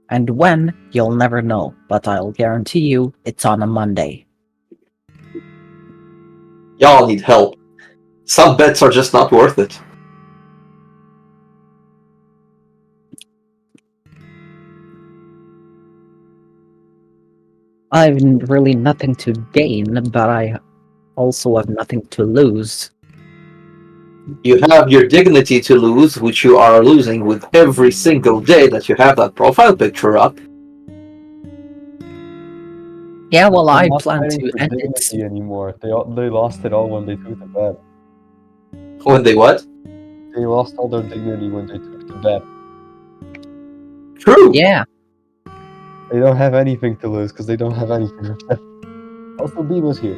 And when, you'll never know, but I'll guarantee you it's on a Monday. Y'all need help. Some bets are just not worth it. I've really nothing to gain, but I also have nothing to lose. You have your dignity to lose, which you are losing with every single day that you have that profile picture up. Yeah, well, They're I not plan fighting to for end it. dignity anymore. They lost it all when they took the bet. When they what? They lost all their dignity when they took the bet. True. Yeah. They don't have anything to lose because they don't have anything. Also, B was here.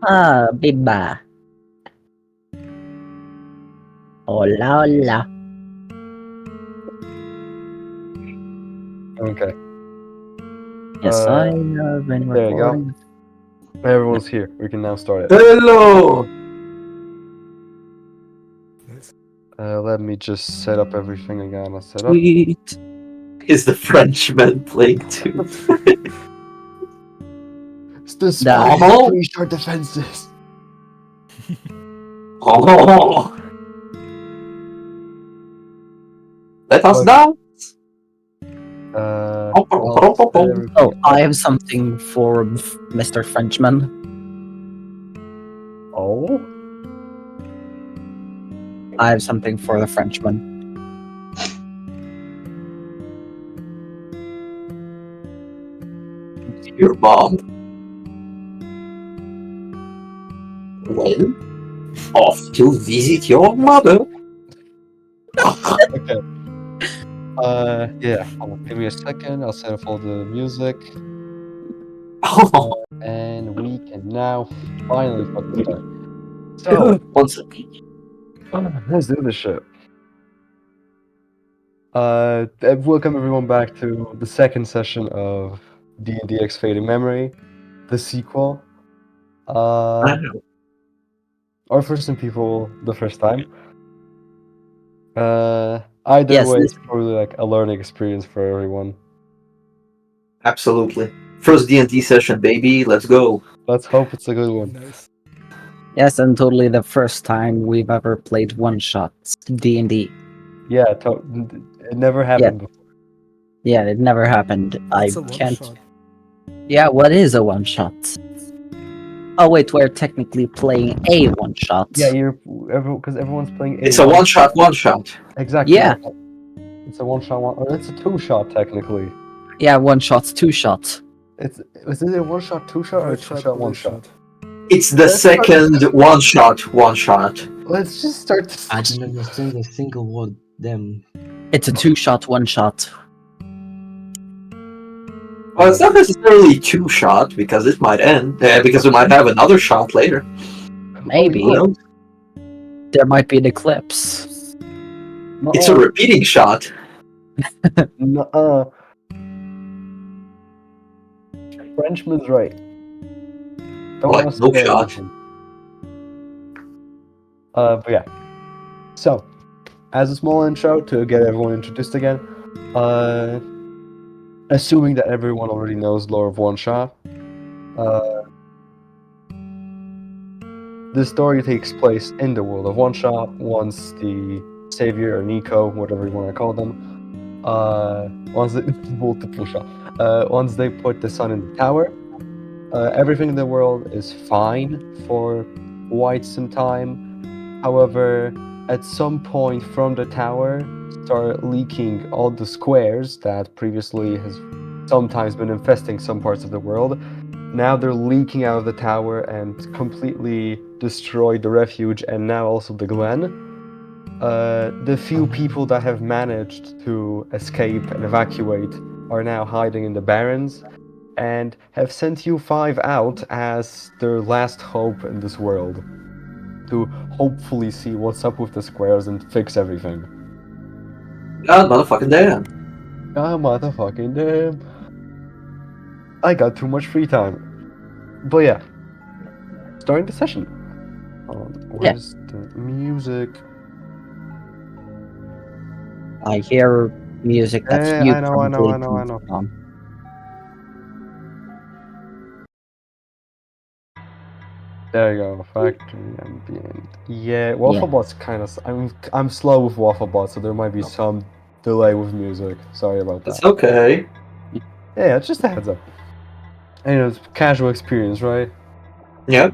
Ah, Biba. Hola, hola. Okay. Yes, I have been there you go. recording. Everyone's here. We can now start it. Hello. Let me just set up everything again. I'll set up. Sweet. Is the Frenchman playing too? Despite Oh. three short defenses. Oh. Let us But- down. I'll set everything Oh, I up. have something for Mr. Frenchman. Oh? I have something for the Frenchman. Your mom. Well, off to visit your mother. Okay. Yeah. Give me a second. I'll set up all the music. And we can now finally fucking start. So, One second. let's do this shit. Welcome everyone back to the second session of D&D X Fading Memory, the sequel. Or for some people, the first time. Either Yes, way, this- it's probably like a learning experience for everyone. Absolutely. First D&D session, baby. Let's go. Let's hope it's a good one. Nice. Yes, and totally the first time we've ever played one-shots D&D. Yeah, it never happened before. Yeah, it never happened. What's I a one can't. shot? Yeah, what is a one-shot? Oh wait, we're technically playing a one-shot. Yeah, because everyone's playing. It's a one shot. Exactly. Yeah. It's a one-shot one, or it's a two-shot technically. Yeah, one-shot's two-shot. Is it a one-shot, two-shot, or a two-shot, one-shot? It's the Let's start- second one shot. Let's just start this. I don't understand a single word. Them. It's a two-shot, one-shot. Well, it's not necessarily two shot because it might end. Because we might have another shot later. Maybe. Who knows? There might be an eclipse. It's a repeating shot. Nuh-uh. Frenchman's right. Don't Like, wanna no say shot. anything. But yeah. So, as a small intro to get everyone introduced again, assuming that everyone already knows lore of One Shot, the story takes place in the world of One Shot once the savior or Nico, whatever you want to call them, once they multiple shot, once they put the sun in the tower, everything in the world is fine for quite some time. However, at some point from the tower start leaking all the squares that previously has sometimes been infesting some parts of the world. Now they're leaking out of the tower and completely destroyed the refuge and now also the glen. The few people that have managed to escape and evacuate are now hiding in the barrens and have sent you five out as their last hope in this world to hopefully see what's up with the squares and fix everything. God motherfucking damn. Ah, motherfucking damn. I got too much free time. But yeah, starting the session. Where's the music? I hear music that Eh, you I know. probably don't on. There you go, factory ambient. Yeah, Yeah. Wafflebot's kind of. I'm slow with Wafflebot, so there might be some delay with music. Sorry about It's that. okay. Yeah, it's just a heads up. And it's casual experience, right? Yep.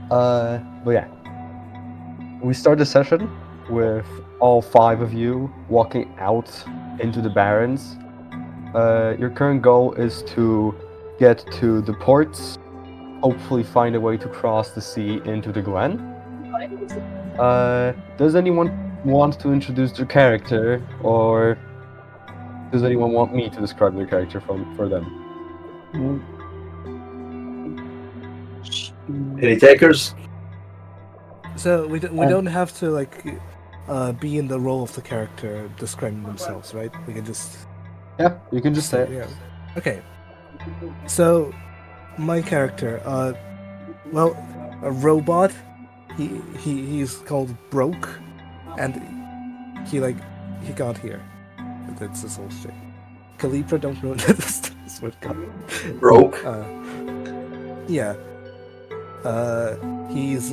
But yeah, we start the session with all 5 of you walking out into the Barrens. Your current goal is to get to the ports, hopefully find a way to cross the sea into the Glen. Does anyone want to introduce their character, or does anyone want me to describe their character for them? Any takers? So we Um, don't have to like be in the role of the character describing themselves, right? We can just Yeah, you can just say it. yeah. Okay. So my character, well, a robot. He's called Broke, and he got here. That's his whole shit. Calipra don't know this word got. Broke. Yeah. He's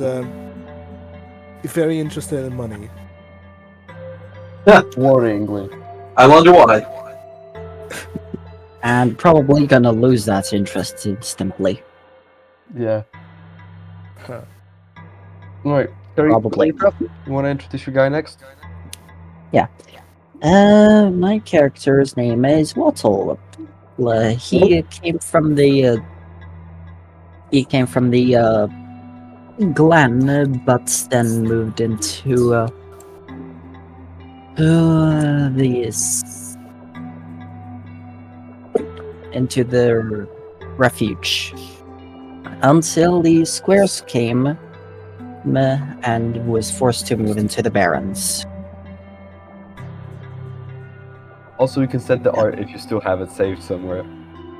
very interested in money. Worryingly. I wonder why. And probably gonna lose that interest instantly. Yeah. Huh. Alright, Terry, Probably. you want to introduce your guy next? My character's name is Wattle. He came from the Glen, but then moved into the refuge until the squares came and was forced to move into the Barrens. Also, you can set the art if you still have it saved somewhere.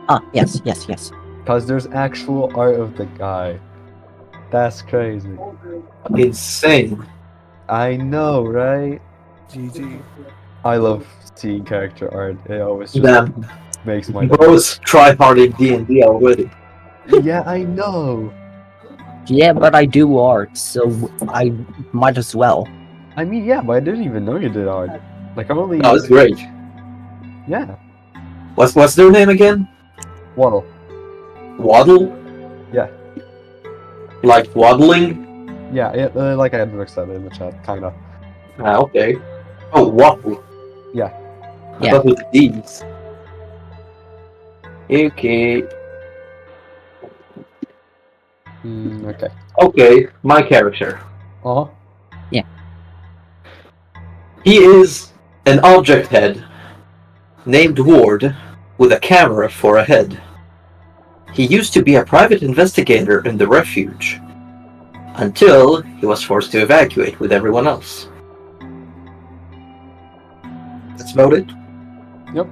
Ah, yes. Because there's actual art of the guy. That's crazy. Insane. I know, right? GG. I love seeing character art. It always just Damn. makes my day. Bros try hard in D&D already. Yeah, I know. Yeah, but I do art, so I might as well. I mean, yeah, but I didn't even know you did art. Like, I'm only. Oh, it's great. Yeah. What's their name again? Waddle. Waddle? Yeah. Like waddling? Yeah, like I had said in the chat, kinda. Ah, okay. Oh, waddle. Yeah. I Yeah. thought with D's. Okay. Okay. Okay, my character. Uh huh. He is an object head named Ward with a camera for a head. He used to be a private investigator in the refuge until he was forced to evacuate with everyone else. That's about it. Yep.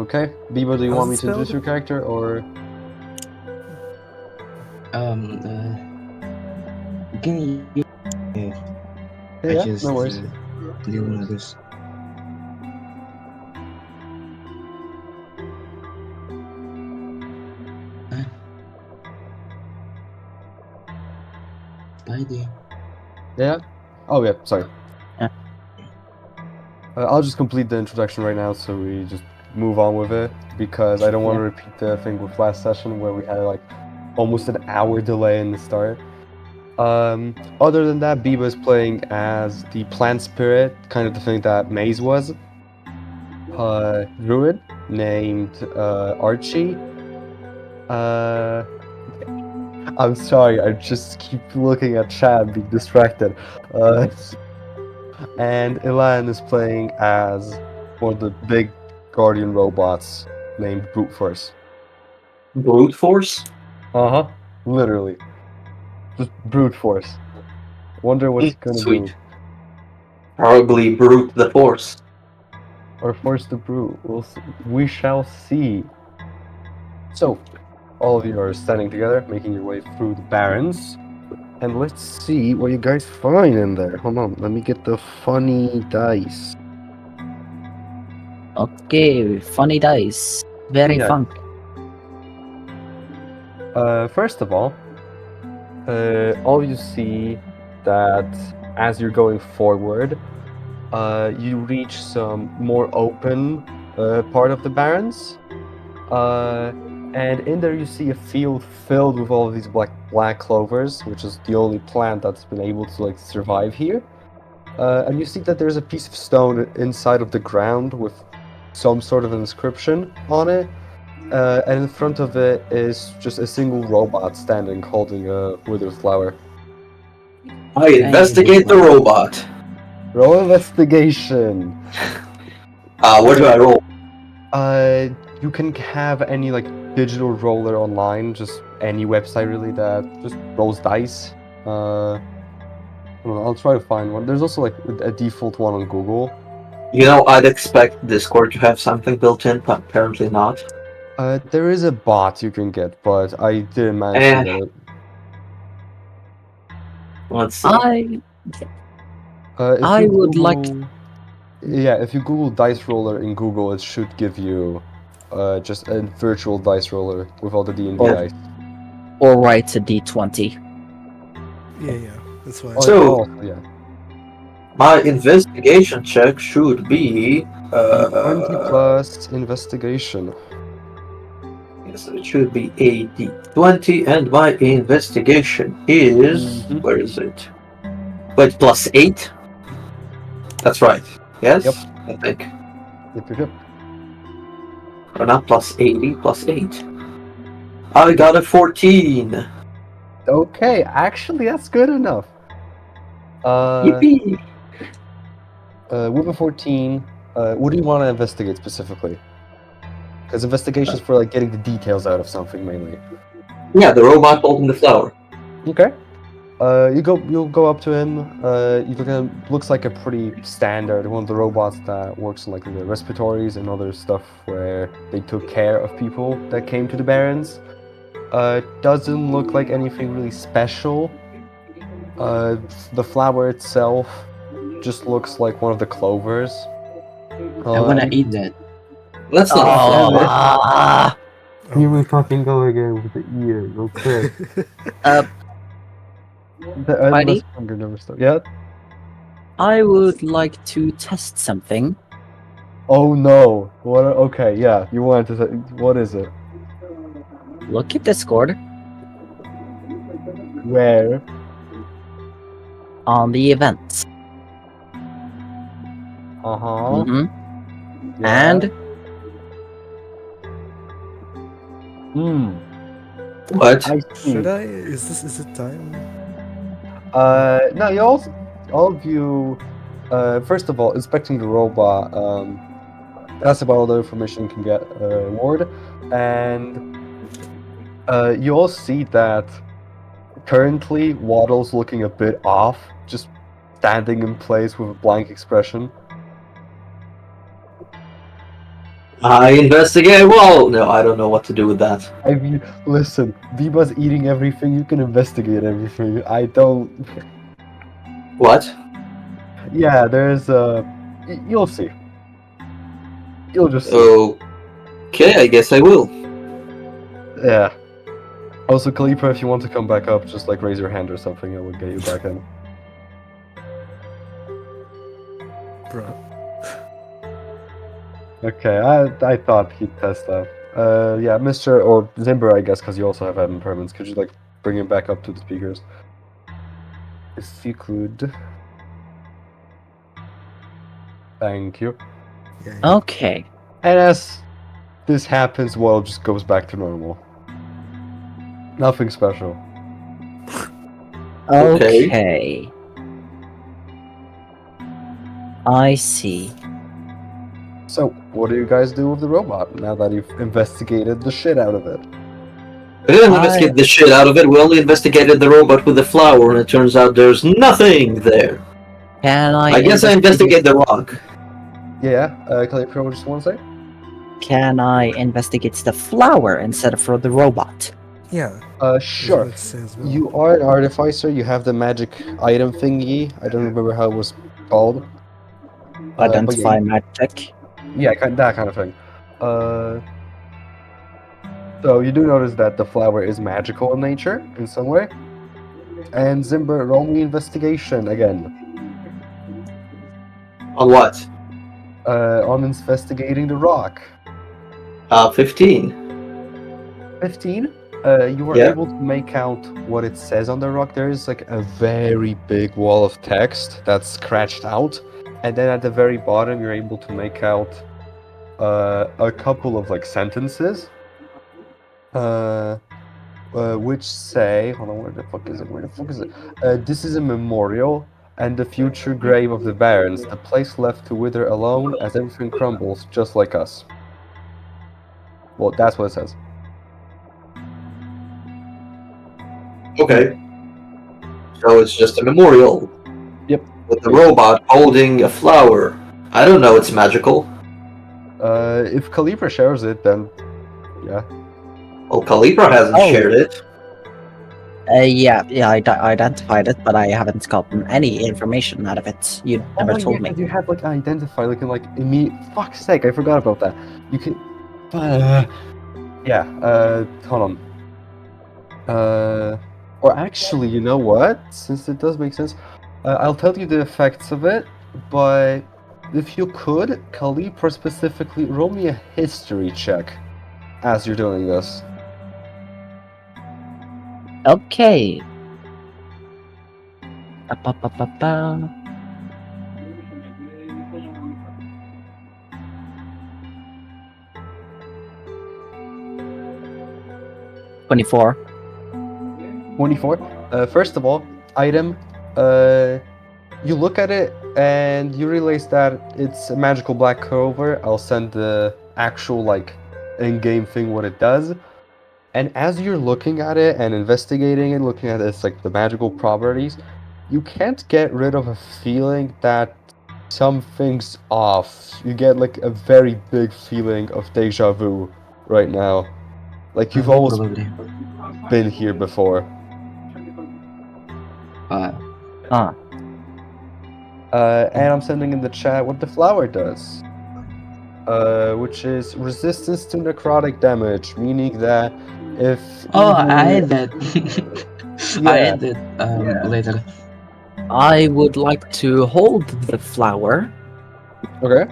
Okay. Bebo, do you How's want me it to introduce spelled? your character, or? Can you? Yeah, I just no worries. didn't notice. Spidey. Yeah? Oh, yeah, sorry. Yeah. I'll just complete the introduction right now so we just move on with it, because I don't want to repeat the thing with last session where we had like almost an hour delay in the start. Other than that, Biba is playing as the plant spirit, kind of the thing that Maze was. Druid named Archie. I'm sorry, I just keep looking at chat and being distracted. And Elan is playing as one of the big guardian robots named Brute Force. Brute force? Uh-huh. Literally. Just brute force. Wonder what it's gonna Sweet. do. Probably brute the force. Or force the brute. We shall see. So, all of you are standing together, making your way through the Barrens. And let's see what you guys find in there. Hold on, let me get the funny dice. Okay, funny dice. Very Yeah. fun. First of all you see that as you're going forward, you reach some more open part of the Barrens. And in there you see a field filled with all of these black clovers, which is the only plant that's been able to like survive here. And you see that there's a piece of stone inside of the ground with some sort of inscription on it. And in front of it is just a single robot standing holding a withered flower. I investigate the robot. Roll investigation. Where do I roll? You can have any like digital roller online, just any website really that just rolls dice. I'll try to find one. There's also like a default one on Google. You know, I'd expect Discord to have something built in, but apparently not. There is a bot you can get, but I didn't manage to get it. Let's see. If I you would like- Google- Yeah, if you Google dice roller in Google, it should give you just a virtual dice roller with all the D&D Oh. dice. Or write a d20. Yeah, that's why. So- Yeah. My investigation check should be 20 plus investigation. yes, it should be a d20, and my investigation is Mhm. where is it? Wait, plus 8. That's right. Yes, Yep. I think. Yep. Or not plus 80, plus 8. I got a 14. Okay, actually, that's good enough. Yippee! With a 14, what do you want to investigate specifically? Because investigation is for like getting the details out of something mainly. Yeah, the robot holding the flower. Okay. You'll go up to him. You look at him. Looks like a pretty standard one of the robots that works in like the respiratories and other stuff where they took care of people that came to the Barrens. Doesn't look like anything really special. The flower itself just looks like one of the clovers. I wanna eat that. Let's not. Ah! You will fucking go again with the ear, okay? The endless Spidey? hunger never stops. Yeah. I would like to test something. Oh no. What? Okay. Yeah. You wanted to say, what is it? Look at Discord Where? on the events. Uh huh. hmm And What? I see. Should I? Is it time? No. You all of you. First of all, inspecting the robot. That's about all the information you can get. Ward, and you all see that currently Waddle's looking a bit off, just standing in place with a blank expression. I investigate. Well, no, I don't know what to do with that. I mean, listen, Biba's eating everything, you can investigate everything. I don't... What? Yeah, there's, you'll see. You'll just see. Okay, I guess I will. Yeah. Also, Kalipa, if you want to come back up, just, like, raise your hand or something, I would get you back in. Bro. Okay, I thought he'd test that. Yeah, Mr. or Zimber, I guess, because you also have admin permits. Could you, like, bring him back up to the speakers? If you could. Thank you. Yeah. okay. And as this happens, Waddle just goes back to normal. Nothing special. Okay. Okay. I see. So, what do you guys do with the robot now that you've investigated the shit out of it? We didn't investigate the shit out of it. We only investigated the robot with the flower, and it turns out there's nothing there. Can I guess I investigate the rock. Yeah, Kalipa, what just want to say? Can I investigate the flower instead of for the robot? Yeah. Sure. That's what it says, well. You are an artificer, you have the magic item thingy. I don't remember how it was called. Identify magic. Yeah, that kind of thing. So you do notice that the flower is magical in nature in some way. And Zimber, roll me investigation again. On what? On investigating the rock. 15. 15. You were Yeah. able to make out what it says on the rock. There is like a very big wall of text that's scratched out, and then at the very bottom, you're able to make out a couple of like sentences, which say, "Hold on, where the fuck is it? Where the fuck is it? This is a memorial." And the future grave of the barons, the place left to wither alone as everything crumbles, just like us. Well, that's what it says. Okay. So it's just a memorial. Yep. With the robot holding a flower. I don't know, it's magical. If Calibra shares it, then yeah. Well, Calibra hasn't Oh. shared it. Yeah, I identified it, but I haven't gotten any information out of it. You never told me. You have like identify, like in like fuck's sake, I forgot about that. You can. Yeah. Hold on. Or actually, you know what? Since it does make sense, I'll tell you the effects of it. But if you could, Calibra specifically, roll me a history check as you're doing this. Okay. Ba-ba-ba-ba-ba. $24. 24. First of all, item. You look at it and you realize that it's a magical black clover. I'll send the actual like in-game thing what it does. And as you're looking at it and investigating it, looking at its like the magical properties, you can't get rid of a feeling that something's off. You get like a very big feeling of deja vu right now. Like you've almost Probably. been here before. And I'm sending in the chat what the flower does. Which is resistance to necrotic damage, meaning that if Oh, I evil- had that. I had that later. I would like to hold the flower Okay.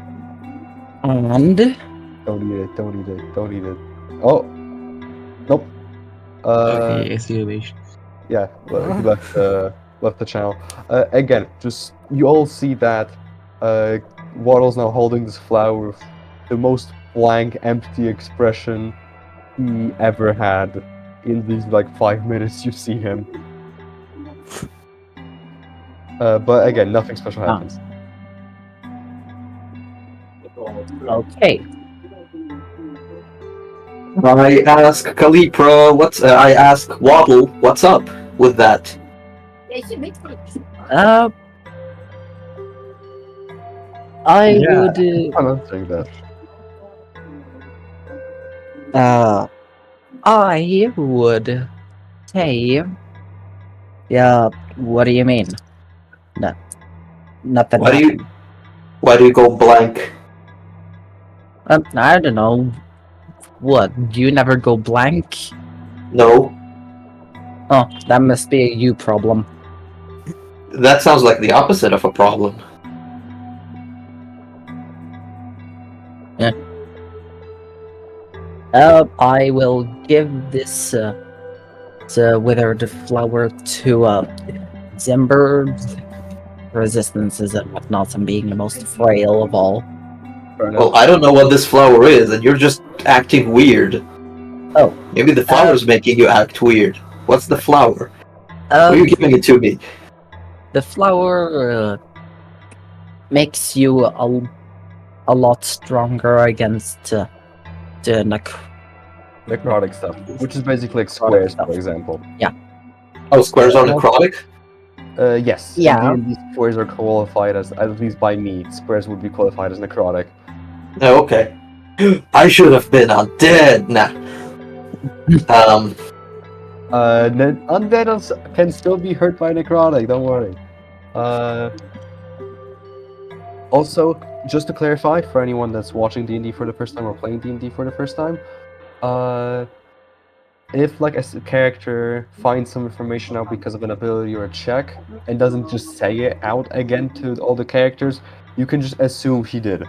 and Don't eat it, don't eat it, don't eat it. Oh. Nope. Okay, as you wish. Yeah, he left the channel. Again, just you all see that Waddle's now holding this flower with the most blank, empty expression he ever had in these like 5 minutes you see him. But again, nothing special happens. okay. I ask Calipra, I ask Waddle, what's up with that? I Yeah. would I'm answering that. I would say, yeah. What do you mean? No, nothing Why do happened. Why do you go blank? I don't know. What? Do you never go blank? No, Oh, that must be a you problem. that sounds like the opposite of a problem. I will give this withered flower to Zimber. Resistances and whatnot, and being the most frail of all. Well, I don't know what this flower is, and you're just acting weird. Oh. Maybe the flower's making you act weird. What's the flower? Why are you giving it to me? The flower makes you a lot stronger against the Necrotic stuff, which is basically like squares, stuff. for example. Oh, squares are necrotic? Yes. Yeah. And these squares are qualified as, at least by me, squares would be qualified as necrotic. Oh, okay. I should have been undead. Nah. Undead can still be hurt by necrotic, don't worry. Also, just to clarify for anyone that's watching D&D for the first time or playing D&D for the first time, if like a character finds some information out because of an ability or a check and doesn't just say it out again to all the characters, you can just assume he did.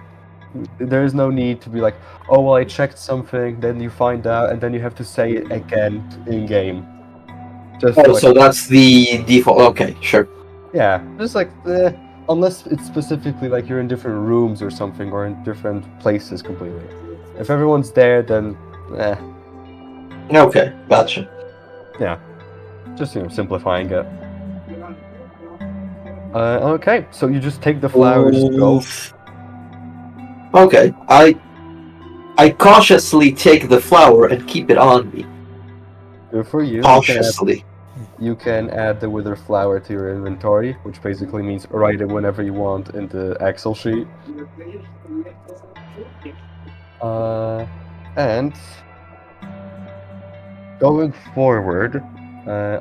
There is no need to be like, oh well, I checked something, then you find out, and then you have to say it again in game. Just Oh, like, so that's the default. Okay, sure. yeah, just like unless it's specifically like you're in different rooms or something, or in different places completely. If everyone's there, then Okay, gotcha. yeah, just simplifying it. Okay, so you just take the flowers, go. Okay, I cautiously take the flower and keep it on me. Good for you. Cautiously. You can add the wither flower to your inventory, which basically means write it whenever you want in the Excel sheet. And going forward,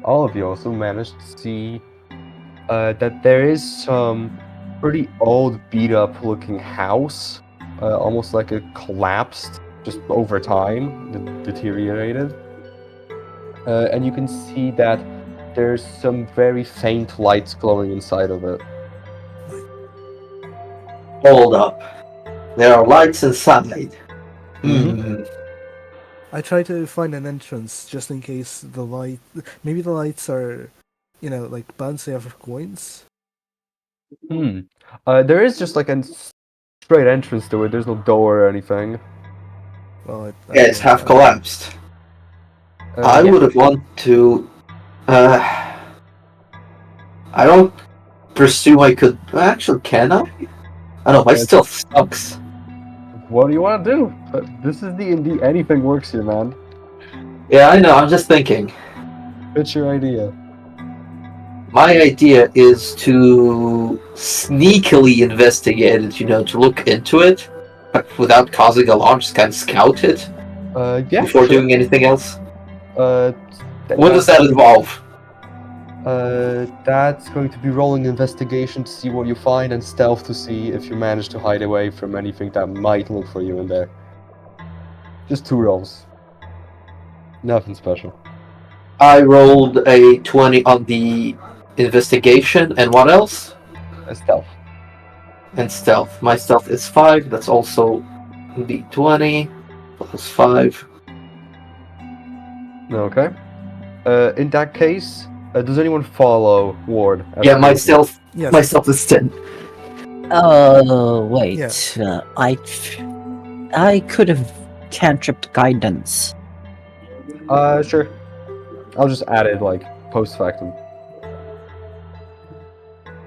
all of you also managed to see that there is some pretty old, beat-up looking house, almost like it collapsed just over time, deteriorated. And you can see that there's some very faint lights glowing inside of it. Hold up. There are lights inside. Hmm. I try to find an entrance just in case maybe the lights are, like bouncing off of coins. There is just like a straight entrance to it. There's no door or anything. Well, Yeah, it's half collapsed. I Yeah. would want to. I don't presume I could. Actually, can I? I don't know. My stealth sucks. What do you want to do? This is D&D. Anything works here, man. Yeah, I know. I'm just thinking. What's your idea? My idea is to sneakily investigate it. To look into it, but without causing alarm. Just kind of scout it Yeah. before doing anything else. What does that's that involve? That's going to be rolling investigation to see what you find, and stealth to see if you manage to hide away from anything that might look for you in there. Just 2 rolls. Nothing special. I rolled a 20 on the investigation, and what else? Stealth. And stealth. My stealth is 5. That's also d20 plus 5. Okay. In that case, does anyone follow Ward? Yeah, my stealth. Yes. My stealth is 10. Wait. Yeah. I could have cantripped guidance. Sure. I'll just add it like post factum.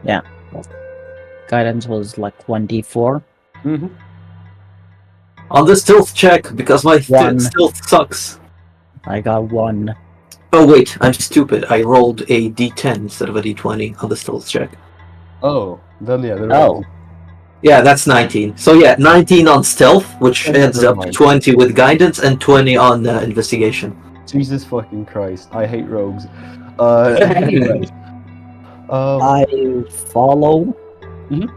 Yeah. Guidance was like 1d4. Mm-hmm. On the stealth check, because my One. stealth sucks. I got 1. Oh wait, I'm stupid. I rolled a d10 instead of a d20 on the stealth check. Oh, then yeah. Oh. Yeah, that's 19. So yeah, 19 on stealth, which Okay, ends never up mind. 20 with guidance and 20 on investigation. Jesus fucking Christ! I hate rogues. Anyway. I follow. Mhm.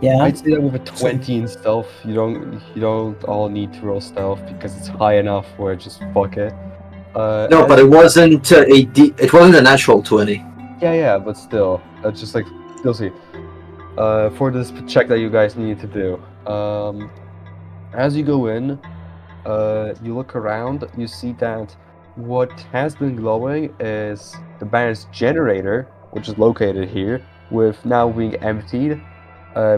Yeah. I'd say that with a 20 in stealth, you don't all need to roll stealth because it's high enough where just fuck it. No, but it wasn't it wasn't a natural 20. Yeah, but still, that's just like you'll see. For this check that you guys need to do, as you go in, you look around, you see that what has been glowing is the band's generator, which is located here, with now being emptied.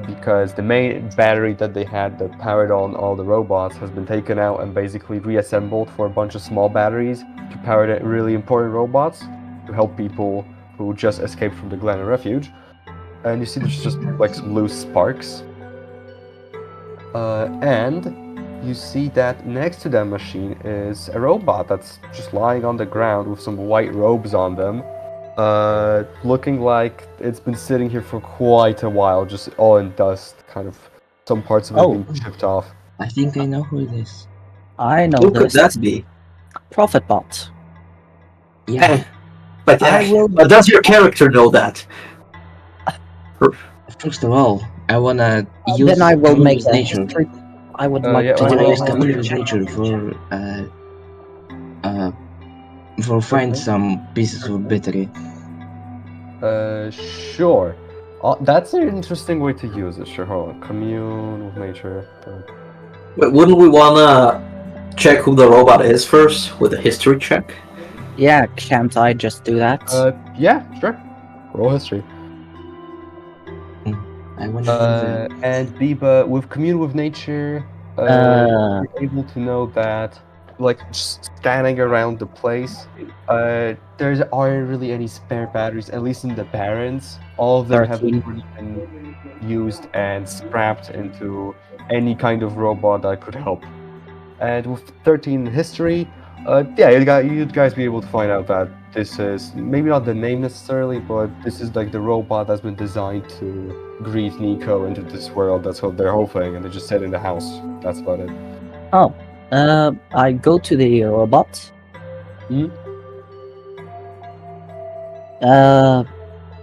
Because the main battery that they had that powered on all the robots has been taken out and basically reassembled for a bunch of small batteries to power the really important robots to help people who just escaped from the Glen Refuge. And you see there's just like some loose sparks. And you see that next to that machine is a robot that's just lying on the ground with some white robes on them. Looking like it's been sitting here for quite a while, just all in dust, kind of some parts of it being chipped off. I think I know who it is. I know Who could this. that be? Profit bot. Yeah, But I will- but does your character know that? first of all, I wanna use Then I will commune make with a nature. history. I would Yeah, like I to wanna do use a commune history with check. nature for find Okay. some pieces of battery. Sure. That's an interesting way to use it. Sure, hold on. Commune with nature. But wouldn't we wanna check who the robot is first with a history check? Yeah, can't I just do that? Yeah, sure. Roll history. I wanna do that. And Biba, with commune with nature, Uh, you're able to know that, like, just scanning around the place, there aren't really any spare batteries, at least in the Barrens. All of them have 13. already been used and scrapped into any kind of robot that could help. And with 13 history, yeah, you'd guys be able to find out that this is maybe not the name necessarily, but this is like the robot that's been designed to greet Nico into this world. That's what their whole thing, and they just sit in the house. That's about it. Oh, I go to the robot. Hmm?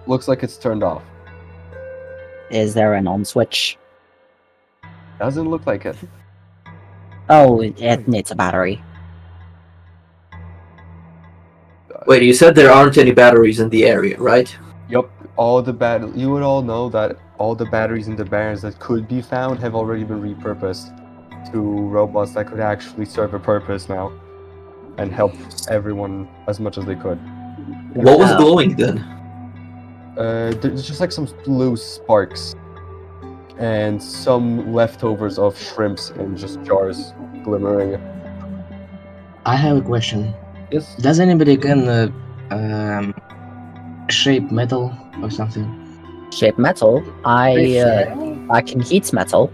Looks like it's turned off. Is there an on switch? Doesn't look like it. Oh, it needs a battery. Wait, you said there aren't any batteries in the area, right? Yup, you would all know that all the batteries in the Barrens that could be found have already been repurposed to robots that could actually serve a purpose now and help everyone as much as they could. What was glowing then? There's just like some loose sparks and some leftovers of shrimps in just jars glimmering. I have a question. Yes. Does anybody can shape metal or something? Shape metal. I can heat metal.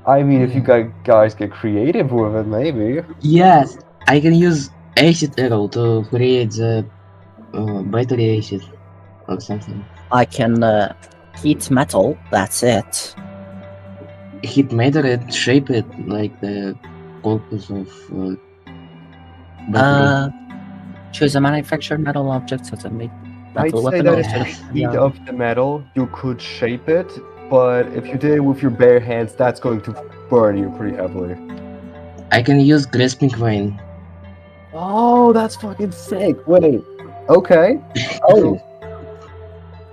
I mean, if you guys get creative with it, maybe. Yes, I can use acid arrow to create the battery acid or something. I can heat metal. That's it. Heat matter and shape it like the corpus of battery. Choose a manufactured metal object so to make I'd metal say weapon. that or if sort you of- heat yeah. up the metal, you could shape it, but if you did it with your bare hands, that's going to burn you pretty heavily. I can use grasping vine. Oh, that's fucking sick. Wait. Okay. Oh,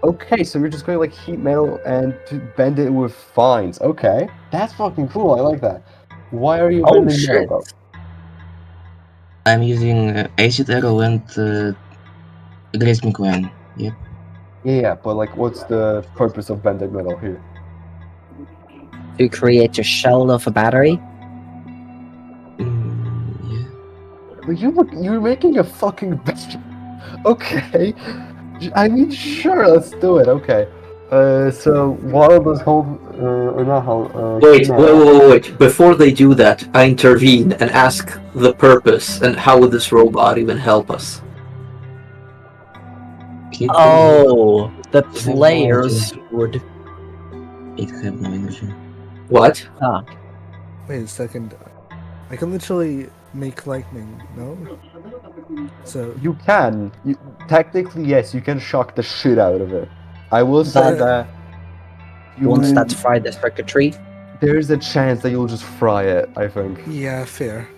Okay, so you're just going to like heat metal and to bend it with vines. Okay. That's fucking cool. I like that. Why are you oh bending shit! metal I'm using acid arrow and grasping vine. Yep. though? Yeah, but like, what's the purpose of bending metal here? To create a shell of a battery. Yeah. But you're making a fucking Okay. I mean, sure, let's do it. Okay. So while this whole, or not how, Wait. Before they do that, I intervene and ask the purpose and how would this robot even help us? Oh, the It have no players would. It have no energy. What? Ah, Wait a second. I can literally make lightning, no? So you can. Technically, yes, you can shock the shit out of it. I will say But- that won't will- that fry the circuitry? there's a chance that you'll just fry it, I think. yeah, fair.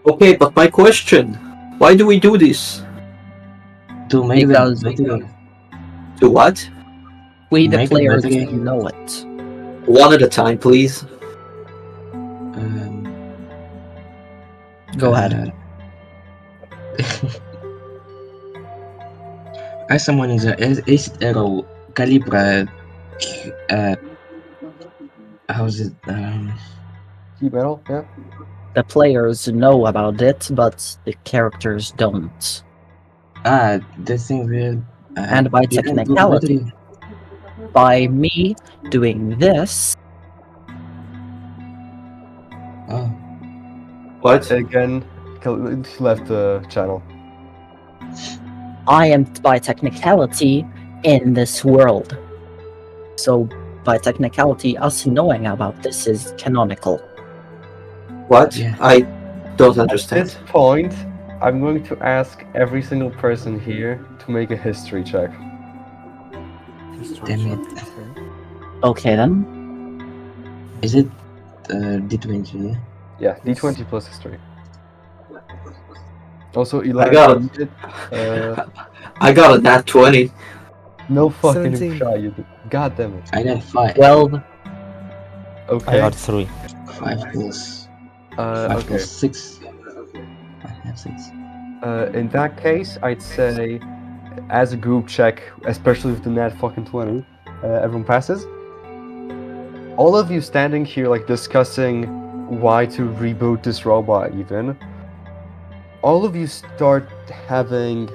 Okay, but my question: why do we do this? To make Because- the battery. To what? We the Make a players battery. know it. One at a time, please. Go ahead. I summon the acid arrow Calibra. How's it? Heat metal, yeah. The players know about it, but the characters don't. The thing where. And by you can do the technicality, battery. by me doing this, Oh, What? Again, he left the channel. I am by technicality in this world. So by technicality, us knowing about this is canonical. What? Yeah. I don't At understand. this point, I'm going to ask every single person here to make a history check. History Damn check, it. okay. Okay then. Is it D20? Yeah? Yeah, Yes. D20 plus history. Also, I Eli, got you did, I got a nat 20. no fucking 17. shot. You did. God damn it. I got 5. 12. Okay. I got 3. 5 plus Okay. 6. I have 6. In that case, I'd say, as a group check, especially with the nat fucking 20, everyone passes. All of you standing here, like, discussing why to reboot this robot, even. All of you start having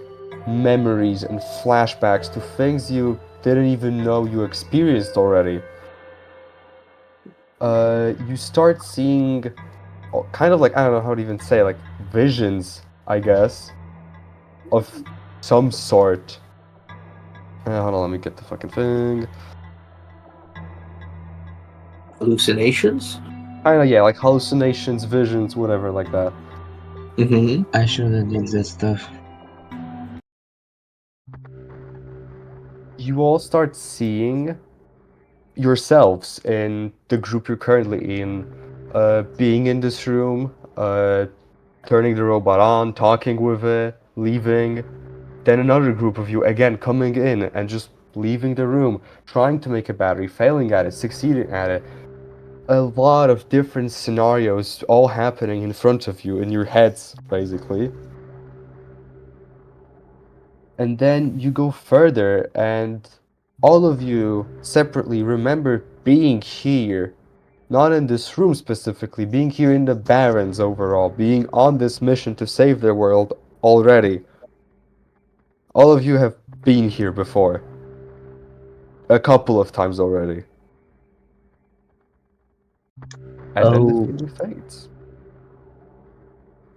memories and flashbacks to things you didn't even know you experienced already. You start seeing kind of like, I don't know how to even say, like, visions, I guess, of some sort. Hold on, let me get the fucking thing. Hallucinations? Kinda, yeah, like hallucinations, visions, whatever, like that. Mm-hmm. I shouldn't did that stuff. You all start seeing yourselves in the group you're currently in, being in this room, turning the robot on, talking with it, leaving. Then another group of you again coming in and just leaving the room, trying to make a battery, failing at it, succeeding at it. A lot of different scenarios all happening in front of you, in your heads, basically. And then you go further, and all of you separately remember being here. Not in this room specifically, being here in the Barrens overall, being on this mission to save the world already. All of you have been here before. A couple of times already. And then the Oh. feeling fades.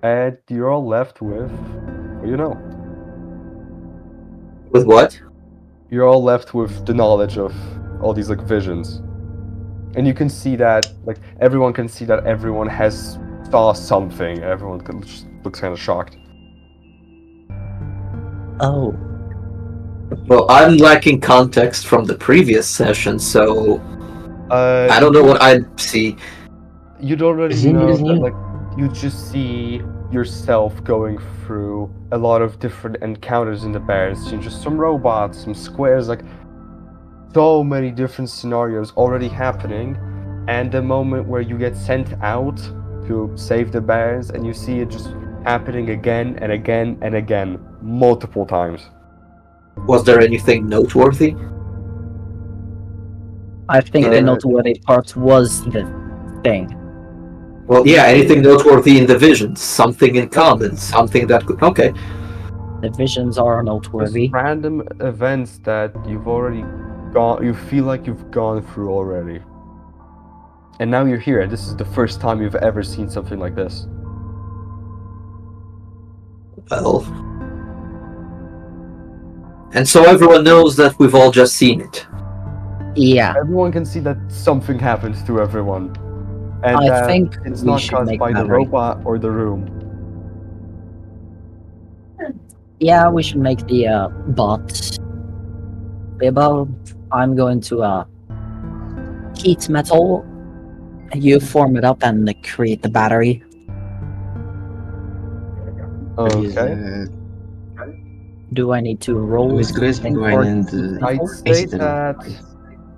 And you're all left with, well, you know, With what? you're all left with the knowledge of all these, like, visions. And you can see that, like, everyone can see that everyone has saw something. Everyone just looks kind of shocked. Oh. Well, I'm lacking context from the previous session, so I don't know what I'd see. You'd already Zimber know is that, new. like, you just see yourself going through a lot of different encounters in the Barrens. You just some robots, some squares, like, so many different scenarios already happening. And the moment where you get sent out to save the Barrens, and you see it just happening again and again and again, multiple times. Was there anything noteworthy? I think the Yeah. noteworthy part was the thing. Well, yeah, anything noteworthy in the visions? Something in common? Something that could. Okay. The visions are Just noteworthy. random events that you've already gone, you feel like you've gone through already. And now you're here, and this is the first time you've ever seen something like this. Well. And so everyone knows that we've all just seen it. Yeah. Everyone can see that something happens to everyone. And I that think it's we not should caused make by the battery. robot or the room. Yeah, we should make the bot. Above, I'm going to heat metal. You form it up and create the battery. With, Okay. Do I need to roll with Grace something Brine for and heat I'd metal? say acid that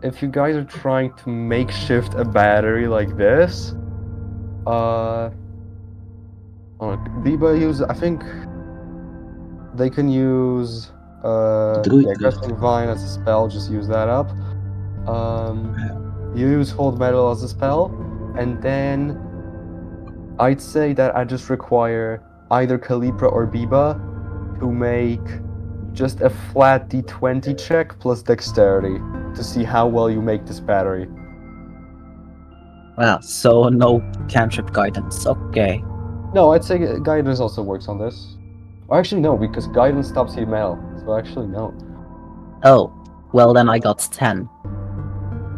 if you guys are trying to makeshift a battery like this, Biba use, I think they can use Druid yeah, craft. Grasping Vine as a spell, just use that up. You use Hold Metal as a spell, and then I'd say that I just require either Calipra or Biba to make just a flat d20 check plus dexterity to see how well you make this battery. Well, so no cantrip guidance. Okay. No, I'd say guidance also works on this. Or actually, no, because guidance stops heat metal. So actually, no. Oh, well then I got 10.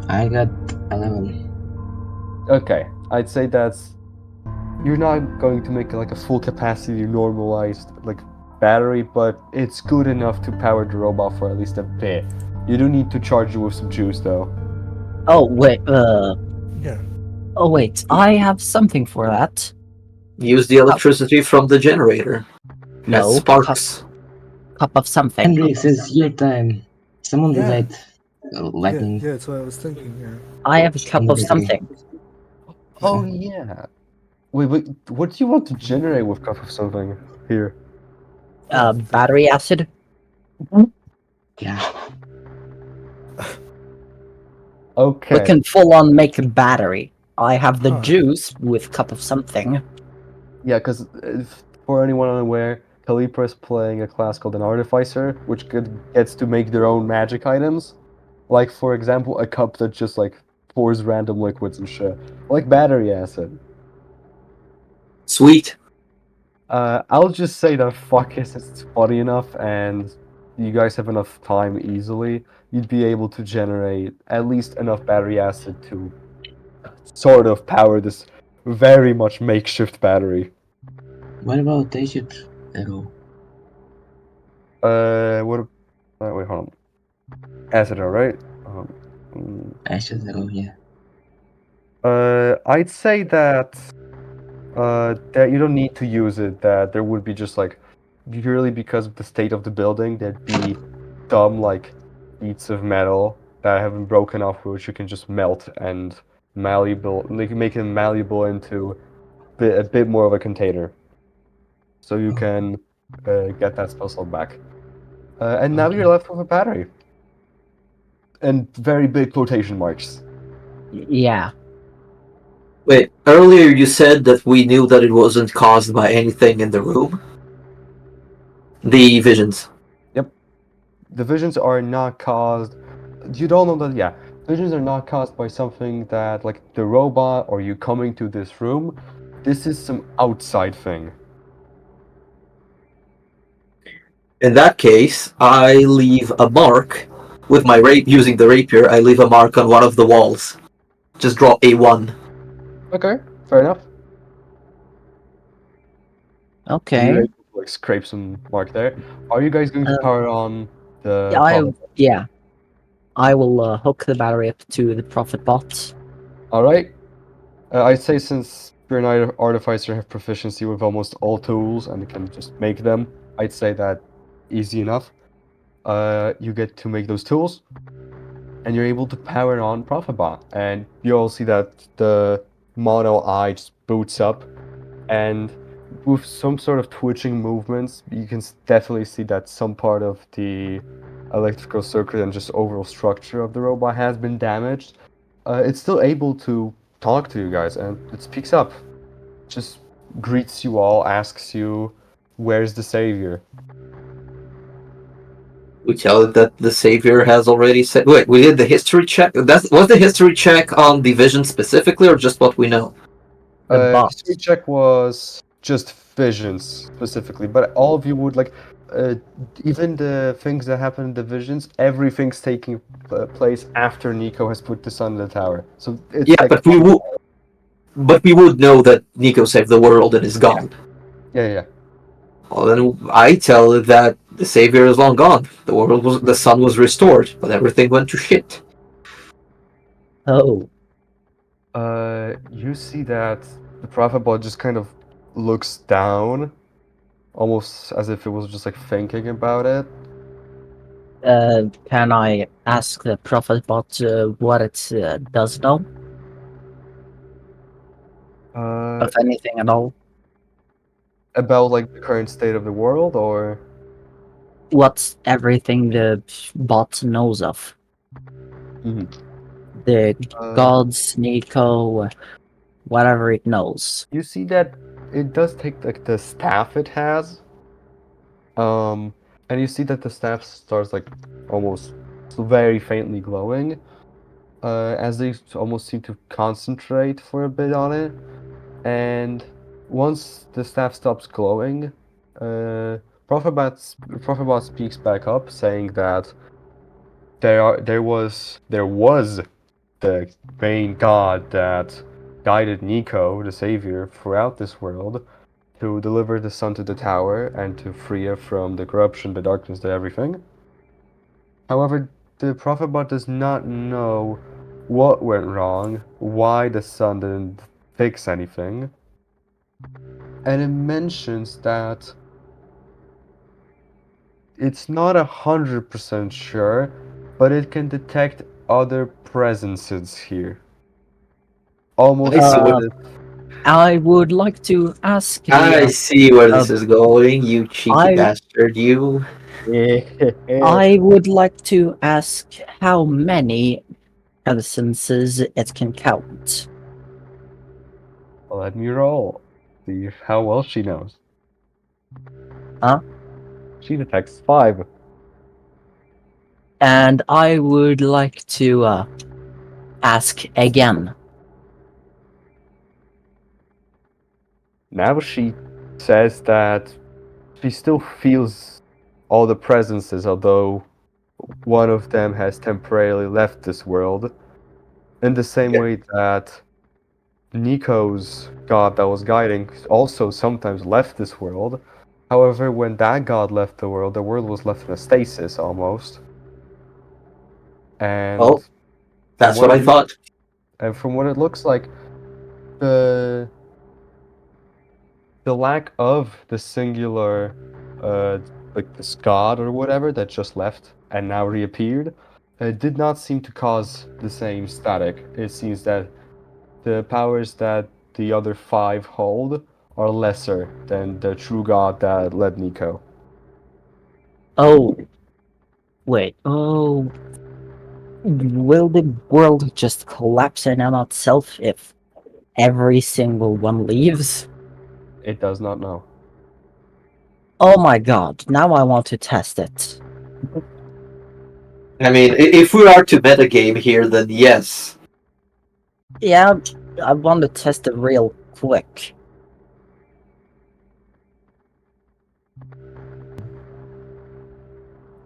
I got 11. Okay, I'd say that's. You're not going to make like a full capacity normalized like battery, but it's good enough to power the robot for at least a bit. You do need to charge it with some juice though. Oh, wait, Yeah. Oh wait, I have something for that. Use the electricity from the generator. It has No, sparks. cup of something. Hendrix, it's your time. Someone Yeah. light Yeah, lightning. that's what I was thinking. Yeah. I have a cup of something. Oh yeah. Wait. What do you want to generate with cup of something here? Battery acid. Yeah. We Okay. can full on make a battery. I have the Huh. juice with cup of something. Yeah, because for anyone unaware, Calipra is playing a class called an Artificer, which gets to make their own magic items. Like, for example, a cup that just, like, pours random liquids and shit. Like battery acid. Sweet. I'll just say that fuck is it's funny enough, and you guys have enough time easily, you'd be able to generate at least enough battery acid to sort of power this very much makeshift battery. What about acid arrow? What? Wait, hold on. Acid, right? Acid arrow, yeah. I'd say that that you don't need to use it. That there would be just like purely because of the state of the building, there'd be some like beats of metal that haven't broken off, which you can just melt and malleable, like make it malleable into a bit more of a container, so you can get that spell slot back. And now Okay. you're left with a battery and very big quotation marks. Yeah. Wait, earlier you said that we knew that it wasn't caused by anything in the room? The visions. Yep. The visions are not caused. You don't know that, yeah. Visions are not caused by something that, like the robot or you coming to this room. This is some outside thing. In that case, I leave a mark with my using the rapier. I leave a mark on one of the walls. Just draw a 1. Okay, fair enough. Okay. You're able to like scrape some mark there. Are you guys going to power on the prophet? Yeah. I will hook the battery up to the profit bot. All right. I'd say since you're an artificer, have proficiency with almost all tools and can just make them. I'd say that easy enough. You get to make those tools, and you're able to power on Profitbot. And you all see that the mono eye just boots up, and with some sort of twitching movements, you can definitely see that some part of the electrical circuit and just overall structure of the robot has been damaged. It's still able to talk to you guys, and it speaks up. Just greets you all, asks you, "Where's the savior?" We tell it that the savior has already said. Wait, we did the history check. Was the history check on the vision specifically, or just what we know? The bot. History check was just visions specifically, but all of you would like, uh, even the things that happen in the visions, everything's taking place after Nico has put the sun in the tower. So it's Yeah, like, but we would know that Nico saved the world and is gone. yeah. Well, then I tell it that the savior is long gone. The sun was restored, but everything went to shit. Oh. You see that the prophet bot just kind of looks down, almost as if it was just like thinking about it. Can I ask the profit bot what it does know? Uh, Of anything at all? about like the current state of the world, or What's everything the bot knows of? Mhm. The uh, gods, Nico, whatever it knows. you see that it does take like the staff it has, um, and you see that the staff starts like almost very faintly glowing, as they almost seem to concentrate for a bit on it. And once the staff stops glowing, Prophetbot speaks back up, saying that there was the main god that guided Nico, the savior, throughout this world to deliver the sun to the tower and to free it from the corruption, the darkness, the everything. However, the Prophetbot does not know what went wrong, why the sun didn't fix anything, and it mentions that it's not 100% sure, but it can detect other presences here. Almost I see as what if I would like to ask the I see where this uh, is going, you cheeky I bastard, you. I would like to ask how many presences it can count. let me roll. See how well she knows. Huh? She detects 5. And I would like to ask again. Now she says that she still feels all the presences, although one of them has temporarily left this world. In the same way that Nico's god that was guiding also sometimes left this world. However, when that god left the world was left in a stasis almost. And Oh, from that's what what it I thought. from what it looks like, the the lack of the singular like this god or whatever that just left and now reappeared did not seem to cause the same static. It seems that the powers that the other 5 hold are lesser than the true god that led Nico. Oh, wait. Oh, will the world just collapse in on itself if every single one leaves? It does not know. Oh my god, now I want to test it. I mean, if we are to metagame here, then yes. Yeah, I want to test it real quick.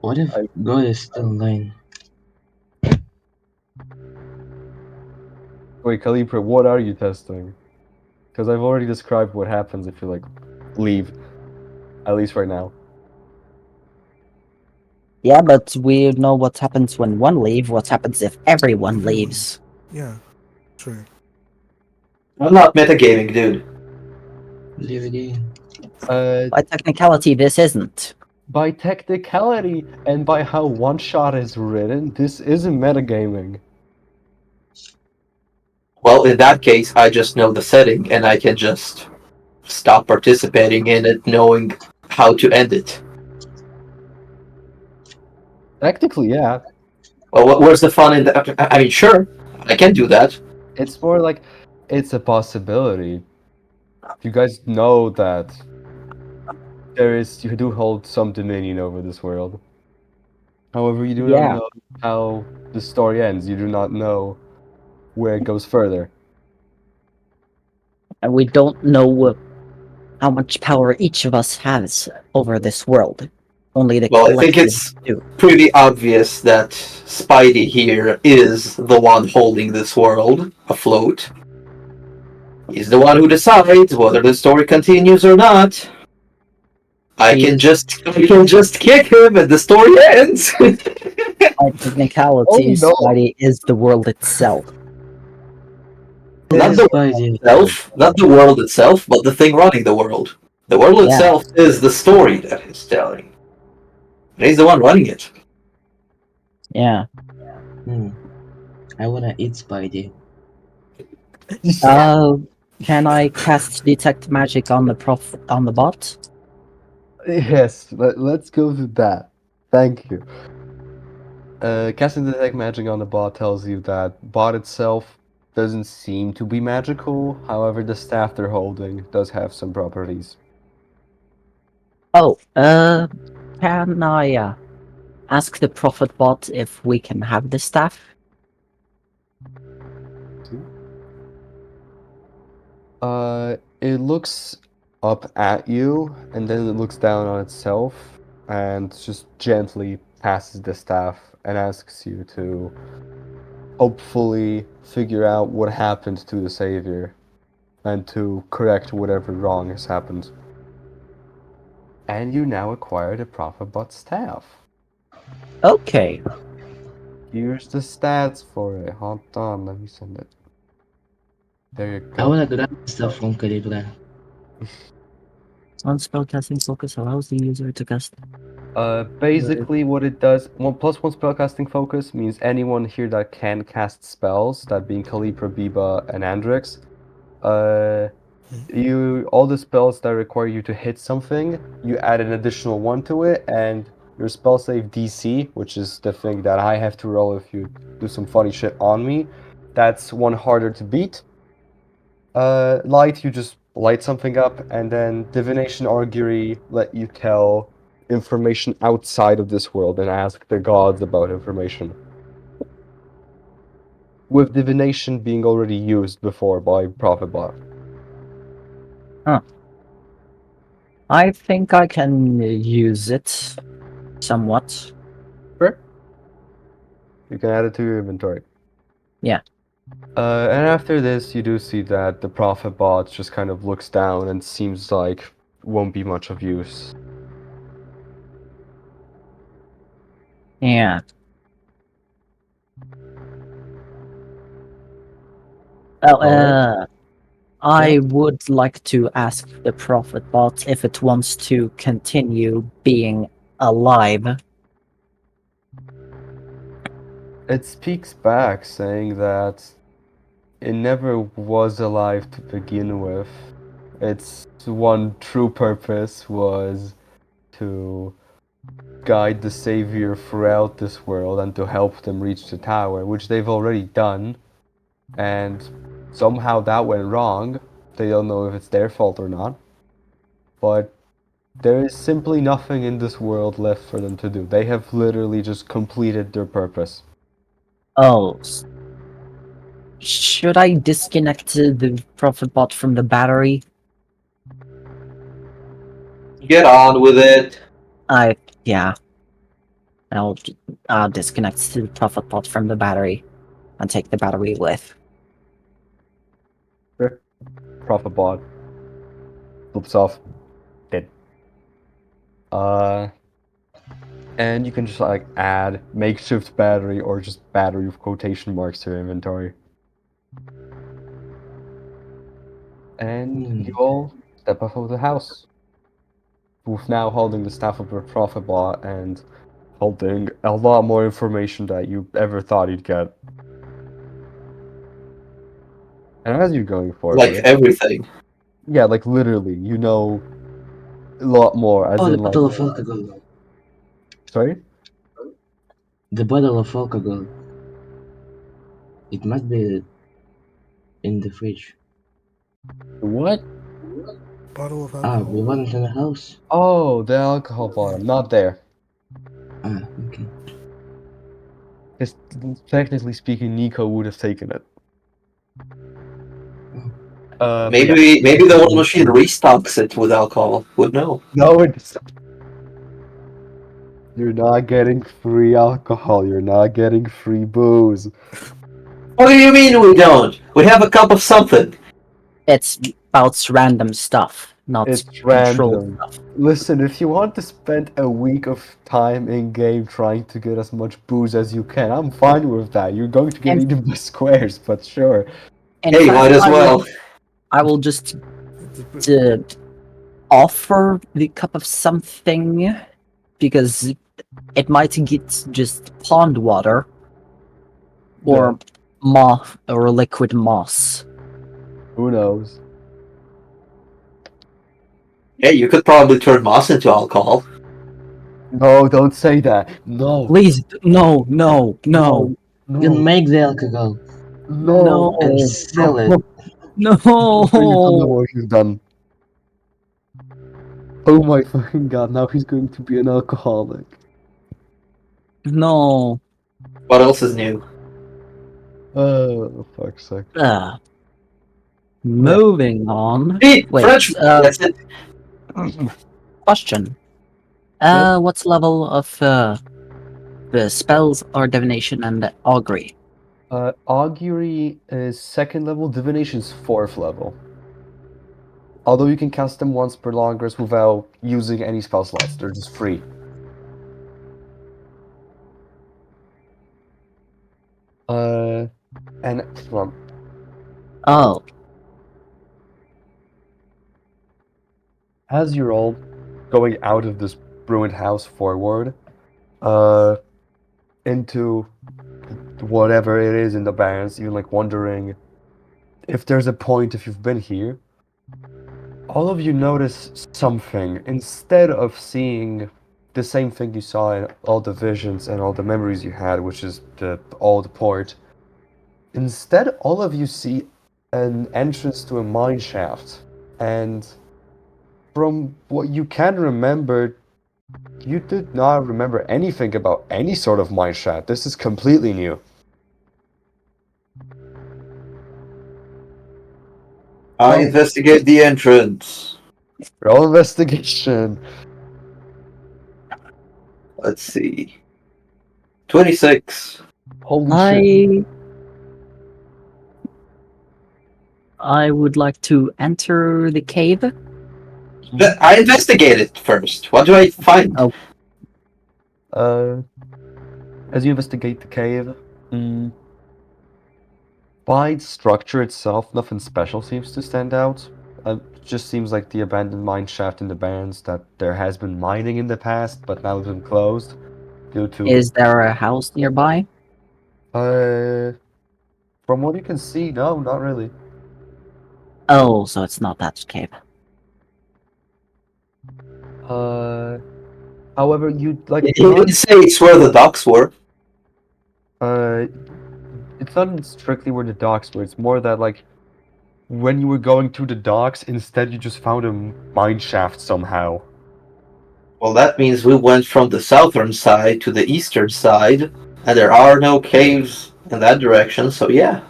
What if I- God is still online? Wait, Calipra, what are you testing? Because I've already described what happens if you like leave, at least right now. Yeah, but we know what happens when one leaves, what happens if everyone leaves. Yeah, sure. I'm not metagaming, dude. DVD. By technicality, this isn't. By technicality and by how one shot is written, this isn't metagaming. Well, in that case, I just know the setting and I can just stop participating in it knowing how to end it. Technically, yeah. Well, where's the fun in that? I mean, sure, I can do that. It's more like it's a possibility. You guys know that you do hold some dominion over this world. However, you do not Yeah, know how the story ends. You do not know where it goes further. and we don't know how much power each of us has over this world. Only the Well, I think collective it's do. pretty obvious that Spidey here is the one holding this world afloat. He's the one who decides whether the story continues or not. I He can is, just kick him and the story ends. by technicality, Oh no! Spidey is the world itself. This Not is the world Spidey. itself, not the world itself, but the thing running the world. The world Yeah, itself is the story that he's telling. And he's the one running it. yeah. Hmm. I wanna eat Spidey. Uh, can I cast detect magic on the bot? Yes, let's go to that. Thank you. Casting Detect Magic on the bot tells you that bot itself doesn't seem to be magical. However, the staff they're holding does have some properties. Oh, can I ask the prophet bot if we can have the staff? It looks up at you, and then it looks down on itself, and just gently passes the staff and asks you to hopefully figure out what happened to the savior and to correct whatever wrong has happened. And you now acquire the Prophet Bot staff. Okay. Here's the stats for it. Hold on, let me send it. There you I go. wanna grab stuff from Calibra. On spellcasting focus allows the user to cast. Basically what it does, plus one spellcasting focus means anyone here that can cast spells, that being Calibra, Biba, and Andrix, all the spells that require you to hit something, you add an additional one to it, and your spell save DC, which is the thing that I have to roll if you do some funny shit on me, that's one harder to beat. Light, you just light something up, and then divination, augury let you tell information outside of this world and ask the gods about information. With divination being already used before by Prophetbot. I think I can use it somewhat. Sure. You can add it to your inventory. Yeah. And after this, you do see that the Prophetbot just kind of looks down and seems like won't be much of use. Yeah. Well, Alright. I would like to ask the Prophet Bot if it wants to continue being alive. It speaks back, saying that it never was alive to begin with. Its one true purpose was to guide the Savior throughout this world and to help them reach the tower, which they've already done. And somehow that went wrong. They don't know if it's their fault or not. But there is simply nothing in this world left for them to do. They have literally just completed their purpose. Oh. Should I disconnect the Prophet Bot from the battery? Get on with it. Yeah. I'll disconnect the Prophet Bot from the battery and take the battery with. Prophetbot flips off. Dead. And you can just like add makeshift battery or just battery with quotation marks to your inventory. And you all step off of the house. With now holding the staff of the Prophetbot and holding a lot more information that you ever thought you'd get. And as you're going Like forward, everything. yeah, like literally, you know a lot more, as Oh, the in like, bottle of alcohol. sorry? The bottle of alcohol. It must be in the fridge. What? Bottle of We alcohol. weren't in the house. Oh, the alcohol bottle, not there. Okay. Because technically speaking, Nico would have taken it. But yeah, Maybe the one machine restocks it with alcohol. Would know. no, it's you're not getting free alcohol. You're not getting free booze. What do you mean we don't? We have a cup of something. It's about random stuff, not It's controlled random. stuff. Listen, if you want to spend a week of time in game trying to get as much booze as you can, I'm fine with that. You're going to get And- eaten by squares, but sure. In Hey, fact, might as well. I will just offer the cup of something because it might get just pond water or moss or liquid moss. Who knows? Hey, you could probably turn moss into alcohol. No, don't say that. No. Please, no. No. You can make the alcohol No. and sell it. No. You don't know what he's done. Oh my fucking god, now he's going to be an alcoholic. No. What else is new? Oh, fuck's sake. Moving on. Hey, Wait, French. That's it. question. Yes? What's level of the spells are divination and augury? Augury is 2nd level, Divination's 4th level. Although you can cast them once per long rest without using any spell slots, they're just free. And well, Oh, as you're all going out of this ruined house forward, into whatever it is in the barrens, you're like wondering if there's a point if you've been here. All of you notice something. Instead of seeing the same thing you saw in all the visions and all the memories you had, which is the old port, instead all of you see an entrance to a mine shaft. And from what you can remember, you did not remember anything about any sort of mine shaft. This is completely new. I Oh. investigate the entrance. Roll investigation. Let's see. 26. Holy shit. I would like to enter the cave. I investigate it first. What do I find? Oh. As you investigate the cave, by its structure itself, nothing special seems to stand out. It just seems like the abandoned mine shaft in the Barrens that there has been mining in the past, but now it's been closed due to. Is there a house nearby? From what you can see, no, not really. Oh, so it's not that cave. However, you like He didn't say it's where the docks were. It's not strictly where the docks were. It's more that like when you were going to the docks, instead you just found a mine shaft somehow. Well, that means we went from the southern side to the eastern side, and there are no caves in that direction, so yeah.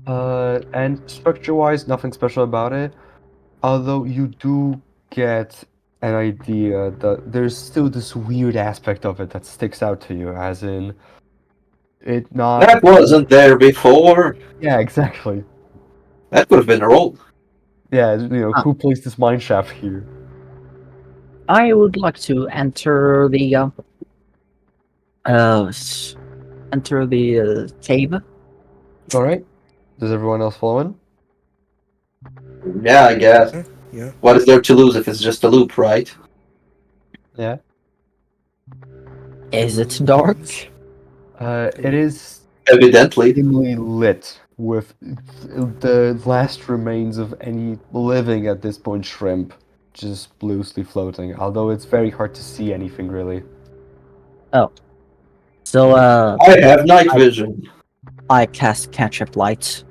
And structure-wise, nothing special about it. Although you do get an idea that there's still this weird aspect of it that sticks out to you, as in it not. That wasn't there before. Yeah, exactly. That would have been a roll. Yeah, you know, who placed this mine shaft here? I would like to enter the cave. All right. Does everyone else follow in? Yeah, I guess. Yeah. What is there to lose if it's just a loop, right? Yeah. Is it dark? It is Evidently. dimly lit with the last remains of any living at this point shrimp just loosely floating, although it's very hard to see anything really. Oh. So, I have night vision. I cast Catch-up Light.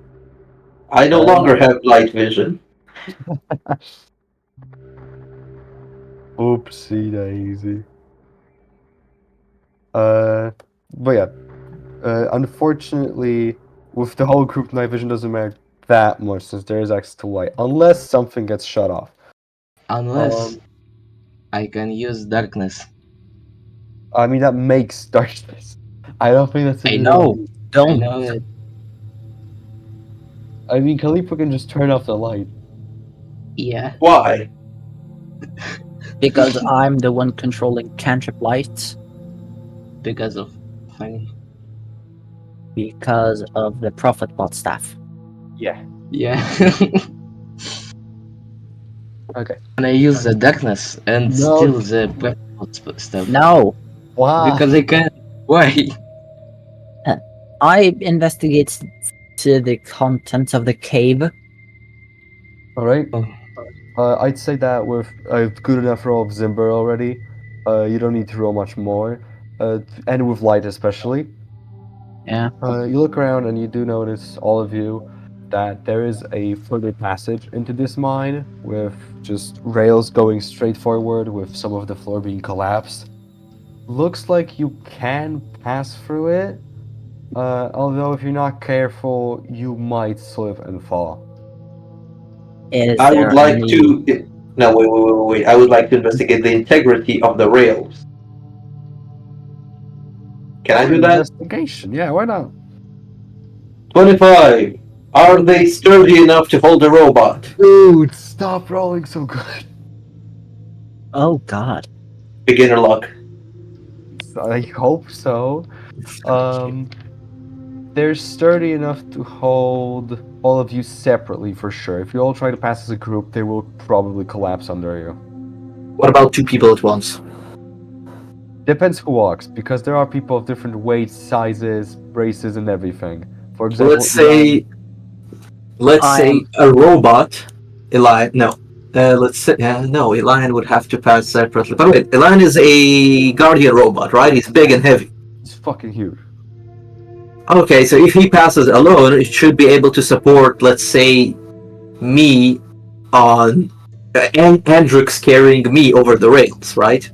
I no longer have light vision. Oopsie daisy. But yeah. Unfortunately, with the whole group, night vision doesn't matter that much since there is access to light, unless something gets shut off. Unless I can use darkness. I mean, that makes darkness. I don't think that's a I good know. idea. I Don't. know it. I mean, Khalifa can just turn off the light. Yeah. Why? Because I'm the one controlling Catch-up Light. Because of funny. Because of the Prophet Bot staff. Yeah. Yeah. Okay. And I use the darkness and No. steal the practical stuff. No. Why? Because I can. Why? I investigate to the contents of the cave. All right. Oh. I'd say that with a good enough roll of zimber already, you don't need to roll much more. And with light especially. Yeah. You look around and you do notice, all of you, that there is a further passage into this mine with just rails going straight forward with some of the floor being collapsed. Looks like you can pass through it, although if you're not careful, you might slip and fall. Is I there would like any... to. No, wait. I would like to investigate the integrity of the rails. Can I do that? Investigation, yeah, why not? 25. Are they sturdy enough to hold a robot? Dude, stop rolling so good. Oh god. Beginner luck. I hope so. They're sturdy enough to hold all of you separately for sure. If you all try to pass as a group, they will probably collapse under you. What about two people at once? Depends who walks, because there are people of different weights, sizes, races, and everything. For So example, let's I say am a robot, Elian. No, let's say no. Elian would have to pass separately. But wait, Elian is a guardian robot, right? He's big and heavy. it's fucking huge. Okay, so if he passes alone, it should be able to support, let's say, me on and Hendrix carrying me over the rails, right?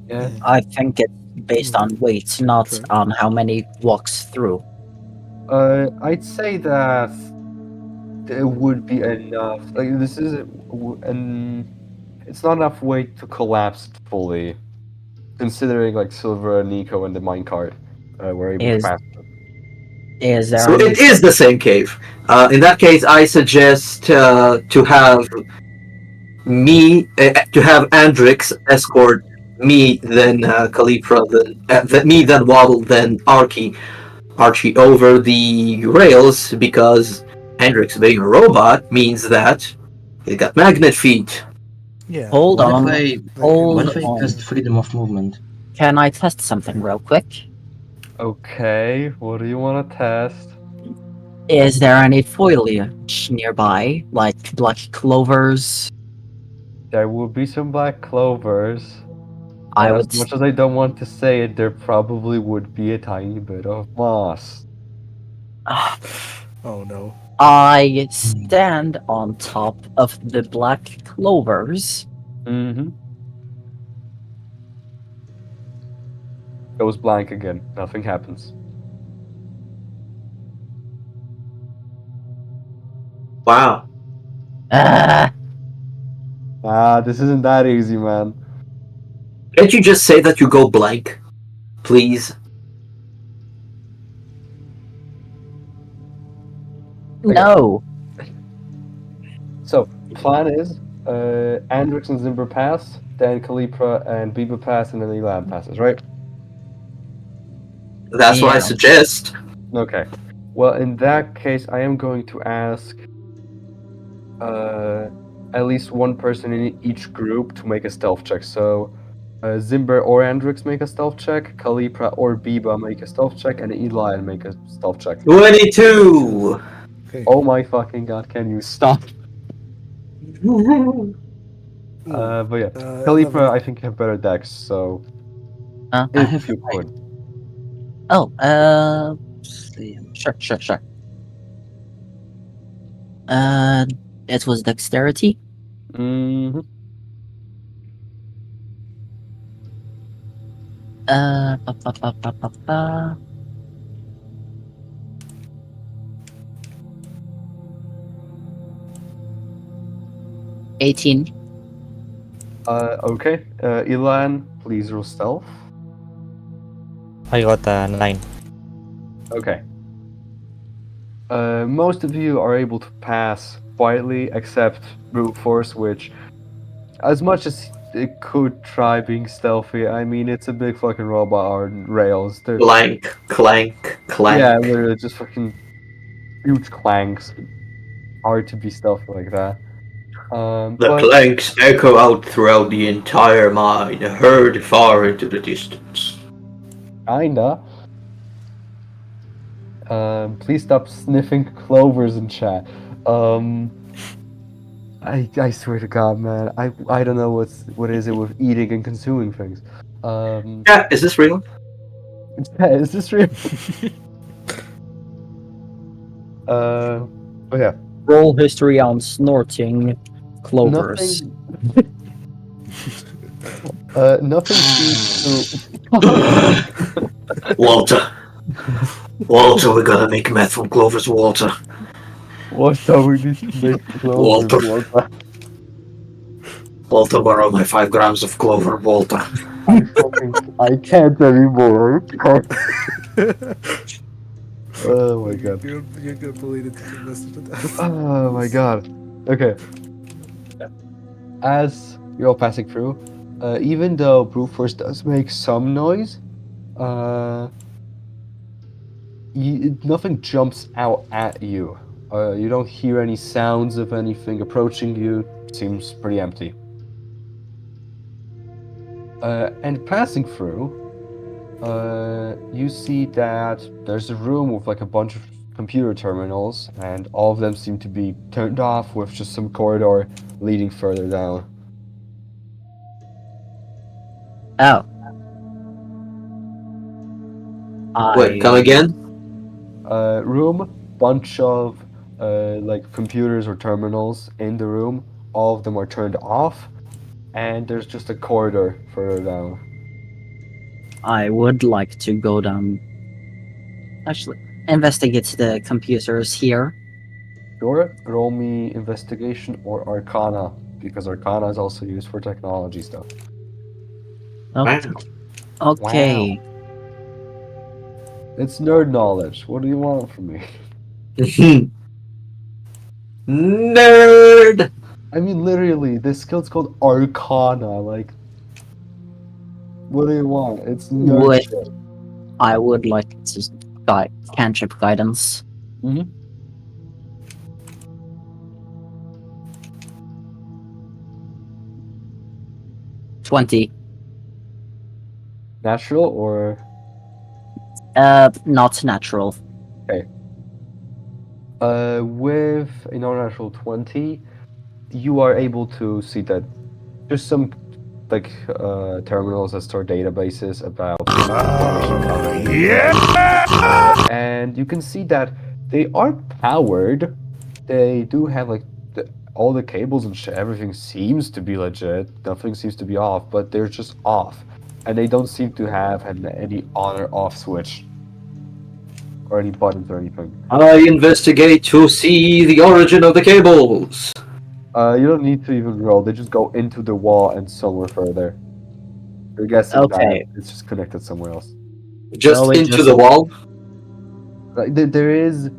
Yeah. I think it's based on weight, not True. on how many walks through. I'd say that it would be enough. Like this is it's not enough weight to collapse fully, considering like Silver, Nico, and the minecart were able to Is pass. is there So any it is the same cave. In that case, I suggest to have Andrix escort me, then Calipra, then me, then Waddle, then Archie over the rails, because Hendrix being a robot means that he got magnet feet. Yeah. Hold What on, if I Like, hold what if I on. cast freedom of movement? Can I test something real quick? Okay, what do you want to test? Is there any foliage nearby, like black clovers? There will be some black clovers. I And as would. much as I don't want to say it, there probably would be a tiny bit of moss. Oh no. I stand on top of the black clovers. Mm-hmm. Goes blank again. Nothing happens. Wow. Ah, This isn't that easy, man. Can't you just say that you go blank, please? no. So, plan is Andrix and Zimber pass, then Calipra and Biba pass, and then Elan passes, right? That's what I Yeah. suggest. Okay. Well, in that case, I am going to ask at least one person in each group to make a stealth check. So, Zimber or Andrix make a stealth check, Calipra or Biba make a stealth check, and Elan make a stealth check. 22! Okay. Oh my fucking god, can you stop? Ooh, But yeah, 11. Calipra, I think you have better decks, so I if have you could. Oh, same. sure. Uh, it was dexterity. Mm-hmm. Ba, ba, ba, ba, ba, ba. $18. Okay. Elan, please roll stealth. I got a 9. Okay. Most of you are able to pass quietly, except brute force, which, as much as it could try being stealthy, I mean, it's a big fucking robot on rails. They're, Clank, clank, clank. yeah, literally just fucking huge clanks. Hard to be stealthy like that. The But clanks echo out throughout the entire mine, heard far into the distance. kinda. Please stop sniffing clovers in chat. I swear to God, man, I don't know what is it with eating and consuming things. Yeah, is this real? Is this real? But yeah, Roll history on snorting clovers. nothing seems to. Walter. Walter, we gotta make meth from clovers, Walter. What are we need to make clovers? Walter. Walter, borrow my 5 grams of clover, Walter. I can't anymore. Oh my god. You're gonna believe it the rest of the time. Oh my god. Okay. As you're all passing through, even though brute force does make some noise, nothing jumps out at you. You don't hear any sounds of anything approaching you. Seems pretty empty. And passing through, you see that there's a room with like a bunch of computer terminals, and all of them seem to be turned off with just some corridor leading further down. Oh. Wait, come again? Room, bunch of like computers or terminals in the room. All of them are turned off, and there's just a corridor further down. I would like to go down. Actually, investigate the computers here. Sure, roll me investigation or arcana, because arcana is also used for technology stuff. Okay. Wow. Okay. It's nerd knowledge. What do you want from me? Nerd! I mean, literally, this skill's called arcana. Like, what do you want? It's nerd Would shit. I would like to cantrip guidance. Mhm. 20. Natural or Not natural. with a non-natural 20, you are able to see that there's some like terminals that store databases about information coming. And you can see that they are powered. They do have like all the cables and shit. Everything seems to be legit. Nothing seems to be off, but they're just off, and they don't seem to have any on or off switch or any buttons or anything. I investigate to see the origin of the cables. You don't need to even roll. They just go into the wall and somewhere further. You're guessing Okay. that it's just connected somewhere else. Just So it into just- the wall. Like there is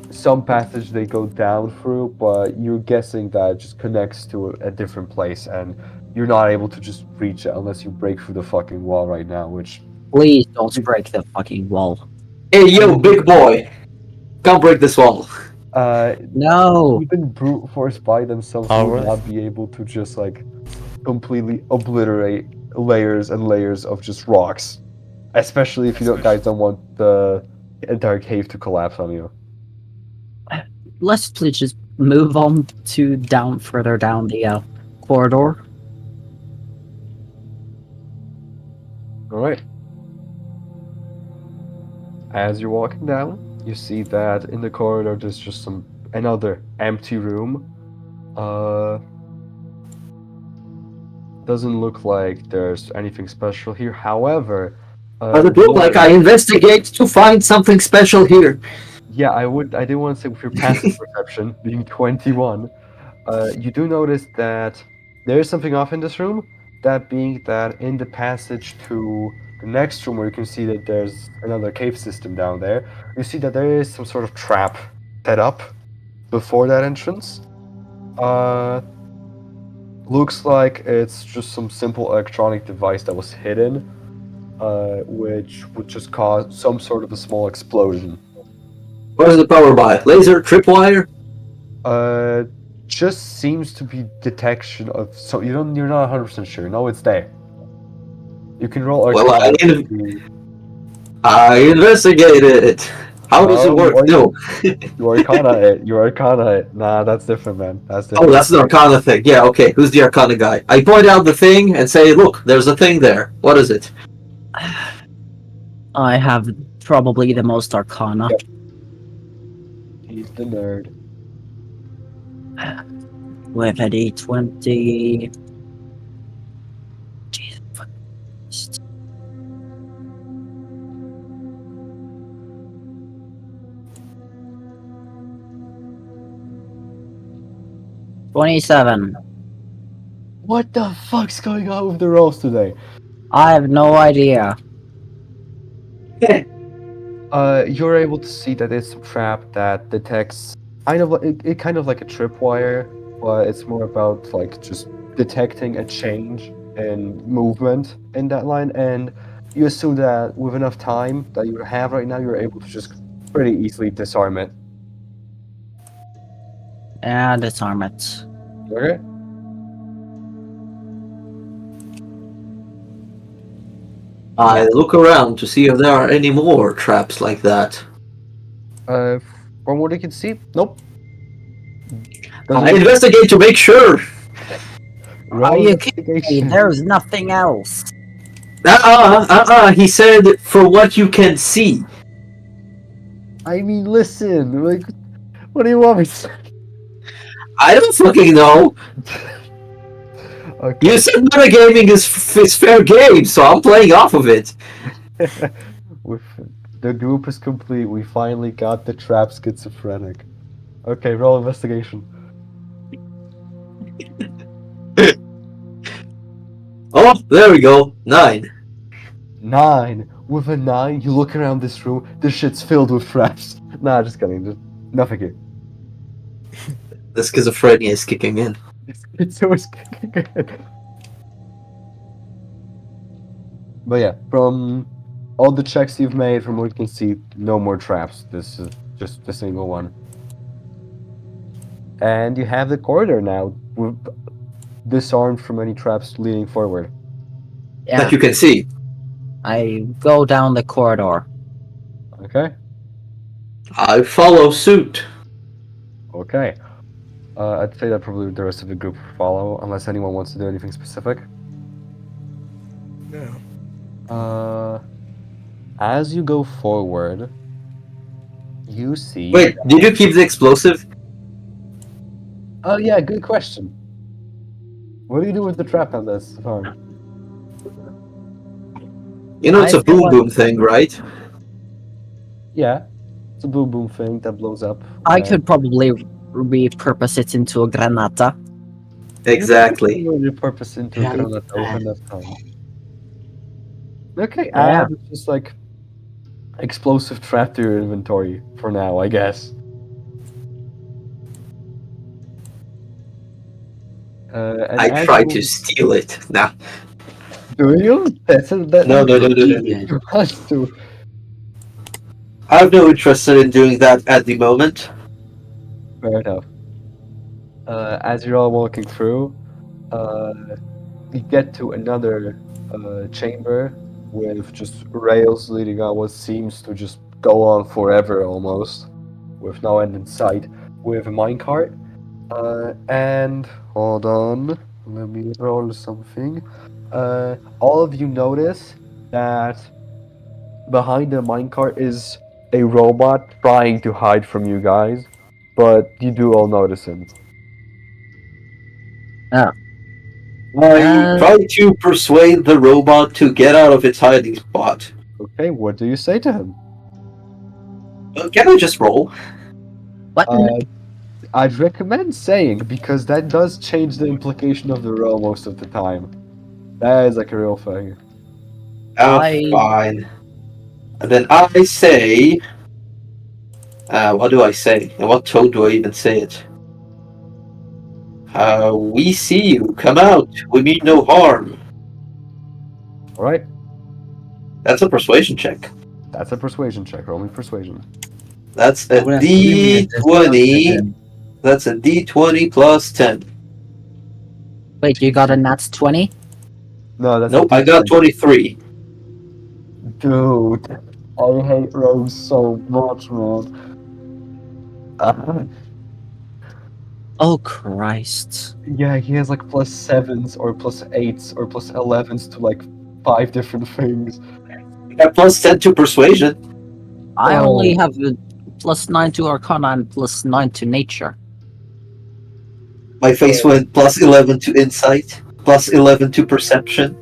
some passage they go down through, but you're guessing that it just connects to a different place, and you're not able to just reach it unless you break through the fucking wall right now. Which Please don't break the fucking wall. Hey, yo, big boy. Come break this wall. No. even brute force by themselves Alright. would not be able to just like completely obliterate layers and layers of just rocks, especially if you guys don't want the entire cave to collapse on you. Let's please just move on to further down the corridor. All right. As you're walking down, you see that in the corridor there's just another empty room. Doesn't look like there's anything special here. However, Does it look like I investigate to find something special here? yeah, I did want to say with your passive perception being 21, you do notice that there is something off in this room. That being that in the passage to the next room, where you can see that there's another cave system down there, you see that there is some sort of trap set up before that entrance. Looks like it's just some simple electronic device that was hidden, which would just cause some sort of a small explosion. What is the power by? Laser? Tripwire? Just seems to be detection of. So you're not 100% sure. No, it's there. You can roll Well, Arcana. I investigated it. How does it work? No. You Arcana it. You Arcana it. Nah, that's different, man. That's different. Oh, that's the Arcana thing. Yeah, okay. Who's the Arcana guy? I point out the thing and say, look, there's a thing there. What is it? I have probably the most arcana. Yep. He's the nerd. With a D20. Jesus fucking Christ. $27. What the fuck's going on with the rolls today? I have no idea. You're able to see that it's a trap that detects kind of like a tripwire, but it's more about like just detecting a change in movement in that line, and you assume that with enough time that you have right now, you're able to just pretty easily disarm it. And disarm it. Okay. I look around to see if there are any more traps like that. From what you can see, nope. I investigate to make sure. Roll Are you kidding me? investigation. There's nothing else. He said for what you can see. I mean, listen, like, what do you want me to say? I don't fucking know. Okay. You said metagaming is fair game, so I'm playing off of it. With the group is complete. We finally got the trap schizophrenic. Okay, roll investigation. Oh, there we go. 9. 9. With a 9, you look around this room. This shit's filled with traps. Nah, just kidding. Just nothing here. The schizophrenia is kicking in. It's always kicking in. But yeah, from all the checks you've made, from what you can see, no more traps. This is just a single one. And you have the corridor now, with disarmed from any traps leading forward. Yeah, That you can see. I go down the corridor. Okay? I follow suit. Okay. I'd say that probably the rest of the group follow, unless anyone wants to do anything specific. Yeah. As you go forward, you see. Wait, did you keep the explosive? Oh yeah, good question. What do you do with the trap on this farm? You know, it's I a feel boom like- boom thing, right? Yeah, it's a boom boom thing that blows up. I could probably repurpose it into a granata. Exactly. Repurpose into a Yeah, granate open that time. Okay, Yeah. add just like explosive trap to your inventory for now, I guess. And I as try you- to steal it. Nah. Do you? That No. You have to. I have no interest in doing that at the moment. Fair enough. As you're all walking through, you get to another chamber with just rails leading on what seems to just go on forever almost, with no end in sight, with a minecart. And hold on, let me roll something. All of you notice that behind the minecart is a robot trying to hide from you guys, but you do all notice him. I Uh, try to persuade the robot to get out of its hiding spot. Okay, what do you say to him? Can I just roll? what? I'd recommend saying, because that does change the implication of the roll most of the time. That is like a real thing. Fine. And then I say... what do I say? In what tone do I even say it? We see you. Come out. We mean no harm. Alright, That's a persuasion check. that's a persuasion check. Roll me persuasion. That's a I would have eliminated this D20. option. That's a D20 plus 10. Wait, you got a nat 20? No, that's Nope, a I got D10. 23. Dude, I hate Rose so much, man. Oh, Christ. Yeah, he has like +7s or +8s or +11s to like 5 different things. I got plus 10 to persuasion. I Oh. only have a +9 to Arcana and +9 to Nature. My face went plus 11 to insight, plus 11 to perception.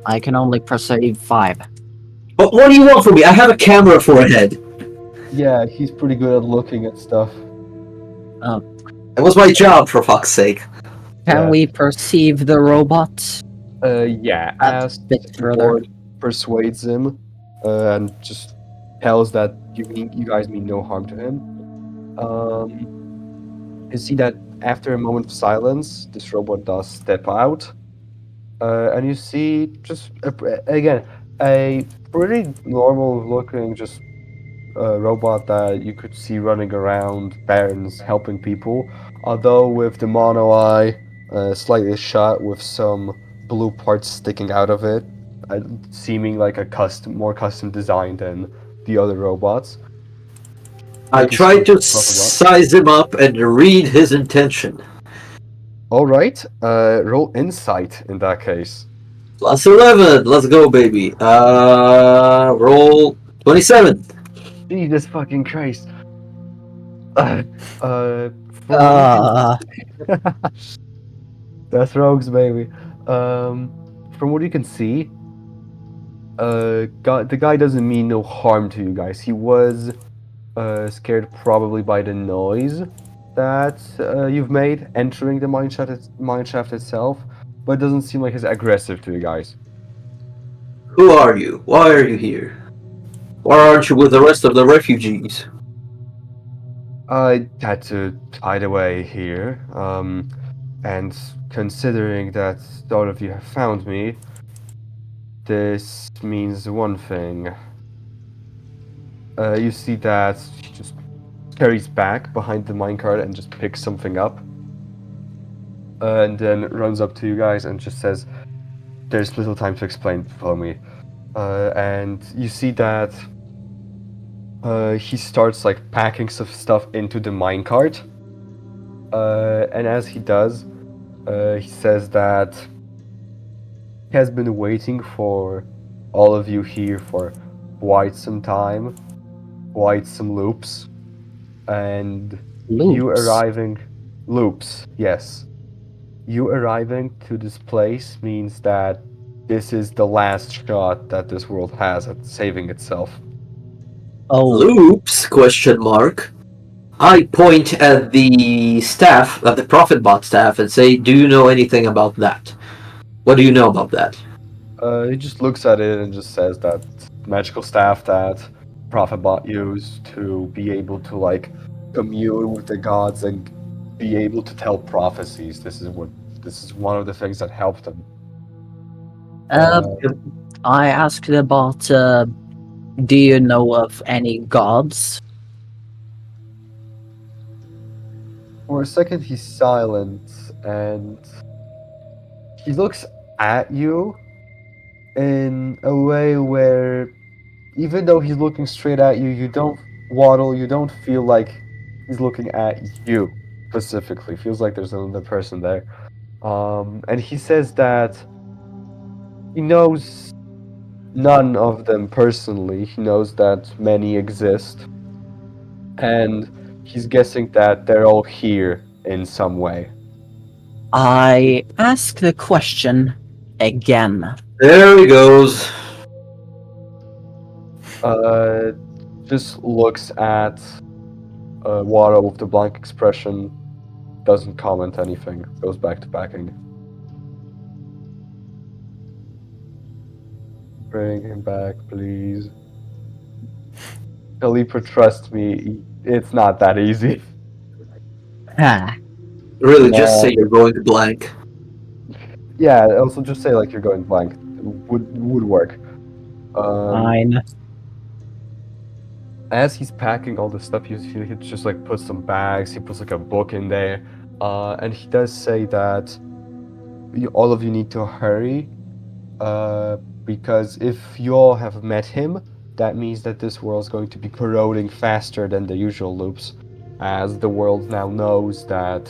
I can only perceive 5. But what do you want from me? I have a camera for a head. Yeah, he's pretty good at looking at stuff. It was my job, for fuck's sake. Can Yeah. we perceive the robot? Yeah, That's as a bit further. Lord persuades him, and just tells that you guys mean no harm to him. You see that after a moment of silence, this robot does step out, and you see just again a pretty normal looking, just robot that you could see running around barrens helping people, although with the mono eye slightly shut with some blue parts sticking out of it, seeming like a more custom design than the other robots. I Make a tried to speech, Profibot. size him up and read his intention. All right, roll insight in that case. Plus 11. Let's go, baby. Roll 27. Jesus fucking Christ. From what you Uh, can Death Rogues, baby. From what you can see, the guy doesn't mean no harm to you guys. He was scared probably by the noise that you've made entering the mineshaft itself, but it doesn't seem like he's aggressive to you guys. Who are you? Why are you here? Why aren't you with the rest of the refugees? I had to hide away here, and considering that all of you have found me, this means one thing. You see that she just carries back behind the minecart and just picks something up. And then runs up to you guys and just says, "There's little time to explain, follow me." And you see that he starts like packing some stuff into the minecart. And as he does, he says that he has been waiting for all of you here for quite some time, quite some loops. And you loops. arriving, loops, yes. You arriving to this place means that this is the last shot that this world has at saving itself. Oh, Loops? Question mark. I point at the staff, at the Profitbot staff, and say, "Do you know anything about that? What do you know about that?" He just looks at it and just says that magical staff that Prophetbot used to be able to like commune with the gods and be able to tell prophecies. This is one of the things that helped him. uh, I asked about, do you know of any gods? For a second, he's silent and he looks at you in a way where, even though he's looking straight at you, you don't waddle, you don't feel like he's looking at you specifically. Feels like there's another person there. And he says that he knows none of them personally. He knows that many exist, and he's guessing that they're all here in some way. I ask the question again. There he goes. Uh, just looks at Wara with the blank expression, doesn't comment anything, goes back to packing. Bring him back, please. Kalipa, trust me, it's not that easy. Ha, Really, No. just say you're going blank. Yeah, also just say like you're going blank. Would work. fine. As he's packing all the stuff, he just like puts some bags. He puts like a book in there, and he does say that all of you need to hurry, because if you all have met him, that means that this world's going to be corroding faster than the usual loops, as the world now knows that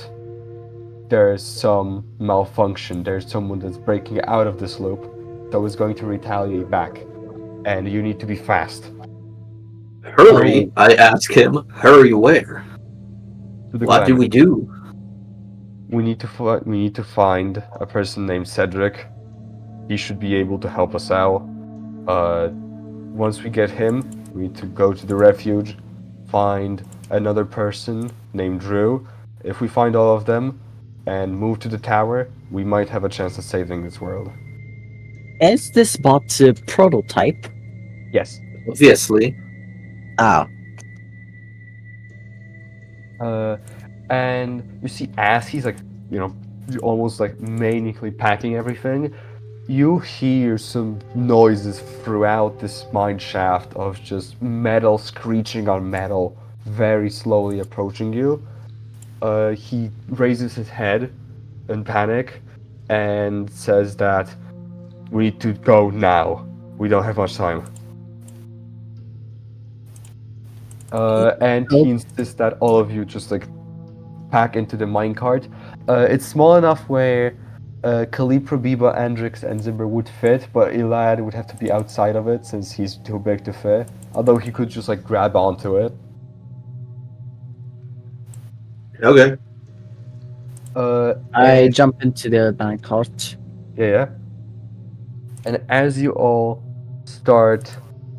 there's some malfunction. There's someone that's breaking out of this loop, so it's going to retaliate back, and you need to be fast. Hurry, I ask him. Hurry where? To the What do clan. we do? We need to find a person named Cedric. He should be able to help us out. Once we get him, we need to go to the refuge, find another person named Drew. If we find all of them and move to the tower, we might have a chance of saving this world. Is this bot a prototype? Yes. Obviously. Oh, And you see, as he's like, almost like maniacally packing everything, You hear some noises throughout this mine shaft of just metal screeching on metal, very slowly approaching you. He raises his head in panic and says that we need to go now. We don't have much time. And he insists that all of you just like pack into the minecart. It's small enough where Kalipro, Biba, Andrix, and Zimber would fit, but Elad would have to be outside of it since he's too big to fit. Although he could just like grab onto it. Okay. I And- jump into the minecart. Yeah. And as you all start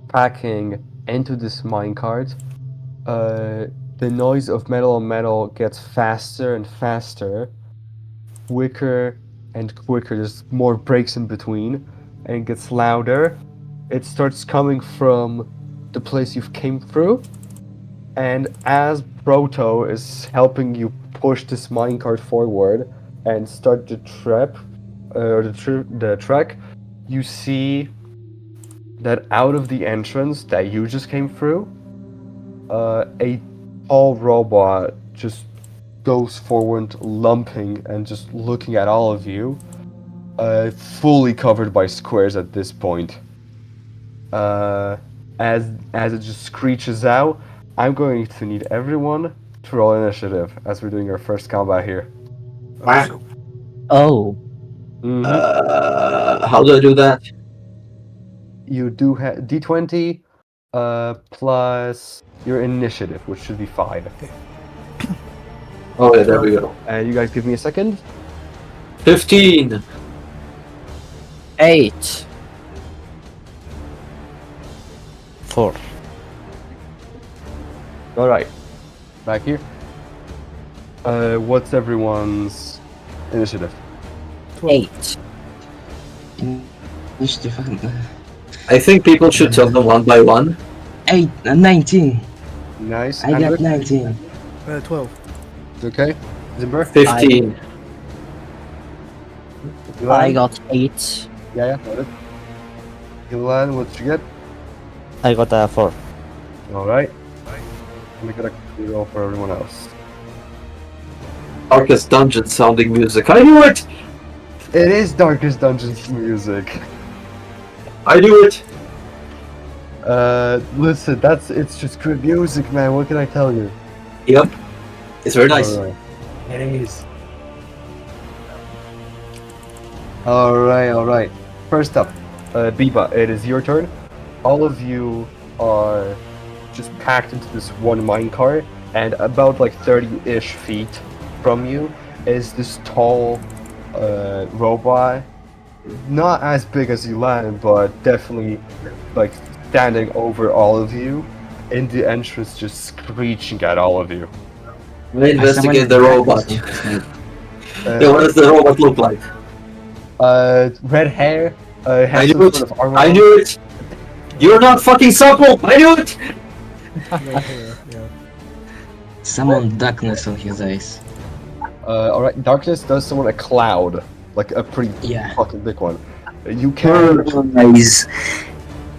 packing into this minecart, the noise of metal on metal gets faster and faster, quicker and quicker. There's more breaks in between, and it gets louder. It starts coming from the place you've came through, and as Proto is helping you push this minecart forward and start the trap, or the track, you see that out of the entrance that you just came through, a tall robot just goes forward, lumping and just looking at all of you, fully covered by squares at this point. As it just screeches out, I'm going to need everyone to roll initiative as we're doing our first combat here. Wow. Oh, How do I do that? You do have D20 plus your initiative, which should be 5. Oh yeah, there we go. You guys give me a second. 15. 8. 4. All right, back here. What's everyone's initiative? 8. Initiative. I think people should tell them one by one. 19. Nice. I got Andrew? 19. 12. Okay. Zimber? 15. I got 8. Yeah, got it. Ilan, what did you get? I got a 4. All right. Let me get a quick roll for everyone else. Darkest Dungeon sounding music. I knew it! It is Darkest Dungeons music. I knew it! Listen, it's just good music, man. What can I tell you? Yep. It's very nice. All right. It is. All right. First up, Biba, it is your turn. All of you are just packed into this one minecart, and about like 30-ish feet from you is this tall robot. Not as big as Elan, but definitely like standing over all of you in the entrance, just screeching at all of you. I investigate the robot. Yeah, what does the robot look like? Red hair. I Has knew some it! sort of armor I on. knew it! You're not fucking supple! I knew it! Yeah. Summon darkness on his eyes. Alright, darkness does summon a cloud, like a pretty Yeah. fucking big one. You can.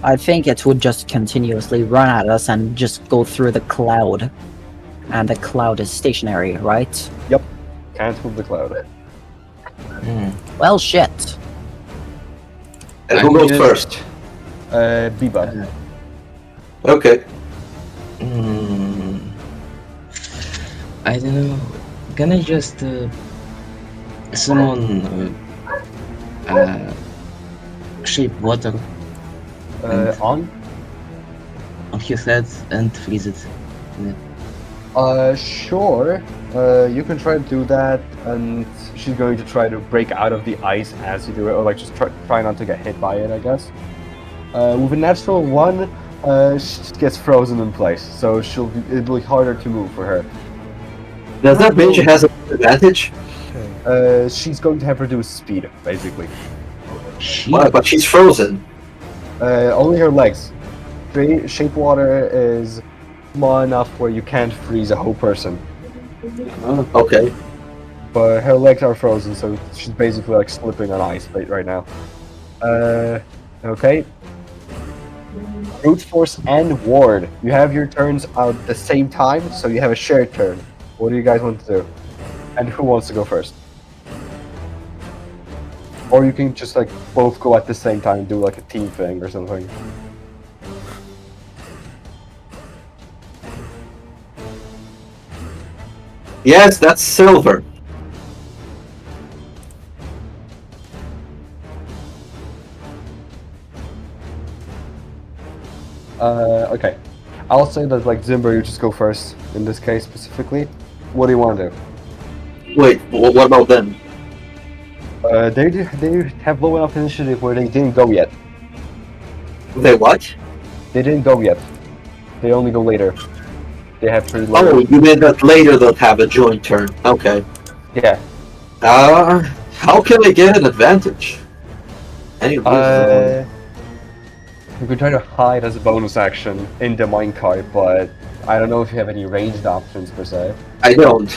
I think it would just continuously run at us and just go through the cloud. And the cloud is stationary, right? Can't move the cloud. Well, shit. And who goes first? Biba. Okay. I don't know. Can I just summon shape water On? on his head and freeze it? Sure. You can try to do that, and she's going to try to break out of the ice as you do it, or like just try not to get hit by it, I guess. With a natural 1, she gets frozen in place, so it'll be harder to move for her. Does that mean she has an advantage? She's going to have reduced speed, basically. Why? But she's frozen. Only her legs. Shape water is small enough where you can't freeze a whole person. Okay. But her legs are frozen, so she's basically like slipping on ice right now. Okay. Brute Force and Ward. You have your turns at the same time, so you have a shared turn. What do you guys want to do? And who wants to go first? Or you can just like both go at the same time and do like a team thing or something. Yes, that's silver. Okay. I'll say that like Zimber, you just go first in this case specifically. What do you want to do? Wait, what about them? They have low enough initiative where they didn't go yet. They what? They didn't go yet. They only go later. They have pretty low. Oh, you mean that later they'll have a joint turn. Okay. Yeah. How can I get an advantage? Any reason? You could try to hide as a bonus action in the minecart, but I don't know if you have any ranged options per se. I don't.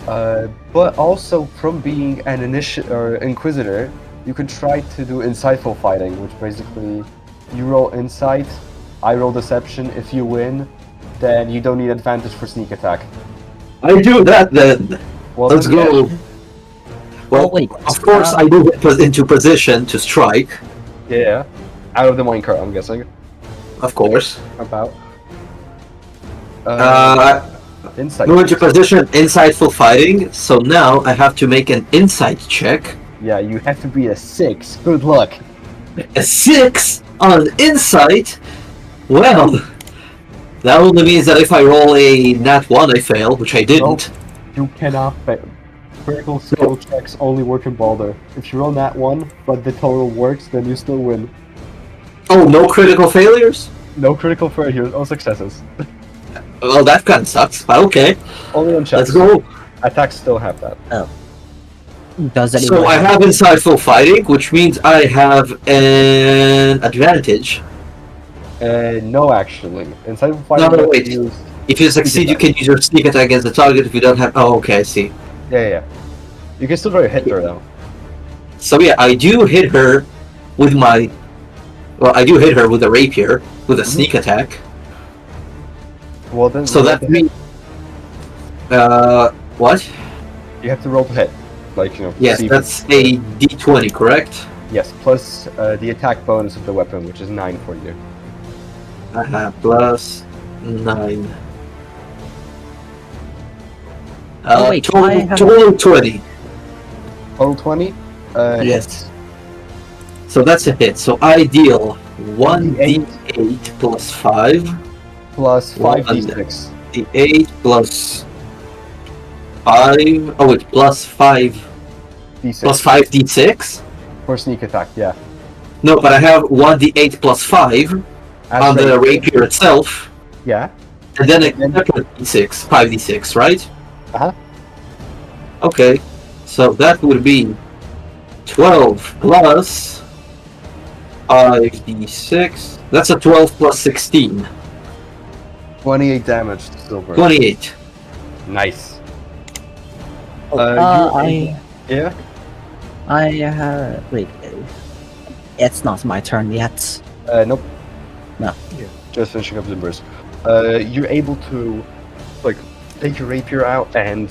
But also from being an inquisitor, you can try to do insightful fighting, which basically you roll insight, I roll deception. If you win, then you don't need advantage for sneak attack. I do that then. Well, Let's then, go. Well, wait, of course I do get into position to strike. Yeah. Out of the minecart, I'm guessing. Of course. About. Insight. Move into position, insightful fighting. So now I have to make an insight check. Yeah, you have to be a 6. Good luck. A 6 on insight. Well, that only means that if I roll a nat 1, I fail, which I didn't. You cannot fail. Critical skill checks only work in Baldur. If you roll nat 1, but the total works, then you still win. Oh, no critical failures? No critical failures, all successes. Well, that kind of sucks, but okay. Only on checks. Let's go. Attacks still have that. Does anyone? So I have insightful fighting, which means I have an advantage. No, actually. Insightful fighting. No, you wait. use- If you succeed, you can use your sneak attack against the target. If you don't have, oh, okay, I see. Yeah. You can still try to hit her though. So yeah, I do hit her with my. Well, I do hit her with a rapier with a sneak attack. Well then. So that means. What? You have to roll to hit. Like, you know. Yes, see if that's it's- a d20, correct? Yes, plus the attack bonus of the weapon, which is 9 for you. Plus 9. Oh, wait, I have- total 20. Total 20? Yes. So that's a hit. So I deal 1d8 plus 5. Plus Well, 5d6. D8 plus 5. Oh, wait, plus 5. D6. Plus 5d6? For sneak attack, yeah. No, but I have 1d8 plus 5 As on the rapier. rapier itself. Yeah. And then a separate d6, 5d6, right? Uh-huh. Okay, so that would be 12 plus 5d6. That's a 12 plus 16. 28 damage to silver. 28. Nice. I Yeah? wait. It's not my turn yet. Nope. No. Yeah. Just finishing up Zimbers. You're able to, like, take your rapier out and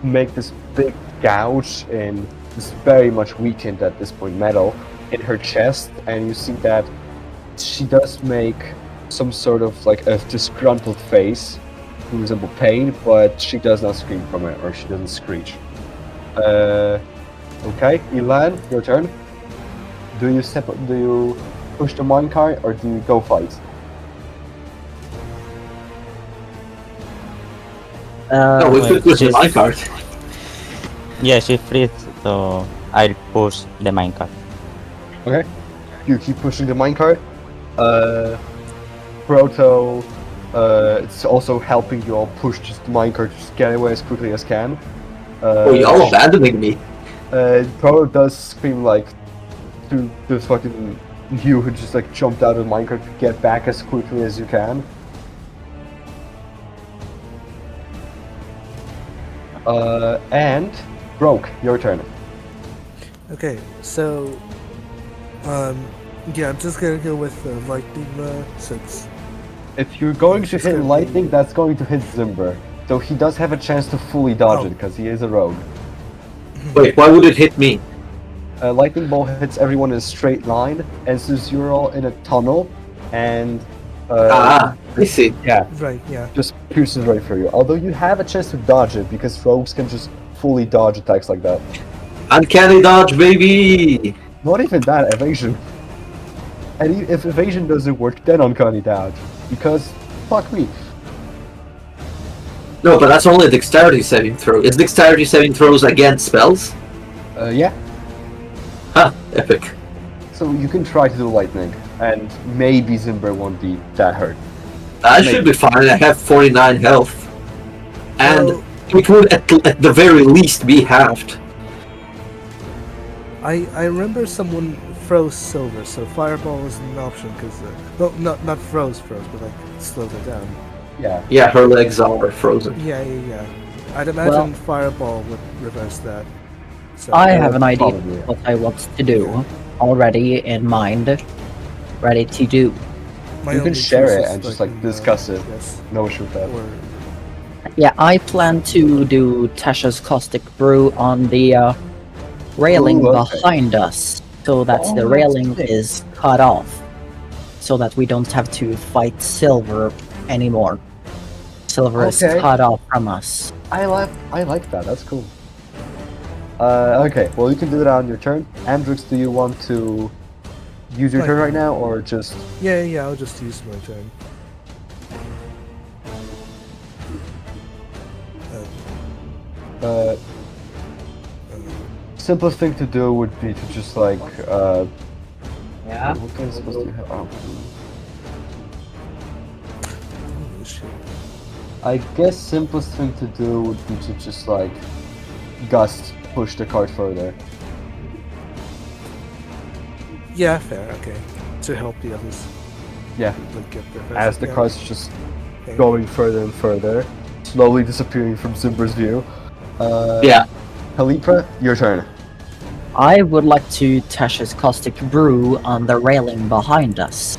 make this big gouge in this very much weakened at this point metal in her chest, and you see that she does make some sort of like a disgruntled face to resemble pain, but she does not scream from it, or she doesn't screech. Okay, Elan, your turn. Do you push the minecart or do you go fight? No, we Well, could push the she's- minecart. Yeah, she frees, so I'll push the minecart. Okay. You keep pushing the minecart. Proto, it's also helping you all push just the minecart to just get away as quickly as can. Oh, y'all abandoning me. Proto does scream like to this fucking you who just like jumped out of the minecart to get back as quickly as you can. And Broke, your turn. Okay, so yeah, I'm just gonna go with lightning since If you're going to It's hit gonna lightning, be- that's going to hit Zimber. So he does have a chance to fully dodge Oh. it because he is a rogue. Wait, why would it hit me? Lightning bolt hits everyone in a straight line, and since you're all in a tunnel, and I see. yeah, right, yeah. just pierces right through you. Although you have a chance to dodge it because rogues can just fully dodge attacks like that. Uncanny dodge, baby! Not even that, evasion. And if evasion doesn't work, then uncanny dodge. Because, fuck me. No, but that's only a dexterity saving throw. Is dexterity saving throws against spells? Yeah. Huh, epic. So you can try to do lightning, and maybe Zimber won't be that hurt. I should be fine, I have 49 health. And Well- it would at the very least be halved. I remember someone froze silver, so fireball is an option because well, not froze, but like slowed it down. Yeah. Yeah, her legs are frozen. Yeah. I'd imagine fireball would reverse that. So I have an idea Probably. what I want to do already in mind, ready to do. my You can only share choice it is and just lightning, like discuss it. Yes. No issue with that. Or Yeah, I plan to do Tasha's Caustic Brew on the railing Ooh, okay. behind us, so that Oh, the that's railing sick. is cut off, so that we don't have to fight Silver anymore. Silver is Okay. cut off from us. I like that. That's cool. Okay. Well, you can do that on your turn. Amdrix, do you want to use your Like- turn right now, or just? yeah, I'll just use my turn. Uh, simplest thing to do would be to just like Yeah. what am I supposed to have? Oh. Holy shit. I guess simplest thing to do would be to just like gust push the cart further. Yeah, fair. Okay, to help the others. Yeah. Like get the As the yeah. cart's just Okay. going further and further, slowly disappearing from Zimber's view. Yeah. Kalipra, your turn. I would like to Tasha's Caustic Brew on the railing behind us,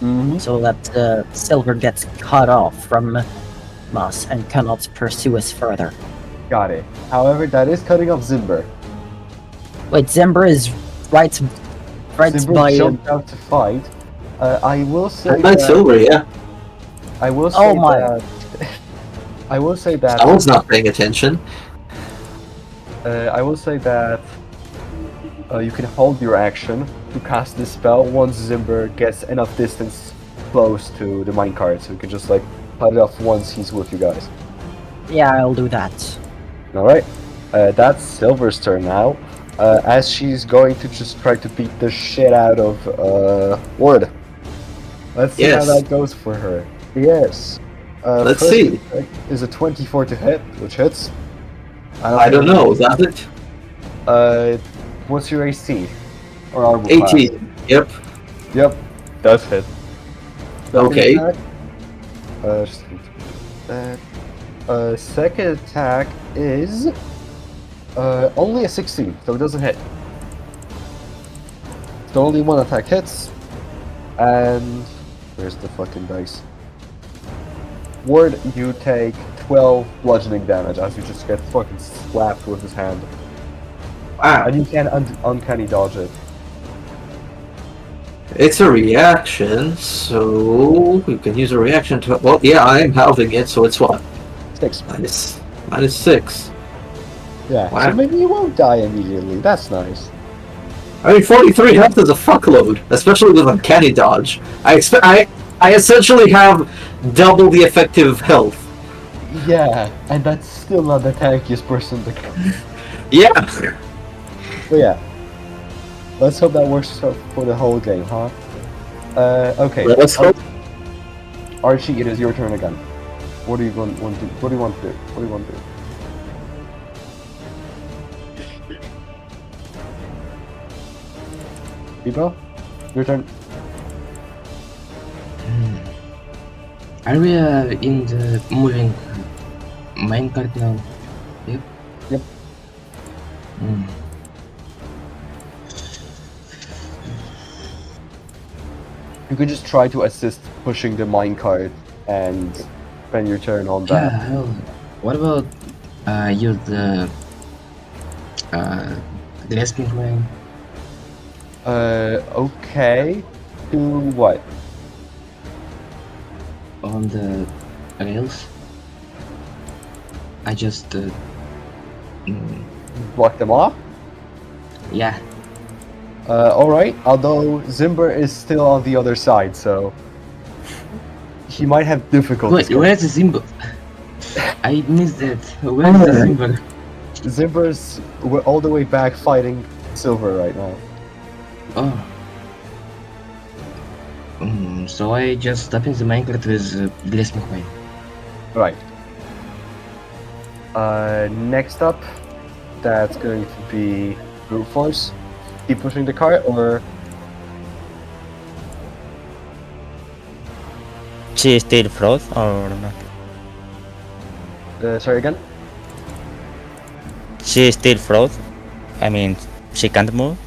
Mm-hmm. so that Silver gets cut off from us and cannot pursue us further. Got it. However, that is cutting off Zimber. Wait, Zimber is right Zimber by. jumped out to fight. I will say And by that. silver, yeah. I will say Oh my. that. I will say that. Someone's not paying attention. I will say that you can hold your action to cast this spell once Zimber gets enough distance close to the minecart, so you can just like cut it off once he's with you guys. Yeah, I'll do that. Alright, that's Silver's turn now, as she's going to just try to beat the shit out of Ward. Let's see how Yes. that goes for her. Yes. Let's first see. attack is a 24 to hit, which hits. I don't know, does it? What's your AC? Or armor class? 18. Yep. Yep, does hit. Second Okay. attack, just need to do that. Second attack is only a 16, so it doesn't hit. So only one attack hits, and where's the fucking dice? Ward, you take 12 bludgeoning damage as you just get fucking slapped with his hand, Wow. and you can uncanny dodge it. It's a reaction, so you can use a reaction to. Well, yeah, I am halving it, so it's what? 6. Minus 6. Yeah, Wow. so maybe you won't die immediately. That's nice. I mean, 43 health is a fuckload, especially with uncanny dodge. I essentially have double the effective health. Yeah, and that's still not the tankiest person to come. Yeah. But yeah. Let's hope that works for the whole game, huh? Okay. Let's hope. Archie, it is your turn again. What do you want to do? What do you want to do? What do you want to do? Bebo? Your turn. Are we in the moving minecart now? Yep. Yep. Hmm. You could just try to assist pushing the minecart and spend your turn on that. Yeah, hell, what about use the grasping line? Okay. To what? On the rails. I just Block them off? yeah. Alright, although Zimber is still on the other side, so he might have difficulties. Wait, where's the symbol? I missed it. Where's the symbol? Zimber's we're all the way back fighting Silver right now. Oh. So I just stop in the minecart with grasping line. Right. Next up, that's going to be brute force. Keep pushing the cart, or She still froze or not? sorry again. She still froze. I mean, she can't move.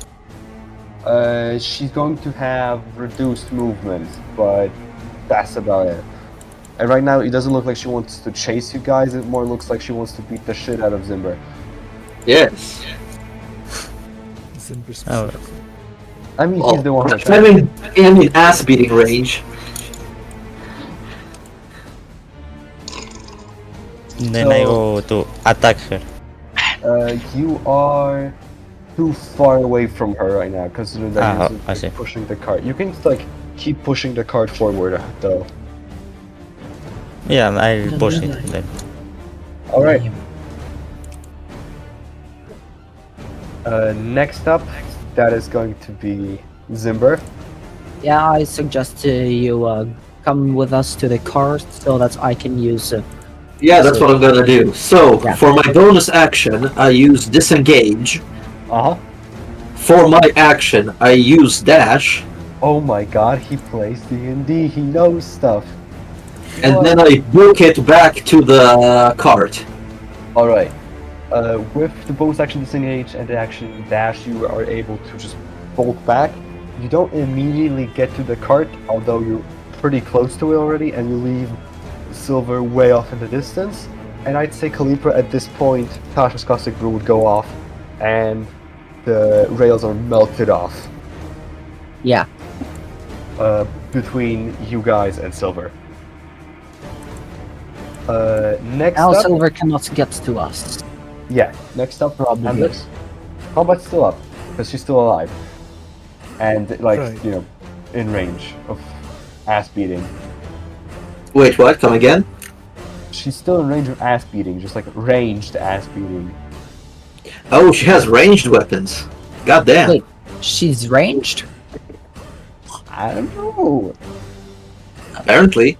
She's going to have reduced movement, but that's about it. And right now, it doesn't look like she wants to chase you guys. It more looks like she wants to beat the shit out of Zimber. Yes. Zimber Oh. specifically. I mean, Well, he's the one. I mean, ass beating range. Then I go to attack her. You are too far away from her right now, considering that Ah, you're I see. pushing the cart. You can like keep pushing the cart forward, though. Yeah, I push it then. All right. Next up, that is going to be Zimber. Yeah, I suggest you come with us to the car so that I can use. Yeah, that's what I'm gonna do. So, Yeah. for my bonus action, I use disengage. Uh huh. For my action, I use dash. Oh my God, he plays D&D. He knows stuff. And then I book it back to the cart. All right. With the bonus action disengage and the action dash, you are able to just bolt back. You don't immediately get to the cart, although you're pretty close to it already, and you leave Silver way off in the distance. And I'd say Calipra at this point, Tasha's Caustic Brew would go off, and the rails are melted off Yeah, between you guys and Silver. Next now up, Silver cannot get to us. yeah. Next up, Probably. Hendrix. Combat's still up because she's still alive, and like Right. you know, in range of ass beating. Wait, what? Come again? She's still in range of ass beating, just like ranged ass beating. Oh, she has ranged weapons. God damn. Wait, she's ranged? I don't know. Apparently.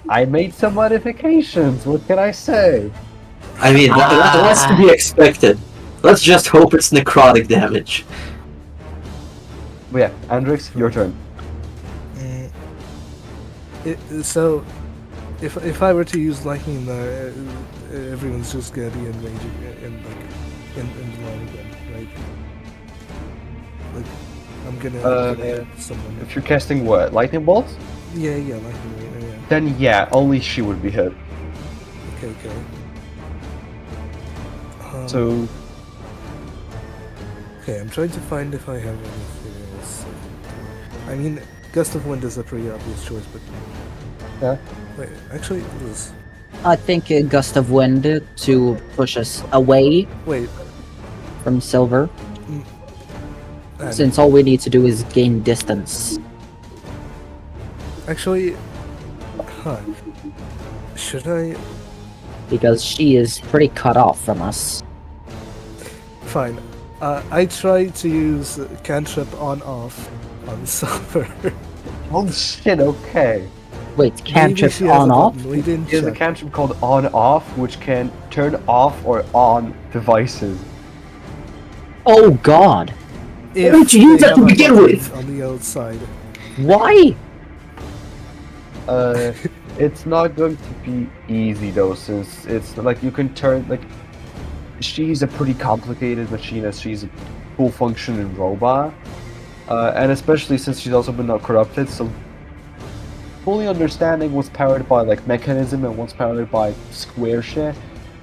I made some modifications. What can I say? I mean, that's to be expected. Let's just hope it's necrotic damage. But yeah, Andrix, your turn. So, if I were to use lightning, everyone's just gonna be in range and like in the line again, right? Like, I'm gonna hit someone. If you're casting what, lightning bolts? Yeah, lightning. Yeah. Then yeah, only she would be hit. Okay. So Okay, I'm trying to find if I have anything else. I mean, Gust of Wind is a pretty obvious choice, but yeah. wait, actually, it was. I think a gust of wind to push us away Wait, from Silver, and since all we need to do is gain distance. actually, should I? Because she is pretty cut off from us. Fine. I try to use cantrip on/off on Silver. Oh shit, okay. Wait, Maybe cantrip she has on a off? button. We didn't There's a check. cantrip called on-off, which can turn off or on devices. Oh god! If Why didn't you use they that to have a begin button with? on the outside. Why? It's not going to be easy though, since it's like you can turn like she's a pretty complicated machine as she's a full functioning robot, and especially since she's also been not corrupted, so fully understanding what's powered by like mechanism and what's powered by square shit,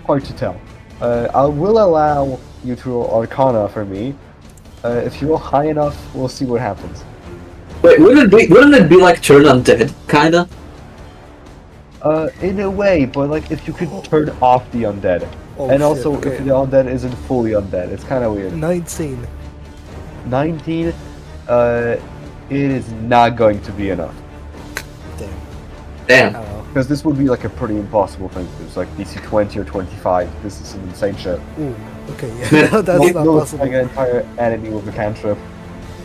hard to tell. I will allow you to roll Arcana for me. If you roll high enough, we'll see what happens. Wait, wouldn't it be like turn undead, kinda? In a way, but like if you could turn off the undead. Oh, And shit, also, okay. if the undead isn't fully undead, it's kind of weird. 19. 19, it is not going to be enough. Damn. Damn. Oh. Because this would be like a pretty impossible thing to do. It's like DC 20 or 25. This is some insane shit. Ooh. Okay. Yeah. That's not No, possible. like an entire enemy with a cantrip.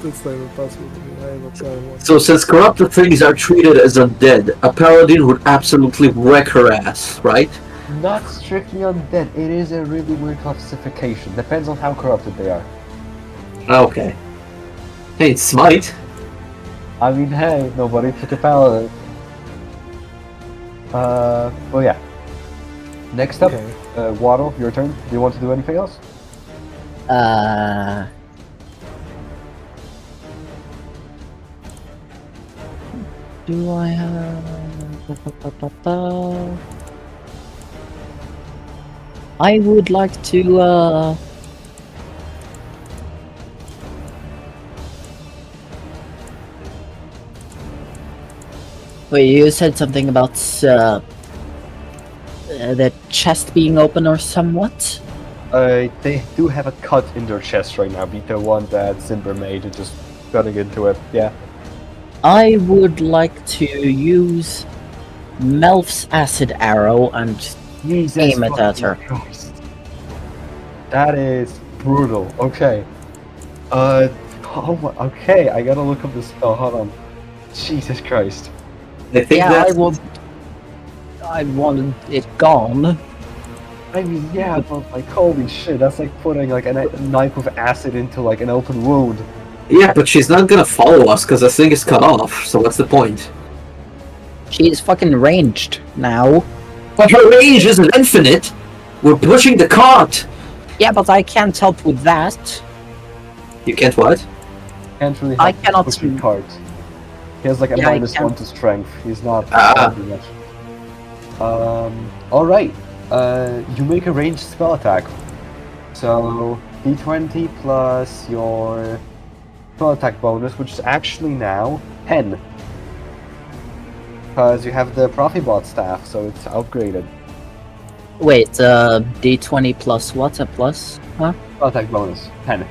That's not even possible to me. I am not trying one. So since corrupted things are treated as undead, a paladin would absolutely wreck her ass, right? Not strictly undead. It is a really weird classification. Depends on how corrupted they are. Okay. Hey, it's smite. I mean, hey, nobody took a paladin. Well, yeah. Next up, Okay. Waddle, your turn. Do you want to do anything else? Do I have? I would like to. Wait, you said something about the chest being open or somewhat? They do have a cut in their chest right now. Be the one that Zimber made and just cutting into it. Yeah. I would like to use Melf's acid arrow and Jesus aim it at her. fucking Christ. That is brutal. Okay. Okay, I gotta look up this spell. Hold on. Jesus Christ. I think Yeah, that's... I wanted it gone. I mean, yeah, but like, holy shit, that's like putting like a knife of acid into like an open wound. Yeah, but she's not gonna follow us because the thing is cut off, so what's the point? She's fucking ranged now. But her range isn't infinite! We're pushing the cart! Yeah, but I can't help with that. You can't what? Can't really I help cannot pushing see. cards. He has like a Yeah, I -1 can't. to strength. He's not Ah. very much. Alright. You make a ranged spell attack. So D20 plus your spell attack bonus, which is actually now 10. Because you have the Profibot staff, so it's upgraded. Wait, D20 plus what? A plus? Huh? Spell attack bonus, 10.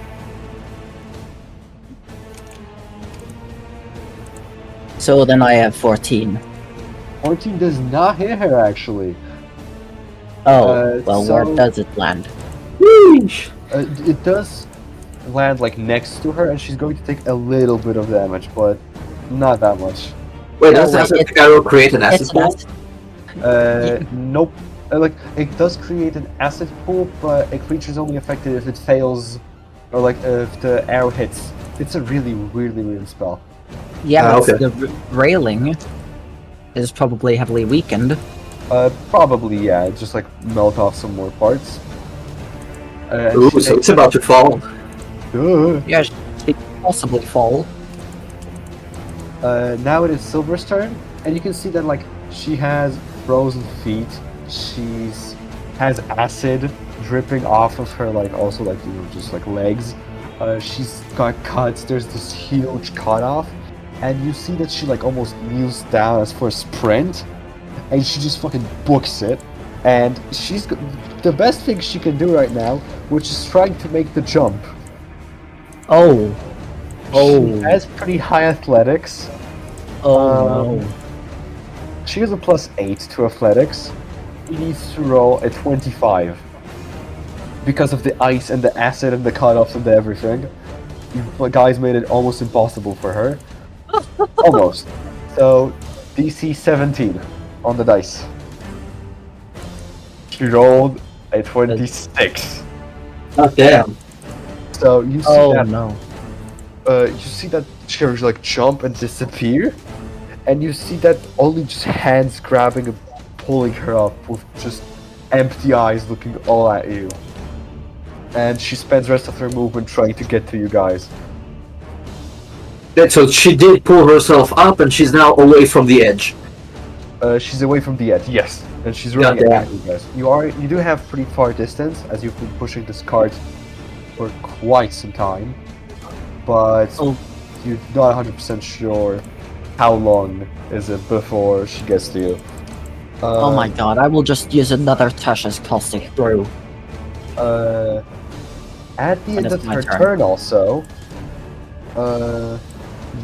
So then I have 14. 14 does not hit her, actually. Oh, well, where so- does it land? Weesh! It does land like next to her, and she's going to take a little bit of damage, but not that much. Wait, Oh, does wait, acid arrow create an acid It's ball? Nope. Like it does create an acid pool, but a creature's only affected if it fails, or like if the arrow hits. It's a really weird spell. Yeah, Ah, but okay. the railing is probably heavily weakened. Probably yeah. Just like melt off some more parts. And Ooh, she so it's takes- about to fall. Yeah, she could possibly fall. Now it is Silver's turn, and you can see that like she has frozen feet. She's has acid dripping off of her, like also like just like legs. She's got cuts. There's this huge cut off, and you see that she like almost kneels down as for a sprint, and she just fucking books it. And she's the best thing she can do right now, which is trying to make the jump. Oh. She has pretty high athletics. Oh no. She has a +8 to athletics. She needs to roll a 25. Because of the ice and the acid and the cutoffs and the everything. You guys made it almost impossible for her. Almost. So, DC 17 on the dice. She rolled a 26. Oh, damn. So, you see Oh that no. you see that she like jump and disappear, and you see that only just hands grabbing and pulling her up with just empty eyes looking all at you. And she spends the rest of her movement trying to get to you guys. So she did pull herself up, and she's now away from the edge. She's away from the edge, yes, and she's running at you guys. You do have pretty far distance as you've been pushing this cart for quite some time, but you're not 100% sure how long is it before she gets to you. Oh my god, I will just use another Tasha's Caustic Brew. At the end of her turn also,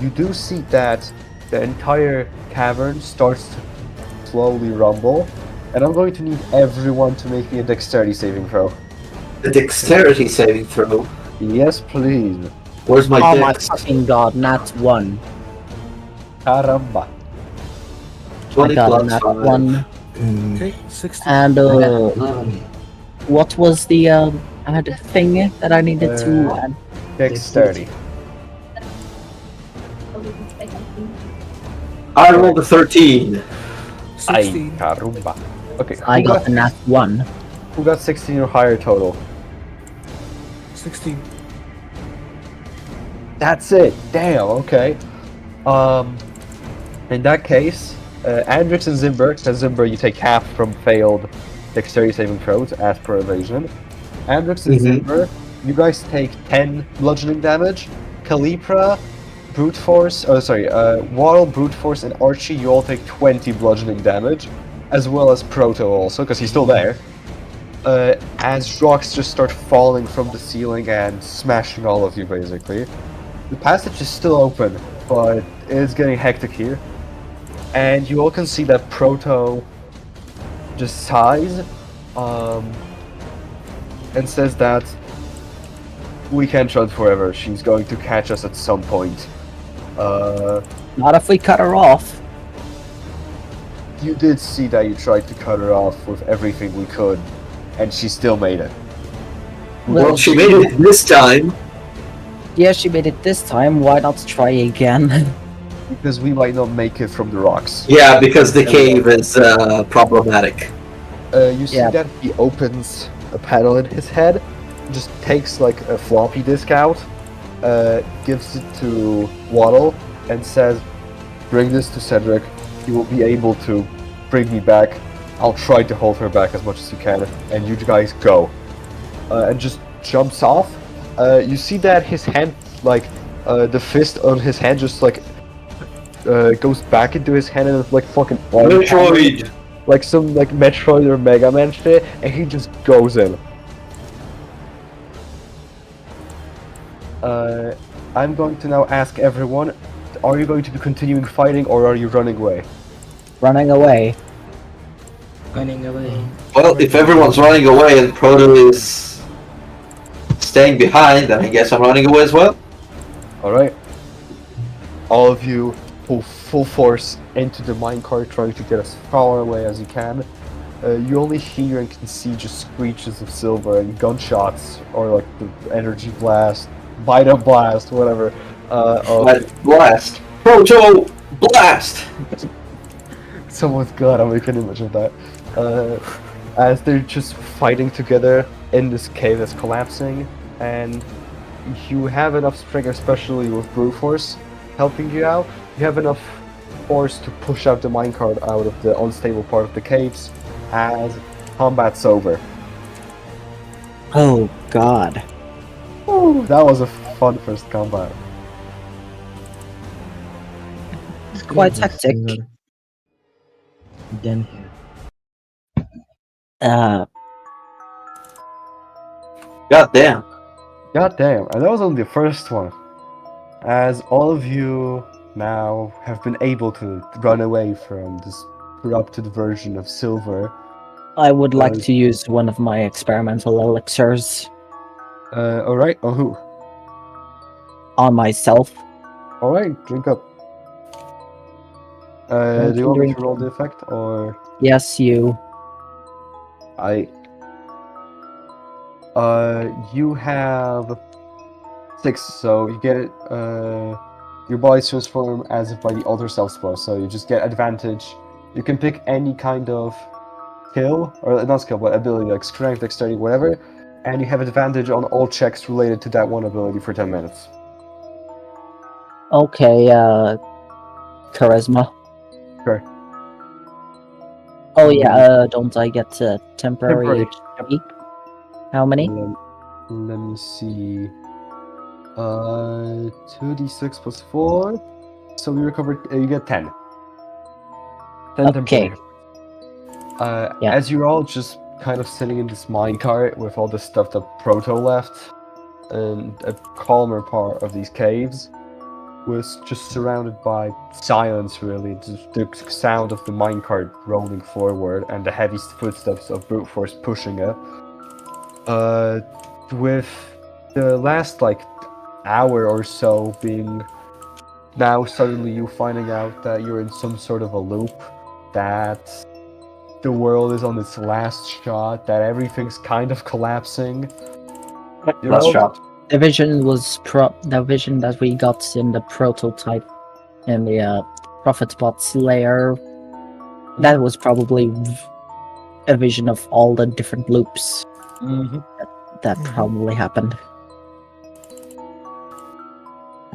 you do see that the entire cavern starts to slowly rumble, and I'm going to need everyone to make me a dexterity saving throw. A dexterity saving throw? Yes, please. Where's my Oh my dex? fucking god, nat 1. Caramba. I 20 got a plus nat 5. 1. Okay, 16. And I got 11. what was the thing that I needed to add? Dexterity. I rolled a 13. 16. Caramba. Okay, I got the nat 1. who got 16 or higher total? 16. That's it. Damn. Okay. In that case, Andrix and Zimber. Because Zimber, you take half from failed dexterity saving throws as per evasion. Andrix and Zimber, you guys take 10 bludgeoning damage. Calipra, brute force. Oh, sorry. Waddle, brute force, and Archie, you all take 20 bludgeoning damage, as well as Proto also, because he's still there. As rocks just start falling from the ceiling and smashing all of you, basically. The passage is still open, but it's getting hectic here. And you all can see that Proto just sighs, and says that we can't run forever. She's going to catch us at some point. Not if we cut her off. You did see that you tried to cut her off with everything we could, and she still made it. Well, she made it this time. Yeah, she made it this time. Why not try again? Because we might not make it from the rocks. Yeah, because the cave is problematic. You see Yeah. that he opens a panel in his head, just takes like a floppy disk out, gives it to Waddle, and says, "Bring this to Cedric. He will be able to bring me back. I'll try to hold her back as much as you can, and you guys go." And just jumps off. You see that his hand, like, the fist on his hand just like goes back into his hand and it's like fucking Metroid! like some like Metroid or Mega Man shit, and he just goes in. I'm going to now ask everyone, are you going to be continuing fighting or are you running away? Running away. Running away. Well, if everyone's running away and Proto is staying behind, then I guess I'm running away as well. Alright. All of you pull full force into the minecart, trying to get as far away as you can. You only hear and can see just screeches of silver and gunshots, or like the energy blast, Vita blast, whatever. Blast. Proto blast! Someone's gotta make an image of that. As they're just fighting together in this cave that's collapsing, and you have enough strength, especially with brute force helping you out. You have enough force to push out the minecart out of the unstable part of the caves as combat's over. Oh god. Ooh, that was a fun first combat. It's quite hectic. Then God damn. God damn, and that was only the first one. As all of you now have been able to run away from this corrupted version of Silver. I would like to use one of my experimental elixirs Alright, on who? on myself. Alright, drink up. Do you want me to roll the effect, or...? Yes, you. You have 6, so you get it, your body's transformed as if by the other self spell, so you just get advantage. You can pick any kind of skill, or not skill, but ability, like strength, dexterity, whatever, and you have advantage on all checks related to that one ability for 10 minutes. Okay, charisma. Sure. Oh yeah, don't I get temporary Temporary. HP? How many? Let me see. 2d6 plus 4. So we recovered. You get 10. 10 Okay. temporary. Yeah. As you're all just kind of sitting in this minecart with all the stuff that Proto left, and a calmer part of these caves was just surrounded by silence, really. Just the sound of the minecart rolling forward and the heavy footsteps of brute force pushing it. With the last like hour or so being now suddenly you finding out that you're in some sort of a loop, that the world is on its last shot, that everything's kind of collapsing. You're Last all- shot. The vision was the vision that we got in the prototype in the Prophet Bot's lair. That was probably a vision of all the different loops Mhm. that Mhm. probably happened.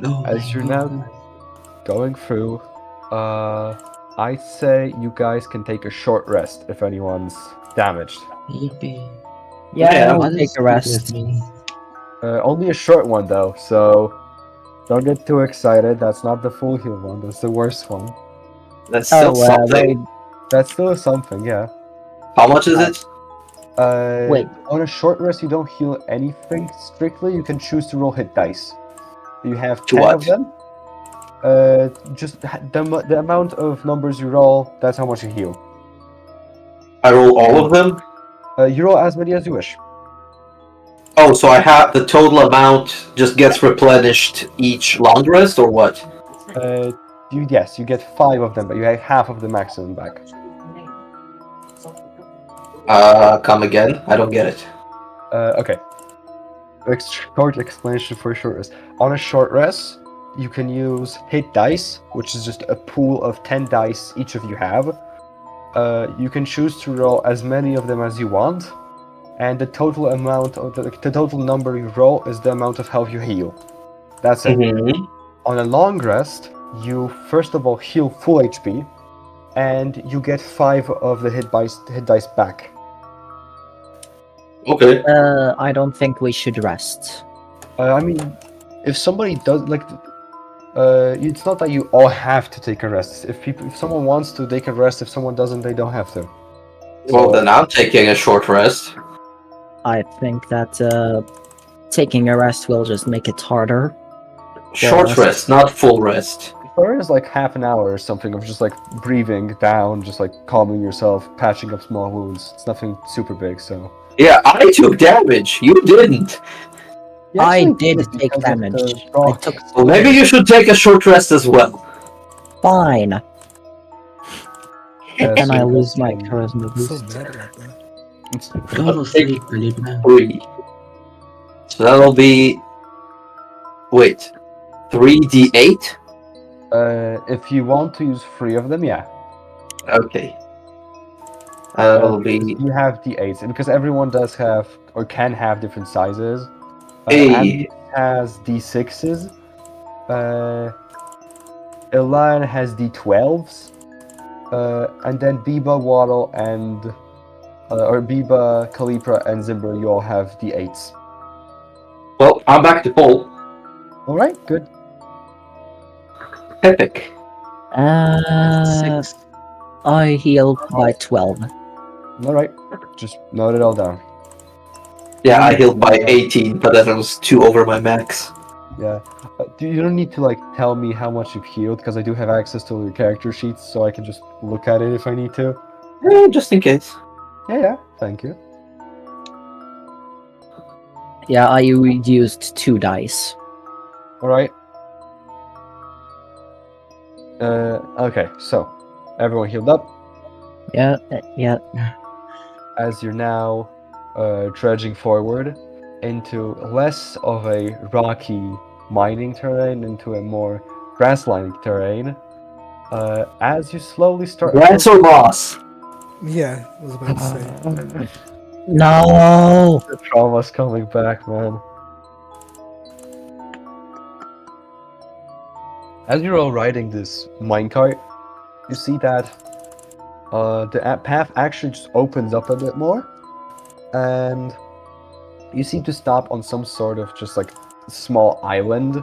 Oh As my you're now God. going through, I'd say you guys can take a short rest if anyone's damaged. Yippee. Yeah, Yeah, I'll What take does a rest. that mean? Only a short one though, so don't get too excited. That's not the full heal one. That's the worst one. that's still Oh, something. That's still something, yeah. How much is it? Wait. On a short rest, you don't heal anything strictly. You can choose to roll hit dice. You have To 10 what? of them. Just the amount of numbers you roll, that's how much you heal. I roll all of them? You roll as many as you wish. Oh, so I have the total amount just gets replenished each long rest, or what? Yes, you get 5 of them, but you have half of the maximum back. Come again? I don't get it. Okay. Short explanation for a short rest. On a short rest, you can use hit dice, which is just a pool of 10 dice each of you have. You can choose to roll as many of them as you want, and the total amount of the total number you roll is the amount of health you heal. That's it. Mm-hmm. On a long rest, you first of all heal full HP, and you get 5 of the hit dice back. Okay. I don't think we should rest. I mean, if somebody does like, it's not that you all have to take a rest. If someone wants to, they can rest. If someone doesn't, they don't have to. Well, So- then I'm taking a short rest. I think that taking a rest will just make it harder. Short us. rest, not full rest. There is like half an hour or something of just like breathing down, just like calming yourself, patching up small wounds. It's nothing super big, so. Yeah, I took damage. You didn't. You I actually did because take of damage. the I rock. took Well, maybe you should take a short rest as well. fine. Yeah, And so I you lose guys my can- charisma I'm so boost. mad about that. Go to sleep, Kalibna. 3. So that'll be. Wait. 3d8? If you want to use 3 of them, yeah. Okay. That'll Because be. you have d8s, and because everyone does have or can have different sizes. Hey. Andy has d6s. Elian has d12s. And then Biba, Waddle, and or Biba, Kalipra, and Zimber, you all have d8s. Well, I'm back to full. All right, good. Epic. Six. I heal by 12. All right, just note it all down. Yeah, I healed by 18, but that was 2 over my max. Yeah. You don't need to like tell me how much you've healed because I do have access to your character sheets, so I can just look at it if I need to. Just in case. Yeah. Thank you. Yeah, I used 2 dice. All right. Okay. So, everyone healed up. Yeah, yeah. As you're now trudging forward into less of a rocky mining terrain, into a more grass-lined terrain. As you slowly start. Grass or moss? Yeah, I was about to say. No! The trauma's coming back, man. As you're all riding this minecart, you see that the path actually just opens up a bit more, and you seem to stop on some sort of just like small island,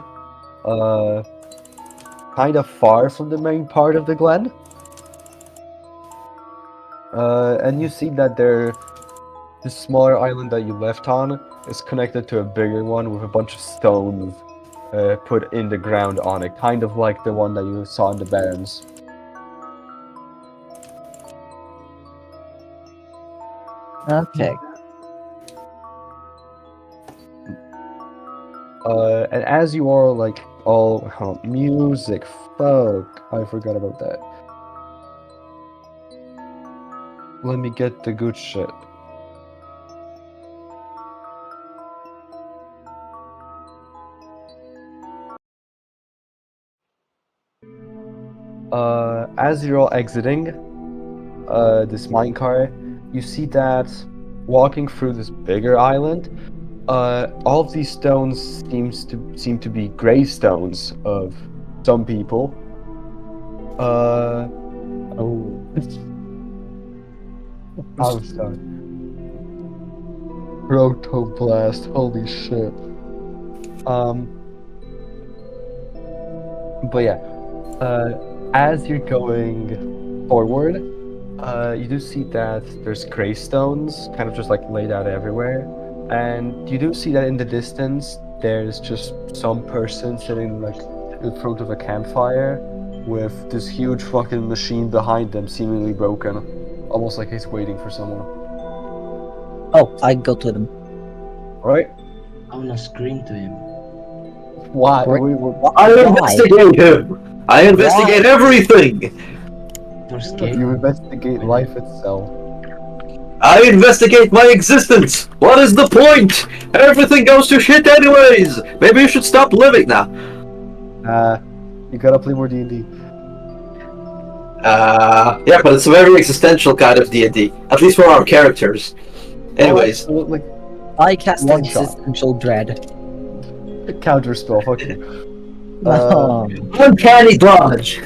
kind of far from the main part of the glen. And you see that the smaller island that you left on is connected to a bigger one with a bunch of stones put in the ground on it, kind of like the one that you saw in the Barrens. Okay. And as you are like all music, fuck, I forgot about that. Let me get the good shit. As you're all exiting this minecart, you see that walking through this bigger island, all of these stones seem to be gravestones of some people. Oh. I'm sorry. Protoblast, holy shit. But yeah, as you're going forward, you do see that there's gravestones kind of just like laid out everywhere. And you do see that in the distance, there's just some person sitting like in front of a campfire with this huge fucking machine behind them, seemingly broken. Almost like he's waiting for someone. Oh, I go to them. Right? I wanna scream to him. Why? Great. I Why? investigate him! I investigate everything! You're scared? You investigate life itself. I investigate my existence! What is the point? Everything goes to shit anyways! Maybe you should stop living now. You gotta play more D&D. Yeah, but it's a very existential kind of D&D. At least for our characters. Anyways. Oh, like I cast One shot. existential dread. a counter spell, fuck you. Uncanny dodge!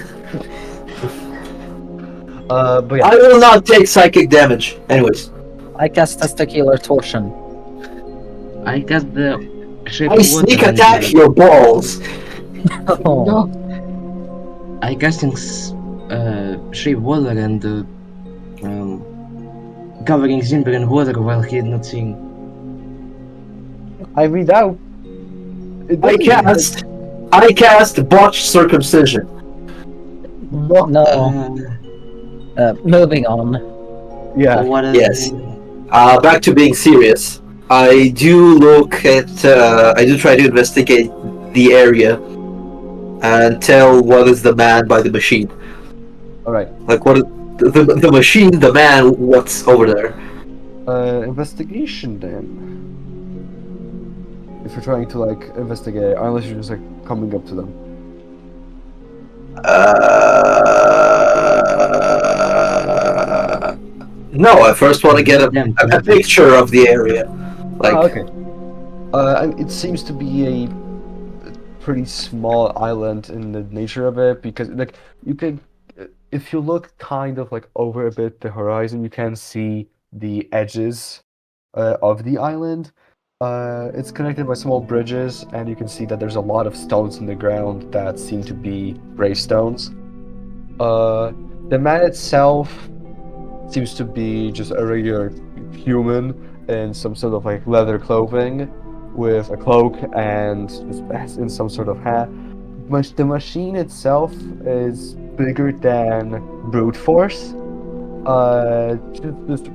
But yeah. I will not take psychic damage. Anyways. I cast testicular torsion. I cast the shape I of sneak water attack and, your balls! Oh. I casting shape water and covering Zimber in water while he's not seeing. I read out. I cast botched circumcision. No. Moving on. Yeah. What Yes. Back to being serious. I do look at. I do try to investigate the area and tell what is the man by the machine. All right. Like what is the machine, the man, what's over there? Investigation then. If you're trying to like investigate, unless you're just like coming up to them. No, I first want to get a picture of the area. Like, okay. And it seems to be a pretty small island in the nature of it, because like you can, if you look kind of like over a bit the horizon, you can see the edges of the island. It's connected by small bridges, and you can see that there's a lot of stones in the ground that seem to be gravestones. The man itself seems to be just a regular human in some sort of like leather clothing with a cloak and in some sort of hat. But the machine itself is bigger than brute force. Just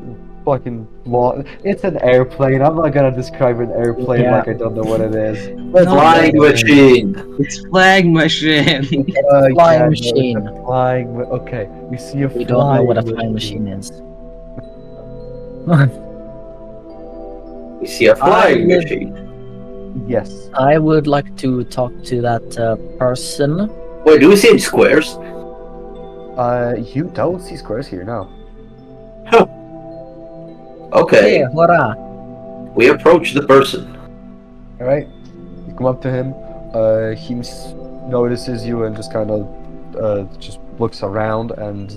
fucking long. It's an airplane. I'm not gonna describe an airplane like I don't know what it is. flying machine. It's flying machine. It's flying machine. It's a flying. Okay, you see a We flying. don't know what a flying machine is. We see a flying would- machine. Yes. I would like to talk to that person. Wait, do we see any squares? You don't see squares here, no. Okay, Hey, hurrah! we approach the person. All right. You come up to him. He's notices you and just kind of just looks around and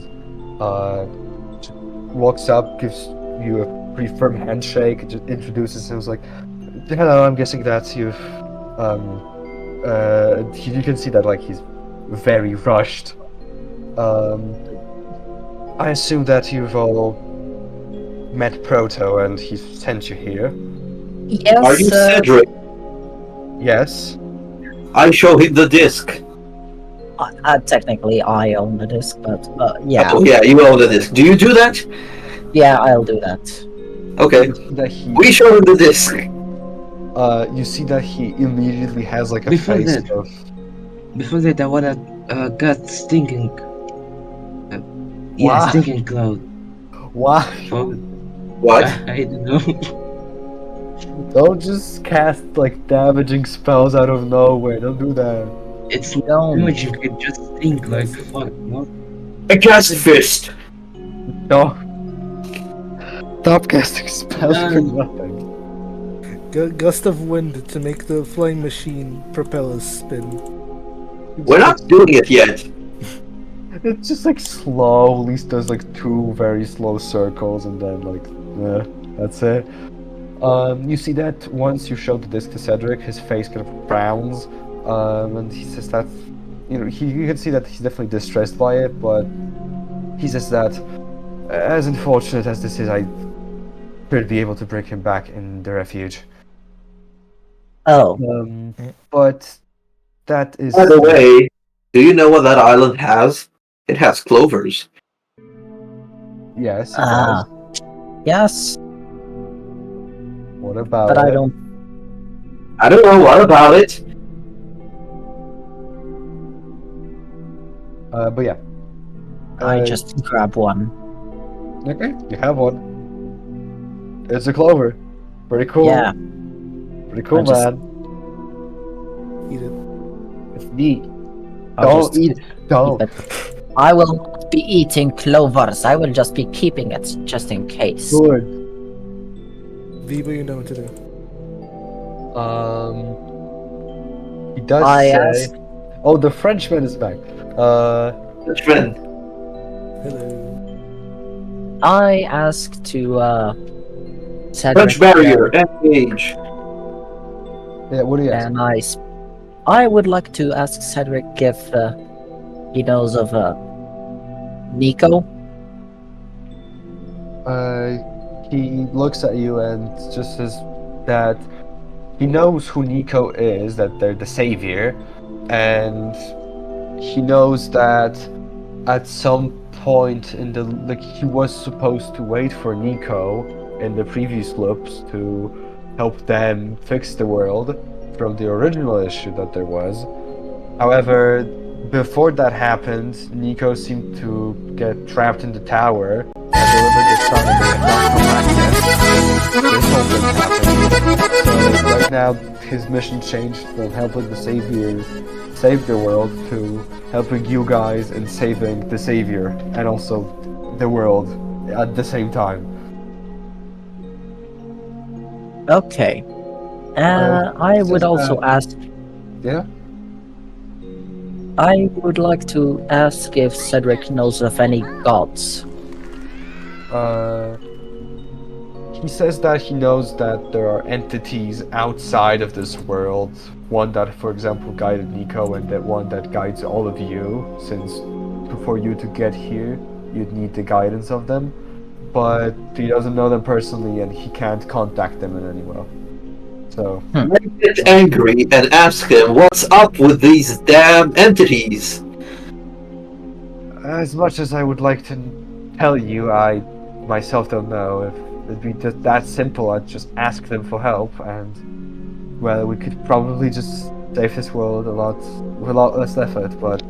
just walks up, gives you a pretty firm handshake, just introduces himself like, "Hello, I'm guessing that you've you can see that like he's very rushed. I assume that you've all met Proto and he's sent you here. Yes. Are you Cedric? Yes. I show him the disc. Technically, I own the disc, but yeah, Oh yeah, you own the disc. Do you do that? yeah, I'll do that. Okay. You see that he, We show him the disc. you see that he immediately has like a Before face that- of Before that, I wanna got stinking. Why? Stinking cloud. why? For What? I don't know. Don't just cast like damaging spells out of nowhere. Don't do that. It's Don't. much you can just think like fuck. What? I cast fist. No. Stop casting spells for No. nothing. Gust of wind to make the flying machine propellers spin. We're not doing it yet. It just like slowly does like 2 very slow circles and then like that's it. You see that once you show the disc to Cedric, his face kind of frowns, and he says that you can see that he's definitely distressed by it, but he says that as unfortunate as this is, I should be able to bring him back in the refuge. Oh, But that is. By the way, do you know what that island has? It has clovers. Yes, it ah, does. yes, What about but I it? don't. I don't know what about it. But yeah. I Uh, just grab one. Okay, you have one. It's a clover. Pretty cool. Yeah, Pretty cool, I just- man. Eat it. It's neat. I'll Don't just eat it. Don't. keep it. I will not be eating clovers. I will just be keeping it just in case. Good. Viva, you know what to do. He does I say. ask. Oh, the Frenchman is back. That's friend. Hello. I ask to Cedric, French barrier, engage. Yeah. What do you ask? and I would like to ask Cedric if he knows of Nico. He looks at you and just says that he knows who Nico is, that they're the savior, and he knows that at some point in the he was supposed to wait for Nico in the previous loops to help them fix the world from the original issue that there was. However, before that happened, Nico seemed to get trapped in the tower and delivered the sign and had not come back yet. This whole thing happened. So right now his mission changed from helping the savior save the world to helping you guys and saving the savior and also the world at the same time. Okay. I would just, also ask. Yeah? I would like to ask if Cedric knows of any gods. He says that he knows that there are entities outside of this world. One that, for example, guided Nico, and that one that guides all of you, since for you to get here, you'd need the guidance of them. But he doesn't know them personally, and he can't contact them in any way. So, Get angry and ask him what's up with these damn entities. as much as I would like to tell you, I myself don't know. If it'd be just that simple, I'd just ask them for help, and well, we could probably just save this world with a lot less effort. But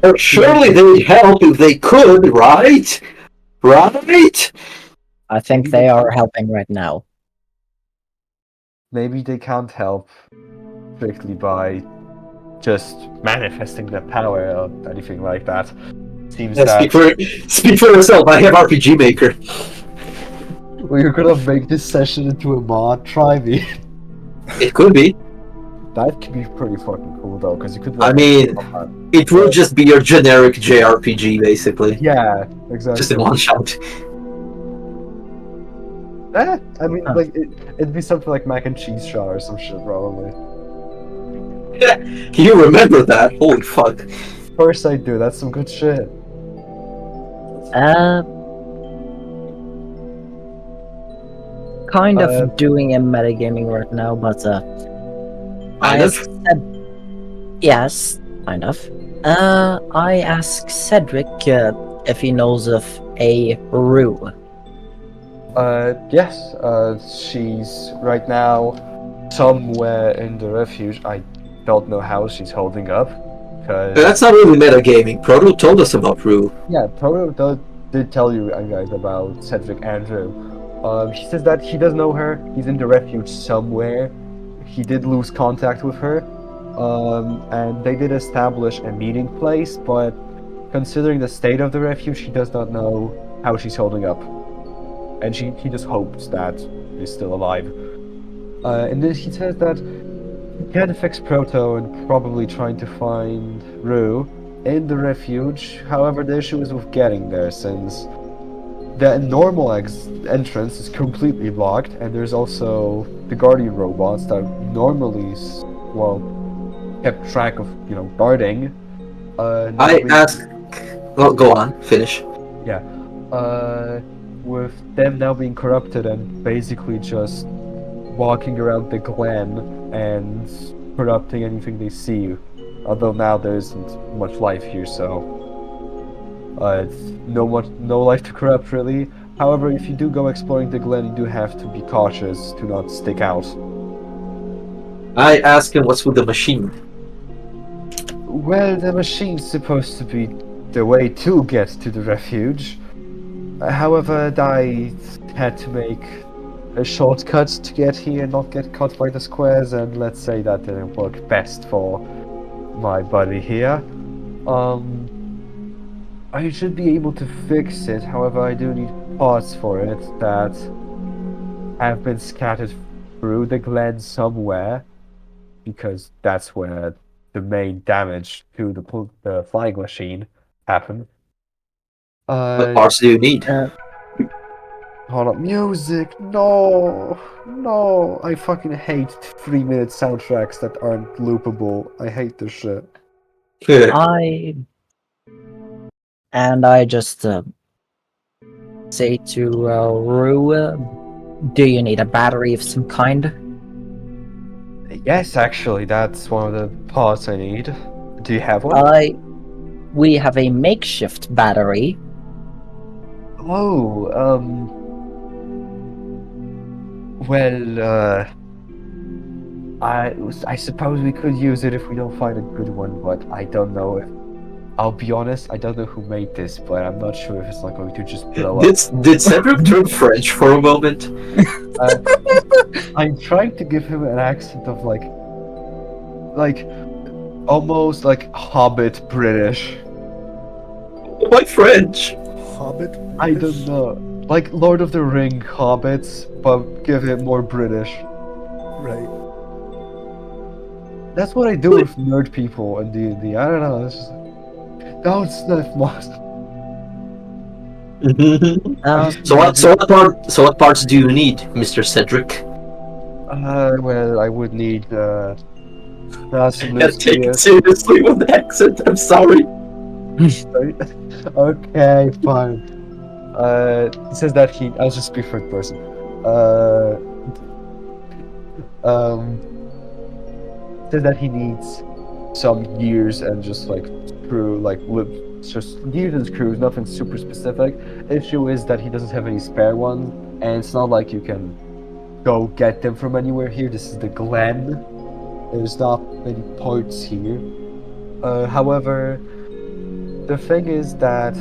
Well, surely they'd help if they could, right? Right? I think they are helping right now. maybe they can't help strictly by just manifesting their power or anything like that. Seems Yeah, that speak for yourself. I have RPG Maker. well, you're gonna make this session into a mod. Try me. It could be. That could be pretty fucking cool though, because you could. I Like, mean, it will just be your generic JRPG, basically. yeah, exactly. Just in one shot. I mean, Huh. like it'd be something like mac and cheese shot or some shit, probably. You remember that? Holy fuck. Of course I do. That's some good shit. Kind Uh, of doing a metagaming right now, but I Kind of. said yes, kind of. I asked Cedric if he knows of a Rue. Yes. She's right now somewhere in the refuge. I don't know how she's holding up, because That's not really metagaming. Proto told us about Rue. yeah, Toto did tell you guys about Cedric Andrew. He says that he does know her. He's in the refuge somewhere. He did lose contact with her. And they did establish a meeting place, but considering the state of the refuge, he does not know how she's holding up. And he just hopes that she's still alive. And then he says that he can fix Proto and probably trying to find Rue in the refuge. However, the issue is with getting there, since the normal entrance is completely blocked, and there's also the guardian robots that normally, kept track of, guarding. I ask. Well, go on. Finish. With them now being corrupted and basically just walking around the glen and corrupting anything they see. Although now there isn't much life here, so it's no life to corrupt really. However, if you do go exploring the glen, you do have to be cautious to not stick out. I ask him what's with the machine. Well, the machine's supposed to be the way to get to the refuge. However, I had to make a shortcut to get here and not get caught by the squares, and let's say that didn't work best for my buddy here. I should be able to fix it, however I do need parts for it that have been scattered through the glen somewhere, because that's where the main damage to the flying machine happened. What parts do you need? Hold up, music! No! I fucking hate 3-minute soundtracks that aren't loopable. I hate this shit. I just say to Rue, do you need a battery of some kind? Yes, actually, that's one of the parts I need. Do you have one? We have a makeshift battery. Oh, well, I suppose we could use it if we don't find a good one, but I don't know if... I'll be honest, I don't know who made this, but I'm not sure if it's not going to just blow up. Did Cedric turn French for a moment? I'm trying to give him an accent of like almost like Hobbit British. Why French? Hobbit? I don't know. Like Lord of the Ring hobbits, but give it more British. Right. That's what I do with nerd people in D&D. I don't know. It's just... Don't sniff moss. So what parts do you need, Mr. Cedric? Well, I would need some Yeah, take it seriously with the accent. I'm sorry. Okay, fine. He says that I'll just speak third person. Says that he needs some gears and just like just gears and screws, nothing super specific. Issue is that he doesn't have any spare ones, and it's not like you can go get them from anywhere here. This is the Glen. There's not many parts here. However, the thing is that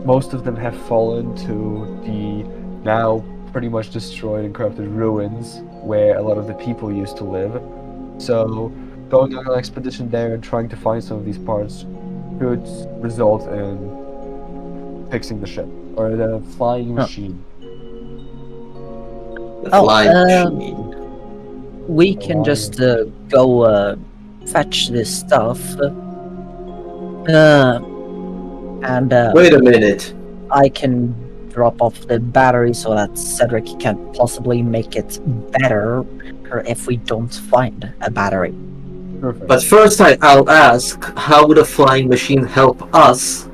most of them have fallen to the now pretty much destroyed and corrupted ruins where a lot of the people used to live. So going on an expedition there and trying to find some of these parts could result in fixing the ship or the flying machine. The flying machine. we can just go fetch this stuff. And Wait a minute. I can drop off the battery so that Cedric can possibly make it better if we don't find a battery. Perfect. But first I'll ask, how would a flying machine help us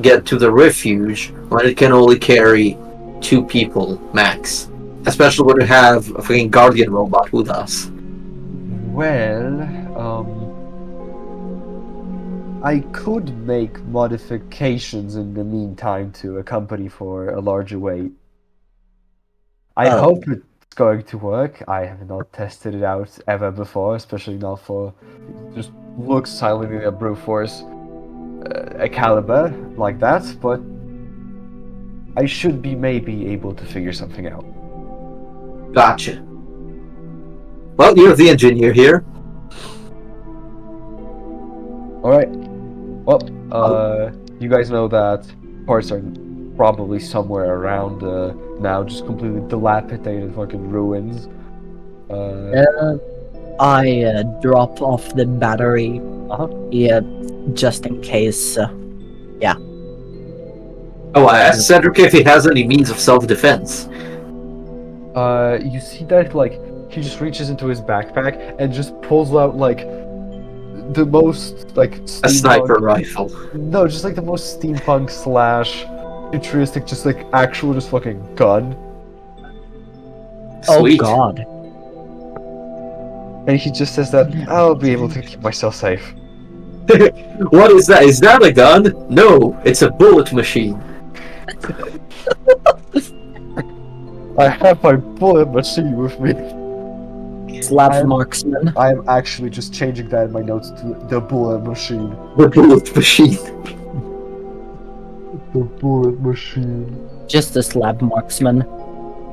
get to the refuge when it can only carry 2 people max? Especially when we have a freaking guardian robot with us. Well, I could make modifications in the meantime to accompany for a larger weight. I Oh. hope it's going to work. I have not tested it out ever before, especially not for just looks silently a brute force a caliber like that, but I should be maybe able to figure something out. Gotcha. Well, you're the engineer here. Alright. Well, you guys know that parts are probably somewhere around now, just completely dilapidated fucking ruins. I drop off the battery. Yeah, just in case. Oh, I asked Cedric if he has any means of self-defense. You see that, like, he just reaches into his backpack and just pulls out, like, the most, like, A sniper rifle. No, just, like, the most steampunk slash futuristic, just, like, actual just fucking gun. Sweet. Oh god. And he just says that, I'll be able to keep myself safe. What is that? Is that a gun? No, it's a bullet machine. I have my bullet machine with me. Slap marksman. I am actually just changing that in my notes to the bullet machine. The bullet machine. The bullet machine. Just a slab marksman.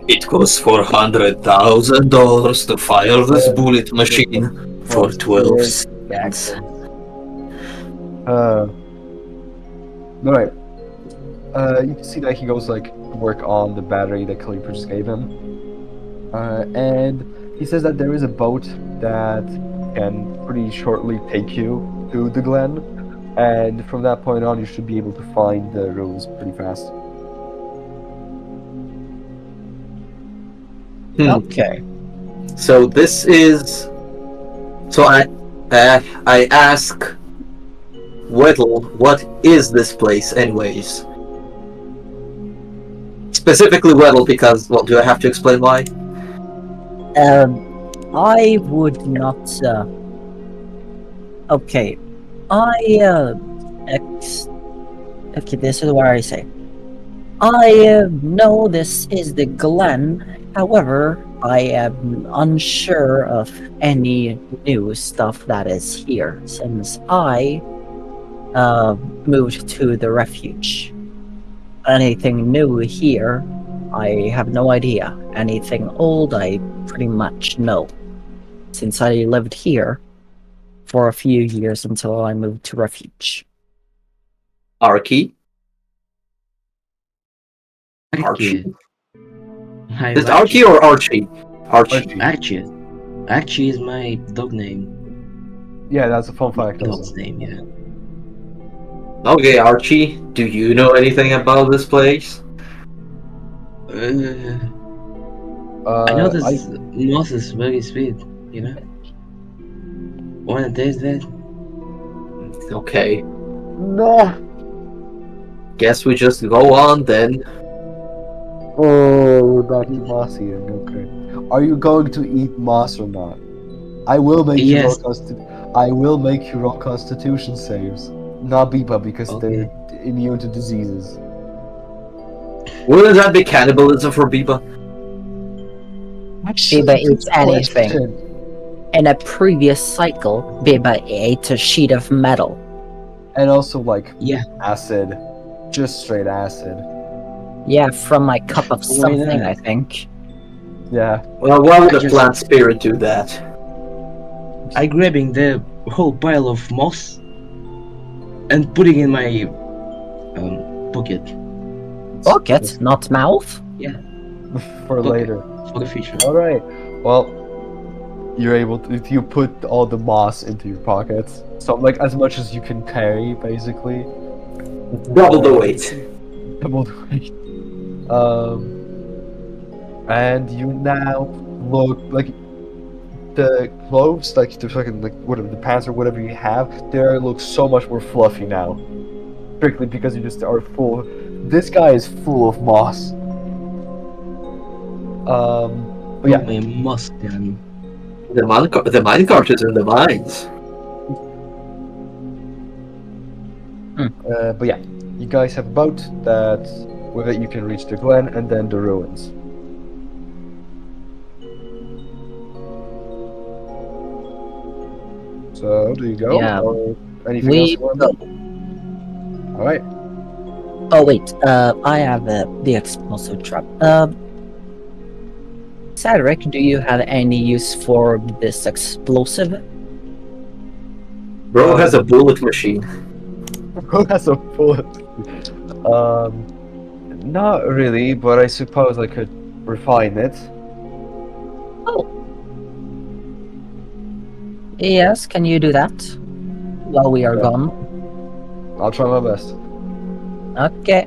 It costs $400,000 to fire this bullet machine for 12 seconds. Alright. You can see that he goes like to work on the battery that Kaliper just gave him. And he says that there is a boat that can pretty shortly take you to the glen. And from that point on, you should be able to find the ruins pretty fast. Okay. So this is. So I ask Weddle, what is this place, anyways? Specifically Weddle, because, well, do I have to explain why? I would not. Okay. Okay, this is what I say. I know this is the Glen. However, I am unsure of any new stuff that is here since I moved to the refuge. Anything new here, I have no idea. Anything old, I pretty much know. Since I lived here for a few years until I moved to refuge. Archie? Archie. Hi, Is it Archie or Archie? Archie. Archie. Archie is my dog name. Yeah, that's a fun fact Dog's also. name, yeah. Okay, Archie, do you know anything about this place? I know this moss is very sweet, you know? Wanna taste that? Okay, No! guess we just go on then. Oh, we're back to moss eating, okay. Are you going to eat moss or not? I will make Yes. I will make you roll constitution saves. Not Biba, because Okay. they're immune to diseases. Wouldn't that be cannibalism for Biba? Biba eats anything. In a previous cycle, Biba ate a sheet of metal. And also, like, Yeah. acid. Just straight acid. Yeah, from my cup of Why something, not? I think. Yeah. Well, why would I a just- plant spirit do that? I grabbing the whole pile of moss and putting in my pocket Bucket, not mouth. For Okay. later. for the future. Alright. Well, you're able to you put all the moss into your pockets. So like as much as you can carry, basically. Double the weight. Double the weight. And you now look like the clothes, like the fucking like whatever the pants or whatever you have, they look so much more fluffy now. Strictly because you just are full. This guy is full of moss. But yeah, My Mustang. The minecart is in the mines. but yeah, you guys have a boat that with it you can reach the glen and then the ruins. So do you go Yeah. or anything else We you want go. to do? All right. Oh wait, I have the explosive trap. Cedric, do you have any use for this explosive? Bro has a bullet machine. Who has a bullet? Not really, but I suppose I could refine it. Yes, can you do that? While we are Yeah. gone. I'll try my best. Okay.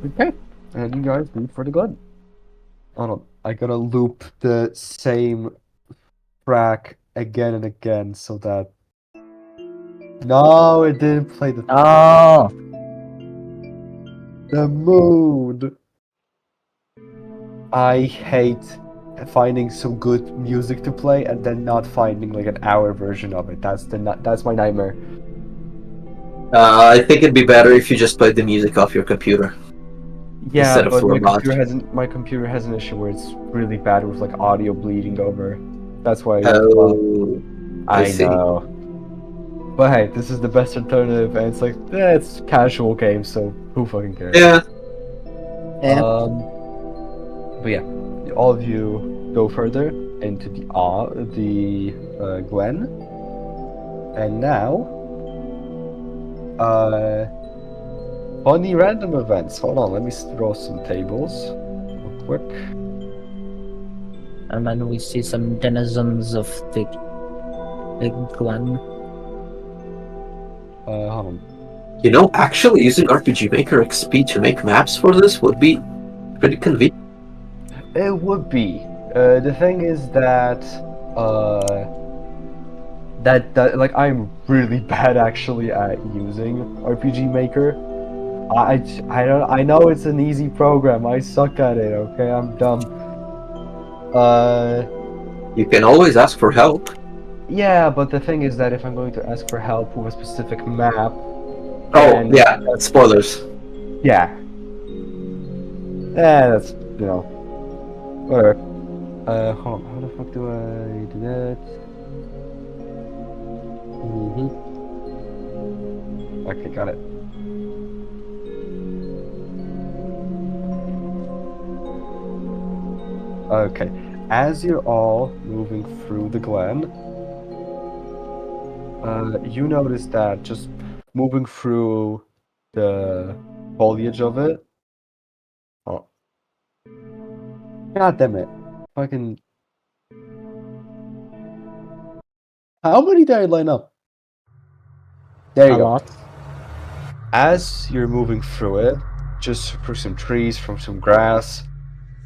Okay, and you guys leave for the glen. Hold on, I gotta loop the same track again and again so that. No, it didn't play Oh, the mood. I hate finding some good music to play and then not finding like an hour version of it. That's my nightmare. I think it'd be better if you just played the music off your computer. Yeah, Instead of but through a mod. my computer has an issue where it's really bad with like audio bleeding over. That's why. Oh, I see. know. But hey, this is the best alternative, and it's like it's casual game, so who fucking cares? Yeah. But yeah, all of you go further into the glen, and now, funny random events. Hold on, let me draw some tables real quick. and then we see some denizens of the glen. Hold on. You know, actually using RPG Maker XP to make maps for this would be pretty convenient. It would be. The thing is that that like I'm really bad actually at using RPG Maker. I know it's an easy program. I suck at it. Okay, I'm dumb. You can always ask for help. Yeah, but the thing is that if I'm going to ask for help with a specific map, Oh, and yeah, spoilers. yeah, that's whatever. Hold on, how the fuck do I do that? Okay, got it. Okay, as you're all moving through the glen, you notice that just moving through the foliage of it. Oh, God damn it! Fucking. How many did I line up? There you A go. lot. As you're moving through it, just through some trees, from some grass,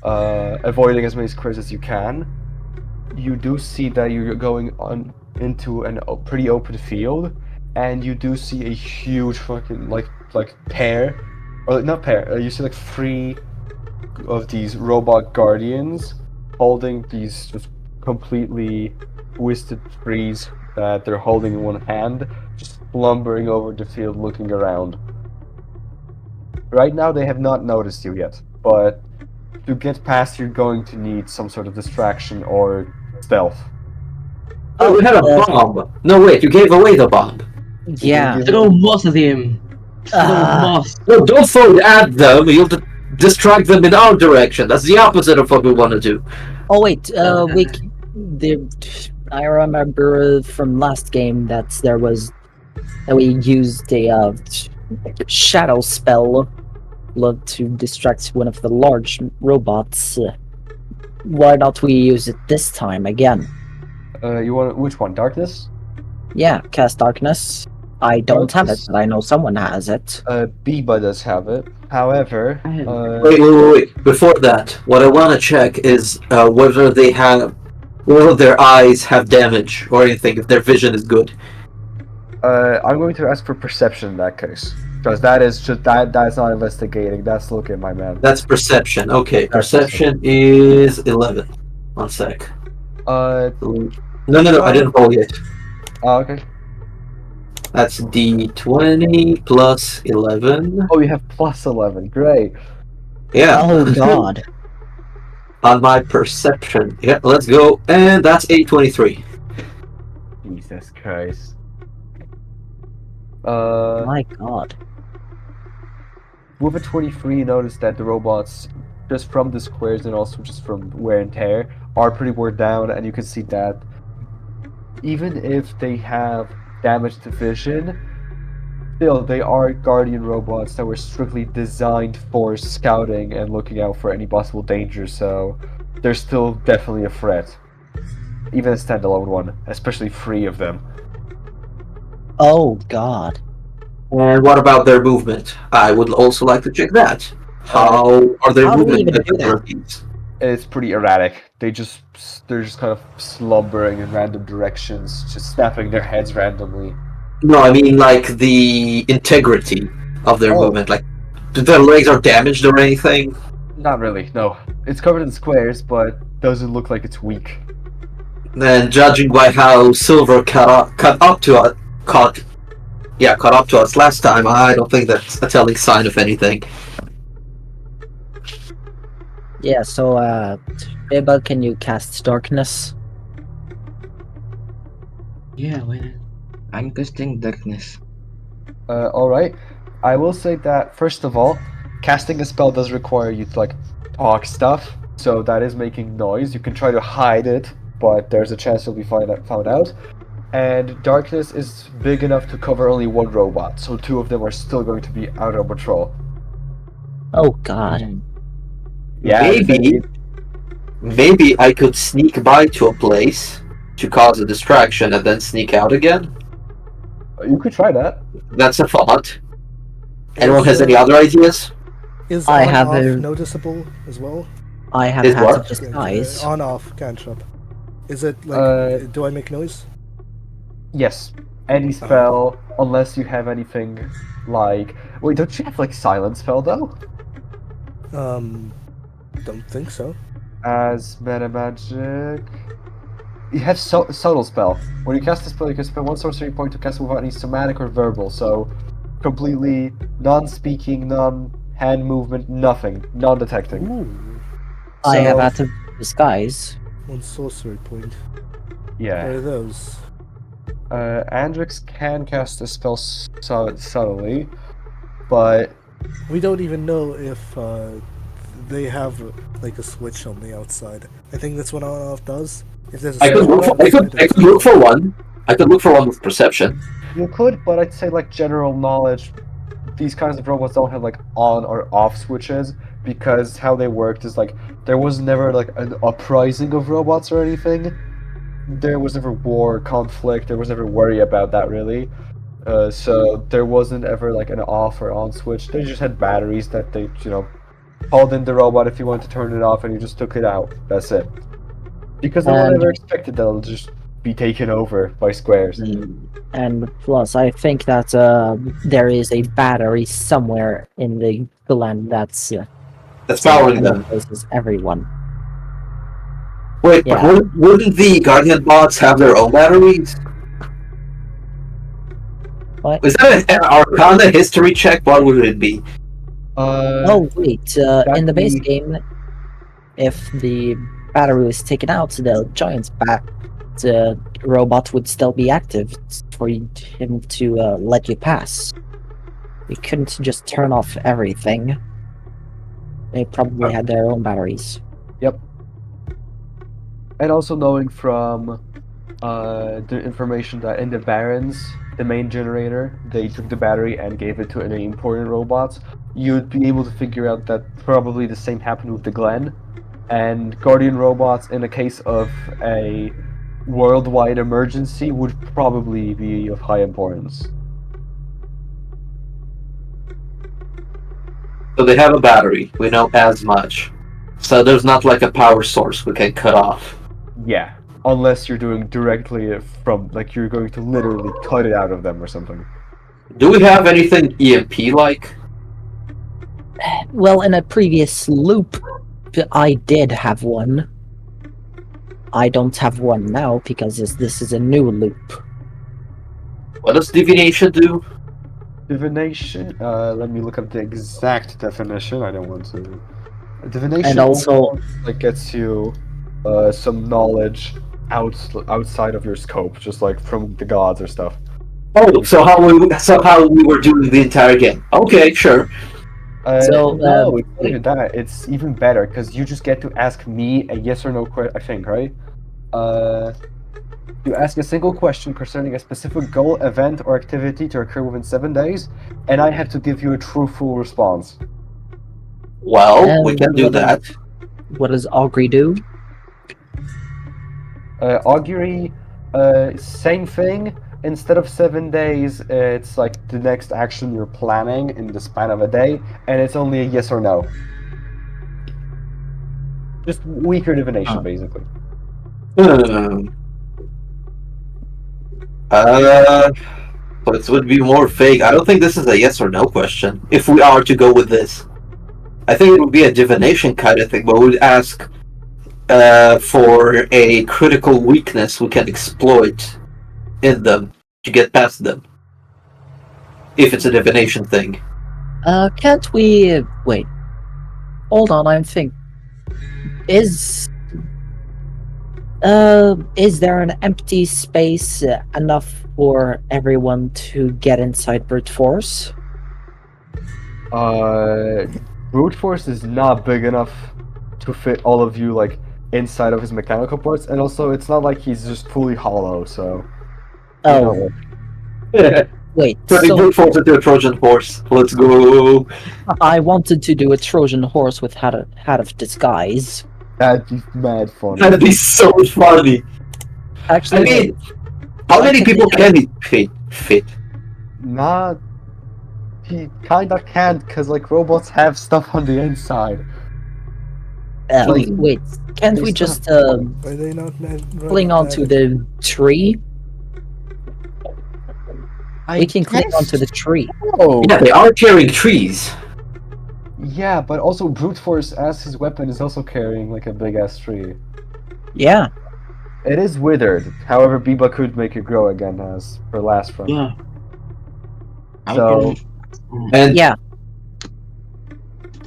avoiding as many squares as you can, you do see that you're going on into a pretty open field, and you do see a huge fucking like pair, or not pair. You see like 3 of these robot guardians holding these just completely twisted trees that they're holding in one hand, just lumbering over the field, looking around. Right now, they have not noticed you yet, but to get past, you're going to need some sort of distraction or stealth. Oh, we had a bomb. No, wait, you gave away the bomb. Yeah. Throw most of him. Throw most. No, don't throw it at them. You'll distract them in our direction. That's the opposite of what we want to do. Oh wait, I remember from last game that we used a shadow spell to distract one of the large robots. Why not we use it this time again? You want which one? Darkness? Yeah, cast darkness. I don't have it, Darkness? but I know someone has it. Biba does have it. However, I have Wait. Before that, what I want to check is whether their eyes have damage or anything, if their vision is good. I'm going to ask for perception in that case. Because that is just that's not investigating, that's looking, my man. That's perception. Okay, That's perception is 11. One sec. Uh No, I didn't roll yet. okay. That's D20 plus 11. Oh, you have plus 11. Great. Yeah. Oh god. On my perception. Yeah, let's go. And that's a 23. Jesus Christ. My god. With a 23, you notice that the robots, just from the squares and also just from wear and tear, are pretty worn down, and you can see that even if they have damaged vision, still they are guardian robots that were strictly designed for scouting and looking out for any possible danger, so they're still definitely a threat. Even a standalone one, especially 3 of them. Oh god. And what about their movement? I would also like to check that. How are their How do we movement even do that? abilities? It's pretty erratic. They're just kind of slumbering in random directions, just snapping their heads randomly. No, I mean like the integrity of their Oh. movement. Like, do their legs are damaged or anything? Not really, no. It's covered in squares, but doesn't look like it's weak. And judging by how Silver caught up to us last time, I don't think that's a telling sign of anything. Yeah, so Biba, can you cast darkness? yeah. When I'm casting darkness. Alright. I will say that, first of all, casting a spell does require you to, like, talk stuff, so that is making noise. You can try to hide it, but there's a chance you'll be found out. And darkness is big enough to cover only 1 robot, so 2 of them are still going to be out of patrol. Oh god. Mm. Yeah, Maybe I could sneak by to a place to cause a distraction and then sneak out again. you could try that. That's a thought. Anyone Is, has any other ideas? Is I on have off a- noticeable as well? I have Is passive what? disguise. On off cantrip. Is it like do I make noise? Yes. Any spell, unless you have anything like... Wait, don't you have, like, silent spell, though? Don't think so. As meta magic... You have subtle spell. When you cast a spell, you can spend 1 sorcery point to cast it without any somatic or verbal, so completely non-speaking, non-hand movement, nothing. Non-detecting. Ooh. I have So- passive disguise. 1 sorcery point. What Yeah. are those? Andrix can cast a spell subtly, but We don't even know if they have like a switch on the outside. I think that's what on off does. If there's a I could switch look on for, I off, could, I could look for one. I could look for one with perception. you could, but I'd say like general knowledge, these kinds of robots don't have like on or off switches because how they worked is like there was never like an uprising of robots or anything. There was never war, conflict. There was never worry about that really. So there wasn't ever like an off or on switch. They just had batteries that they called in the robot if you wanted to turn it off, and you just took it out. That's it. Because no one And- ever expected that it'll just be taken over by squares. And plus, I think that there is a battery somewhere in the glen that's That's powering them. replaces everyone. Wait, Yeah. but wouldn't the Guardian bots have their own batteries? What? Is that an Arcana history check? What would it be? Oh wait, in the base be- game, if the battery was taken out, the giant's robot would still be active for him to let you pass. You couldn't just turn off everything. They probably had their own batteries. And also knowing from the information that in the Barrens, the main generator, they took the battery and gave it to any important robots, you'd be able to figure out that probably the same happened with the Glen. And Guardian robots, in the case of a worldwide emergency would probably be of high importance. So they have a battery. We know as much. So there's not like a power source we can cut off. Yeah, unless you're doing directly from, like, you're going to literally cut it out of them or something. Do we have anything EMP-like? Well, in a previous loop, I did have one. I don't have one now because this is a new loop. What does divination do? Divination. Let me look up the exact definition. I don't want to. Divination And also, like gets you some knowledge outside of your scope, just like from the gods or stuff. Oh, so how we were doing the entire game? Okay, sure. So, No, it's not even that. It's even better because you just get to ask me a yes or no question. I think, right? You ask a single question concerning a specific goal, event, or activity to occur within 7 days, and I have to give you a truthful response. Well, we can do what that. What does Augury do? Augury, same thing. Instead of 7 days, it's like the next action you're planning in the span of a day, and it's only a yes or no. Just weaker divination, Huh. basically. But it would be more vague. I don't think this is a yes or no question. If we are to go with this, I think it would be a divination kind of thing, but we'd ask for a critical weakness we can exploit in them to get past them. If it's a divination thing. Can't we wait? Hold on, I'm thinking. Is there an empty space enough for everyone to get inside brute force? Brute force is not big enough to fit all of you like inside of his mechanical parts, and also it's not like he's just fully hollow. So. Oh, wait. Turning So brute force into a Trojan horse. Let's go. I wanted to do a Trojan horse with hat of disguise. That'd be mad funny. That'd be so funny. Actually, I mean, how many people can he fit? Not. He kinda can't, cause like robots have stuff on the inside. like- wait. Can't they we still just Are they not cling onto the tree? We can cling onto the tree. Oh, Yeah, they are carrying trees. yeah, but also brute force as his weapon is also carrying like a big ass tree. Yeah. It is withered. However, Biba could make it grow again as per last run. Yeah. I So- can- And Yeah.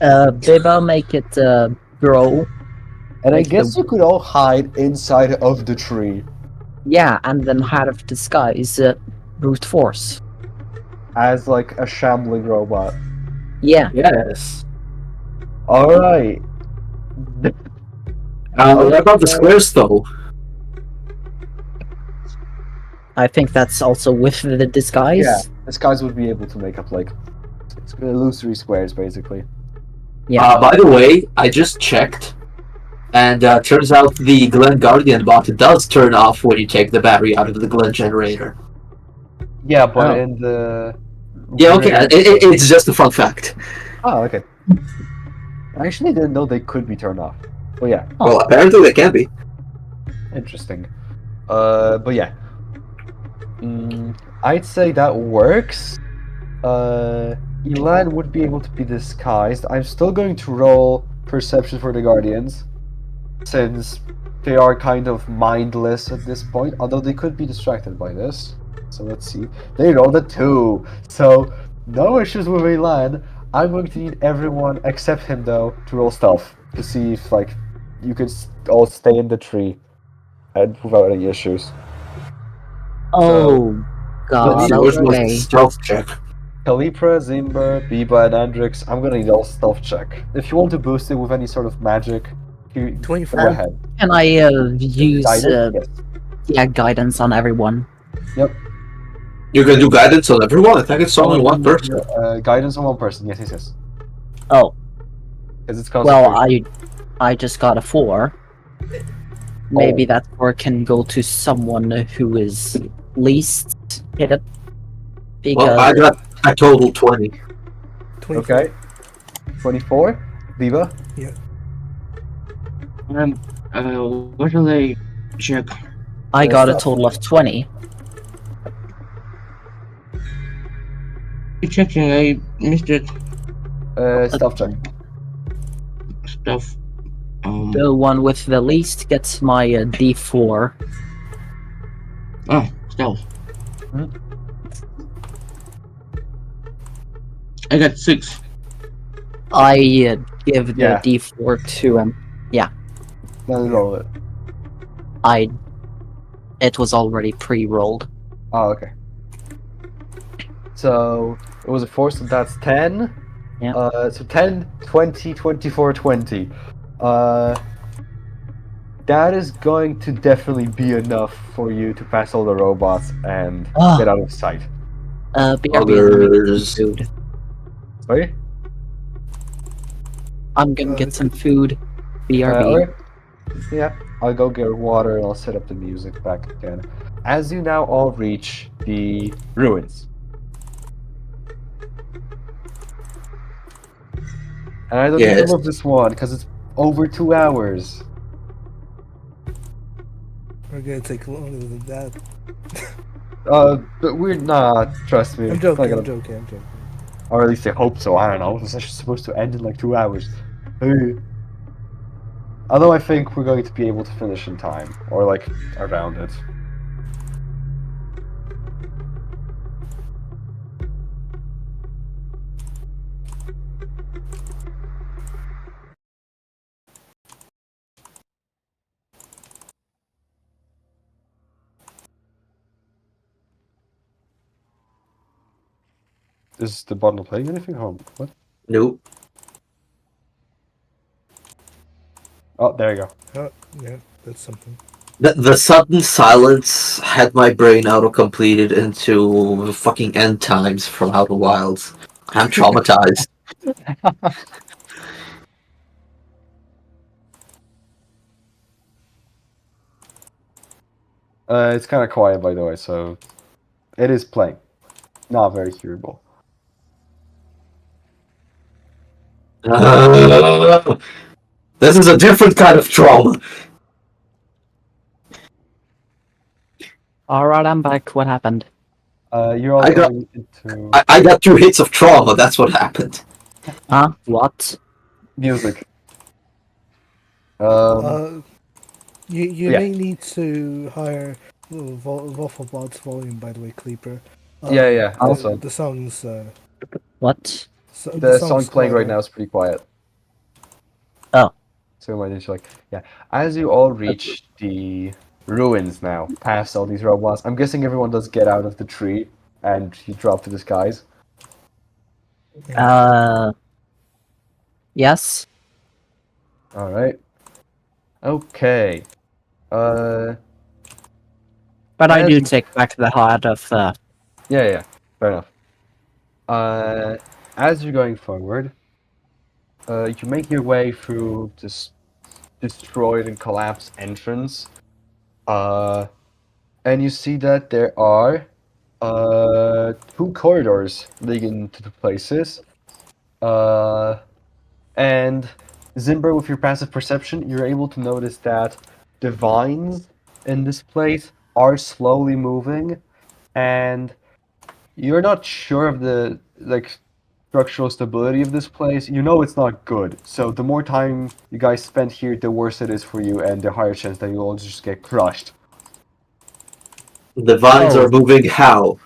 Biba make it grow. And I Like guess the- you could all hide inside of the tree Yeah, and then hat of disguise brute force. as like a shambling robot. Yeah. yes. Alright. What about the squares though? I think that's also with the disguise. Yeah, this guys would be able to make up like illusory squares basically. Yeah. By the way, I just checked, and turns out the Glen Guardian bot does turn off when you take the battery out of the Glen generator. Yeah, but Oh. in the Yeah, okay, it's just a fun fact. Oh, okay. I actually didn't know they could be turned off. But yeah, Well, apparently they can be. interesting. But yeah. I'd say that works. Elan would be able to be disguised. I'm still going to roll perception for the Guardians, since they are kind of mindless at this point, although they could be distracted by this. So let's see. They rolled a 2, so no issues with Elan. I'm going to need everyone except him though to roll stealth to see if like you can all stay in the tree and without any issues. Oh god. Yours was a Okay. stealth check. Calipra, Zimber, Biba, and Andrix, I'm gonna need all stealth check. If you want to boost it with any sort of magic, you 24. go ahead. Can I use Guidance? Yes. guidance on everyone? You're gonna do guidance on everyone? I think it's only one person. Guidance on one person. Yes, yes, yes. Oh, Because it's well, concentration. I just got a 4. maybe that score can go to someone who is least hit it. Well, I Because got a total 20. 24. Okay. 24. Viva. Yeah. What will I check? I got a Stuff. total of 20. Checking, I missed it. Stuff check. Stuff. The one with the least gets my D4. Stuff. Mhm. I got 6. I give the Yeah. D4 to him. Then roll it. It was already pre-rolled. Oh, okay. So it was a 4, so that's 10. Yeah. So 10, 20, 24, 20. That is going to definitely be enough for you to pass all the robots and Ah. get out of sight. BRB, let me get Others. some food. Sorry? I'm gonna get some food. BRB. Okay. Yeah, I'll go get water and I'll set up the music back again. As you now all reach the ruins. And I don't Yes. even love this one because it's over 2 hours. We're gonna take longer than that. But we're not, trust me. I'm it's not joking, gonna- I'm joking, I'm joking. Or at least I hope so, I don't know. It's actually supposed to end in like 2 hours. Hey. Although I think we're going to be able to finish in time. Or like, around it. Is the bottle playing anything? Home? What? Nope. Oh, there you go. Oh, yeah, that's something. The sudden silence had my brain auto-completed into fucking end times from Outer Wilds. I'm traumatized. It's kind of quiet, by the way, so it is playing. Not very hearable. This is a different kind of trauma. Alright, I'm back. What happened? You're all I got- going into I got 2 hits of trauma, that's what happened. Huh? What? music. You yeah. may need to hire Wafflebot's volume, by the way, Creeper. Yeah. Also, The song's What? the song song's playing right quieter. now is pretty quiet. Oh. So my just like, yeah. As you all reach the ruins now, past all these robots, I'm guessing everyone does get out of the tree and you drop to the skies. Yes? All right. Okay. But I As do you- take back the heart of, Yeah. Fair enough. As you're going forward, you make your way through this destroyed and collapsed entrance. And you see that there are 2 corridors leading to the places. And Zimber, with your passive perception, you're able to notice that the vines in this place are slowly moving, and you're not sure of the structural stability of this place. You know it's not good. So the more time you guys spend here, the worse it is for you, and the higher chance that you'll all just get crushed. The vines Oh. are moving how?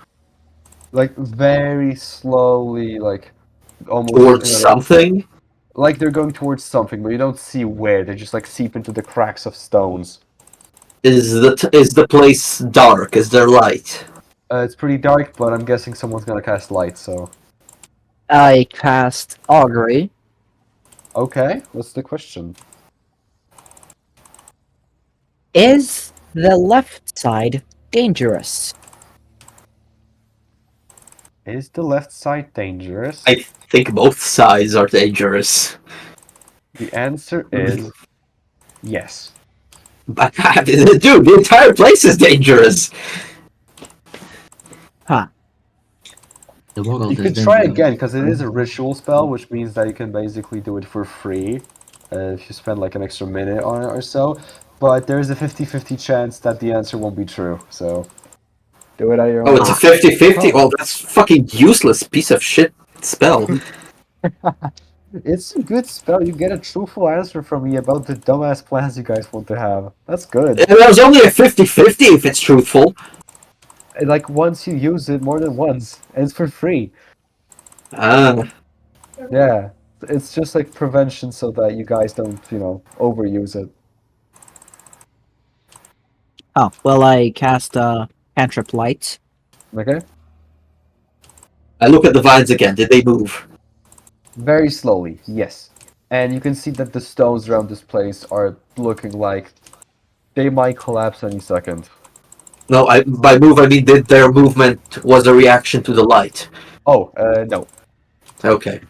Like very slowly, like almost Towards in a- something? like they're going towards something, but you don't see where. They just like seep into the cracks of stones. Is the place dark? Is there light? It's pretty dark, but I'm guessing someone's gonna cast light. So I cast Augury. okay, what's the question? Is the left side dangerous? Is the left side dangerous? I think both sides are dangerous. The answer is yes. But dude, the entire place is dangerous. The world You is could try dangerous. again because it is a ritual spell, which means that you can basically do it for free if you spend like an extra minute on it or so. But there is a 50-50 chance that the answer won't be true. So do it at your Oh, own it's a risk. 50-50? Huh. Well, that's fucking useless piece of shit spell. It's a good spell. You get a truthful answer from me about the dumbass plans you guys want to have. That's good. And that was only a 50-50 if it's truthful. And, like once you use it more than once, and it's for free. Ah. Yeah, it's just like prevention so that you guys don't, overuse it. Oh, well, I cast cantrip light. Okay? I look at the vines again. Did they move? Very slowly, yes. And you can see that the stones around this place are looking like they might collapse any second. No, by move I mean did their movement was a reaction to the light. Oh, no. Okay.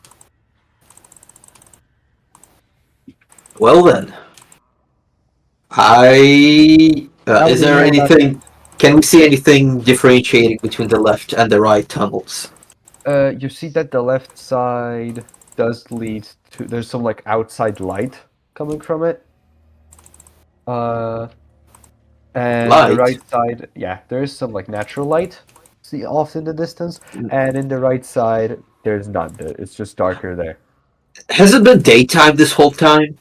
Well then. Well, Is we there know that. anything... Can we see anything differentiating between the left and the right tunnels? You see that the left side does lead to, there's some like outside light coming from it. Uh, and the Light? right side, yeah, there is some like natural light, see off in the distance. And in the right side, there's none. It's just darker there. Has it been daytime this whole time?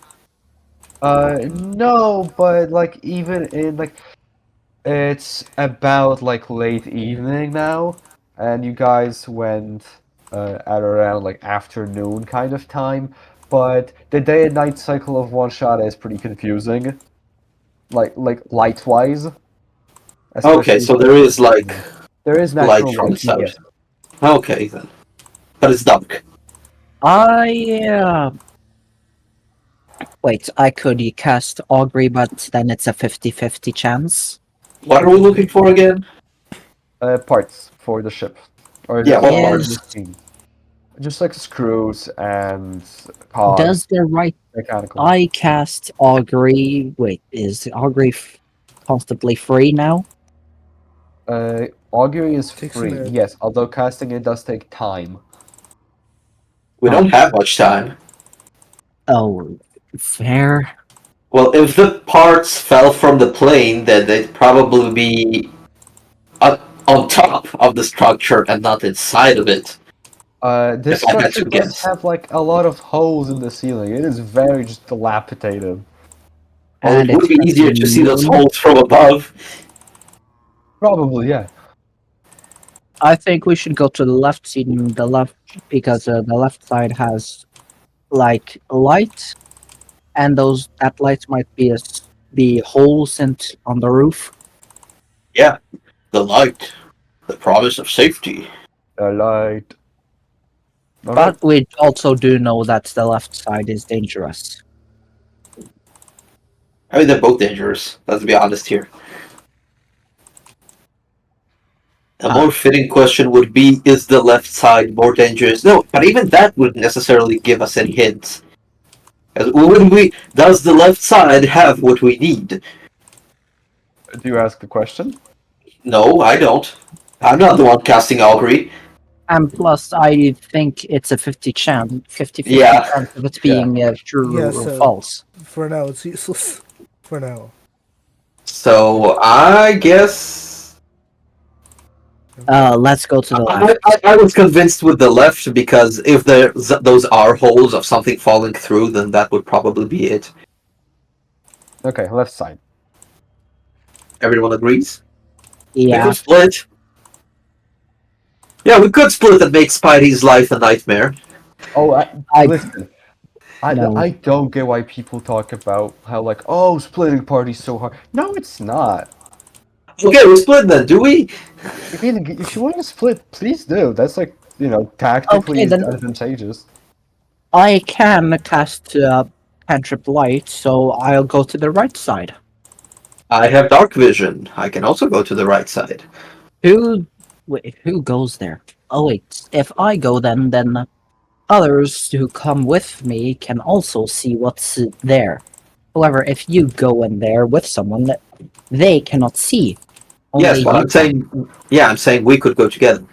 No, but like even in like it's about like late evening now, and you guys went at around like afternoon kind of time. But the day and night cycle of one shot is pretty confusing, like light wise, Okay, especially so since there is like there is light natural from the light. south. Yes. Okay then. But it's dark. Wait, I could cast augury, but then it's a 50-50 chance. What are we looking for again? Parts for the ship, or Yeah, what for parts? the machine. Just like screws and cogs, Does the right mechanical. I cast augury? Wait, is augury constantly free now? Augury is Takes a free, minute. yes, although casting it does take time. We Oh. don't have much time. Oh, fair. Well, if the parts fell from the plane, then they'd probably be on top of the structure and not inside of it. This If I had structure to does guess. have like a lot of holes in the ceiling. It is very just dilapidated. Well, And it would it's be easier to see those holes from above. Probably, yeah. I think we should go to the left side, because the left side has like light, and that light might be holes on the roof. Yeah, the light, the promise of safety. The light. Okay. But we also do know that the left side is dangerous. I mean, they're both dangerous. Let's be honest here. A more fitting question would be, is the left side more dangerous? No, but even that wouldn't necessarily give us any hints. Does the left side have what we need? Do you ask the question? No, I don't. I'm not the one casting augury. And plus, I think it's a 50 Yeah. chance of it being true Yeah, or so- false. For now, it's useless. For now. So I guess Let's go to the left. I was convinced with the left because if those are holes of something falling through, then that would probably be it. Okay, left side. Everyone agrees? We Yeah, could split. Yeah, we could split and make Spidey's life a nightmare. Oh, I listen. No. I don't get why people talk about how like, oh, splitting party's so hard. No, it's not. Okay, we split then, do we? I mean, if you want to split, please do. That's like, tactically Okay, then- advantageous. I can cast cantrip light, so I'll go to the right side. I have dark vision. I can also go to the right side. Who goes there? Oh wait, if I go then others who come with me can also see what's there. However, if you go in there with someone that they cannot see, only Yes, but you I'm saying, yeah, I'm saying we could go together.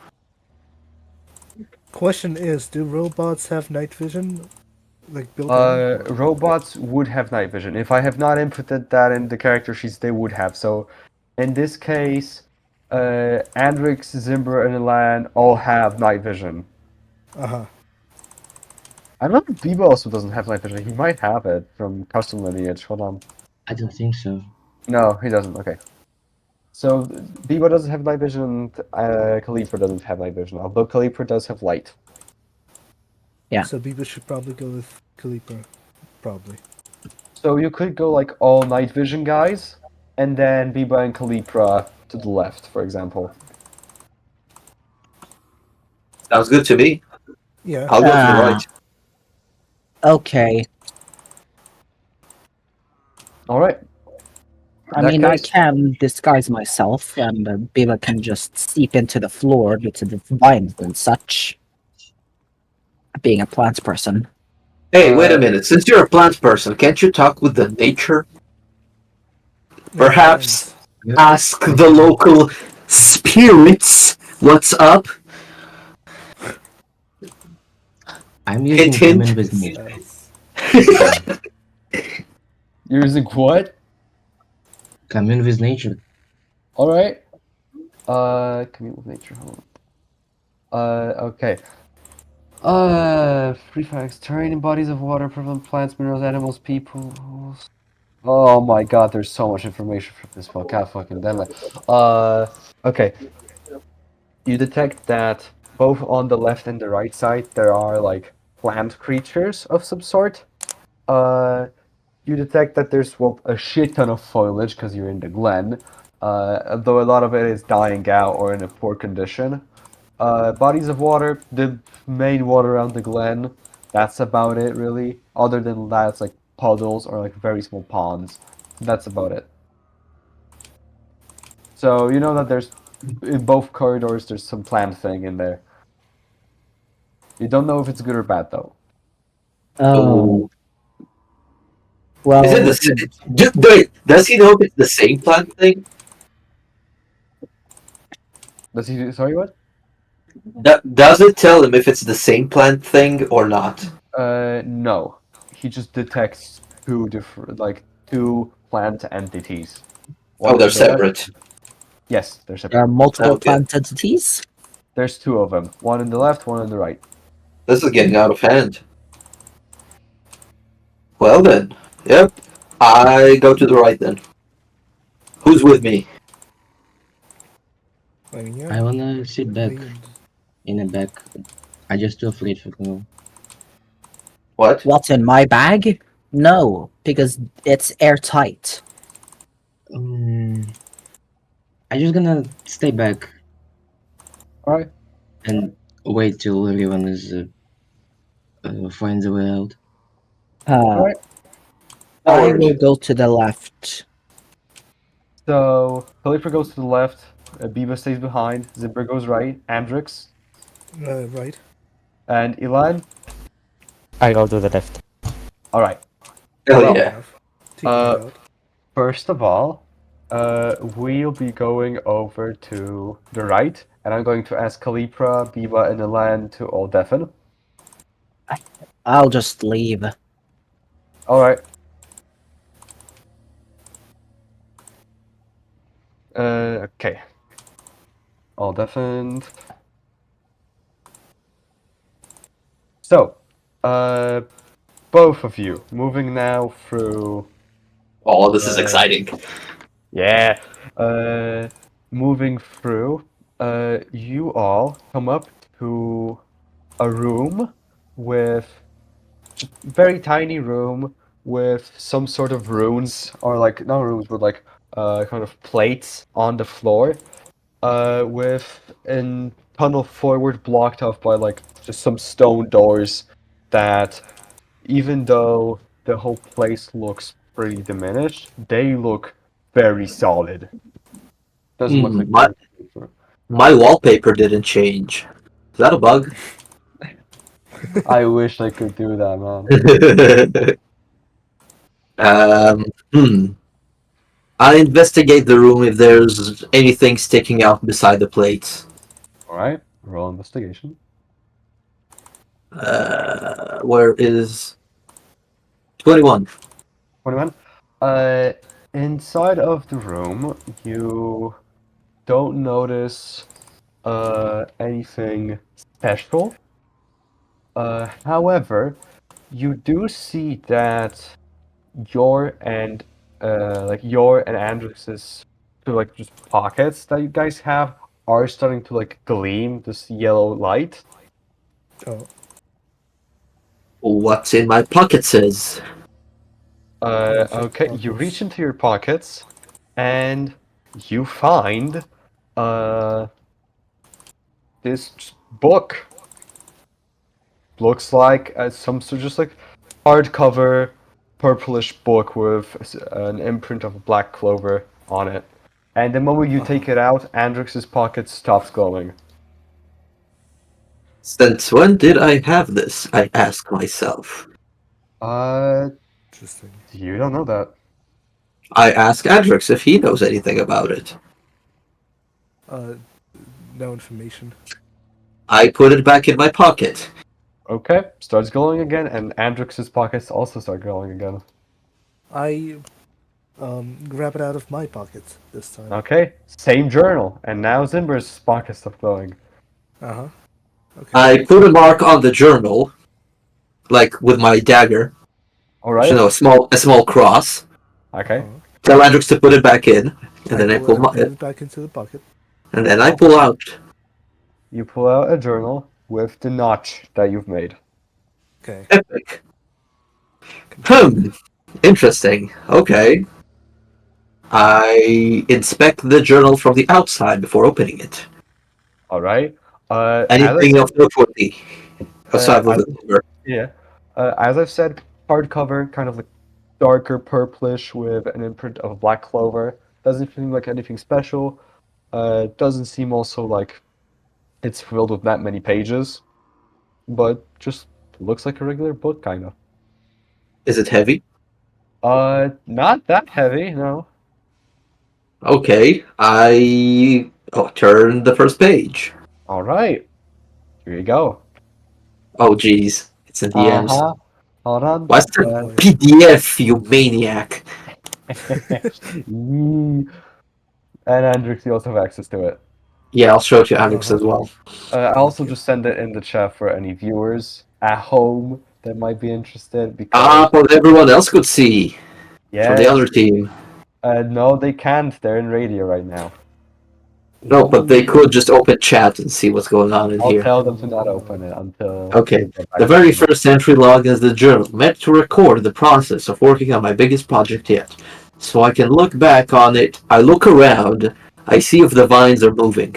Question is, do robots have night vision? Like built in? Robots would have night vision. If I have not inputted that in the character sheets, they would have. So, in this case, Andrix, Zimber, and Elan all have night vision. Uh-huh. I don't know if Biba also doesn't have night vision. He might have it from custom lineage. Hold on. I don't think so. No, he doesn't. Okay. So Biba doesn't have night vision, and Khalifa doesn't have night vision. Although Khalifa does have light. Yeah. So Biba should probably go with Kalipa. Probably. So you could go like all night vision guys, and then Biba and Kalipra to the left, for example. Sounds good to me. Yeah. I'll go to the right. Okay. All right. I In that mean, I case- can disguise myself, and Biba can just seep into the floor due to the vines and such. Being a plant person. Hey, wait a minute. Since you're a plant person, can't you talk with the nature? Perhaps ask the local spirits what's up. I'm using Hint, hint. common with me. You're using what? Commune with nature. All right. Commute with nature. Hold on. Okay. Free facts. Terrain in bodies of water, prevalent plants, minerals, animals, people. Oh my god, there's so much information from this book. God fucking damn it. Okay. You detect that both on the left and the right side there are like plant creatures of some sort. You detect that there's a shit ton of foliage because you're in the glen, though a lot of it is dying out or in a poor condition. Bodies of water, the main water around the glen, that's about it really. Other than that, it's like puddles or like very small ponds. That's about it. So you know that there's in both corridors there's some plant thing in there. You don't know if it's good or bad though. Oh. Well, Is it the same? Wait, does he know if it's the same plant thing? Does he? Sorry, what? Does it tell him if it's the same plant thing or not? No. He just detects two plant entities. One Oh, they're to the left- separate. Yes, they're there separate. are multiple Okay. plant entities. There's two of them. One on the left, one on the right. This is getting out of hand. Well then, yep. I go to the right then. Who's with me? I mean, I yeah. wanna sit back me and- in the back. I just too afraid for now. What? What's in my bag? No, because it's airtight. I just gonna stay back Alright. and wait till everyone is finds a way out. Alright. I will go to the left. So Khalifa goes to the left, Biba stays behind, Zipper goes right, Amdrix, right. and Elan. I go to the left. Alright. Hell Well, yeah. Team out. First of all, we'll be going over to the right, and I'm going to ask Kalipra, Biba, and Elan to all deafen. I'll just leave. Alright. Okay. All deafened. So, both of you, moving now through... Oh, this is exciting. Yeah. Moving through, you all come up to a room with... very tiny room with some sort of runes, or like, not runes, but like, kind of plates on the floor, with a tunnel forward blocked off by like just some stone doors that, even though the whole place looks pretty diminished, they look very solid. Doesn't look like My wallpaper didn't change. Is that a bug? I wish I could do that, man. Um, hmm. I investigate the room if there's anything sticking out beside the plates. All right, roll investigation. Where is 21? 21. Inside of the room, you don't notice anything special. However, you do see that your and your and Andrew's like just pockets that you guys have are starting to like gleam this yellow light. Oh, What's in my pocket says. Okay, you reach into your pockets and you find uh this book. Looks like some sort of just like hardcover purplish book with an imprint of a black clover on it. And the moment you take it out, Andrix's pocket stops glowing. Since when did I have this? I ask myself. Uh, interesting. you don't know that. I ask Adrix if he knows anything about it. No information. I put it back in my pocket. Okay, starts glowing again, and Andrix's pockets also start glowing again. I grab it out of my pocket this time. Okay, same journal, and now Zimber's pockets stop glowing. Uh-huh. Okay. I put a mark on the journal, like with my dagger. Alright, You know, a small cross. okay. Uh-huh. Tell Andrix to put it back in, and then I pull pull it back into the pocket. and then I pull out. You pull out a journal with the notch that you've made. Okay. Epic. Interesting. Okay. I inspect the journal from the outside before opening it. Alright. Anything else noteworthy aside from as, the number? yeah. As I've said, hardcover, kind of like darker purplish with an imprint of black clover. Doesn't seem like anything special. Doesn't seem also like it's filled with that many pages. But just looks like a regular book, kind of. Is it heavy? Not that heavy, no. Okay. I turn the first page. Alright. Here you go. Oh, geez. It's in DMs. Uh-huh. Hold on. What's the Oh, yeah. PDF, you maniac? Mm. And Andrix, you also have access to it. Yeah, I'll show it to Alex Uh-huh. as well. I also just send it in the chat for any viewers at home that might be interested because But everyone else could see from yeah, the other team. no, they can't. They're in radio right now. No, but they could just open chat and see what's going on in I'll here. tell them to not open it until. Okay. we get back The to very them. first entry log is the journal, meant to record the process of working on my biggest project yet. So I can look back on it. I look around. I see if the vines are moving.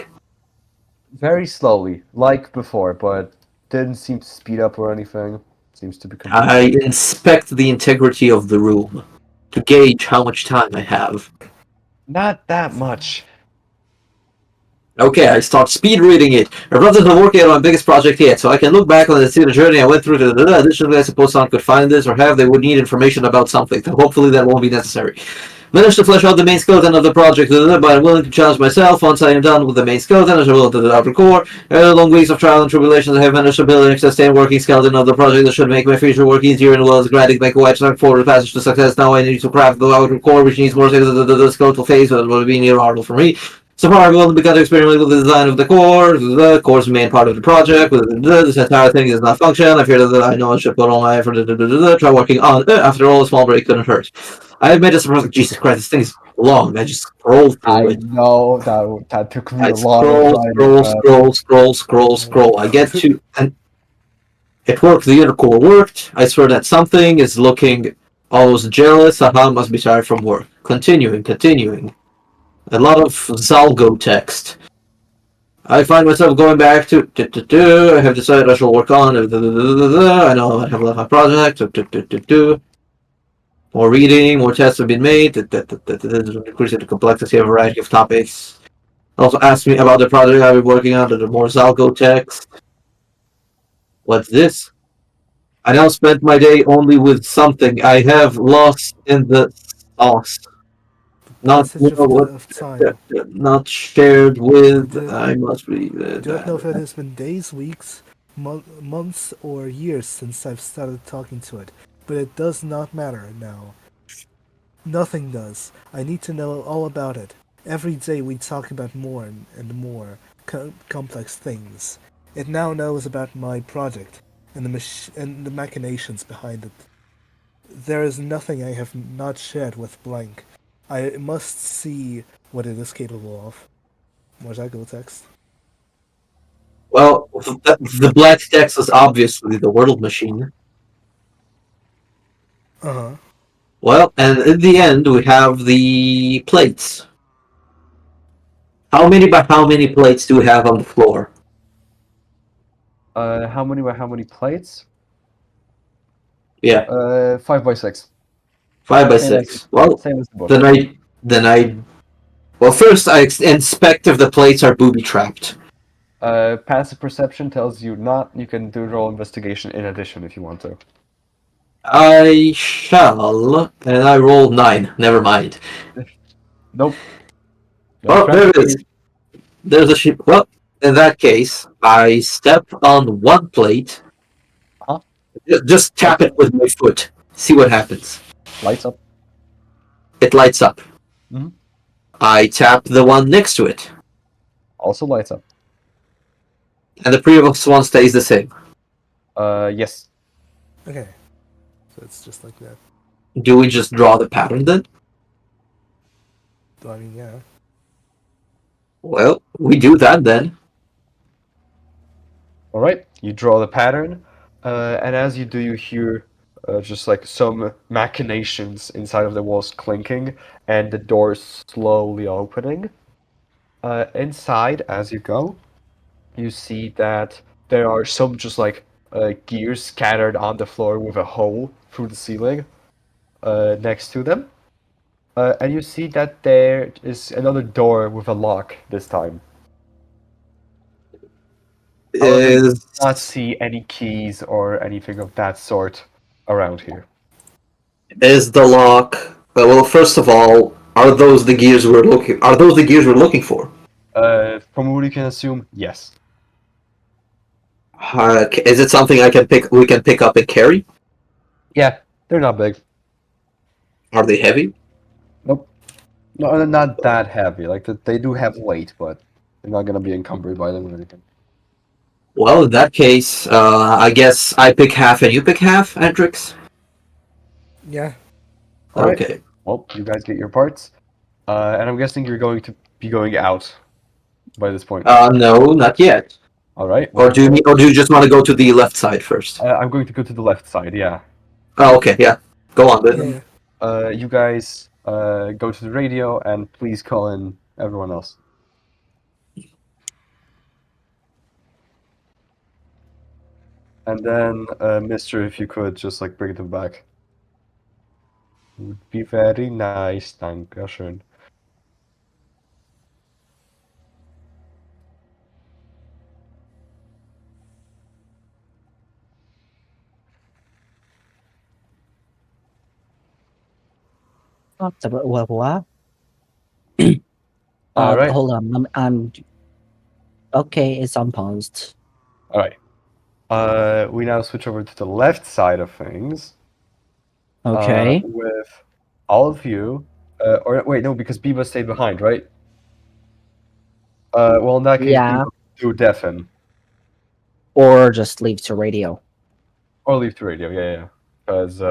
Very slowly, like before, but didn't seem to speed up or anything. Seems to be completely. I inspect the integrity of the room to gauge how much time I have. Not that much. Okay, I start speed reading it. I brought into working on my biggest project yet, so I can look back on the journey I went through. Additionally, I suppose someone could find this or have they would need information about something. Hopefully, that won't be necessary. Managed to flesh out the main skeleton of the project, but I'm willing to challenge myself once I am done with the main skeleton, as well to the outer core. Long weeks of trial and tribulations, I have managed to build an sustained working skeleton of the project that should make my future work easier and well as granting make a wide start forward passage to success. Now I need to craft the outer core, which needs more the skeletal phase, but it will be near harder for me. So far, I've only begun to experiment with the design of the core. The core is the main part of the project. This entire thing does not function. I fear that I know I should put all my effort into try working on it. After all, a small break couldn't hurt. I have made a surprise. Jesus Christ, this thing is long. I just scrolled through it. know that took me I a lot of scroll. I get to, and it worked. The inner core worked. I swear that something is looking almost jealous. Aha, must be tired from work. Continuing. A lot of Zalgo text. I find myself going back to I have decided I shall work on I know I have left my project. More reading, more tests have been made. Increasing the complexity of a variety of topics. Also asked me about the project I've been working on. The more Zalgo text. What's this? I now spent my day only with something I have lost in the sauce. Not Passage of uh, time. not shared with. Do, I must be. I do not know if it has been days, weeks, months, or years since I've started talking to it, but it does not matter now. Nothing does. I need to know all about it. Every day we talk about more and more complex things. It now knows about my project and and the machinations behind it. There is nothing I have not shared with Blank. I must see what it is capable of. Where's that go text? Well, the black text is obviously the world machine. Uh huh. Well, and in the end, we have the plates. How many by how many plates do we have on the floor? How many by how many plates? Yeah, 5 by 6. 5 by 6. Well, Same as the book. then I. Well, first I inspect if the plates are booby trapped. Passive perception tells you not. You can do roll investigation in addition if you want to. I shall, and I roll 9. Never mind. Nope. No Well, there traps it is. here. There's a ship. Well, in that case, I step on one plate. Uh-huh. Just tap it with my foot. See what happens. Lights up. It lights up. Mhm. I tap the one next to it, Also lights up. and the previous one stays the same. Yes. Okay. So it's just like that. Do we just draw the pattern then? I mean, yeah. Well, we do that then. All right. You draw the pattern, and as you do, you hear just like some machinations inside of the walls clinking, and the doors slowly opening. Inside, as you go, you see that there are some just like gears scattered on the floor with a hole through the ceiling next to them. And you see that there is another door with a lock this time. However, you do Is not see any keys or anything of that sort around here. is the lock? Well, first of all, are those the gears we're looking? Are those the gears we're looking for? From what you can assume, yes. Is it something I can pick? We can pick up and carry? Yeah, they're not big. Are they heavy? Nope. No, they're not that heavy. Like they do have weight, but they're not gonna be encumbered by them or anything. Well, in that case, I guess I pick half and you pick half, Hendrix. Yeah. All right. Okay. Well, you guys get your parts, and I'm guessing you're going to be going out by this point. No, not yet. All right. Or Well, or do you just want to go to the left side first? I'm going to go to the left side. Yeah. Oh, okay, yeah. Go on then. Yeah. You guys go to the radio and please call in everyone else. And then, Mister, if you could just like bring them back, would be very nice. Dankeschön. What? All right. Hold on. I'm okay. It's unpaused. All right. We now switch over to the left side of things. Okay. With all of you. Or wait, no, because Biba stayed behind, right? Well, in that case, Yeah. Biba do deafen Or just leave to radio. or leave the radio. Yeah. Because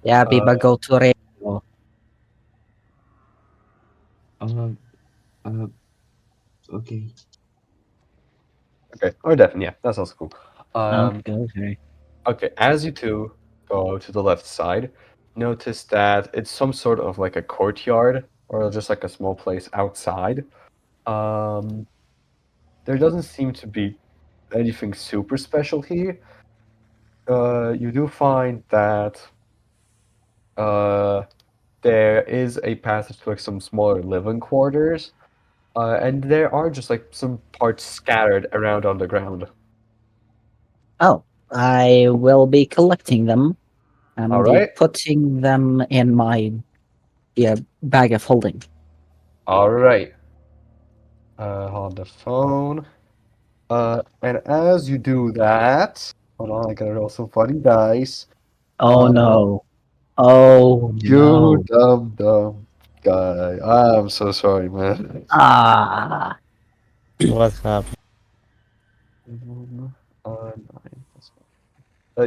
Yeah, Biba, go to radio. Uh, uh, okay. okay, or deafen. Yeah, that's also cool. Okay. Okay, as you two go to the left side, notice that it's some sort of like a courtyard or just like a small place outside. Um, there doesn't seem to be anything super special here. You do find that uh, there is a passage to like some smaller living quarters, and there are just like some parts scattered around on the ground. Oh, I will be collecting them and All be right. putting them in my bag of holding. All right. On the phone. And as you do that, hold on, I gotta roll some funny dice. Oh Uh, no. Oh you no. dumb guy. I'm so sorry, man. Ah. What's up? Nine plus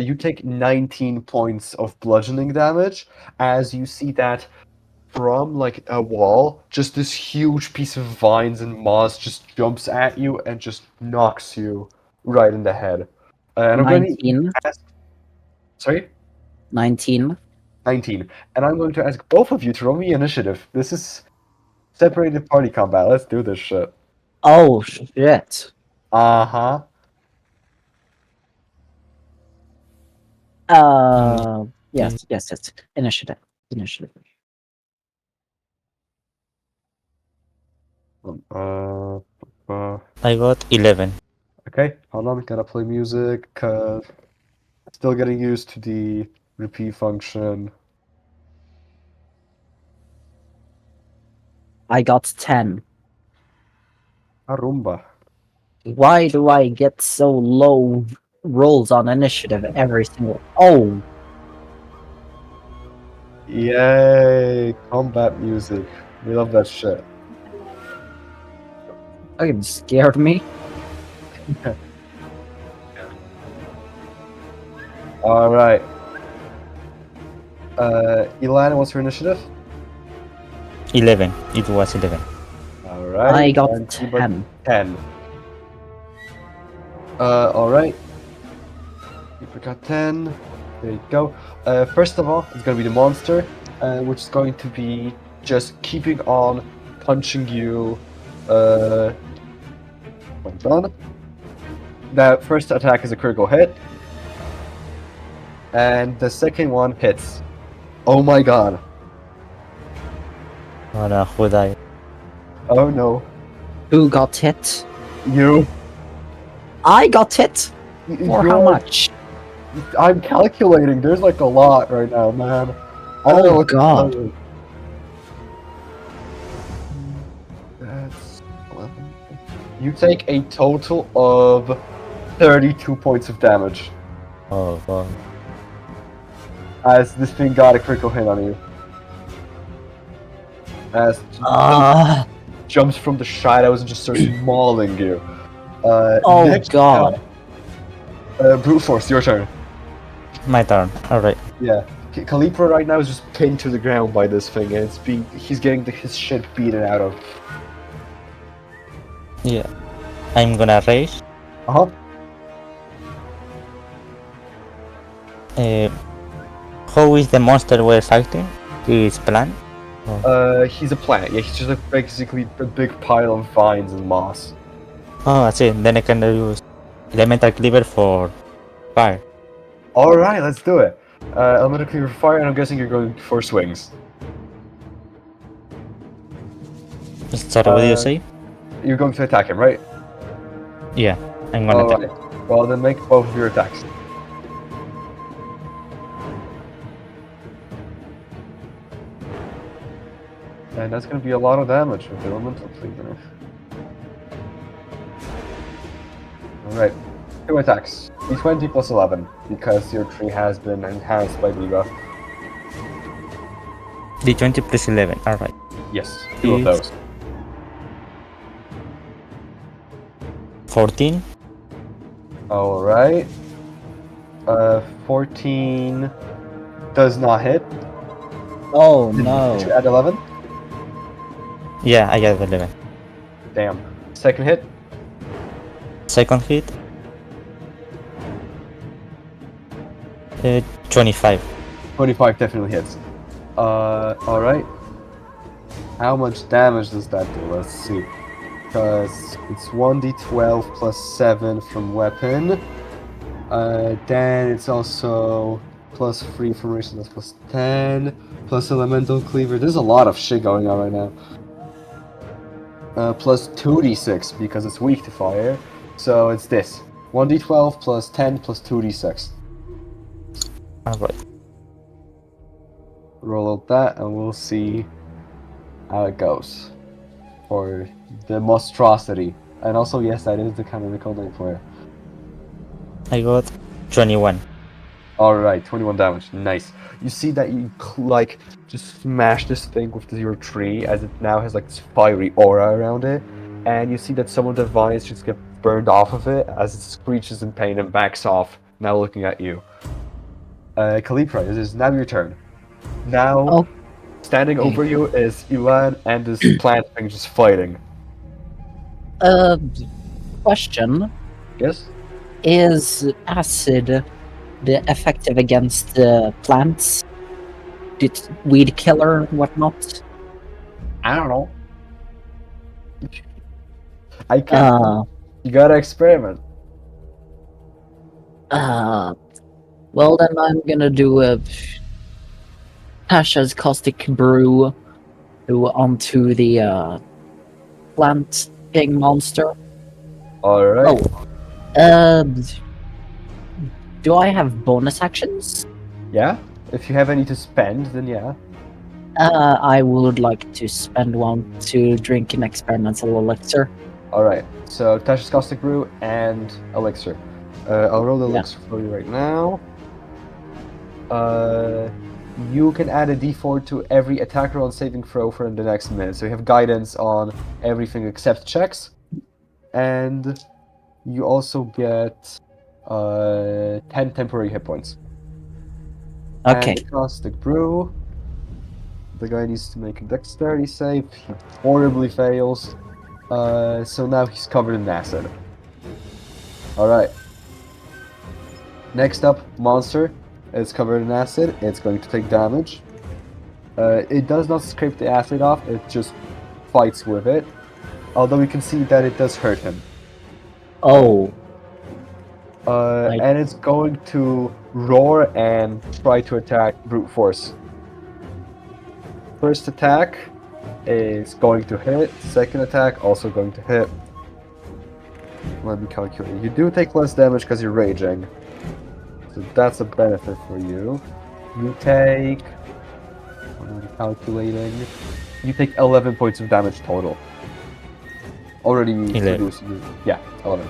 you take 19 points of bludgeoning damage as you see that from like a wall, just this huge piece of vines and moss just jumps at you and just knocks you right in the head. And I'm going to 19. ask, sorry, 19. 19. And I'm going to ask both of you to roll me initiative. This is separated party combat. Let's do this shit. Oh shit. Uh-huh. Yes, yes, yes. Initiative. Initiative. Uh, uh, I got 11. okay, hold on, gotta play music, still getting used to the repeat function. I got 10. Arumba. Why do I get so low rolls on initiative every single? Oh, Yay, combat music. We love that shit. fucking scared me. Alright. Elana, what's your initiative? 11. It was 11. Alright. I got and T-Bud, 10. 10. Alright. You forgot 10. There you go. First of all, it's gonna be the monster, which is going to be just keeping on punching you. Well done. That first attack is a critical hit. And the second one hits. Oh my god. Oh no, who died? Oh no. Who got hit? You. I got hit. For how You're- much? I'm calculating. There's like a lot right now, man. I don't know Oh what to god. tell you. That's 11. You take a total of 32 points of damage Oh god. as this thing got a critical hit on you. As Ah. jumps from the shadows and just starts mauling you. Oh Next god. up, brute force, your turn. My turn. Alright. Yeah, Calipro right now is just pinned to the ground by this thing, and he's getting his shit beaten out of. Yeah. I'm gonna raise. Uh huh. How is the monster we're fighting? His plan? He's a plant. Yeah, he's just basically a big pile of vines and moss. Oh, I see. Then I can use elemental cleaver for fire. All right, let's do it. Elemental cleaver fire, and I'm guessing you're going for swings. Sorry, what do you Uh, say? You're going to attack him, right? Yeah, I'm gonna All attack. right. Well, then make both of your attacks. And that's going to be a lot of damage with the elemental cleaver. All right. 2 attacks. D20 plus 11, because your tree has been enhanced by Viva. D20 plus 11. Alright. Yes, 2 of Yes. those. 14. All right. 14 does not hit. Oh Did you no. add 11? Yeah, I got 11. Damn. Second hit? Second hit. 25. 25 definitely hits. Alright. How much damage does that do? Let's see. Because it's 1d12 plus 7 from weapon. Then it's also plus 3 from reason, that's plus 10. Plus elemental cleaver. There's a lot of shit going on right now. Plus 2d6 because it's weak to fire. So it's this. 1d12 plus 10 plus 2d6. Alright. Roll out that, and we'll see how it goes for the monstrosity. And also, yes, that is the canonical name for it. I got 21. Alright, 21 damage. Nice. You see that you, like, just smash this thing with your tree as it now has, like, this fiery aura around it. And you see that some of the vines just get burned off of it as it screeches in pain and backs off, now looking at you. Calipra, it is now your turn. Now, Oh. standing over you is Ilan and this plant thing just fighting. Question: Yes? Is acid effective against plants? Weed killer, whatnot? I don't know. I can't. You gotta experiment. Well then I'm gonna do a Tasha's caustic brew onto the plant king monster. Alright. Oh, do I have bonus actions? Yeah? If you have any to spend, then yeah. I would like to spend one to drink an experimental elixir. Alright, so Tasha's Caustic Brew and Elixir. I'll roll the Yeah. Elixir for you right now. You can add a d4 to every attack roll and saving throw for the next minute. So you have guidance on everything except checks. And you also get 10 temporary hit points. Okay. And Caustic Brew. The guy needs to make a dexterity save. He horribly fails. So now he's covered in acid. Alright. Next up, monster. It's covered in acid. It's going to take damage. It does not scrape the acid off, it just fights with it. Although we can see that it does hurt him. Oh. And it's going to roar and try to attack brute force. First attack is going to hit. Second attack also going to hit. Let me calculate. You do take less damage because you're raging. So that's a benefit for you. You take... I'm calculating. You take 11 points of damage total. Already 11. reduced. Yeah, 11.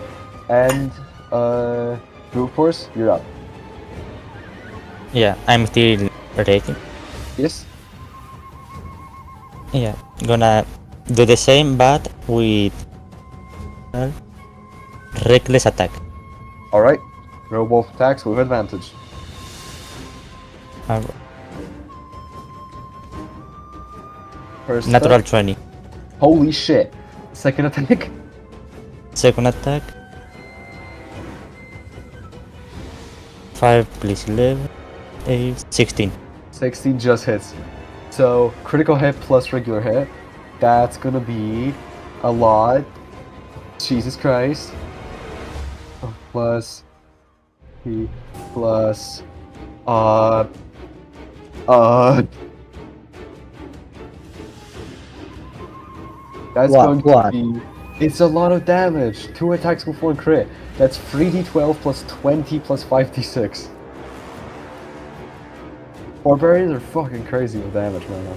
And, brute force, you're up. Yeah, I'm still raging. Yes? Yeah, gonna do the same but with reckless attack. Alright. Roll both attacks with advantage. Alright. First Natural attack. 20. Holy shit. Second attack. Second attack. 5 plus 11. 8, 16. 16 just hits. So, critical hit plus regular hit. That's gonna be a lot. Jesus Christ. Plus... P plus... That's What? going to be... It's a lot of damage. 2 attacks with 1 crit. That's 3d12 plus 20 plus 5d6. Barbarians are fucking crazy with damage, man.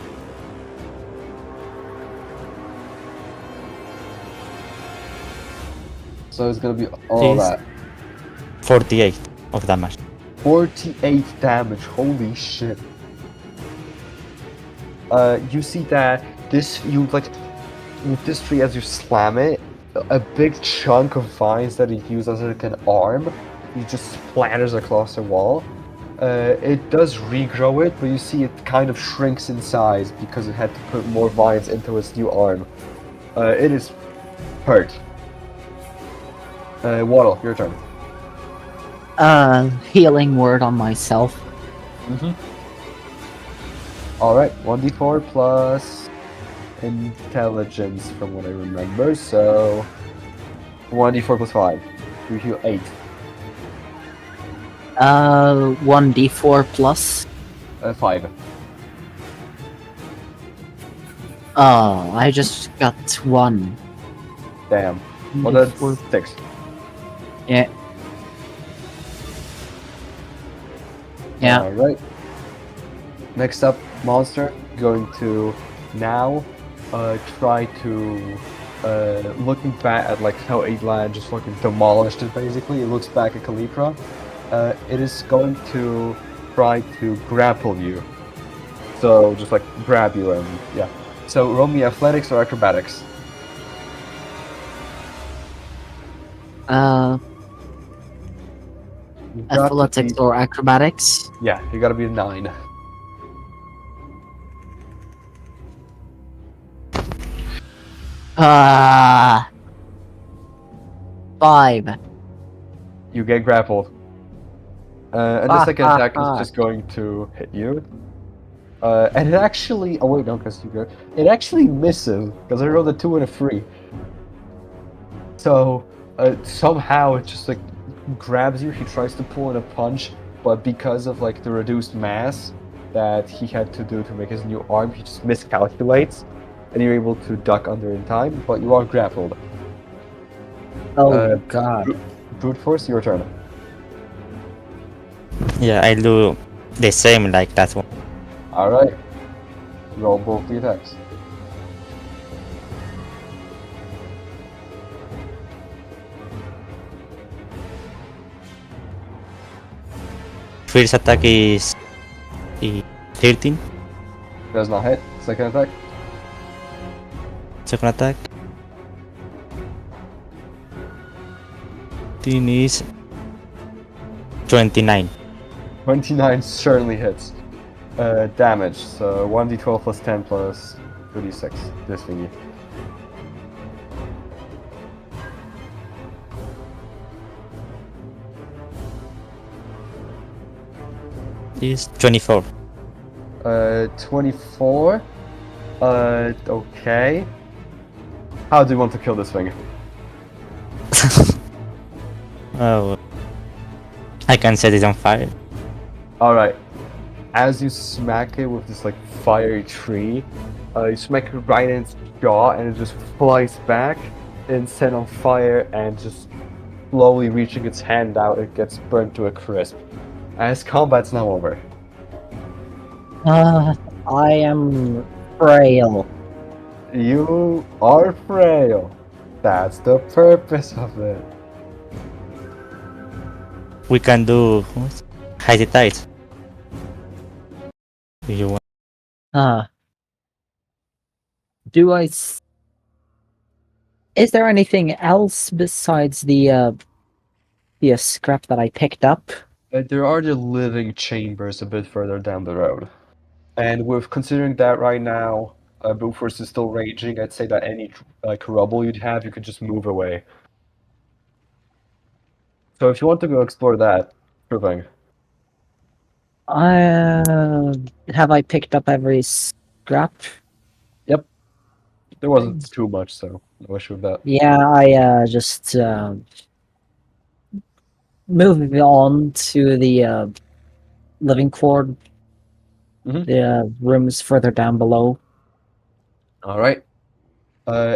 So it's gonna be all Jeez. that. 48 of damage. 48 damage, holy shit. You see that this, with this tree as you slam it, a big chunk of vines that it used as like an arm, it just splatters across the wall. It does regrow it, but you see it kind of shrinks in size because it had to put more vines into its new arm. It is hurt. Waddle, your turn. Healing word on myself. Alright, 1d4 plus intelligence from what I remember, so 1d4 plus 5. You heal 8. 1d4 plus. 5. Oh, I just got 1. Damn. Well, that's 6. Yeah. Yeah. Alright. Next up, monster going to now try to looking back at like how Aidland just fucking demolished it basically. It looks back at Calipra. It is going to try to grapple you. So just like grab you and yeah. So roll me athletics or acrobatics. Uh, You've got to athletics be, or acrobatics? yeah, you gotta be a 9. Uh, 5. You get grappled. And the second attack is just going to hit you. And it actually, oh wait, no, because you go. It actually misses because I rolled a 2 and a 3. So somehow it just like grabs you. He tries to pull in a punch, but because of like the reduced mass that he had to do to make his new arm, he just miscalculates, and you're able to duck under in time. But you are grappled. Oh, God. Brute force, your turn. Yeah, I do the same like that one. All right. Roll both the attacks. First attack is 13. Does not hit. Second attack. Second attack. 13 is 29. 29 certainly hits. Damage, so 1d12 plus 10 plus 2d6. This thingy. Is 24. 24. Okay. How do you want to kill this thing? Oh, I can set it on fire. Alright. As you smack it with this like fiery tree, you smack it right in its jaw and it just flies back and set on fire, and just slowly reaching its hand out, it gets burnt to a crisp. As combat's now over. I am frail. You are frail. That's the purpose of it. We can do hide the tide. Do you want? Do I... Is there anything else besides the scrap that I picked up? There are the living chambers a bit further down the road. And with considering that right now, brute force is still raging, I'd say that any like rubble you'd have, you could just move away. So if you want to go explore that, sure thing. Have I picked up every scrap? Yep. There wasn't too much, so no issue with that. Yeah, I just moving on to the living quarter, Mhm. the rooms further down below. Alright.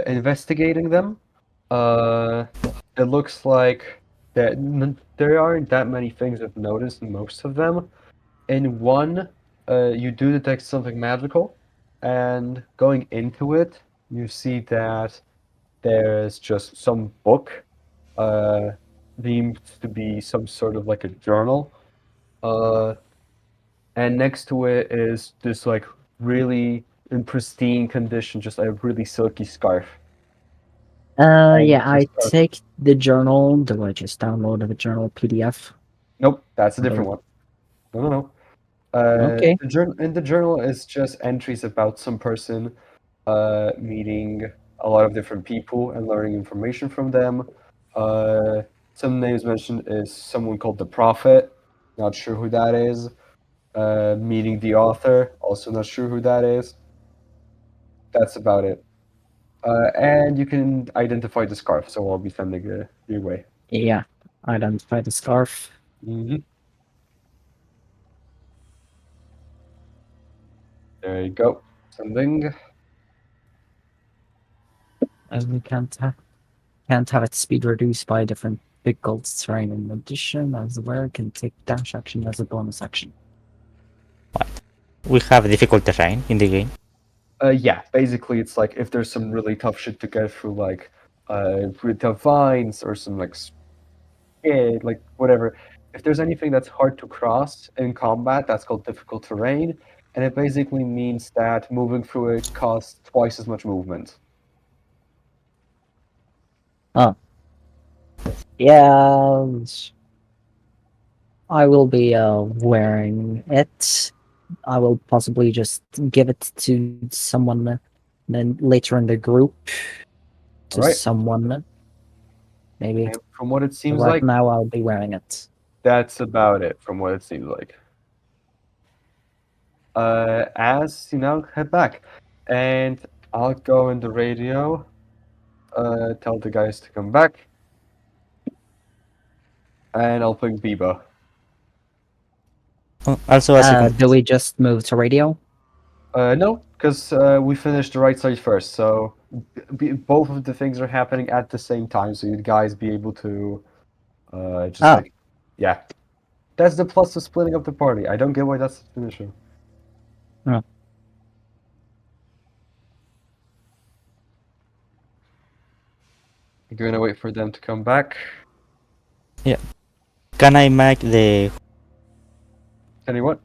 Investigating them, it looks like that there aren't that many things I've noticed in most of them. In one, you do detect something magical, and going into it, you see that there's just some book, deemed to be some sort of like a journal, uh, and next to it is this like really in pristine condition, just a really silky scarf. And Yeah, I just take the journal. Do I just download the journal PDF? nope, that's a different one. No, no, no. Okay. The journal in the journal is just entries about some person meeting a lot of different people and learning information from them. Uh, some names mentioned is someone called the Prophet, not sure who that is. Meeting the author, also not sure who that is. That's about it. And you can identify the scarf, so I'll be sending it your way. Yeah, identify the scarf. Mm-hmm. There you go. Sending. And we can't have its speed reduced by different difficult terrain. In addition, as aware, can take dash action as a bonus action. We have difficult terrain in the game. Yeah, basically it's like if there's some really tough shit to get through, like really tough vines or some like like whatever. If there's anything that's hard to cross in combat, that's called difficult terrain, and it basically means that moving through it costs twice as much movement. Oh. Yeah, I will be wearing it. I will possibly just give it to someone then later in the group. To Alright. someone, maybe. And from what it seems Right like, now, I'll be wearing it. that's about it. From what it seems like. As you know, head back, and I'll go in the radio. Tell the guys to come back, and I'll ping Biba. Also, as you can Do we just move to radio? No, because we finished the right side first, so both of the things are happening at the same time, so you guys be able to just Oh. like, yeah. That's the plus of splitting up the party. I don't get why that's an issue. Hmm. You're gonna wait for them to come back. can I make the Anyone?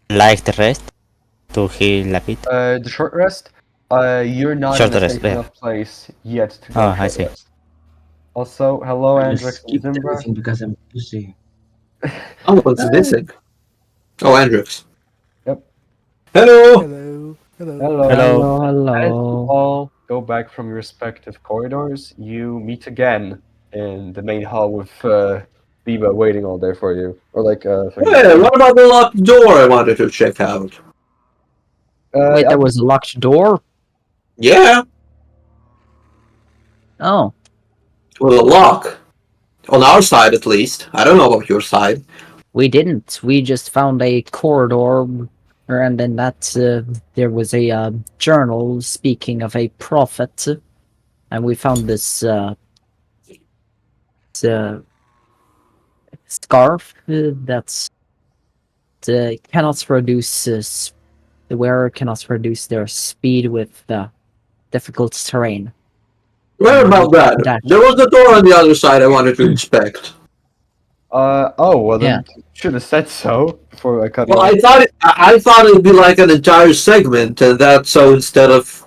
light rest to heal a bit? The short rest. You're not Short in a rest, safe yeah. enough place yet to go Oh, I short see. rest. Also, hello, I Andrex just and skipped Zimber. everything because I'm pussy. Oh, what's missing? Oh, Andrews. Yep. Hello! Hello. Hello. Hello. Hello. As you Hello. all go back from your respective corridors, you meet again in the main hall with Biba waiting all there for you. Or like, Hey, what about the locked door I wanted to check out? Wait, there was a locked door? Yeah, Oh. with a lock. On our side, at least. I don't know about your side. We didn't. We just found a corridor, and then there was a journal speaking of a prophet, and we found this scarf that's cannot produce the wearer cannot produce their speed with difficult terrain. Where about that? Dash. There was a door on the other side I wanted to inspect. oh, well Yeah. then should have said so before I cut Well, you off. I thought it'd be like an entire segment, and that so instead of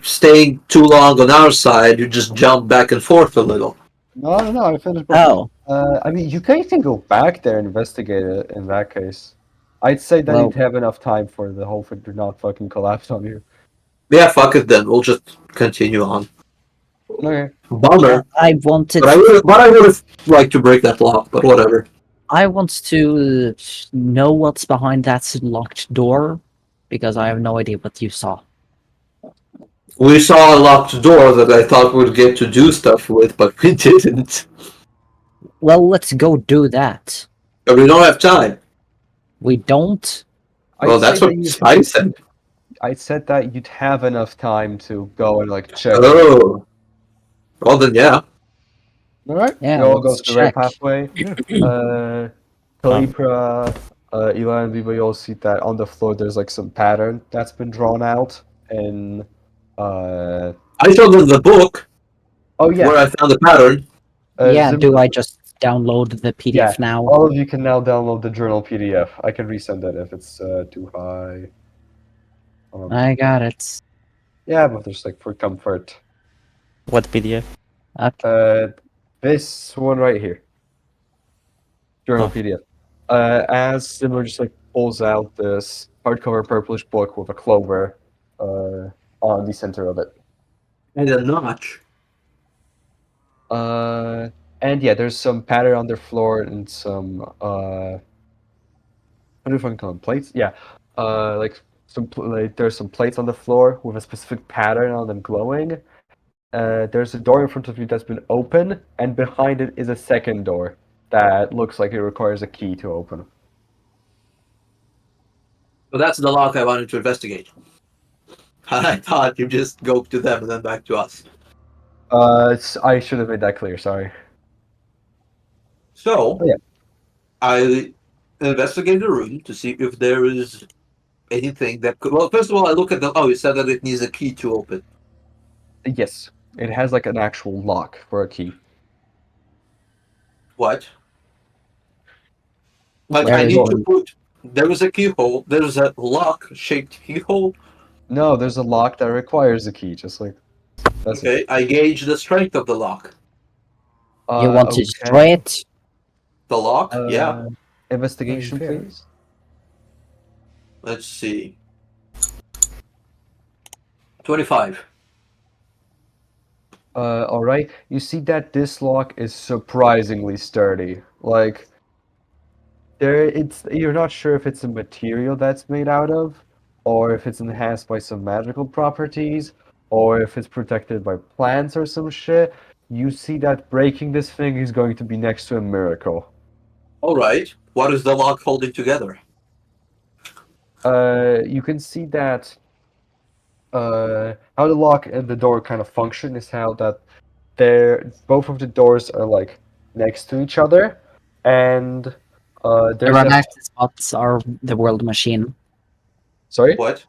staying too long on our side, you just jump back and forth a little. No, I finished. Oh, I mean, you can go back there and investigate it in that case. I'd say that Well- you'd have enough time for the whole thing to not fucking collapse on you. Yeah, fuck it then. We'll just continue on. Okay. Bummer. I wanted. But I would have liked to break that lock, but whatever. I want to know what's behind that locked door because I have no idea what you saw. We saw a locked door that I thought we'd get to do stuff with, but we didn't. Well, let's go do that. But we don't have time. We don't. Well, I'd that's say what that you'd Spy said. I said that you'd have enough time to go and like check. Oh. Well, then, yeah. All right. Yeah, You all go let's through the right check. pathway. Calipra, Eli, and Viva, you all see that on the floor there's like some pattern that's been drawn out, and I showed them the book oh yeah, where I found the pattern. Yeah, do Zimber- I just download the PDF Yeah, now? all of you can now download the journal PDF. I can resend that if it's too high. I got it. Yeah, but there's like for comfort. What PDF? This one right here. Journal Oh. PDF. As Zimmer just like pulls out this hardcover purplish book with a clover on the center of it. And a notch. And yeah, there's some pattern on the floor and some what do I call them? Plates? Yeah. Like there's some plates on the floor with a specific pattern on them glowing. There's a door in front of you that's been open, and behind it is a second door that looks like it requires a key to open. So that's the lock I wanted to investigate. I thought you'd just go to them and then back to us. I should have made that clear. Sorry. So, Oh, yeah. I investigate the room to see if there is anything that could. Well, first of all, I look at the. Oh, you said that it needs a key to open. Yes, it has like an actual lock for a key. What? Like There I is need to one. put. There is a keyhole. There is a lock-shaped keyhole. No, there's a lock that requires a key, just like that's it. Okay, I gauge the strength of the lock. You want to destroy Okay. it? The lock? Yeah. Investigation, fair. please. Let's see. 25. All right. You see that this lock is surprisingly sturdy. Like you're not sure if it's a material that's made out of, or if it's enhanced by some magical properties, or if it's protected by plants or some shit. You see that breaking this thing is going to be next to a miracle. All right. What is the lock holding together? You can see that how the lock and the door kind of function is how that both of the doors are like next to each other, and The there's a redacted spots are the world machine. sorry. What?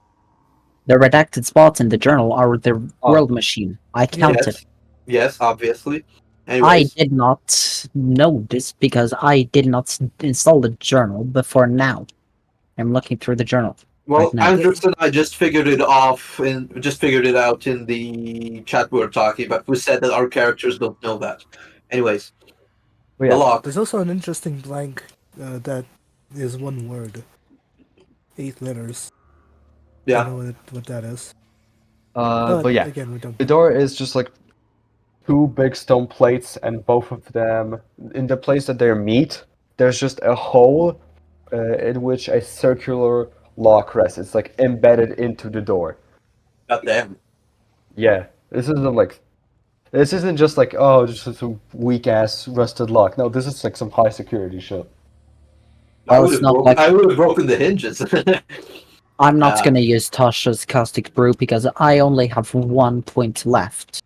The redacted spots in the journal are the Oh. world machine. I counted. Yes. Yes, obviously. I Anyways, did not know this because I did not install the journal before now. I'm looking through the journal right well, now. Anderson, I just figured it out in the chat we were talking about. We said that our characters don't know that. Anyways, But the yeah, lock. There's also an interesting blank that is one word, 8 letters. Yeah. Don't know what that is. but yeah, Again, we don't. the door is just like two big stone plates, and both of them in the place that they meet, there's just a hole in which a circular lock rests. It's like embedded into the door. God damn. Yeah, this isn't just like oh, just a weak ass rusted lock. No, this is like some high security shit. I Well, would it's have not broken. like I would have broken the hinges. I'm not Uh, gonna use Tasha's caustic brew because I only have 1 point left.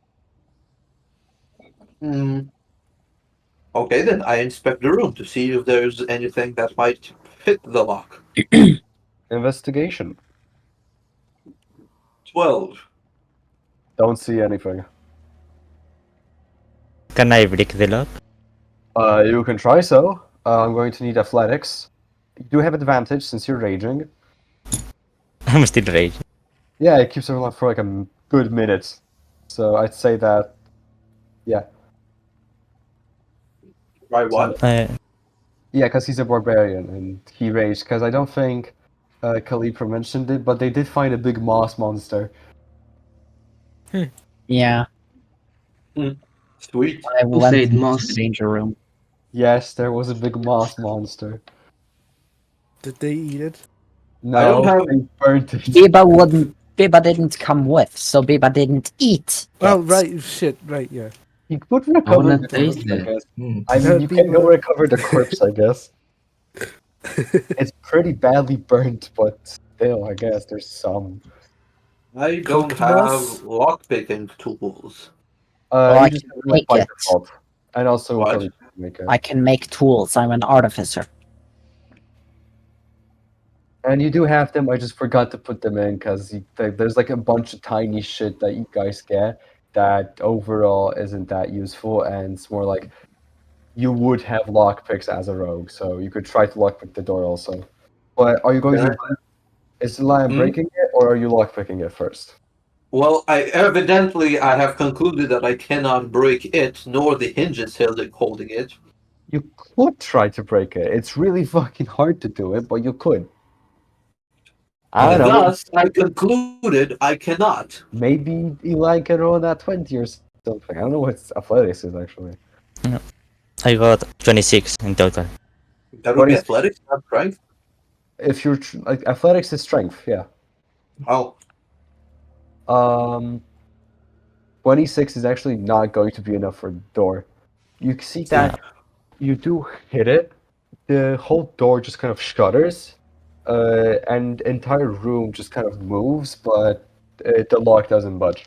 hmm. Okay, then I inspect the room to see if there's anything that might fit the lock. Investigation. 12. Don't see anything. Can I break the lock? You can try so. I'm going to need athletics. You do have advantage since you're raging. I'm still raging. Yeah, it keeps everyone for like a good minute. So I'd say that, yeah. Right, what? Yeah, because he's a barbarian and he raged. Because I don't think Calipra mentioned it, but they did find a big moss monster. Yeah, Sweet. I Who went said into moss? the danger room. Yes, there was a big moss monster. Did they eat it? I don't No, have. they burnt it. Biba didn't come with, so Biba didn't eat. Oh, it. right. Shit. Right. Yeah. You could I recover wanna the taste corpse, I that. guess. Hmm. I mean, you can go Biba. recover the corpse, I guess. It's pretty badly burnt, but still, I guess there's some. I don't Cooked have moss? lockpicking tools. Well, You I just can have it like make by it. default, and also What? Kali can make it. I can make tools. I'm an artificer. And you do have them. I just forgot to put them in because there's like a bunch of tiny shit that you guys get that overall isn't that useful, and it's more like you would have lockpicks as a rogue, so you could try to lockpick the door also. But are you going Can to? Is the lion Hmm? breaking it, or are you lockpicking it first? Well, I have concluded that I cannot break it, nor the hinges holding it. You could try to break it. It's really fucking hard to do it, but you could. I don't know. Thus, I concluded I cannot. Maybe Eli can roll that 20 or something. I don't know what athletics is actually. I got 26 in total. That would What be is athletics, not strength. if you're like athletics is strength, yeah. Oh, Um, 26 is actually not going to be enough for the door. You see that you do hit it, the whole door just kind of shudders, and entire room just kind of moves, but the lock doesn't budge.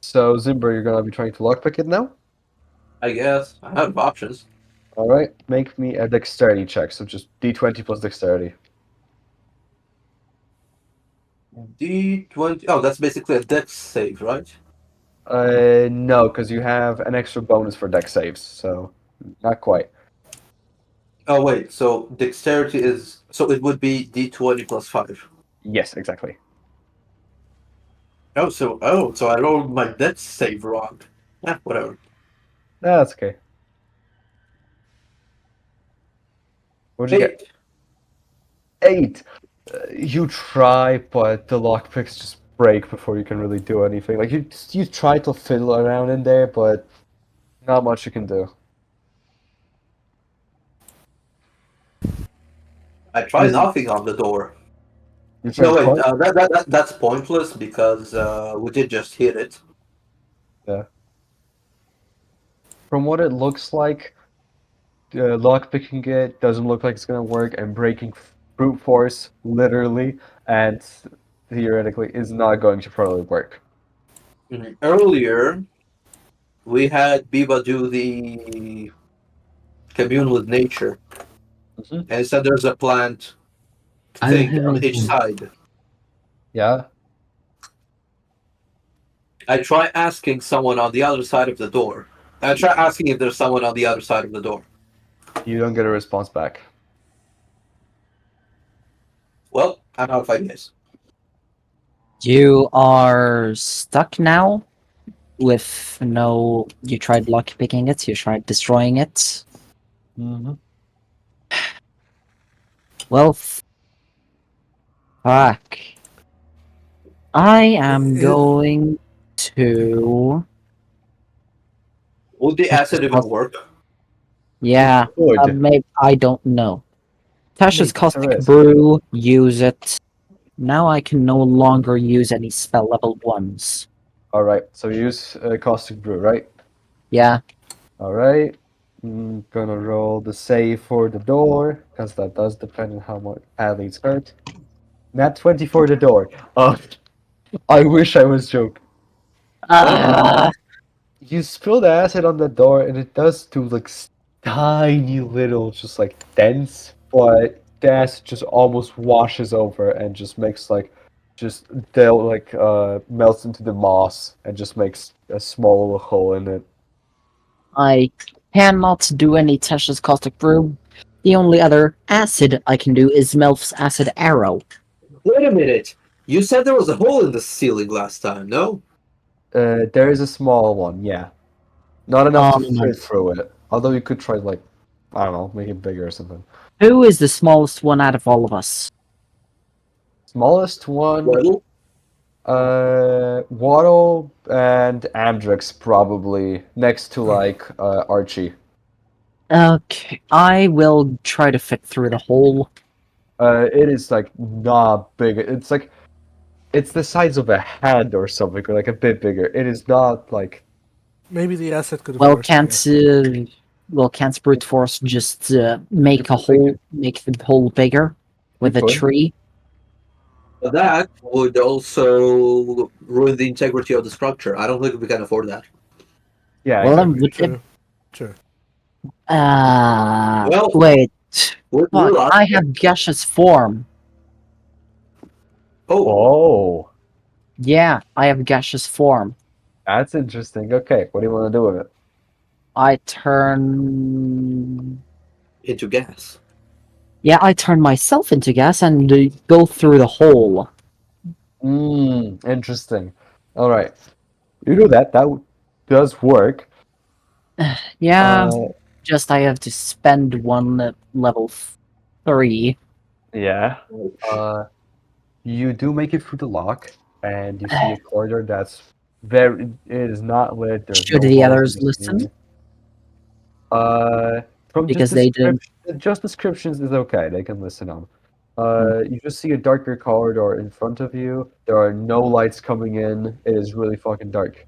So Zimber, you're gonna be trying to lockpick it now? I guess I have options. All right, make me a dexterity check. So just d20 plus dexterity. D20. Oh, that's basically a dex save, right? No, because you have an extra bonus for dex saves, so not quite. Oh wait, so dexterity is so it would be D20 plus 5. Yes, exactly. So I rolled my dex save wrong. Yeah, whatever. That's okay. What'd you get? 8. 8. You try, but the lockpicks just break before you can really do anything. Like you try to fiddle around in there, but not much you can do. I try Is it, knocking on the door. you try No to wait, punch? that's pointless because we did just hit it. Yeah. From what it looks like, lockpicking it doesn't look like it's gonna work, and breaking brute force, literally and theoretically, is not going to probably work. Earlier, we had Biba do the commune with nature, Mhm. and it said there's a plant I don't thing have on each anything. side. Yeah, I try asking someone on the other side of the door. I try asking if there's someone on the other side of the door. you don't get a response back. Well, I'm out of ideas. You are stuck now with no. You tried lockpicking it, you tried destroying it. Mm-hmm. Well, fuck. I am It, going to. Would the acid even work? Yeah, Good. maybe I don't know. Tasha's Maybe it's a caustic risk. brew. Use it. Now I can no longer use any spell level ones. All right. So you use caustic brew, right? Yeah, All right. Gonna roll the save for the door, because that does depend on how much badly it's hurt. Nat 20 for the door. I wish I was joking. Ah, You spill the acid on the door, and it does do like tiny little, just like dents, but the acid just almost washes over and just makes like, just they'll like melts into the moss and just makes a small little hole in it. I cannot do any Tasha's caustic brew. The only other acid I can do is Melf's acid arrow. Wait a minute. You said there was a hole in the ceiling last time, no? There is a small one, yeah, not enough to Um, fit through it. Although you could try like, I don't know, make it bigger or something. who is the smallest one out of all of us? Smallest one. Well, Waddle and Amdrix probably next to like Archie. Okay, I will try to fit through the hole. It is like not big. It's like it's the size of a hand or something, or like a bit bigger. It is not like maybe the asset could have Well, worked. Yeah. can't brute force just make a just like hole, make the hole bigger you with a could. tree? that would also ruin the integrity of the structure. I don't think we can afford that. Yeah, Well, then, exactly. would it, True. True. Well, wait, we're fuck, I have gaseous form. Oh, Oh, Yeah, I have gaseous form. that's interesting. Okay, what do you want to do with it? I turn. into gas. Yeah, I turn myself into gas and go through the hole. Interesting. All right, you do that. Does work. Yeah, Uh, just I have to spend one at level 3. yeah. Uh, You do make it through the lock, and you see a corridor that's very. It is not lit. There's Should no the walls in others between. listen? From just Because they did. descriptions is okay. They can listen on. Hmm. You just see a darker corridor in front of you. There are no lights coming in. It is really fucking dark,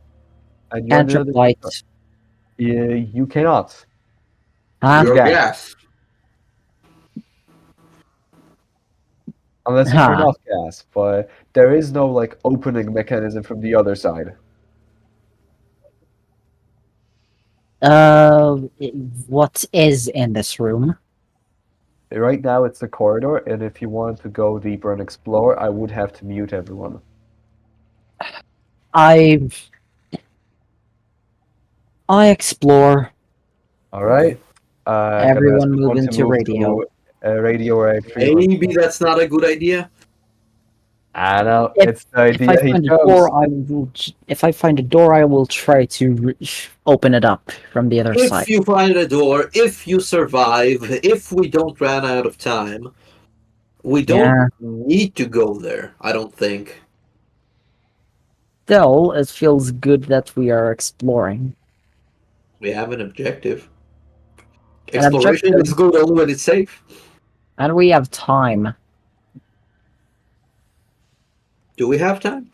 and you're in Cantrip another light. corridor. You cannot. Huh? You're Your gas gas. unless you turn Huh. off gas, but there is no like opening mechanism from the other side. What is in this room? Right now it's the corridor, and if you wanted to go deeper and explore, I would have to mute everyone. I explore. All right. Can I ask Everyone move everyone to into move radio. to radio area 300? Maybe that's not a good idea. I know If it's the if I idea he find a chose. door, if I find a door, I will try to open it up from the other If side. you find a door, if you survive, if we don't run out of time, we don't Yeah. need to go there, I don't think. Still, it feels good that we are exploring. We have an objective. An Exploration objective, is good only when it's safe. and we have time. Do we have time?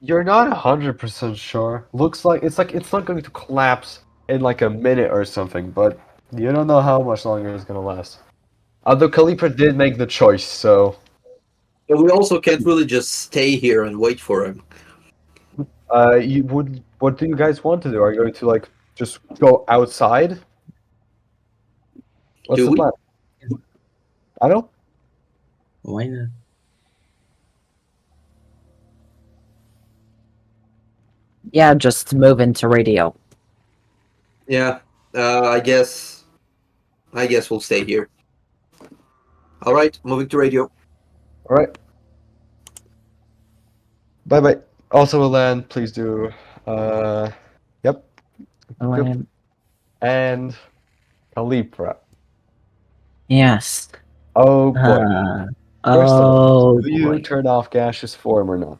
You're not 100% sure. Looks like it's not going to collapse in like a minute or something, but you don't know how much longer it's gonna last. Although Calipra did make the choice, so But we also can't really just stay here and wait for him. you would. What do you guys want to do? Are you going to like just go outside? What's Do the we? plan? I don't. Why not? Yeah, just move into radio. Yeah. I guess. I guess we'll stay here. All right. Moving to radio. All right. Bye bye. Also, Elan, please do. Yep. Good. Um, And Calipra. yes. Oh boy. Uh, First of all, oh do you boy. turn off gaseous form or not?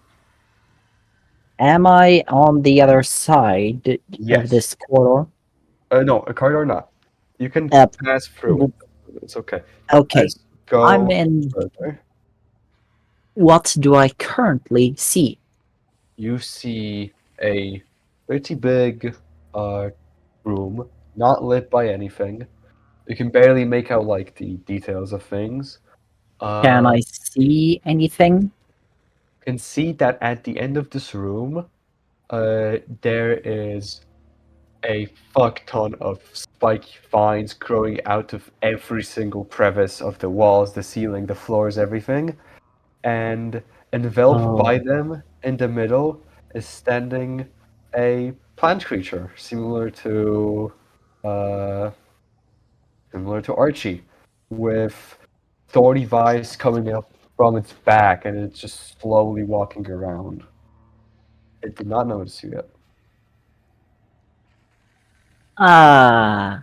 Am I on the other side of Yes. this corridor? No, a card or not. You can Uh, pass through it. It's okay. okay. Let's I'm go in. further. What do I currently see? You see a pretty big uh, room, not lit by anything. You can barely make out like the details of things. Can Uh, I see anything? can see that at the end of this room, there is a fuck ton of spiky vines growing out of every single crevice of the walls, the ceiling, the floors, everything. And enveloped Oh, by them in the middle is standing a plant creature uh, similar to Archie, with thorny vines coming up from its back, and it's just slowly walking around. It did not notice you yet. ah.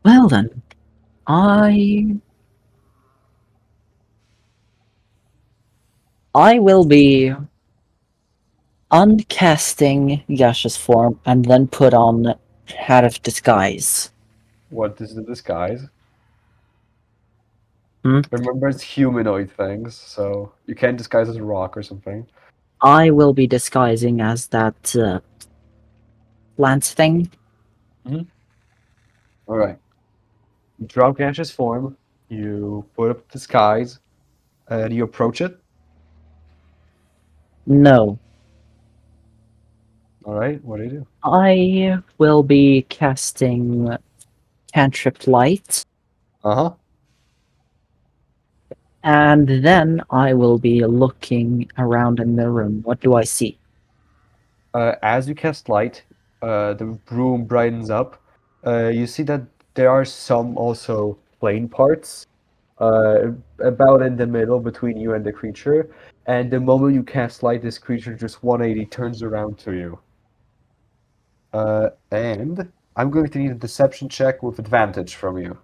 Well then, I I will be uncasting gaseous form and then put on hat of disguise. What is the disguise? Hmm? Remember, it's humanoid things, so you can't disguise as a rock or something. I will be disguising as that plant thing. All right. You drop gaseous form. You put up disguise, and you approach it. No, All right. What do you do? I will be casting cantrip light, Uh huh. and then I will be looking around in the room. What do I see? As you cast light, the room brightens up. You see that there are some also plain parts, about in the middle between you and the creature. And the moment you cast light, this creature just 180 turns around to you. And I'm going to need a deception check with advantage from you.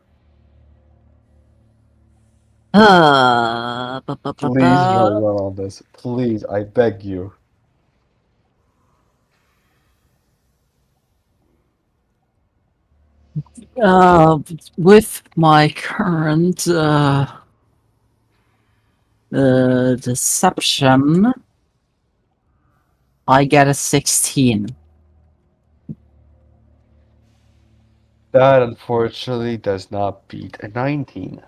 Ba, ba, ba, Please ba. roll well on this. Please, I beg you. With my current deception, I get a 16. That unfortunately does not beat a 19.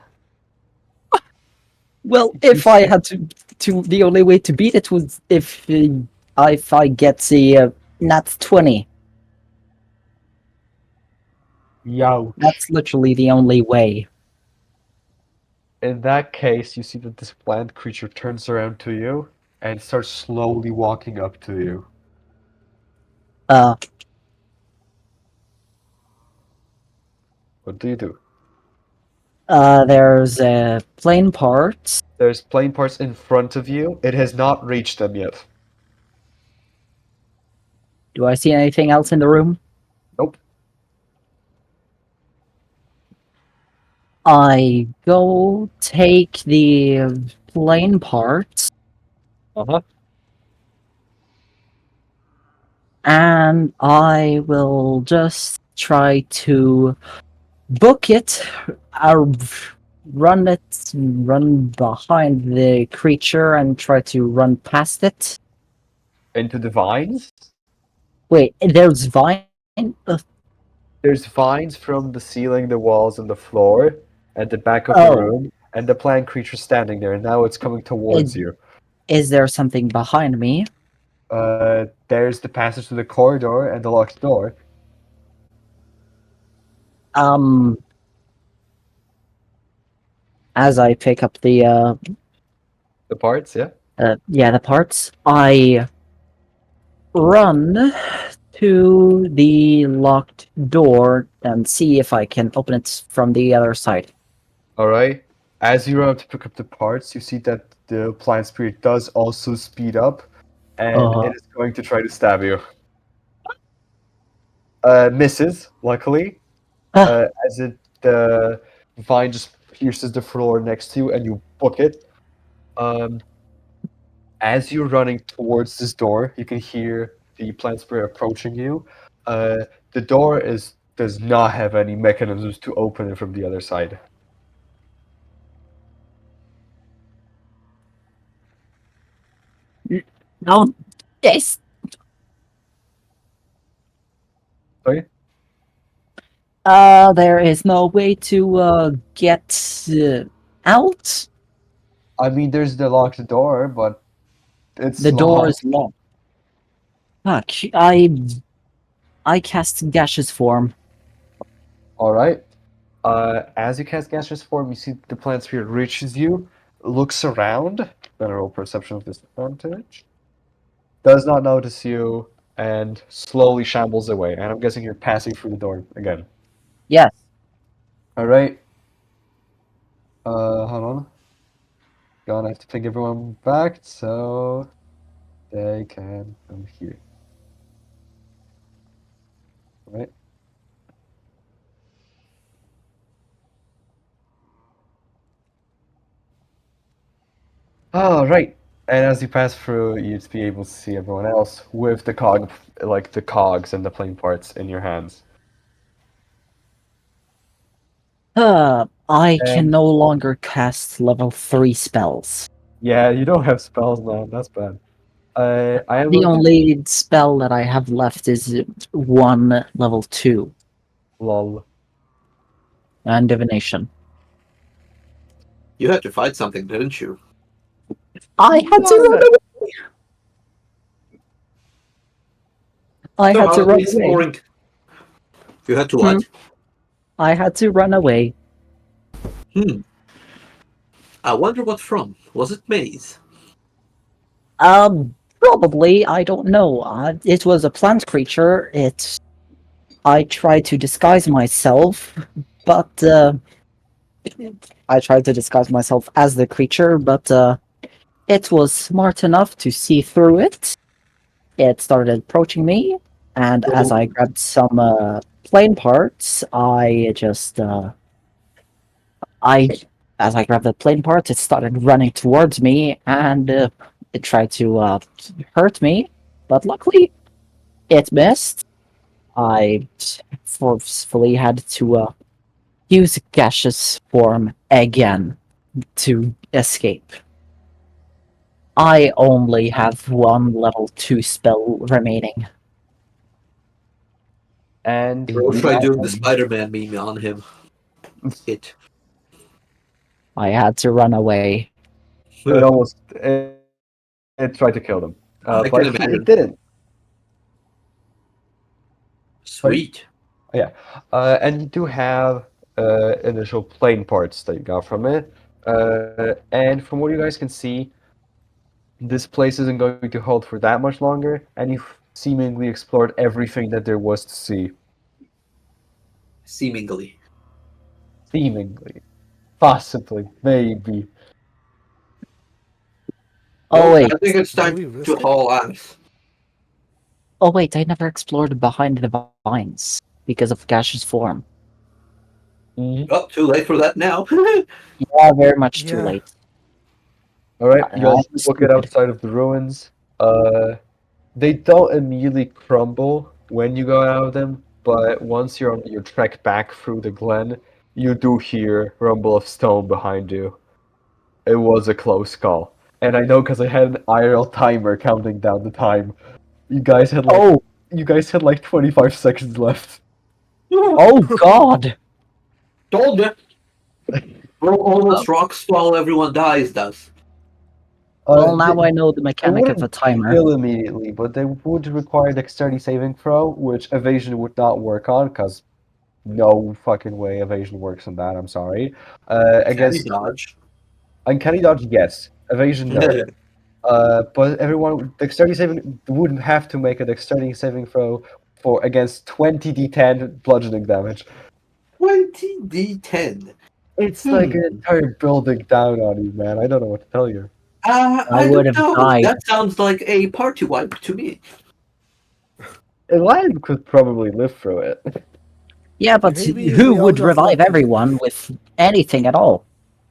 Well, if I had to the only way to beat it was if I get the nat 20. Youch. That's literally the only way. In that case, you see that this plant creature turns around to you and starts slowly walking up to you. Uh, What do you do? there's plain parts. There's plane parts in front of you. It has not reached them yet. Do I see anything else in the room? Nope. I go take the plain parts Uh-huh. and I will just try to book it, run behind the creature and try to run past it. Into the vines? Wait, there's vine? There's vines from the ceiling, the walls, and the floor at the back of the Oh, room, and the plant creature standing there, and now it's coming towards you. is there something behind me? There's the passage to the corridor and the locked door. Um, as I pick up The parts, yeah? the parts, I run to the locked door and see if I can open it from the other side. Alright. As you run up to pick up the parts, you see that the plant spirit does also speed up, and it is going to try to stab you. Misses, luckily, Ah, as the vine just pierces the floor next to you, and you book it. Um, as you're running towards this door, you can hear the plant spirit approaching you. The door does not have any mechanisms to open it from the other side. no, yes. Sorry? There is no way to get out. I mean, there's the locked door, but it's The door is locked. locked. Fuck! I cast gaseous form. All right. As you cast gaseous form, you see the plant spirit reaches you, looks around, better roll perception with disadvantage, does not notice you, and slowly shambles away. And I'm guessing you're passing through the door again. Yes. All right. Hold on. Gonna have to ping everyone back so they can come here. All right. All right. And as you pass through, you'd be able to see everyone else with the cogs and the plane parts in your hands. I can And no longer cast level 3 spells. yeah, you don't have spells now. That's bad. I am The going to only spell that I have left is one level 2 lol. and divination. You had to fight something, didn't you? I had to run away. I So had to how run is away. boring? You had to Hmm. what? I had to run away. I wonder what from. Was it maze? Probably. I don't know. It was a plant creature. I tried to disguise myself, but I tried to disguise myself as the creature, but it was smart enough to see through it. It started approaching me, and as I grabbed some plane parts, I as I grabbed the plane parts, it started running towards me, and it tried to hurt me, but luckily it missed. I forcefully had to use gaseous form again to escape. I only have one level 2 spell remaining. And Bro, you try now doing the Spider-Man meme on him. It. I had to run away. It almost it tried to kill them, I but can it imagine. didn't. Sweet. And you do have initial plane parts that you got from it. And from what you guys can see, this place isn't going to hold for that much longer, and you've seemingly explored everything that there was to see. Seemingly. Seemingly. Possibly. Maybe. Oh Well, wait, I think it's Do time we to risk it? haul ass. oh wait, I never explored behind the vines because of Gash's form. Oh, too late for that now. Yeah, very much too Yeah. late. Alright, I you'll was look it stupid. outside of the ruins. They don't immediately crumble when you go out of them, but once you're on your trek back through the glen, you do hear rumble of stone behind you. It was a close call. And I know because I had an IRL timer counting down the time. You guys had like Oh, you guys had like 25 seconds left. oh God! Told you. Almost rocks while everyone dies does. Well, They, now I know the they mechanic of a wouldn't timer. kill immediately, but they would require dexterity saving throw, which evasion would not work on, because no fucking way evasion works on that, I'm sorry. Candy Against dodge. uncanny dodge, yes. Evasion, no. But everyone dexterity saving wouldn't have to make a dexterity saving throw for against 20d10 bludgeoning damage. 20d10. It's like an entire building down on you, man. I don't know what to tell you. I I would don't have know. died. That sounds like a party wipe to me. Elias could probably live through it. Yeah, but Maybe if who we all would got revive lucky. everyone with anything at all?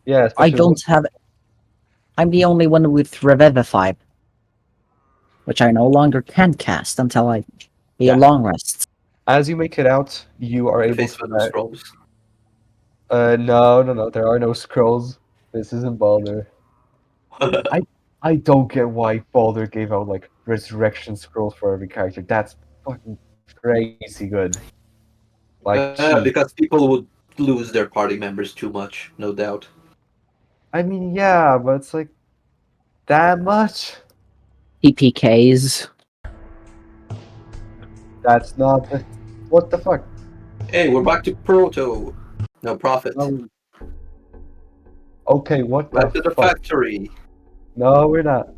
Yeah, I especially don't have. I'm the only one with Revivify, which I no longer can cast until I be a Yeah. long rest. as you make it out, you are The able face to. with no scrolls. No. There are no scrolls. This isn't Baldur. I I don't get why Baldur gave out like resurrection scrolls for every character. That's fucking crazy good. Like, gee. Because people would lose their party members too much, no doubt. I mean, yeah, but it's like that much. PPKs. That's not. What the fuck? Hey, we're back to Proto. No profit. No. Okay, what the Back to the fuck? factory. No, we're not.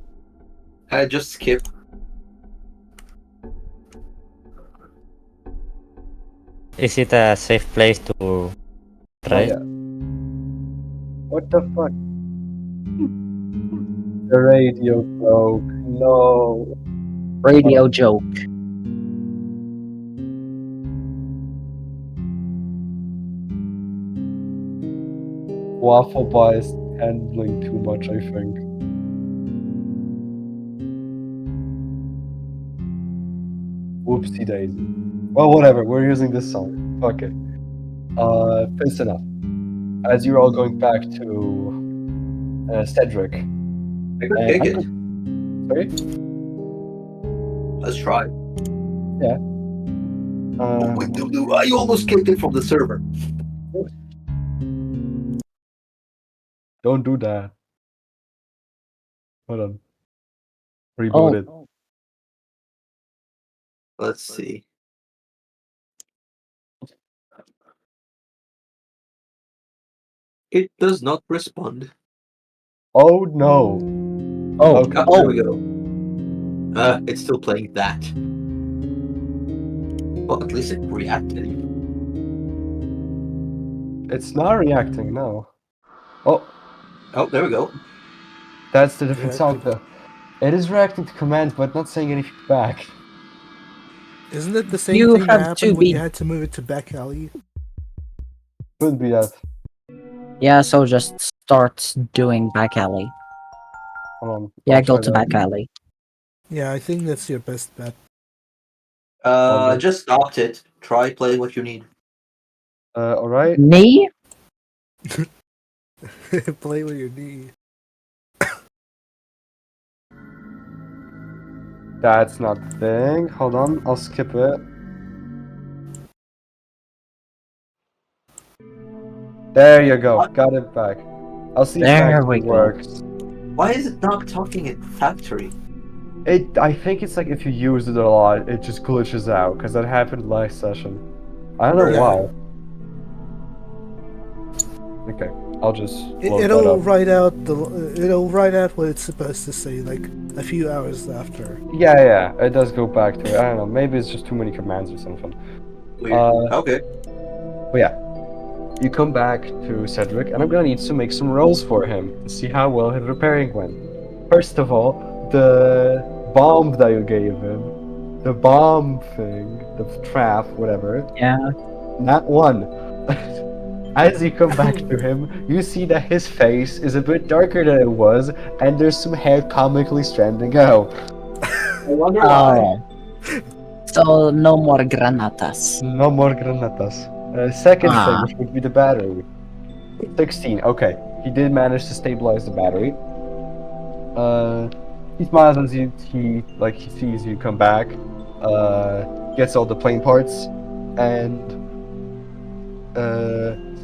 I just skip. Is it a safe place to Oh try? yeah. What the fuck? The radio broke. No. Radio joke. Waffle Bar is handling too much, I think. Whoopsie daisy. Well, whatever. We're using this song. Fuck it. Piss enough. As you're all going back to Cedric. I could And take I'm it. Sorry? Let's try. Oh, wait, Um, no, I almost kicked it from the server. don't do that. Hold on. Reboot Oh, it. Let's see. It does not respond. Oh no. oh, Okay. Ah, there we go. It's still playing that. Well, at least it reacted. It's not reacting now. Oh, Oh, there we go. that's the different sound Reacting. though. It is reacting to commands, but not saying anything back. Isn't it the same you thing that have happened to when you be. had to move it to back alley? Could be that. Yeah, so just start doing back alley. Hold on. Yeah, I'll go try to that. back alley. Yeah, I think that's your best bet. Okay. Just stopped it. Try playing what you need. Alright. Me? Play with your knee. That's not the thing. Hold on. I'll skip it. There you go. Got it back. I'll see if it There actually we go. works. Why is it not talking in factory? I think it's like if you use it a lot, it just glitches out, because that happened last session. I don't know Yeah. why. Okay, I'll just load that It'll up. write out it'll write out what it's supposed to say like a few hours after. Yeah, it does go back to it. I don't know, maybe it's just too many commands or something. Weird. Okay. But yeah, you come back to Cedric, and I'm gonna need to make some rolls for him to see how well his repairing went. First of all, the bomb that you gave him, the bomb thing, the trap, whatever, Yeah. not one. As you come back to him, you see that his face is a bit darker than it was, and there's some hair comically stranding out. I wonder why. Oh. So no more granatas. No more granatas. Second thing, Ah. which would be the battery. 16. Okay, he did manage to stabilize the battery. He smiles as he sees you come back. Gets all the plane parts, and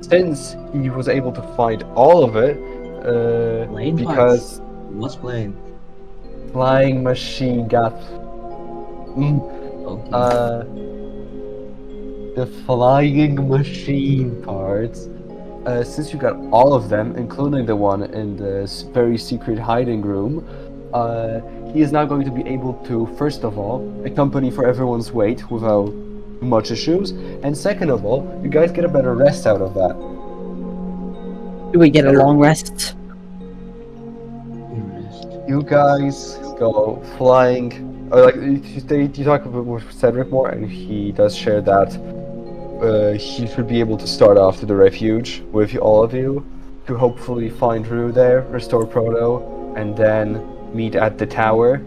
since he was able to find all of it, Plane because What's plane? flying machine got Okay. the flying machine parts. Since you got all of them, including the one in the very secret hiding room, he is now going to be able to, first of all, accompany for everyone's weight without much issues, and second of all, you guys get a better rest out of that. Do we get a long rest? You guys go flying. Like you talk with Cedric more, and he does share that he should be able to start off to the refuge with all of you to hopefully find Rue there, restore Proto, and then meet at the tower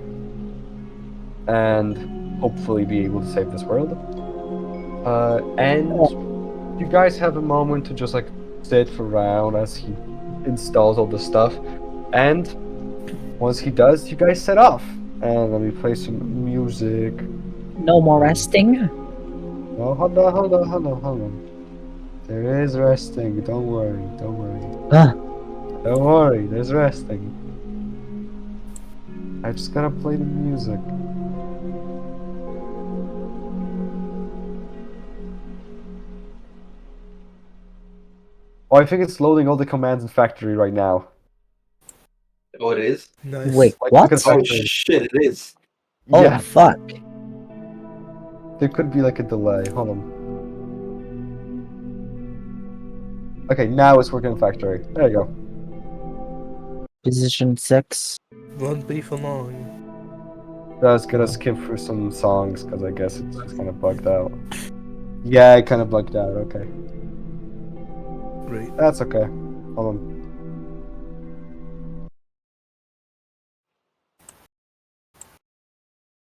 and hopefully be able to save this world. And you guys have a moment to just like sit around as he installs all the stuff, and once he does, you guys set off. And let me play some music. No more resting? Oh, hold on. There is resting. Don't worry. Ah. Don't worry. There's resting. I just gotta play the music. Oh, I think it's loading all the commands in factory right now. Oh, it is? Nice. Wait, Like, what? look at Oh factory. shit, it is. Oh, Yeah, fuck. there could be like a delay. Hold on. Okay, now it's working in factory. There you go. Position 6. Won't be for long. I was gonna skip through some songs because I guess it's just kind of bugged out. Yeah, it kind of bugged out. Okay, Great. that's okay. Hold on.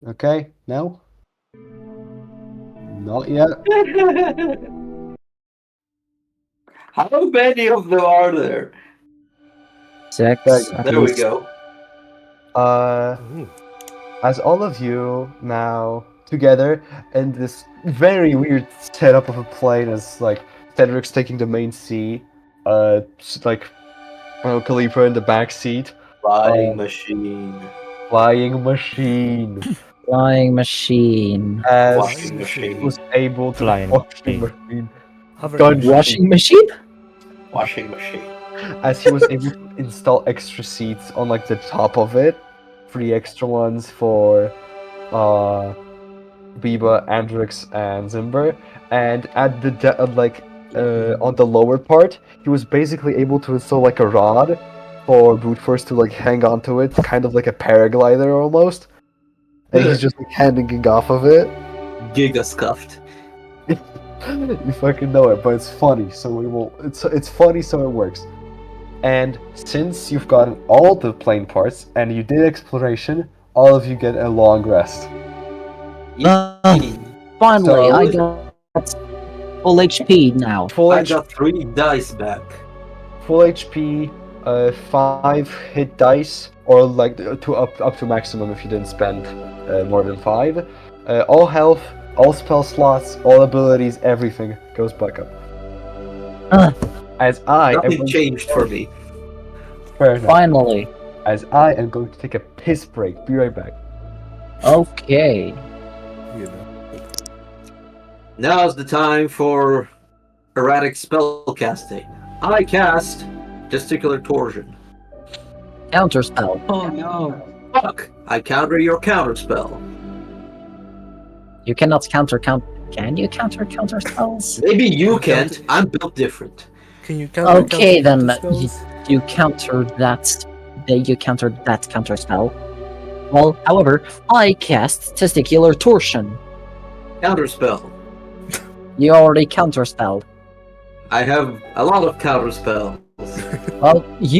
Okay, no? Not yet. How many of them are there? 6. There at There we least. go. Ooh. As all of you now together in this very weird setup of a plane, as like Cedric's taking the main seat, like Calipra in the back seat, Flying machine. flying machine, Flying machine. as Washing he machine. was able to Flying washing machine. machine, Hovering gun machine. Washing machine? Washing machine. as he was able to install extra seats on like the top of it, 3 extra ones for Biba, Andrix, and Zimber, and at the on the lower part, he was basically able to install like a rod for Brute Force to like hang onto it, kind of like a paraglider almost, and he's just like hanging off of it. Giga scuffed. You fucking know it, but it's funny, so we will. It's funny, so it works. And since you've gotten all the plane parts and you did exploration, all of you get a long rest. Finally, So- I got full HP now. Full I HP. got 3 dice back. Full HP, 5 hit dice, or like to up to maximum if you didn't spend more than 5. All health, all spell slots, all abilities, everything goes back up. Ugh. As I am Nothing going changed for me. fair enough. Finally. as I am going to take a piss break. Be right back. Okay. You know. Now's the time for erratic spell casting. I cast Testicular Torsion. Counterspell. Oh no. Fuck! I counter your counter spell. You cannot count. Can you counter spells? Maybe you You can't. counter- I'm built different. Can you counter Okay, counter then spells? you counter that. You counter that counter spell. Well, however, I cast Testicular Torsion. Counter spell. You already counterspelled. I have a lot of counter spells. Well, as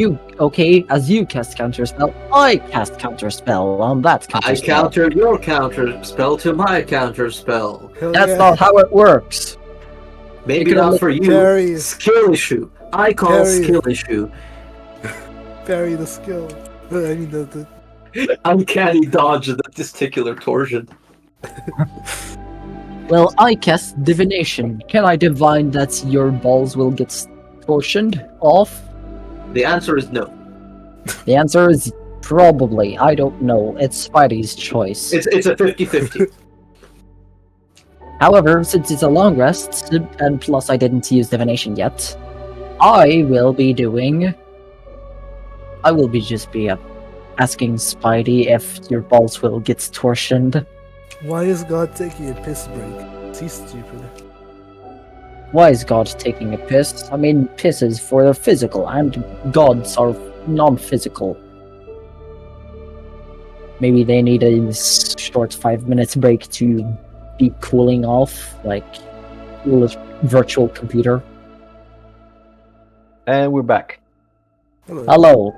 you cast counterspell, I cast counterspell on that I counterspell. counter your counter spell to my counter spell. Hell That's yeah. not how it works. Maybe You can not only for you. parry. Skill issue. I call Parry. skill issue. Parry the skill. I mean the Uncanny dodge of the testicular torsion. Well, I cast divination. Can I divine that your balls will get torsioned off? The answer is no. The answer is probably. I don't know. It's Spidey's choice. It's a 50-50. However, since it's a long rest, and plus I didn't use divination yet, I will be just be asking Spidey if your balls will get torsioned. why is God taking a piss break? Is he stupid? Why is God taking a piss? I mean, piss is for the physical, and gods are non-physical. Maybe they need a short 5 minutes break to be cooling off, like a virtual computer. And we're back. Hello. Hello.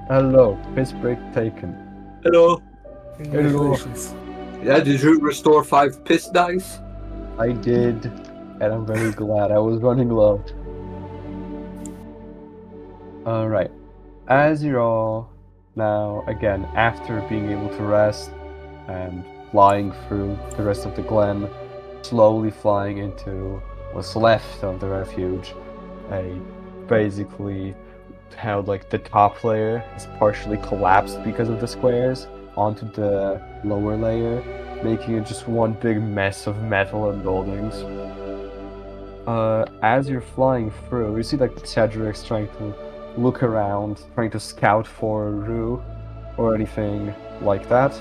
Hello, piss break taken. Hello. Congratulations. Yeah, did you restore 5 piss dice? I did, and I'm very glad. I was running low. Alright. As you're all now, again, after being able to rest and flying through the rest of the glen, slowly flying into what's left of the refuge, basically how like the top layer is partially collapsed because of the squares onto the lower layer, making it just one big mess of metal and buildings. As you're flying through, you see like Cedric's trying to look around, trying to scout for Rue or anything like that.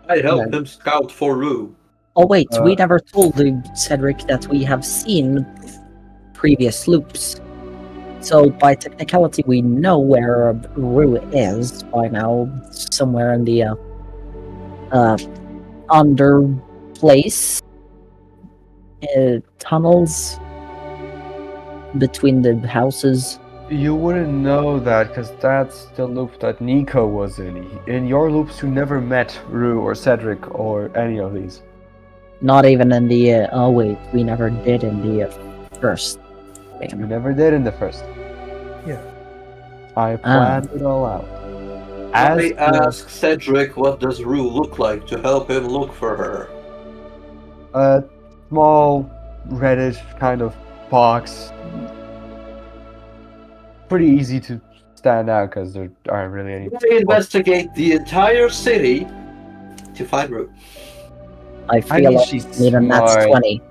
I helped him scout for Rue. Oh wait, we Uh, never told Cedric that we have seen previous loops. So by technicality, we know where Rue is by now, somewhere in the under place tunnels between the houses. You wouldn't know that because that's the loop that Nico was in. In your loops, you never met Rue or Cedric or any of these. Not even in the. Oh wait, we never did in the first. You Game. never did in the first. Yeah. I planned it all out. I asked Cedric what does Rue look like to help him look for her. A small reddish kind of box. Pretty easy to stand out because there aren't really any. We investigate the entire city to find Rue. I I feel mean, like she's even that's smart. 20.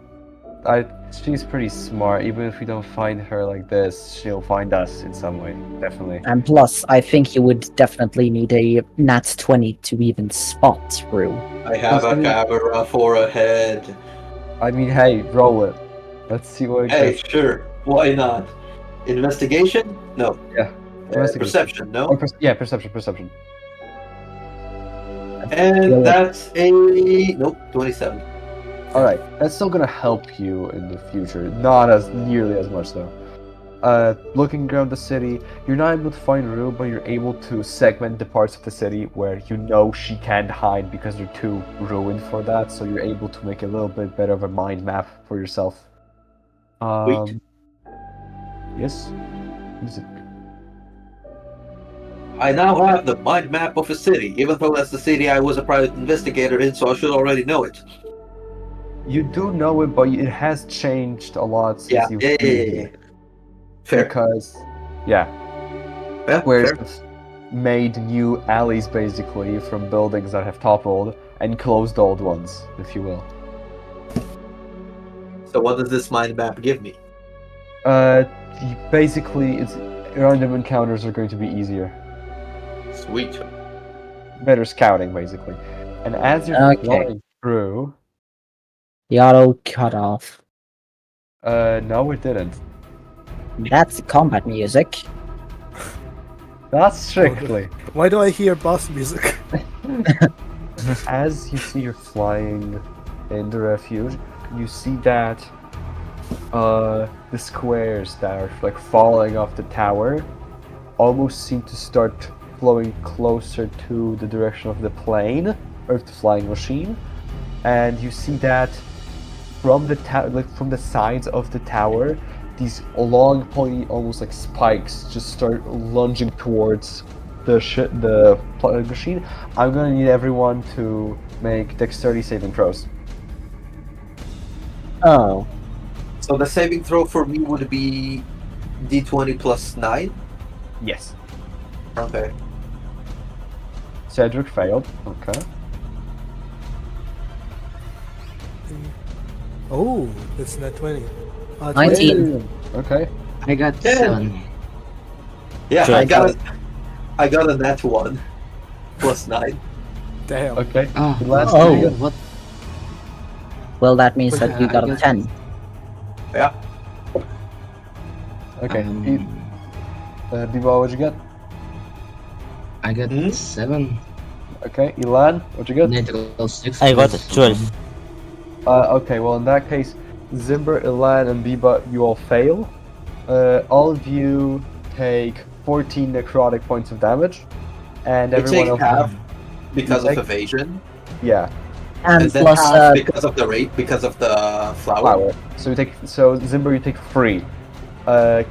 She's pretty smart. Even if we don't find her like this, she'll find us in some way. Definitely. And plus, I think you would definitely need a nat 20 to even spot Rue. I have a camera for a head. I mean, hey, roll it. Let's see what it Hey, gets. sure. Why not? Investigation? No. Yeah. Investigation. Perception? Oh, No. perception. And that's a nope. 27. All right, that's still gonna help you in the future. Not as nearly as much though. Looking around the city, you're not able to find Rue, but you're able to segment the parts of the city where you know she can't hide because they're too ruined for that. So you're able to make a little bit better of a mind map for yourself. Sweet. Yes. What is it? I now have the mind map of a city, even though that's the city I was a private investigator in, so I should already know it. You do know it, but it has changed a lot since Yeah. you've Yeah. been here. Fair. Because, yeah. Yeah, Squares fair. have made new alleys basically from buildings that have toppled and closed old ones, if you will. So what does this mind map give me? Basically, it's random encounters are going to be easier. Sweet. Better scouting, basically. And as you're Okay. flying through, The auto cut off. no, it didn't. That's combat music. Not strictly. Why do I hear boss music? As you see you're flying in the refuge, you see that the squares that are like falling off the tower almost seem to start flowing closer to the direction of the plane or the flying machine, and you see that from the from the sides of the tower, these long, pointy, almost like spikes, just start lunging towards the flying machine. I'm gonna need everyone to make dexterity saving throws. Oh, So the saving throw for me would be d20 plus 9. Yes. Okay. Cedric failed. Okay. Oh, it's not 20. 19. Okay. I got Yeah. 7. Yeah, Sure. I got a nat 1 plus 9. Damn. Okay. Oh, The last Oh. thing- what? well, that means that you I got a got- 10. Yeah. Okay. Um, Biba, what'd you get? I got Hmm? 7. Okay. Elan, what'd you get? Natural 6. I got plus 12. 1. Okay, well in that case, Zimber, Elan, and Biba, you all fail. All of you take 14 necrotic points of damage, and We everyone take else. half because of take- evasion, Yeah, And then plus, half because of the rate, because of the flower. flower. So Zimber, you take 3.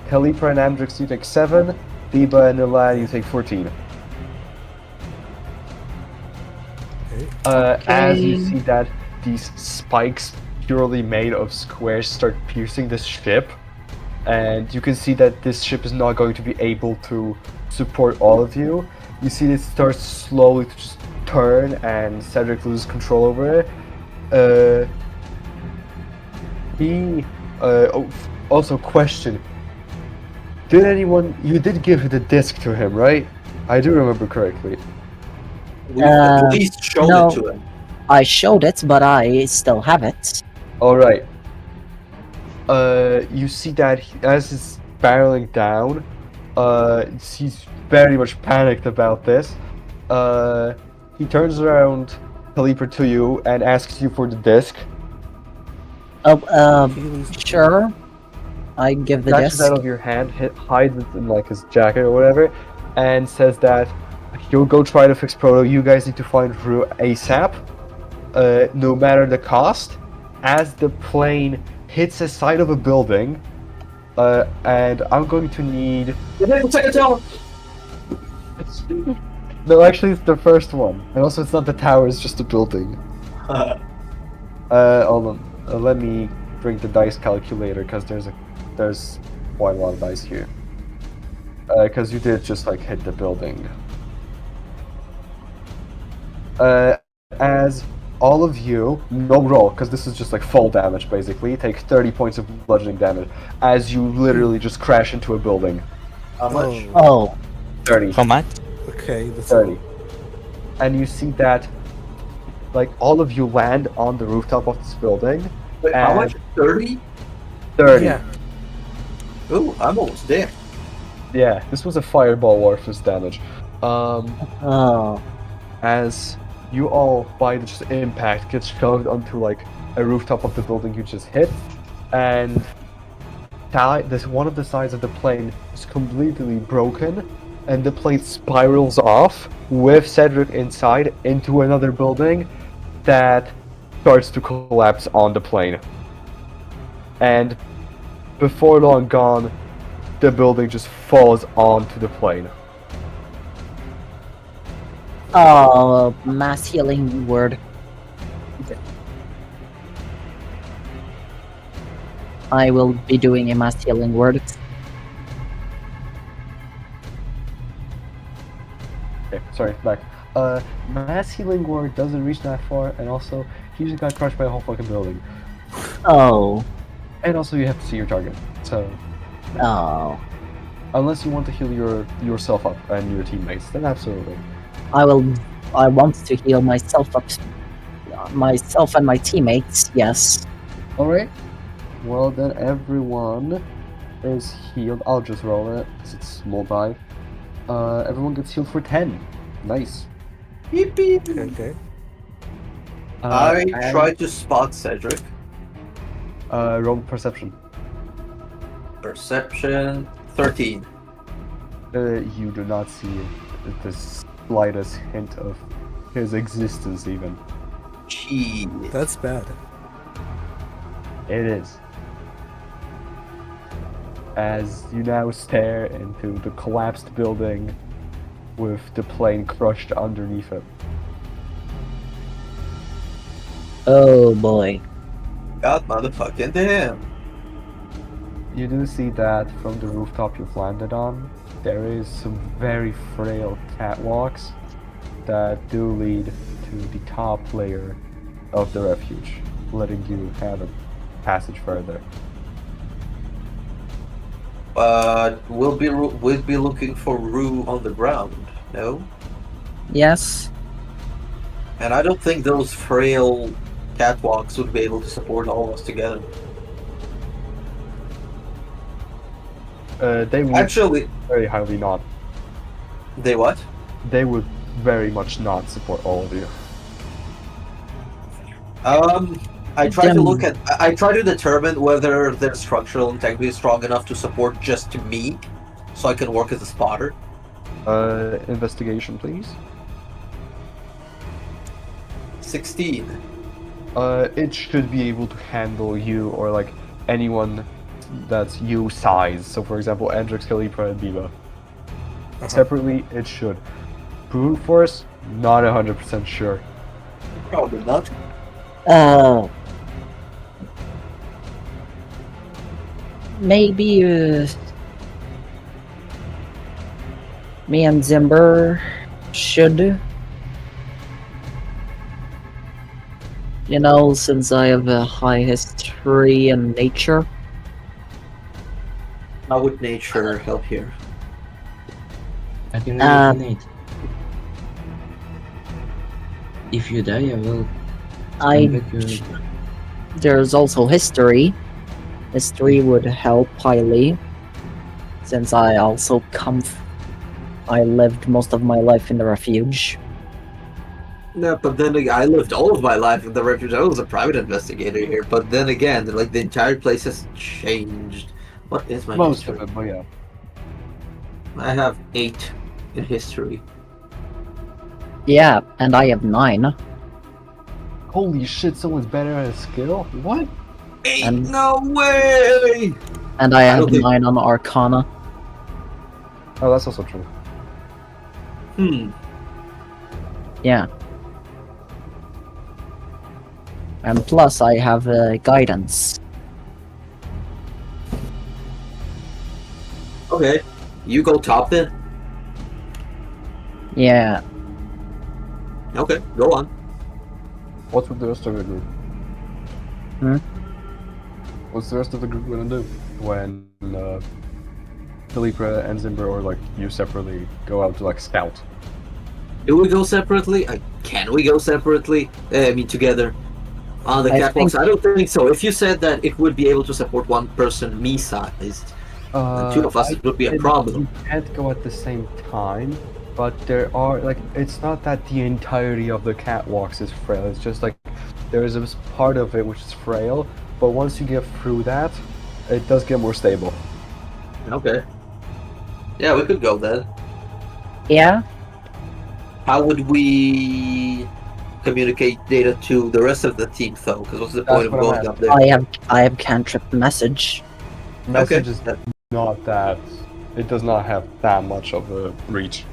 Kalipra and Amdrix, you take 7. Biba and Elan, you take 14. Okay. As you see that these spikes, purely made of squares, start piercing this ship, and you can see that this ship is not going to be able to support all of you. You see it starts slowly to just turn, and Cedric loses control over it. Also, question: did anyone? You did give the disc to him, right? I do remember correctly. We at least showed no. it to him. I showed it, but I still have it. All right. You see that as he's barreling down, he's very much panicked about this. He turns around, Kaliper, to you and asks you for the disc. Sure. I give the Snatches disc. out of your hand, hides it in like his jacket or whatever, and says that he'll go try to fix Proto. You guys need to find Rue ASAP, no matter the cost. As the plane hits the side of a building, and I'm going to need. No, actually, it's the first one, and also it's not the tower; it's just a building. Hold on. Let me bring the dice calculator because there's quite a lot of dice here. Because you did just like hit the building. As all of you, no roll, because this is just like fall damage basically, take 30 points of bludgeoning damage as you literally just crash into a building. How much? Oh, 30. How much? Okay, that's 30. And you see that, like, all of you land on the rooftop of this building. Wait, how and- much? 30? 30. Yeah. Ooh, I'm almost there. Yeah, this was a fireball worthless damage. oh. As you all, by just impact, get shoved onto like a rooftop of the building you just hit, and this one of the sides of the plane is completely broken, and the plane spirals off with Cedric inside into another building that starts to collapse on the plane. And before long gone, the building just falls onto the plane. Oh, mass healing word. I will be doing a mass healing word. sorry, back. Mass healing ward doesn't reach that far, and also he just got crushed by a whole fucking building. Oh. And also you have to see your target. So Oh. unless you want to heal yourself up and your teammates, then absolutely. I want to heal myself up. Myself and my teammates, yes. Alright. Well then everyone is healed. I'll just roll it because it's small die. Everyone gets healed for 10. Nice. Okay. I And, tried to spot Cedric. roll perception. Perception 13. You do not see the slightest hint of his existence even. Gee. That's bad. It is. As you now stare into the collapsed building with the plane crushed underneath it. Oh boy. God motherfucking damn. You do see that from the rooftop you've landed on, there is some very frail catwalks that do lead to the top layer of the refuge, letting you have a passage further. We'll be looking for Rue on the ground, no? Yes. And I don't think those frail catwalks would be able to support all of us together. They would Actually, very highly not. they what? They would very much not support all of you. I try to determine whether their structural integrity is strong enough to support just me, so I can work as a spotter. Investigation, please. 16. It should be able to handle you or like anyone that's you size. So for example, Andrix, Calipra, and Biba. Separately, it should. Brute force, not 100% sure. Probably not. Maybe me and Zimber should. You know, since I have a high history in nature. How would nature help here? I can Uh, eliminate. If you die, I will I come back your... There's also history. History would help highly, since I also I lived most of my life in the refuge. No, but then again, I lived all of my life in the refuge. I was a private investigator here, but then again, like the entire place has changed. What is my Most history? of it, but yeah. I have 8 in history. Yeah, and I have 9. Holy shit, someone's better at a skill? What? 8? And- No way! And I have don't think- 9 on Arcana. Oh, that's also true. Yeah. And plus, I have guidance. Okay, you go top then. Yeah. Okay, go on. What's with the rest of the group? Hmm? What's the rest of the group gonna do when Philippe and Zimber or like you separately go out to like scout? Do we go separately? Can we go separately? I mean, together on the I catwalks? think- I don't think so. If you said that it would be able to support one person me-sized, and 2 of us, it would be a problem. You can't go at the same time, but there are like it's not that the entirety of the catwalks is frail. It's just like there is a part of it which is frail, but once you get through that, it does get more stable. Okay. Yeah, we could go then. Yeah? How would we communicate data to the rest of the team, though? Because what's the point of what I'm going up there? I have cantrip message. Message is not that. It does not have that much of a reach.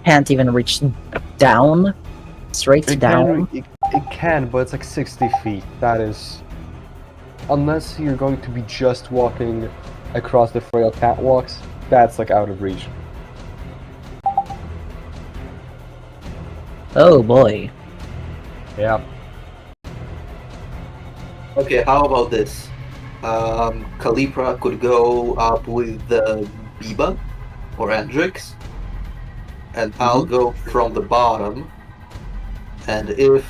Can't even reach down. Straight down. It can, but it's like 60 feet. That is, unless you're going to be just walking across the frail catwalks, that's like out of reach. Oh boy. Yeah. Okay, how about this? Calipra could go up with Biba or Andrix, and I'll go from the bottom. And if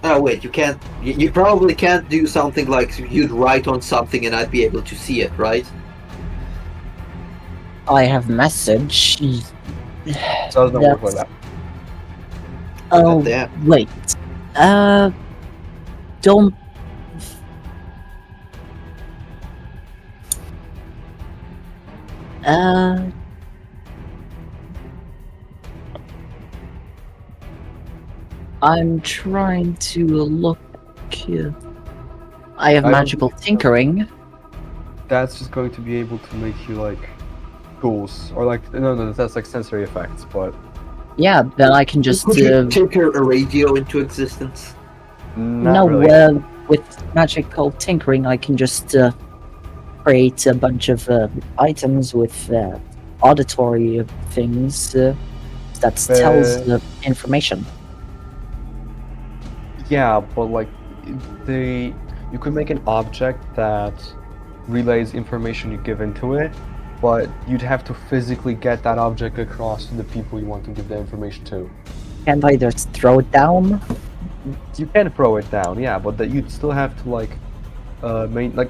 wait, you can't. You probably can't do something like you'd write on something and I'd be able to see it, right? I have message. So it doesn't work like that. Oh, Damn. wait. Don't. I'm trying to look. I have I don't magical think so. tinkering. That's just going to be able to make you like tools or like no, that's like sensory effects. But Yeah, then I can just. Could you tinker a radio into existence? not No, really. with magical tinkering, I can just create a bunch of items with auditory things that tells information. Yeah, but like you could make an object that relays information you give into it, but you'd have to physically get that object across to the people you want to give the information to. Can't I just throw it down? You can throw it down, yeah, but that you'd still have to like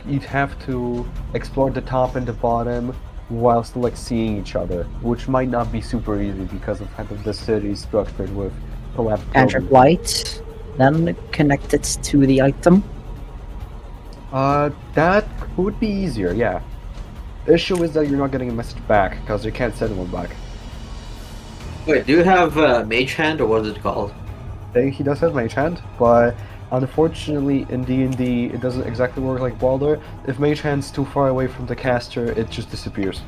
you'd have to explore the top and the bottom while still like seeing each other, which might not be super easy because of kind of the city structured with collapsed Enter buildings. light, then connect it to the item. That would be easier, yeah. The issue is that you're not getting a message back because you can't send one back. Wait, do you have Mage Hand or what is it called? He does have Mage Hand, but unfortunately in D&D it doesn't exactly work like Baldur. If Mage Hand's too far away from the caster, it just disappears.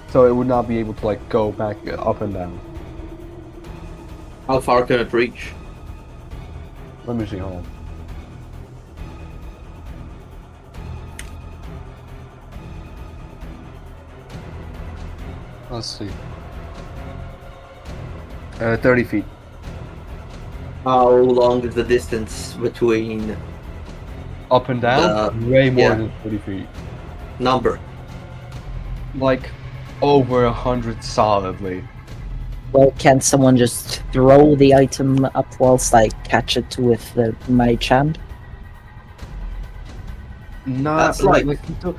So it would not be able to like go back up and down. How far can it reach? Let me see, hold on. Let's see. 30 feet. How long is the distance between Up and down? Way more yeah. than 30 feet. number? Like, over 100 solidly. Well, can someone just throw the item up whilst I catch it with my hand? Not That's like- to-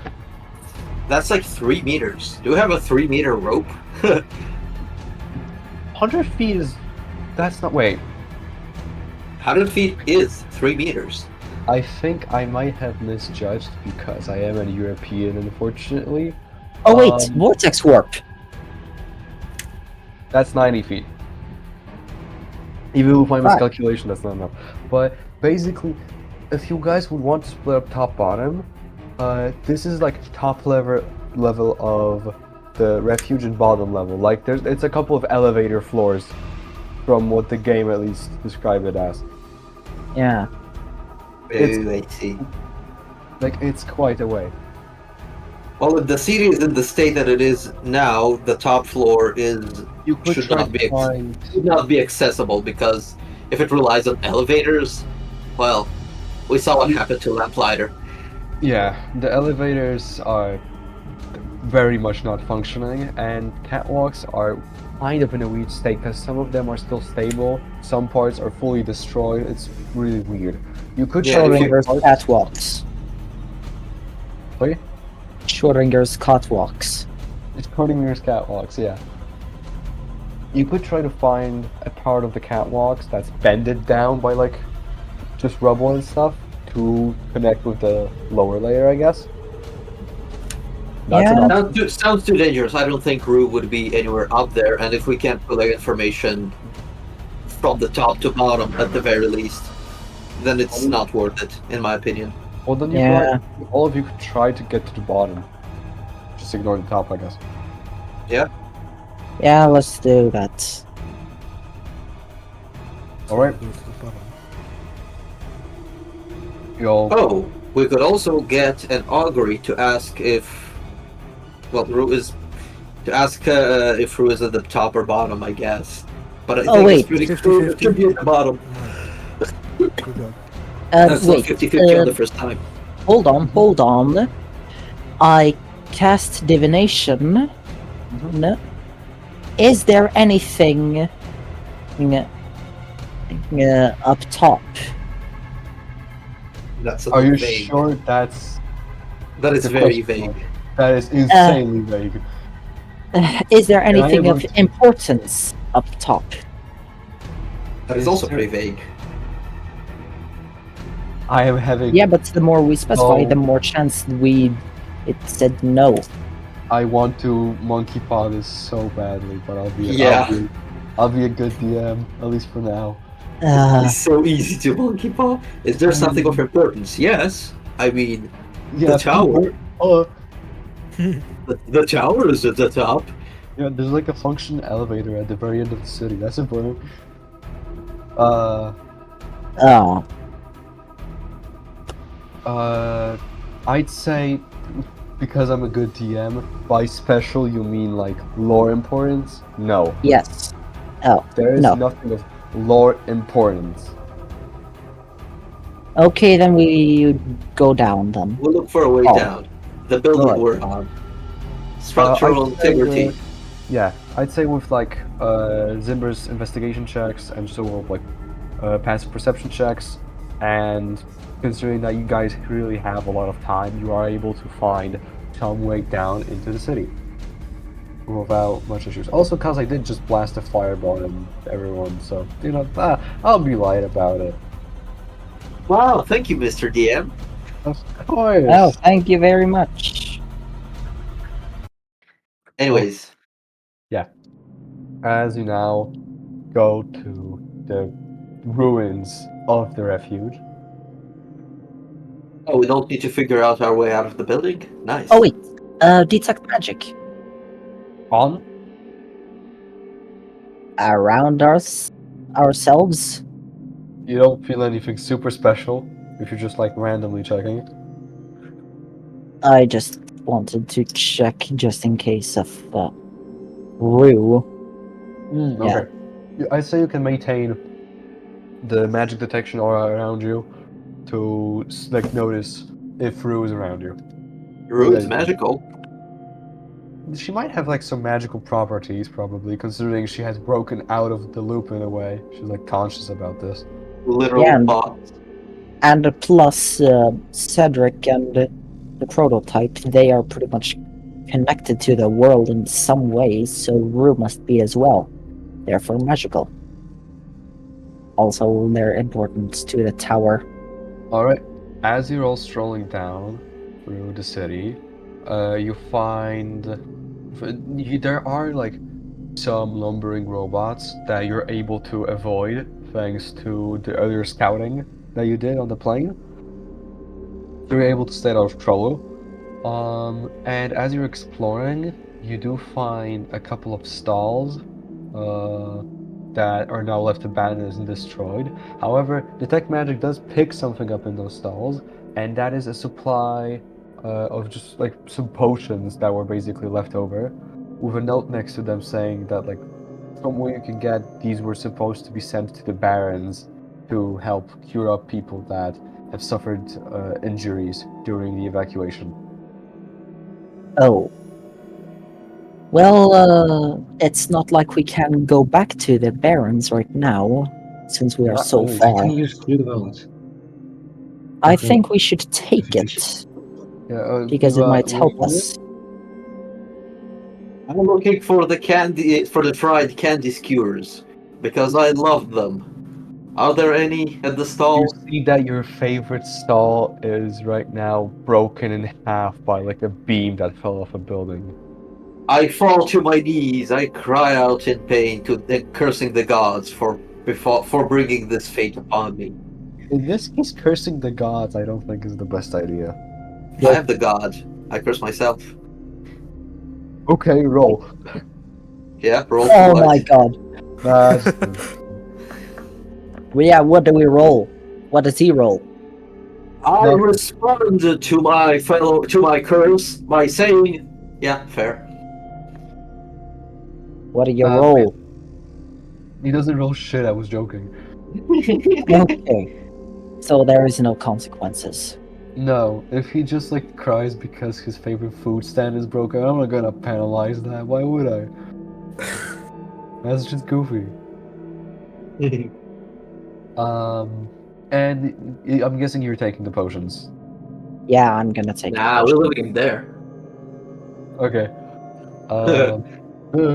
That's like 3 meters. Do you have a 3-meter rope? 100 feet is... That's not... Wait. 100 feet is 3 meters. I think I might have misjudged because I am a European, unfortunately. Oh wait, vortex warp. That's 90 feet. Even with my miscalculation, that's not enough. But basically, if you guys would want to split up top-bottom, this is like top level of the refuge and bottom level. Like it's a couple of elevator floors from what the game at least described it as. Yeah. I see. Like it's quite a way. Well, if the city is in the state that it is now, the top floor is You could should try not to be find... should not be accessible because if it relies on elevators, well, we saw what happened to Lamplighter. Yeah, the elevators are very much not functioning, and catwalks are kind of in a weird state because some of them are still stable, some parts are fully destroyed. It's really weird. You could Yeah, try to Schrodinger's find- catwalks. Wait? Schrodinger's catwalks. It's Schrodinger's catwalks, yeah. You could try to find a part of the catwalks that's bended down by like just rubble and stuff to connect with the lower layer, I guess. That's Yeah. an option. Sounds too dangerous. I don't think Rue would be anywhere up there, and if we can't relay information from the top to bottom at the very least, then it's not worth it, in my opinion. Well, then you Yeah. all of you could try to get to the bottom. Just ignore the top, I guess. Yeah, let's do that. Alright. Go to the bottom. You'll... Oh, we could also get an augury to ask if, well, Rue is To ask if Rue is at the top or bottom, I guess. But I Oh, think wait. it's pretty 50-50. clear to be at the bottom. Good God. That's not Wait. 50-50 on the first time. Hold on. I cast divination. No. Is there anything up top? That's Are you vague. sure that's That is the very question? vague. That is insanely vague. Is there anything able of to- importance up top? That is Is also there- pretty vague. I am having. Yeah, but the more we specify, No. the more chance it said no. I want to monkey paw this so badly, but Yeah. I'll be a good DM at least for now. It's so easy to monkey paw. Is there something of importance? Yes. I mean, Yeah, the tower. The tower is at the top. Yeah, there's like a function elevator at the very end of the city. That's important. Oh, I'd say because I'm a good DM, by special you mean like lore importance? No. yes. Oh, There is no. nothing of lore importance. Okay, then we go down then. We'll look for a way Oh. down. The building Alright, we're on. Structural I'd say integrity. Yeah, I'd say with like Zimber's investigation checks and so of like passive perception checks, and considering that you guys really have a lot of time, you are able to find some way down into the city without much issues. Also, because I did just blast a fireball at everyone, so you know, I'll be light about it. Wow, thank you, Mr. DM. Of course. Oh, thank you very much. Anyways, As you now go to the ruins of the refuge. oh, we don't need to figure out our way out of the building? Nice. Oh wait, detect magic On? around ourselves. You don't feel anything super special if you're just like randomly checking. I just wanted to check just in case of Rue. Yeah. Okay. I'd say you can maintain the magic detection aura around you to like notice if Rue is around you. Rue is Yeah. magical. She might have like some magical properties, probably, considering she has broken out of the loop in a way. She's like conscious about this. Literal Yeah, boss. And plus Cedric and the prototype, they are pretty much connected to the world in some ways, so Rue must be as well. Therefore magical. Also their importance to the tower. Alright. As you're all strolling down through the city, you find there are like some lumbering robots that you're able to avoid thanks to the earlier scouting that you did on the plane. So you're able to stay out of trouble. And as you're exploring, you do find a couple of stalls that are now left abandoned and destroyed. However, detect magic does pick something up in those stalls, and that is a supply of just like some potions that were basically left over, with a note next to them saying that like from where you can get these were supposed to be sent to the barons to help cure up people that have suffered injuries during the evacuation. Oh. Well, it's not like we can go back to the Barons right now, since we are Not so always. I far. can use clear balance. I Okay. think we should take it, Yeah, because it might help what- us. I'm looking for the fried candy skewers because I love them. Are there any at the You stall? see that your favorite stall is right now broken in half by like a beam that fell off a building. I fall to my knees. I cry out in pain, cursing the gods for bringing this fate upon me. In this case, cursing the gods I don't think is the best idea. I am the god. I curse myself. Okay, roll. Yeah, roll Oh for my it. god. Well, yeah, what do we roll? What does he roll? I No. respond to my curse by saying, yeah, fair. What do you Um, roll? He doesn't roll shit. I was joking. Okay. So there is no consequences. No, if he just like cries because his favorite food stand is broken, I'm not gonna penalize that. Why would I? That's just goofy. And I'm guessing you're taking the potions. Yeah, I'm gonna take the Nah, we're potion. living there. Okay. Um,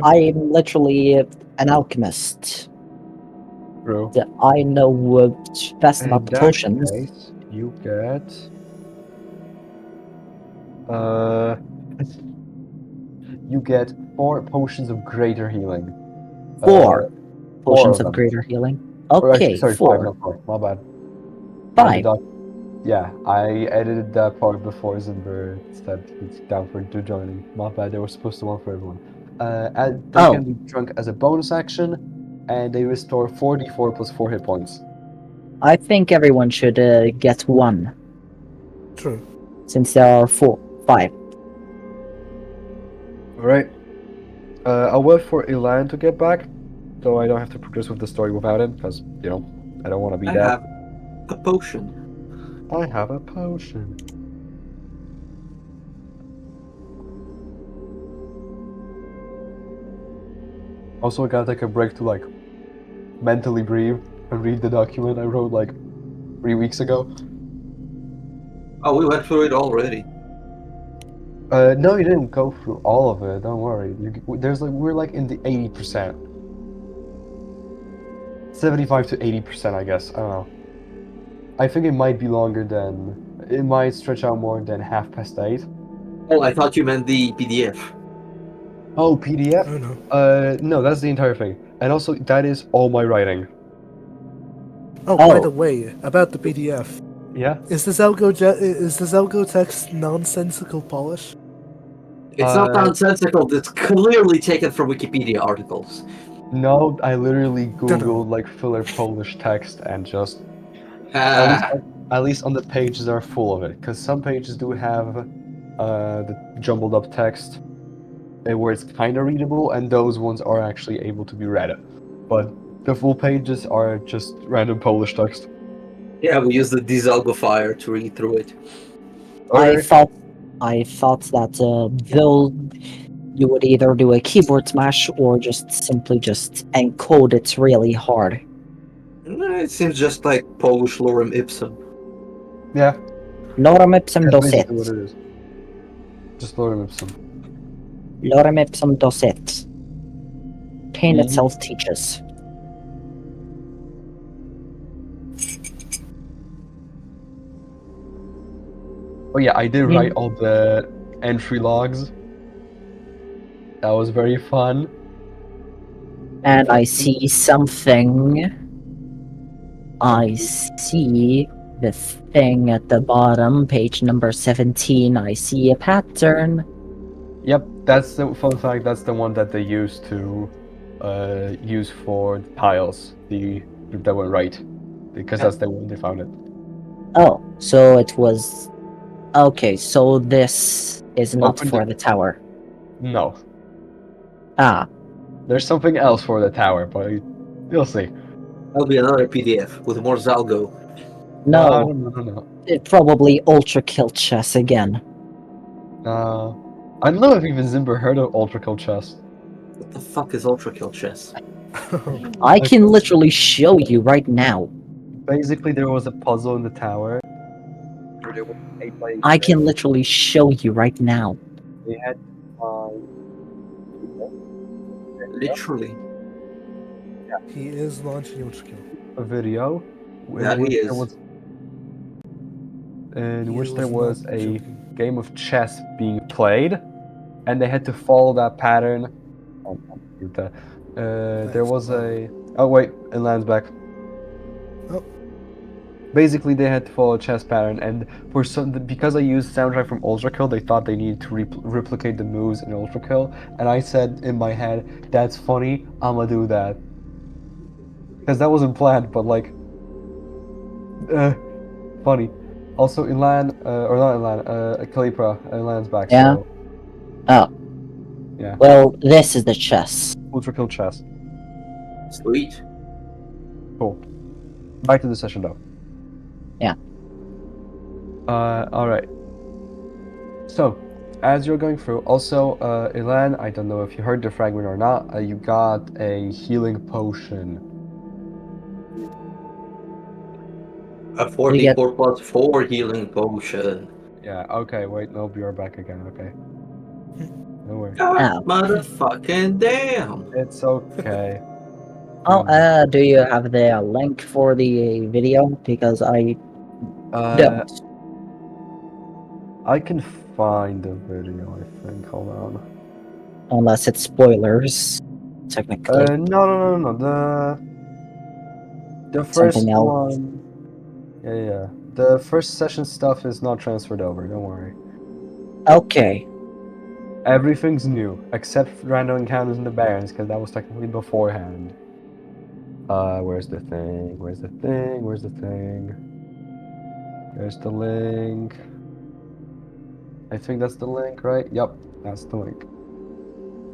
I'm literally an alchemist. bro. I know best about In the that potions. case, you get uh, you get 4 potions of greater healing. Uh, 4 four potions of of them. greater healing. Or actually, Okay, sorry, 5, 4. not 4. My bad. The 5. doc. Yeah, I edited that part before Zimber said he's down for joining. My bad. They were supposed to one for everyone. They Oh, can be drunk as a bonus action, and they restore 4d4 plus 4 hit points. I think everyone should get 1, True. since there are 5. All right. I'll wait for Ilan to get back, so I don't have to progress with the story without him, because I don't want to be I that. have a potion. I have a potion. Also, I gotta take a break to like mentally breathe and read the document I wrote like 3 weeks ago. Oh, we went through it already. No, you didn't go through all of it. Don't worry. We're like in the 80%, 75 to 80%, I guess. I don't know. I think it might be longer than it might stretch out more than 8:30. Oh, I thought you meant the PDF. Oh, PDF? Oh no. No, that's the entire thing. And also, that is all my writing. Oh, by the Oh, way, about the PDF. Yeah? Is the Zelgo text nonsensical polish? It's not Uh, nonsensical. It's clearly taken from Wikipedia articles. no, I literally No, no. Googled like filler Polish text and just at least Ah, at least on the pages that are full of it, because some pages do have the jumbled up text where it's kind of readable, and those ones are actually able to be read. But the full pages are just random Polish text. yeah, we used the Disalgofier to read through it. I Okay. thought that though you would either do a keyboard smash or just encode it really hard. It seems just like Polish lorem ipsum. Yeah, Lorem ipsum that's basically what docet. it is. Just lorem ipsum. Lorem ipsum docet. Pain Mhm. itself teaches. Oh yeah, I did Mm. write all the entry logs. That was very fun. And I see something. I see the thing at the bottom, page number 17. I see a pattern. Yep, that's the fun fact. That's the one that they used to use for the tiles. That went right because that's the one they found it. Oh, so it was. Okay, so this is not Open for the the tower. no. Ah, There's something else for the tower, but you'll see. That'll be another PDF with more Zalgo. No, no. no, no, no, It probably Ultra Kill Chess again. no. I don't know if even Zimber heard of Ultra Kill Chess. What the fuck is Ultra Kill Chess? I can literally show you right now. Basically, there was a puzzle in the tower where there was 8 by 8 I space. can literally show you right now. They had to find Literally. He is launching Yoshiko. a video Yeah, in which he there is. was in He which there was was not a joking. game of chess being played, and they had to follow that pattern. Oh, mute that. There Thanks, was Bob. a. Oh wait, it lands back. Oh. Basically, they had to follow a chess pattern, and for some because I used soundtrack from Ultra Kill, they thought they needed to replicate the moves in Ultra Kill, and I said in my head, "That's funny. I'ma do that," because that wasn't planned, but like, funny. Also, Ilan, or not Ilan, Kalipra, Ilan's back, Yeah? so Oh, Yeah. Well, this is the chess. Ultra kill chest. Sweet. Cool. Back to the session though. Yeah. Alright. So, as you're going through, also, Ilan, I don't know if you heard the fragment or not, you got a healing potion. A We get 44 plus 4 healing potion. Yeah, okay, wait, no, you're back again, okay. No worries. God oh. motherfucking damn. It's okay. Oh, do you have the link for the video? Because I don't, I can find the video, I think. Hold on. unless it's spoilers. Technically, No. The first something else. one. Yeah. The first session stuff is not transferred over. Don't worry. Okay. Everything's new except random encounters in the Barrens, because that was technically beforehand. Where's the thing? Where's the thing? Where's the thing? There's the link. I think that's the link, right? Yep, that's the link.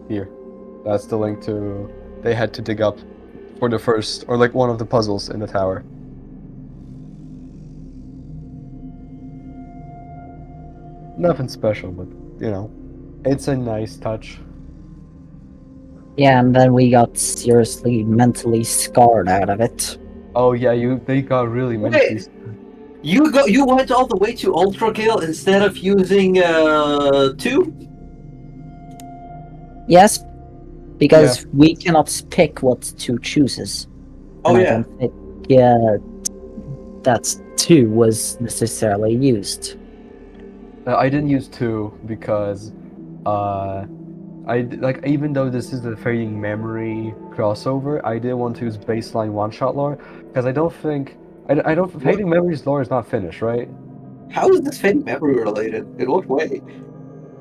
Here. That's the link to... They had to dig up for the first, or like one of the puzzles in the tower. Nothing special, but, you know, it's a nice touch. Yeah, and then we got seriously mentally scarred out of it. Oh yeah, they got really mentally... Wait. You went all the way to ultra kill instead of using 2? Yes, because we cannot pick what 2 chooses. Oh And I yeah. don't think that 2 was necessarily used. I didn't use 2 because, even though this is the Fading Memory crossover, I didn't want to use baseline one-shot lore, because I don't think... Fading Memory's lore is not finished, right? How is this fading memory related? In what way?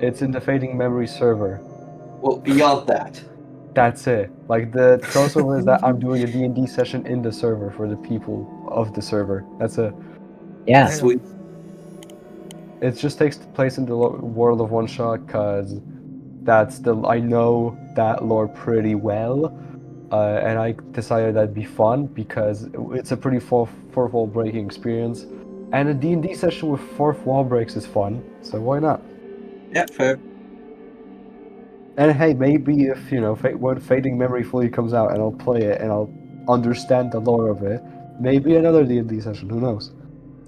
It's in the Fading Memory server. Well, beyond that. That's it. Like, the crossover is that I'm doing a D&D session in the server for the people of the server. That's it. Yeah. Sweet. It just takes place in the world of one-shot, because I know that lore pretty well. And I decided that'd be fun because it's a pretty fourth wall breaking experience, and a D&D session with fourth wall breaks is fun, so why not? Yeah, fair. And hey, maybe if when Fading Memory fully comes out and I'll play it and I'll understand the lore of it, maybe another D&D session. Who knows?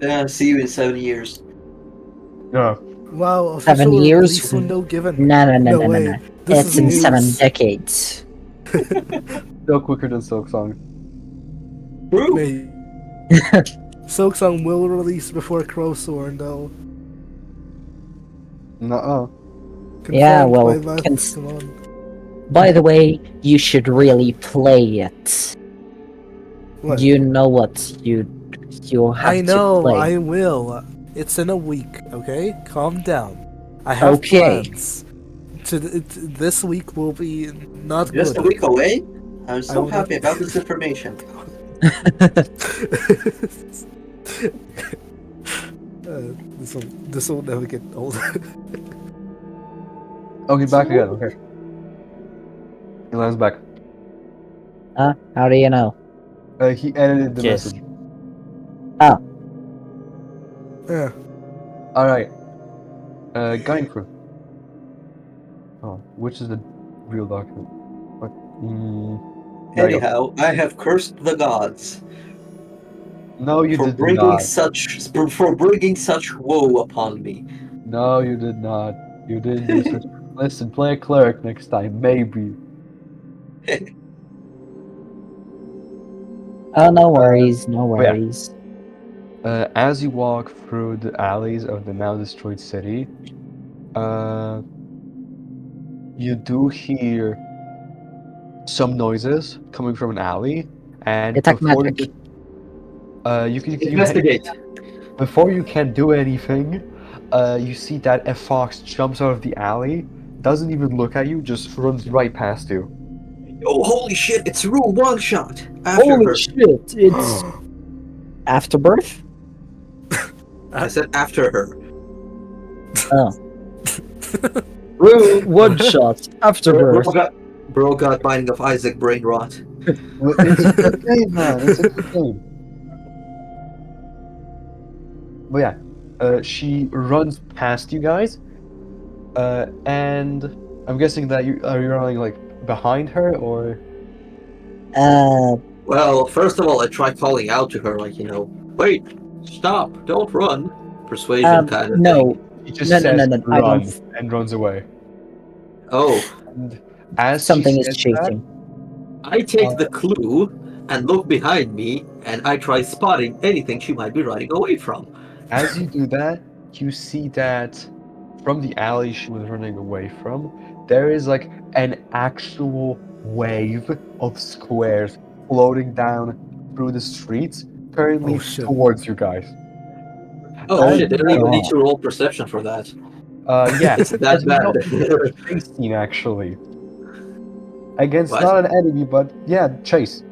Yeah, see you in 7 years. Yeah. Wow, 7 official years? release window given. No. way. This It's is in news. 7 decades. Still quicker than Silk Song. True. Wait. Silksong will release before Crowthorn, though. Nuh-uh. Yeah, Confirmed well, by that. Come on. by the way, you should really play it. What? You know what you have I know, to play. I will. It's in a week, okay? Calm down. I have Okay. plans. This week will be not Just good. a week away? I'm so will happy not- about this information. This will never get old. Oh, he's back again. Okay. Elan's back. How do you know? He edited the Yes. message. Yeah. Alright. Going through. Oh, which is the real document? What? There you go. Anyhow, I have cursed the gods No, you for did bringing not. such woe upon me. No, you did not. You didn't do such. Listen, play a cleric next time, maybe. Oh, no worries, no yeah. worries. As you walk through the alleys of the now destroyed city, you do hear some noises coming from an alley, and Detect before magic. Investigate. before you can do anything, you see that a fox jumps out of the alley, doesn't even look at you, just runs right past you. Oh, holy shit! It's Rule One Shot. After Holy her. shit! It's Afterbirth. I said after her. Oh, One shot afterbirth. Bro got Binding of Isaac brain rot. Well, it's a good game, man. It's a good game. But yeah, she runs past you guys, and I'm guessing that you running like behind her, or Well, first of all, I try calling out to her, like, wait, stop, don't run. Persuasion kind of no, thing. she just No, says I run don't. and runs away. Oh, And as Something she is says chasing. I take the clue and look behind me, and I try spotting anything she might be running away from. as you do that, you see that from the alley she was running away from, there is like an actual wave of squares floating down through the streets, currently Oh, shit. towards you guys. Oh As shit, you I don't even need Oh. to roll perception for that. Yeah, It's that as you know, bad. it's a chase scene actually. Against What? not an enemy, but yeah, chase.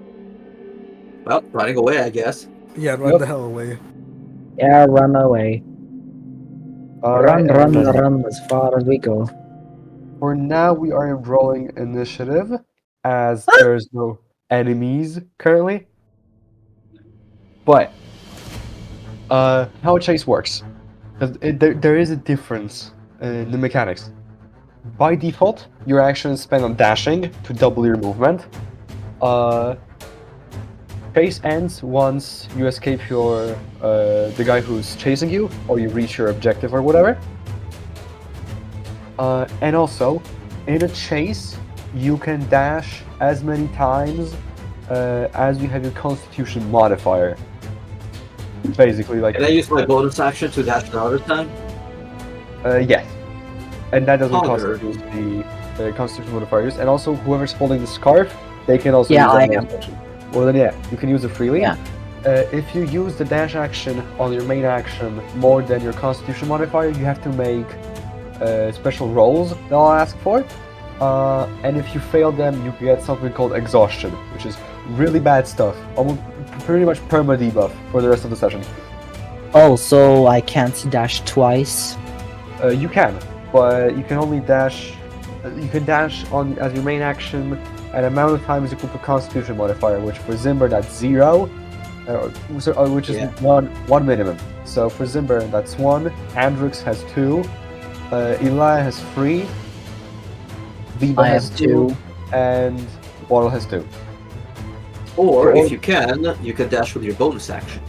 Well, running away, I guess. Yeah, run Yep. the hell away. Yeah, run away. Alright, Run as far as we go. for now we are rolling initiative, as there's no enemies currently. But how a chase works, because there is a difference in the mechanics. By default, your actions spend on dashing to double your movement. Chase ends once you escape the guy who's chasing you, or you reach your objective or whatever. And also, in a chase, you can dash as many times as you have your Constitution modifier. Basically, like Can I use my bonus action to dash another time? yes, and that doesn't cost However- you the Constitution modifiers. And also, whoever's holding the scarf, they can also Yeah, use that I bonus action. Well, then yeah, you can use it freely. Yeah. If you use the dash action on your main action more than your Constitution modifier, you have to make special rolls that I'll ask for. And if you fail them, you get something called exhaustion, which is really bad stuff. Almost pretty much perma debuff for the rest of the session. Oh, so I can't dash twice? You can, but you can only dash. You can dash on as your main action an amount of times equal to Constitution modifier, which for Zimber that's 0, which is Yeah. one minimum. So for Zimber that's 1. Andrix has 2. Eli has 3. Viva I has have 2, and Waddle has 2. Or, Or- if you can dash with your bonus action.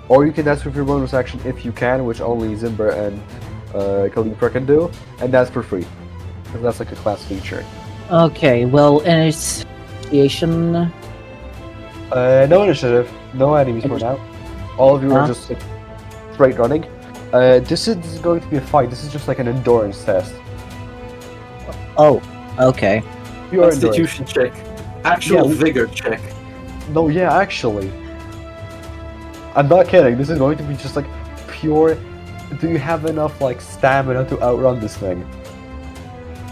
Or you can dash with your bonus action if you can, which only Zimber and Kalipra can do, and that's for free. 'Cause that's like a class feature. Okay, well, initiation. No initiative, no enemies for now. All of you are Huh? just like, straight running. This is going to be a fight. This is just like an endurance test. Oh, okay. Pure endurance. Constitution check. Actual Yeah. vigor check. No, yeah, actually. I'm not kidding. This is going to be just like pure. Do you have enough like stamina to outrun this thing?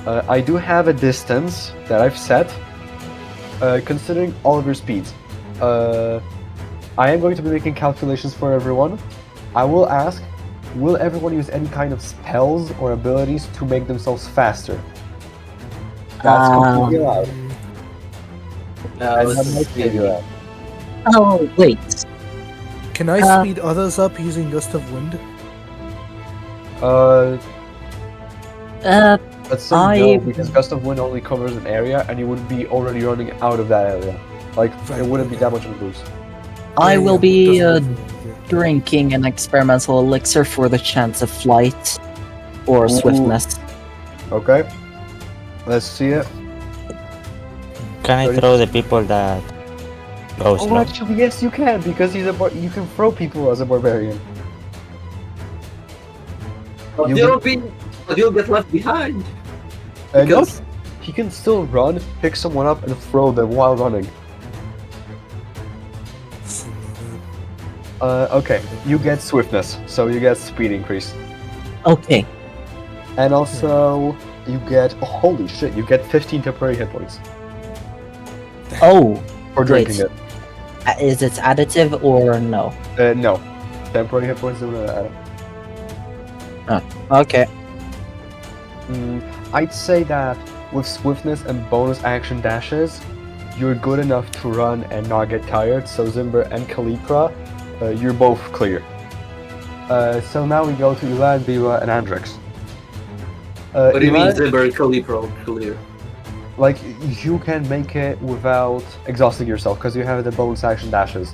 I do have a distance that I've set, considering all of your speeds. I am going to be making calculations for everyone. I will ask, will everyone use any kind of spells or abilities to make themselves faster? That's completely allowed. And Let's that might see. save you that. Oh, wait. Can I Uh, speed others up using Gust of Wind? Let's say no, because Gust of Wind only covers an area, and you would be already running out of that area. Like, Right, it wouldn't be okay. that much of a boost. I will be Gust of Wind, yeah. drinking an experimental elixir for the chance of flight or Ooh. swiftness. Okay? Let's see it. Can I throw the people that go Oh, slow? actually, yes, you can, because you can throw people as a barbarian. But You you'll get left behind. No, Because he can still run, pick someone up, and throw them while running. Okay, you get swiftness, so you get speed increase. Okay. And also, you get, oh, holy shit, you get 15 temporary hit points Oh, for drinking Wait. Is it additive or no? it. No, temporary hit points do not add up. Okay. I'd say that with swiftness and bonus action dashes, you're good enough to run and not get tired. So Zimber and Kalipra, you're both clear. So now we go to Ilan, Biwa, and Andrix. What do you mean, Ilan, Zimber and Calipro clear? like, you can make it without exhausting yourself because you have the bonus action dashes.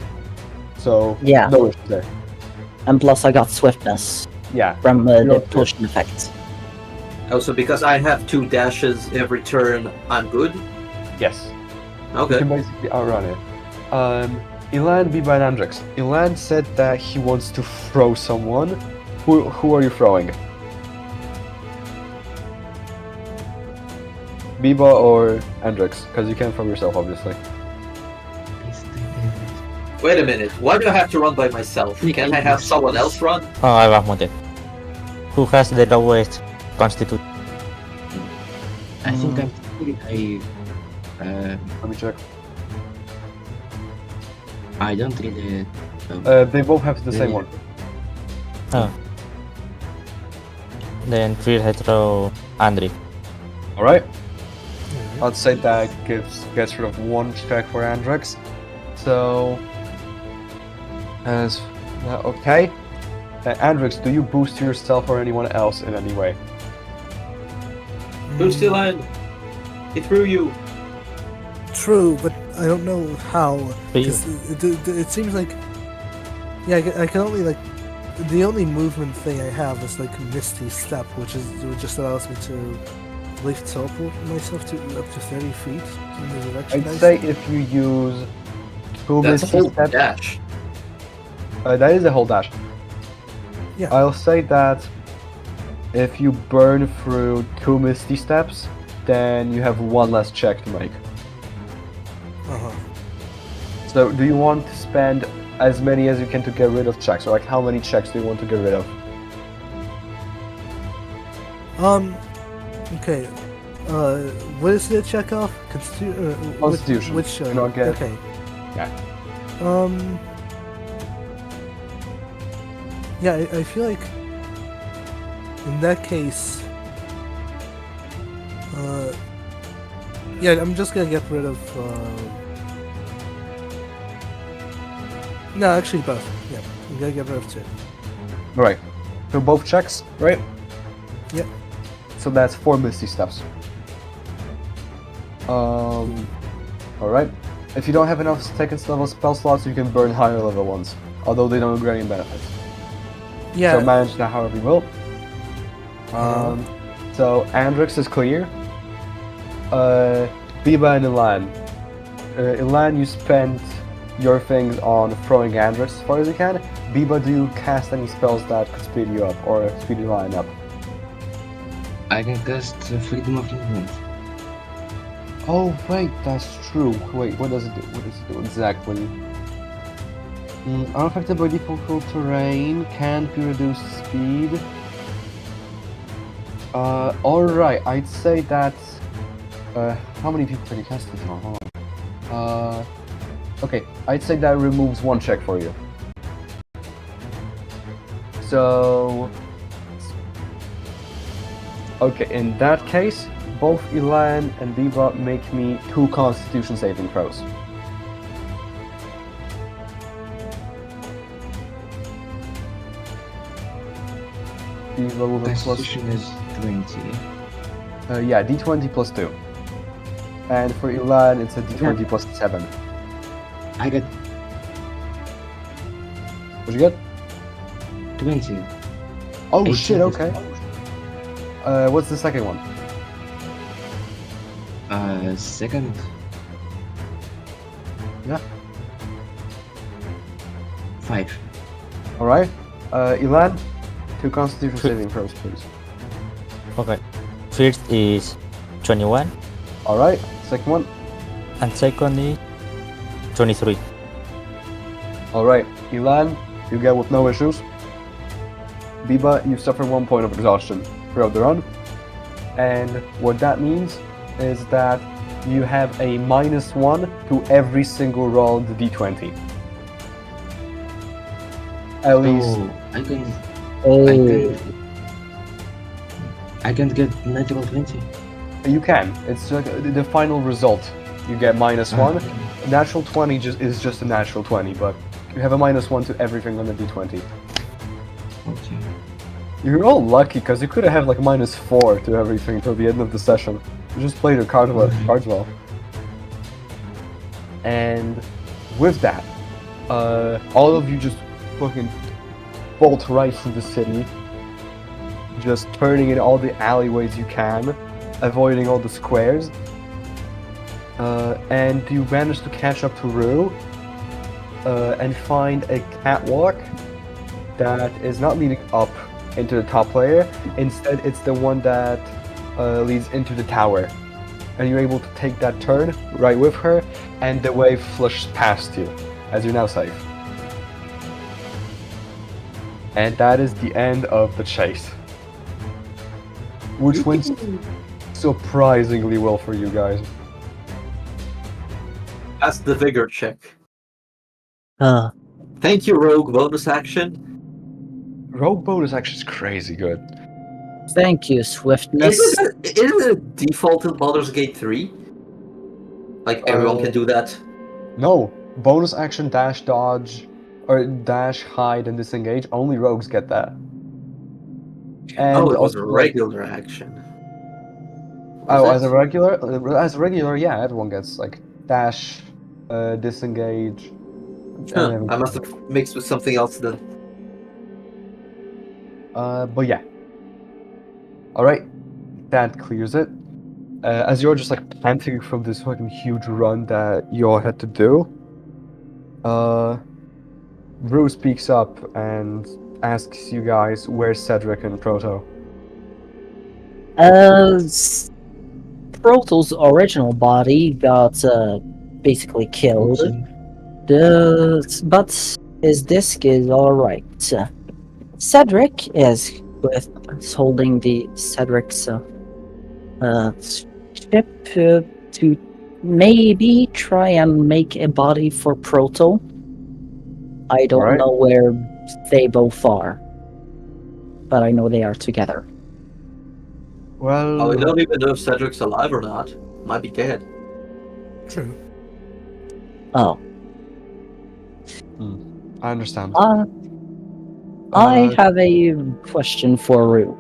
So, Yeah. no issues there. And plus, I got swiftness Yeah. from the You're potion effect. Also, because I have 2 dashes every turn, I'm good? Yes. You Okay. can basically outrun it. Ilan, Biba, and Andrix. Ilan said that he wants to throw someone. Who are you throwing? Biba or Andrix? Because you can throw yourself, obviously. Wait a minute, why do I have to run by myself? Can't I have someone else run? Oh, I was muted. Who has the lowest constitution? I think Let me check. I don't really. They both have the same one. Then Phil had throw Andri. Alright. I'd say that gets rid of 1 check for Andrix. So, okay. Andrix, do you boost yourself or anyone else in any way? Boost the line! He threw you! True, but I don't know how. But you- 'Cause it seems like, yeah, I can only like, the only movement thing I have is like Misty Step, which just allows me to teleport myself to up to 30 feet in the direction. I'd say if you use 2 That's a Misty whole Steps, dash. that is a whole dash. Yeah. I'll say that if you burn through 2 Misty Steps, then you have 1 less check to make. Uh-huh. So, do you want to spend as many as you can to get rid of checks? Or like, how many checks do you want to get rid of? Okay. What is the check off? Constitution. Which Do not get- okay. Yeah. Yeah, I feel like in that case, yeah, I'm just gonna get rid of. No, actually both. Yeah, I'm gonna get rid of 2. Right. So both checks, right? Yep. So that's 4 Misty Steps. Alright. If you don't have enough second level spell slots, you can burn higher level ones, although they don't grant any benefits. Yeah. So manage that however you will. So Andrix is clear. Biba and Ilan. Ilan, you spent your things on throwing Andrix as far as you can. Biba, do you cast any spells that could speed you up or speed your line up? I can cast Freedom of Movement. Oh wait, that's true. Wait, what does it do? What does it do exactly? Unaffected by difficult terrain, can't be reduced speed. Alright, I'd say that. How many people can you cast it on? Hold on. Okay, I'd say that removes 1 check for you. So. Okay, in that case, both Ilan and Biba make me 2 Constitution saving throws. Biba with a plus. Constitution is 20. Yeah, d20 plus 2. And for Ilan, it's a d20 plus 7. I got What'd you get? 20. Oh 18 shit, plus okay. What's the second one? Second. Yeah. 5. Alright. Ilan, 2 Constitution saving throws, please. Okay. First is 21, Alright, second one. and second is 23. Alright, Ilan, you get with no issues. Biba, you suffer 1 point of exhaustion throughout the run. And what that means is that you have a -1 to every single roll in the d20. At least. Oh, I can. Oh, I can't get natural 20. You can. It's like the final result. You get -1. Natural 20 is just a natural 20, but you have a -1 to everything on the d20. Okay. You're all lucky because you could have had like -4 to everything till the end of the session. You just played your cards well. And with that, all of you just fucking bolt right through the city, just turning in all the alleyways you can, avoiding all the squares. And you manage to catch up to Rue and find a catwalk that is not leading up into the top layer. Instead, it's the one that leads into the tower. And you're able to take that turn right with her, and the wave flushes past you, as you're now safe. And that is the end of the chase. Which went surprisingly well for you guys. That's the vigor check. Uh, Thank you, Rogue. Bonus action. Rogue bonus actually is crazy good. thank you, Swiftness. Isn't it default in Baldur's Gate 3? Like, everyone can do that? No, bonus action dash dodge or dash hide and disengage. Only rogues get that. And Oh, it was a also, like, regular action. Was oh, it? as a regular, yeah, everyone gets like dash, disengage. Huh, And I must have mixed with something else then. but yeah. All right, that clears it. As you're just like panting from this fucking huge run that you all had to do, Rue speaks up and asks you guys where's Cedric and Proto. Proto's original body got basically killed. But his disc is alright. Cedric is holding the Cedric's ship to maybe try and make a body for Proto. I don't Alright. know where they both are, but I know they are together. Well, Oh, we don't even know if Cedric's alive or not. Might be dead. True. Oh, I understand. I have a question for Rue.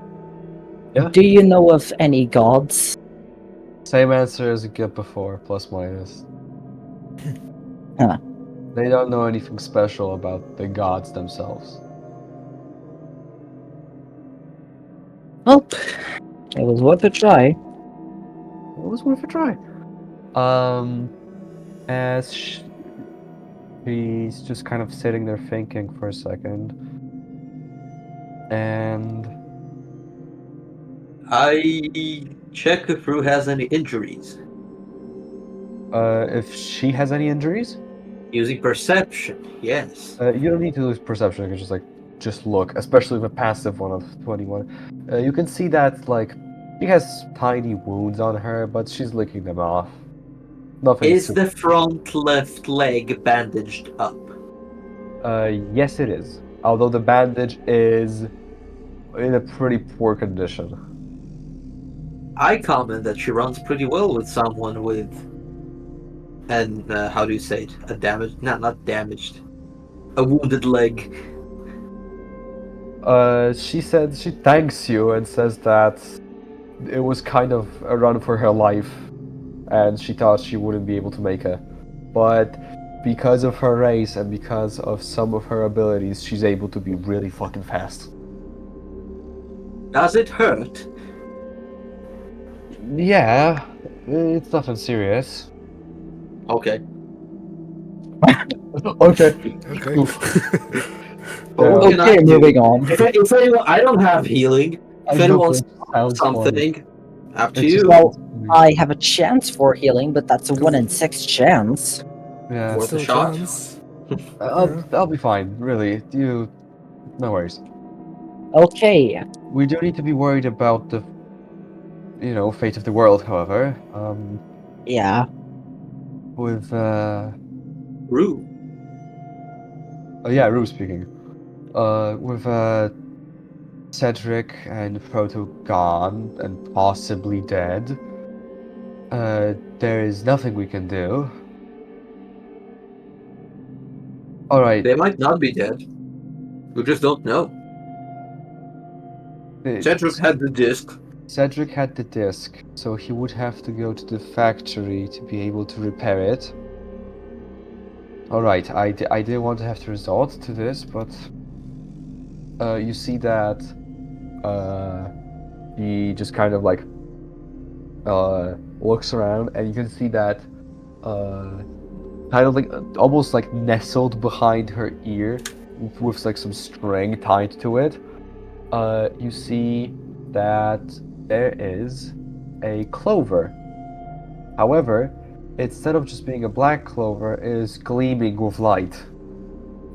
Yeah? Do you know of any gods? Same answer as you get before, plus minus. Huh. They don't know anything special about the gods themselves. Well, it was worth a try. It was worth a try. As she's just kind of sitting there thinking for a second, and I check if Rue has any injuries. if she has any injuries, Using perception, yes. you don't need to lose perception. You can just look, especially with a passive one of 21. You can see that like she has tiny wounds on her, but she's licking them off. Nothing Is super. the front left leg bandaged up? Yes, it is. Although the bandage is in a pretty poor condition. I comment that she runs pretty well with someone with, and how do you say it? A damaged, not damaged, a wounded leg. She said she thanks you and says that it was kind of a run for her life, and she thought she wouldn't be able to make it. But because of her race and because of some of her abilities, she's able to be really fucking fast. Does it hurt? Yeah, it's nothing serious. Okay. Okay. Okay. Okay, moving on. If anyone, I don't have healing. If anyone wants sounds something, up to It's just- you. Well, I have a chance for healing, but that's a 1 in 6 chance. Yeah, Worth a Still a shot. chance. I'll be fine. Really, no worries. Okay, We do need to be worried about the, fate of the world. However, yeah. with Rue. oh yeah, Rue speaking. With Cedric and Proto gone and possibly dead, there is nothing we can do. Alright. They might not be dead. We just don't know. Cedric had the disc. Cedric had the disc, so he would have to go to the factory to be able to repair it. Alright, I didn't want to have to resort to this, but you see that he just kind of like looks around, and you can see that kind of like almost like nestled behind her ear with like some string tied to it, you see that there is a clover. However, instead of just being a black clover, it is gleaming with light.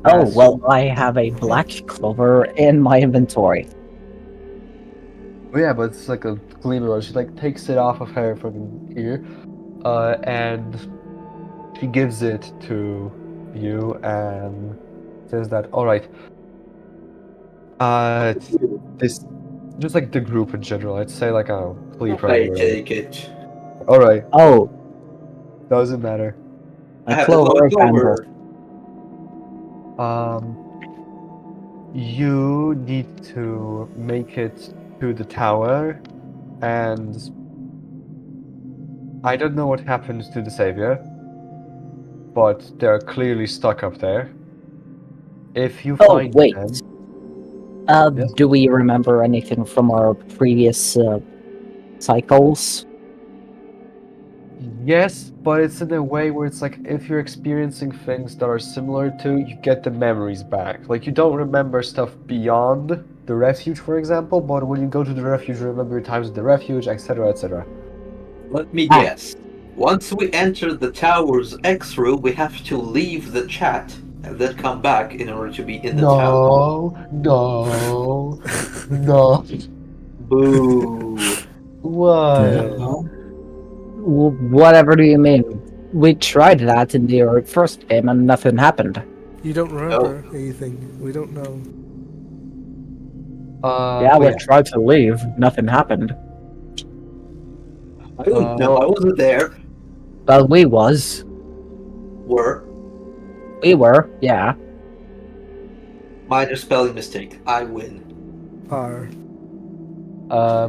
Oh, As well, I have a black clover in my inventory. yeah, but it's like a gleaming one. She like takes it off of her fucking ear, and she gives it to you and says that, all right, this just like the group in general. I'd say like please I take it. All right, Oh, doesn't matter. I a have the clover gold of Vandal. clover. You need to make it to the tower, and I don't know what happened to the savior, but they're clearly stuck up there. If you Oh, find wait. them, Yes? Do we remember anything from our previous cycles? yes, but it's in a way where it's like if you're experiencing things that are similar to, you get the memories back. Like you don't remember stuff beyond the refuge, for example, but when you go to the refuge, you remember your times at the refuge, etc., etc. Let me Ah. guess. Once we enter the tower's X room, we have to leave the chat and then come back in order to be in the tower. No, no. Boo. What? No. Whatever do you mean? We tried that in the first game and nothing happened. You don't No. remember anything. We don't know. Yeah, But we yeah. tried to leave. Nothing happened. I don't know. I wasn't there. But we was. Were. We were, yeah. Minor spelling mistake. I win. Are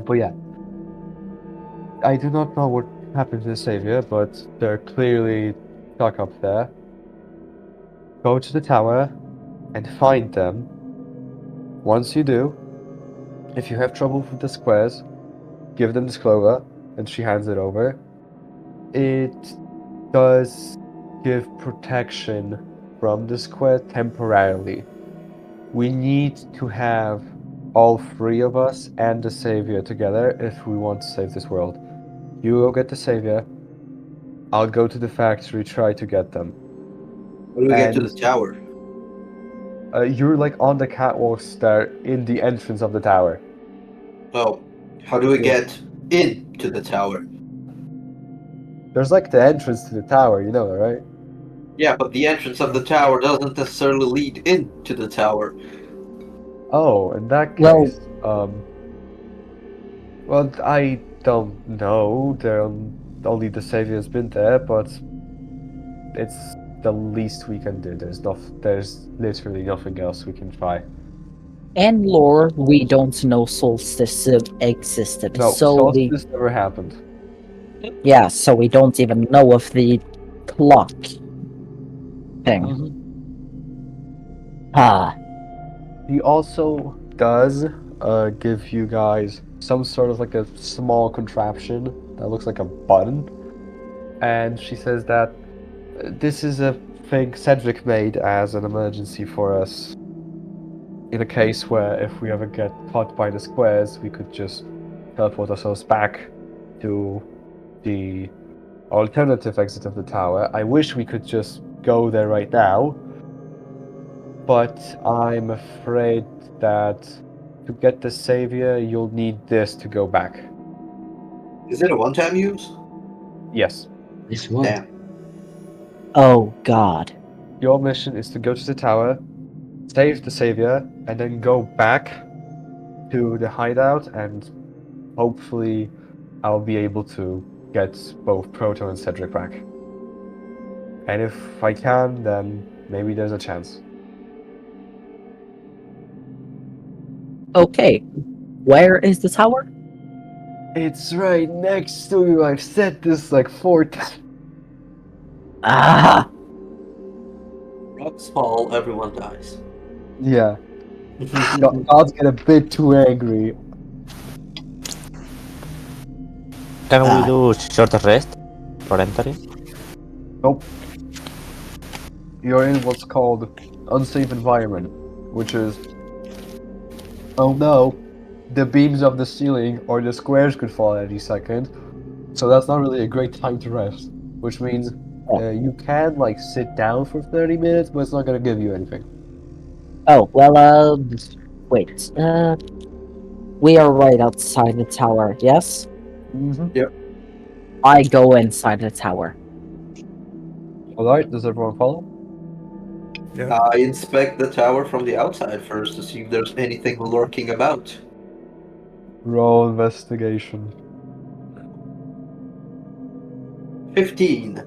But yeah. I do not know what happened to the savior, but they're clearly stuck up there. Go to the tower and find them. Once you do, if you have trouble with the squares, give them this clover, and she hands it over. It does give protection from the square temporarily. We need to have all three of us and the savior together if we want to save this world. You go get the savior. I'll go to the factory, try to get them. How do we get to And the tower? you're like on the catwalks there in the entrance of the tower. Oh. How do we Yeah. get into the tower? There's like the entrance to the tower, you know that, right? Yeah, but the entrance of the tower doesn't necessarily lead into the tower. Oh, in that Well- case, well, I don't know. Only the savior's been there, but it's the least we can do. There's literally nothing else we can try. And lore, we don't know Solstice existed. No, so solstice never happened. yeah, so we don't even know of the clock thing. Ah, He also does give you guys some sort of like a small contraption that looks like a button. And she says that this is a thing Cedric made as an emergency for us. In a case where if we ever get caught by the squares, we could just teleport ourselves back to the alternative exit of the tower. I wish we could just go there right now, but I'm afraid that to get the savior, you'll need this to go back. Is it a one-time use? Yes. This one. Damn. oh god. Your mission is to go to the tower, save the savior, and then go back to the hideout, and hopefully I'll be able to get both Proto and Cedric back. And if I can, then maybe there's a chance. Okay, where is the tower? It's right next to you. I've said this like 4 times. Ah, Rocks fall, everyone dies. Yeah. God's get a bit too angry. Can we Ah. do short rest for entering? Nope. You're in what's called unsafe environment, which is, oh no, the beams of the ceiling or the squares could fall any second. So that's not really a great time to rest. Which means you can like sit down for 30 minutes, but it's not gonna give you anything. oh, well, wait, we are right outside the tower, yes? Mm-hmm. I go inside the tower. Alright, does everyone follow? Yeah. I inspect the tower from the outside first to see if there's anything lurking about. Roll investigation. 15.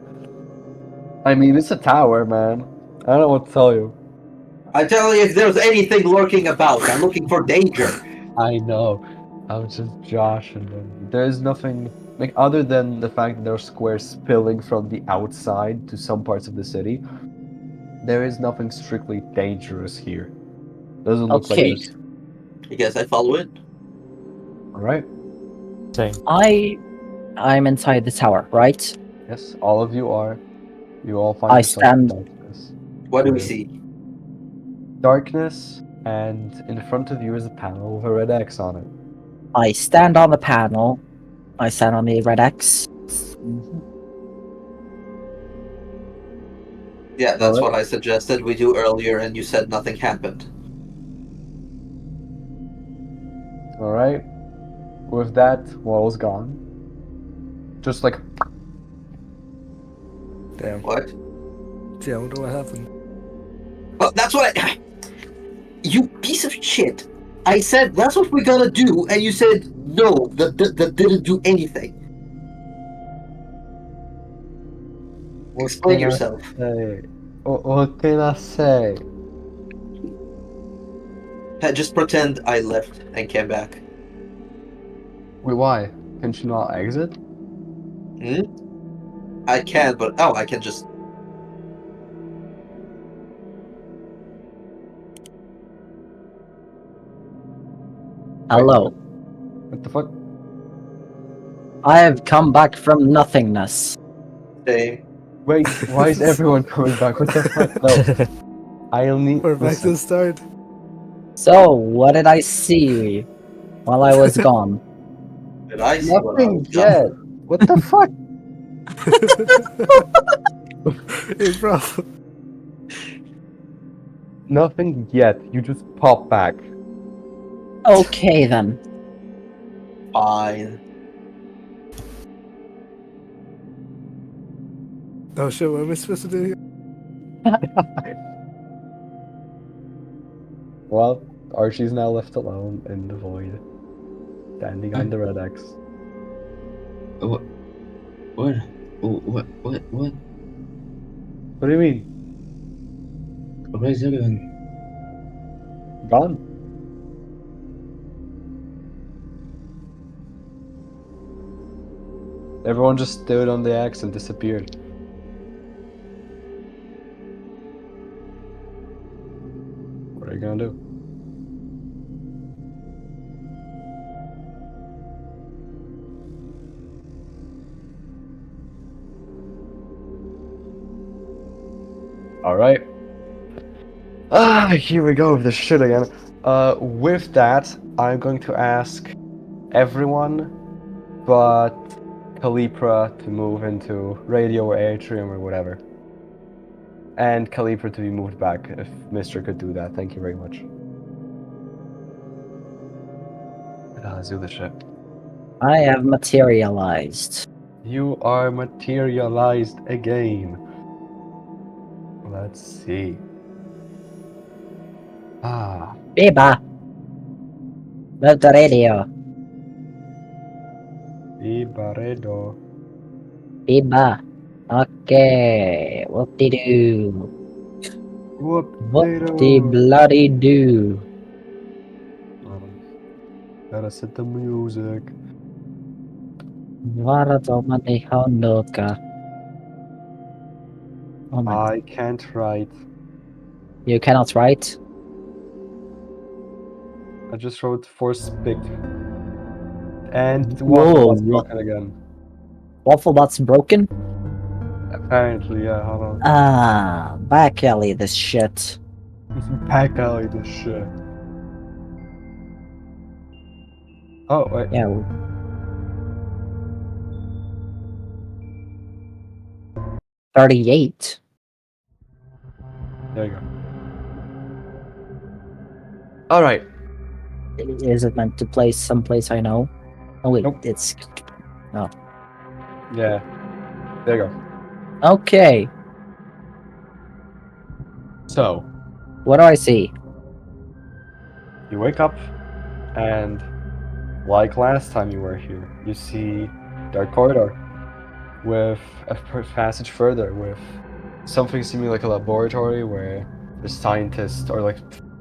I mean, it's a tower, man. I don't know what to tell you. I tell you, if there's anything lurking about, I'm looking for danger. I know. I'm just joshing them. There's nothing like other than the fact that there are squares spilling from the outside to some parts of the city. There is nothing strictly dangerous here. Doesn't look like Okay, there's. I guess I follow it. All right. Same. I'm inside the tower, right? Yes, all of you are. You all find I yourself in stand. darkness. What do we With see? darkness, and in front of you is a panel with a red X on it. I stand on the panel. I stand on the red X. Yeah, that's Alright. what I suggested we do earlier, and you said nothing happened. All right. With that, wall's gone. Just like Damn. What? Yeah, I wonder what happened. Well, that's what I... You piece of shit. I said, that's what we're gonna do, and you said, no, that didn't do anything. what Explain can I yourself. say? What can I say? Just pretend I left and came back. Wait, why? Can she not exit? Hmm? I can, but... Oh, I can just... Hello. What the fuck? I have come back from nothingness. Same. Wait, why is everyone coming back? What the fuck? No, I'll need. We're back to Listen, the start. So, what did I see while I was gone? Did I see what I nothing was yet. What the fuck? Hey, bro. Nothing yet. You just pop back. Okay then. Fine. Oh shit, what am I supposed to do here? Well, Archie's now left alone in the void, standing on the red X. What? What? What? What? What do you mean? Where is everyone? Gone? Everyone just stood on the X and disappeared. What are you gonna do? Alright. Here we go with this shit again. With that, I'm going to ask everyone but Calipra to move into radio or atrium or whatever. And Calipra to be moved back if Mister could do that. Thank you very much. Let's do this shit. I have materialized. You are materialized again. Let's see. Ah, Biba. Move the radio. Ibaredo. Biba. Okay. Whoop-de-doo. Whoop-de Whoop-de-doo. bloody do. Gotta set the music. Varatomani hondoka. Oh my. I can't write. You cannot write? I just wrote for spick. And the waffle Whoa, bot's what? broken again. Wafflebot's broken? Apparently, yeah, hold on. Ah, back alley this shit. Back alley this shit. Oh, wait. Yeah. 38. There you go. Alright. Is it meant to play someplace I know? Oh wait, Nope. it's Yeah. There you go. okay. So, What do I see? you wake up, and like last time you were here, you see dark corridor with a passage further with something seeming like a laboratory where the scientists or like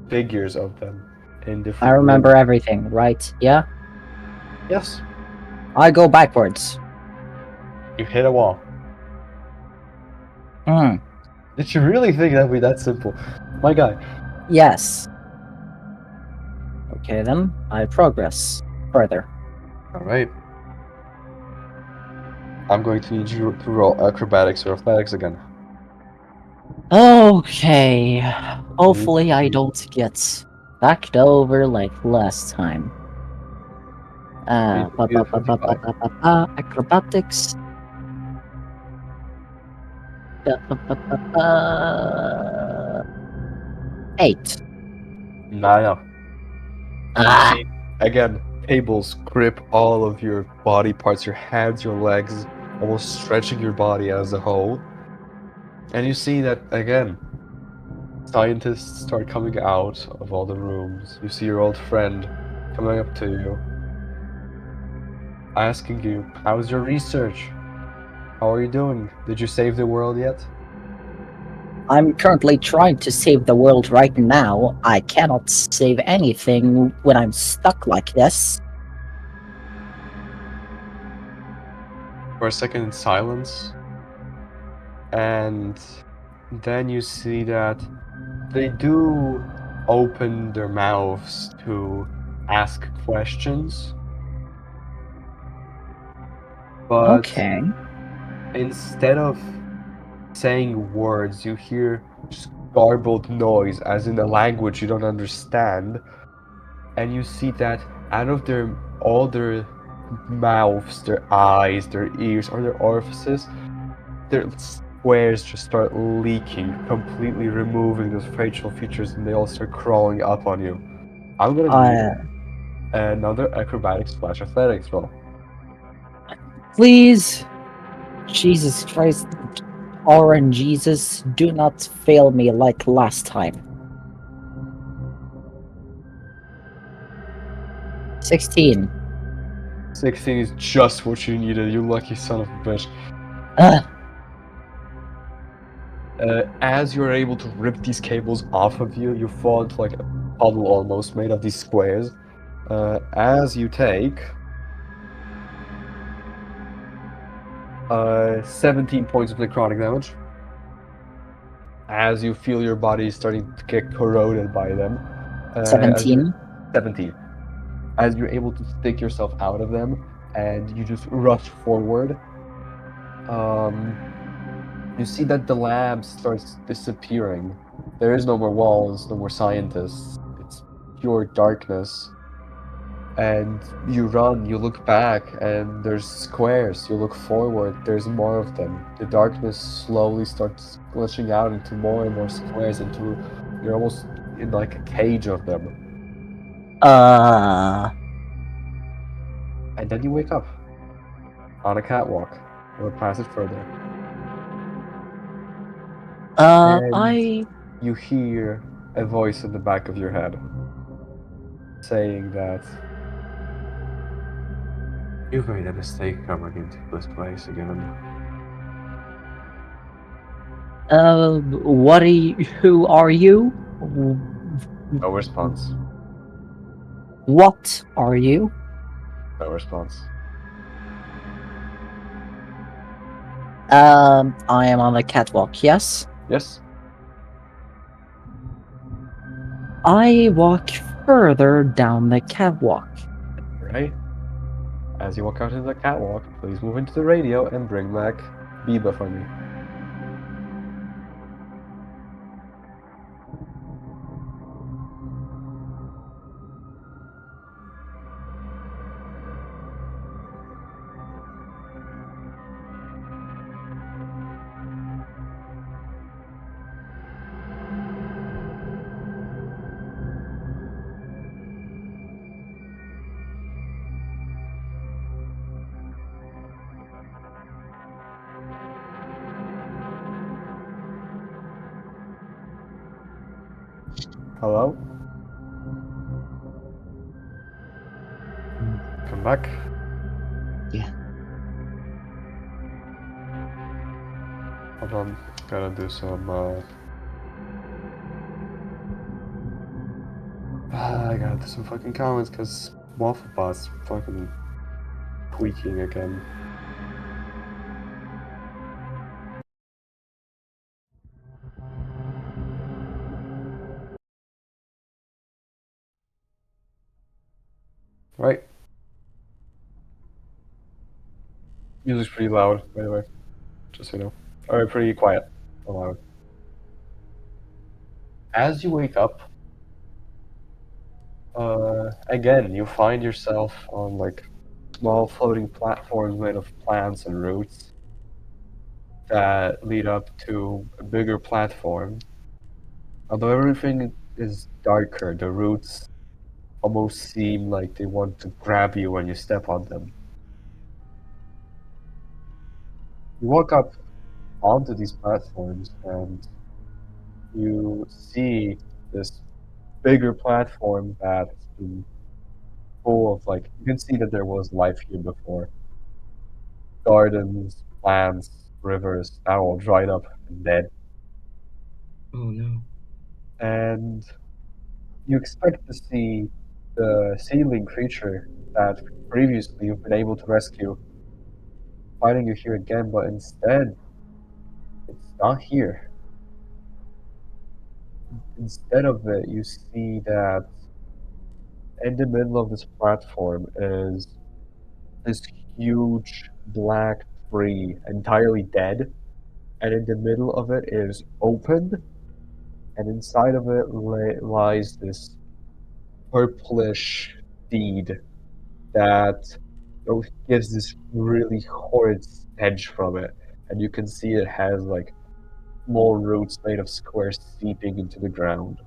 figures of them in different I remember rooms. everything, right? Yeah? Yes. I go backwards. You hit a wall. Hmm. Did you really think that'd be that simple? My guy. Yes. Okay then, I progress further. Alright. I'm going to need you to roll acrobatics or athletics again. Okay. Hopefully I Please. don't get backed over like last time. Need to be a 25. Acrobatics. Uh, 8. No. Ah, See, again, cables grip all of your body parts, your hands, your legs, almost stretching your body as a whole. And you see that, again, scientists start coming out of all the rooms. You see your old friend coming up to you, asking you, how's your research? How are you doing? Did you save the world yet? I'm currently trying to save the world right now. I cannot save anything when I'm stuck like this. For a second in silence, and then you see that they do open their mouths to ask questions, but Okay. instead of saying words, you hear just garbled noise, as in a language you don't understand, and you see that out of all their mouths, their eyes, their ears, or their orifices, their squares just start leaking, completely removing those facial features, and they all start crawling up on you. I'm gonna need Uh, another acrobatics/athletics roll. please, Jesus Christ, Orange Jesus, do not fail me like last time. 16. 16 is just what you needed, you lucky son of a bitch. Ugh. As you're able to rip these cables off of you, you fall into like a puddle almost made of these squares. As you take 17 points of necrotic damage, as you feel your body starting to get corroded by them. 17. 17. As you're able to stick yourself out of them, and you just rush forward, you see that the lab starts disappearing. There is no more walls, no more scientists. It's pure darkness. And you run, you look back, and there's squares. You look forward, there's more of them. The darkness slowly starts glitching out into more and more squares, into you're almost in like a cage of them. And then you wake up on a catwalk or a passage further. And you hear a voice in the back of your head saying that You've made a mistake coming into this place again. What are you? Who are you? No response. What are you? No response. I am on the catwalk, yes? Yes? I walk further down the catwalk. Right? As you walk out into the catwalk, please move into the radio and bring back Biba for me. Hello? Come back. Yeah. Hold on. Gotta do some, I gotta do some fucking comments because Wafflepot's fucking tweaking again. Right? Music's pretty loud, by the way. Just so you know. Or pretty quiet. Not loud. As you wake up, again, you find yourself on like small floating platforms made of plants and roots that lead up to a bigger platform. Although everything is darker, the roots almost seem like they want to grab you when you step on them. You walk up onto these platforms and you see this bigger platform that's been full of like you can see that there was life here before. Gardens, plants, rivers, now all dried up and dead. Oh no. And you expect to see the seedling creature that previously you've been able to rescue finding you here again, but instead it's not here. Instead of it, you see that in the middle of this platform is this huge black tree, entirely dead, and in the middle of it is open, and inside of it lies this purplish seed that gives this really horrid stench from it, and you can see it has like small roots made of squares seeping into the ground.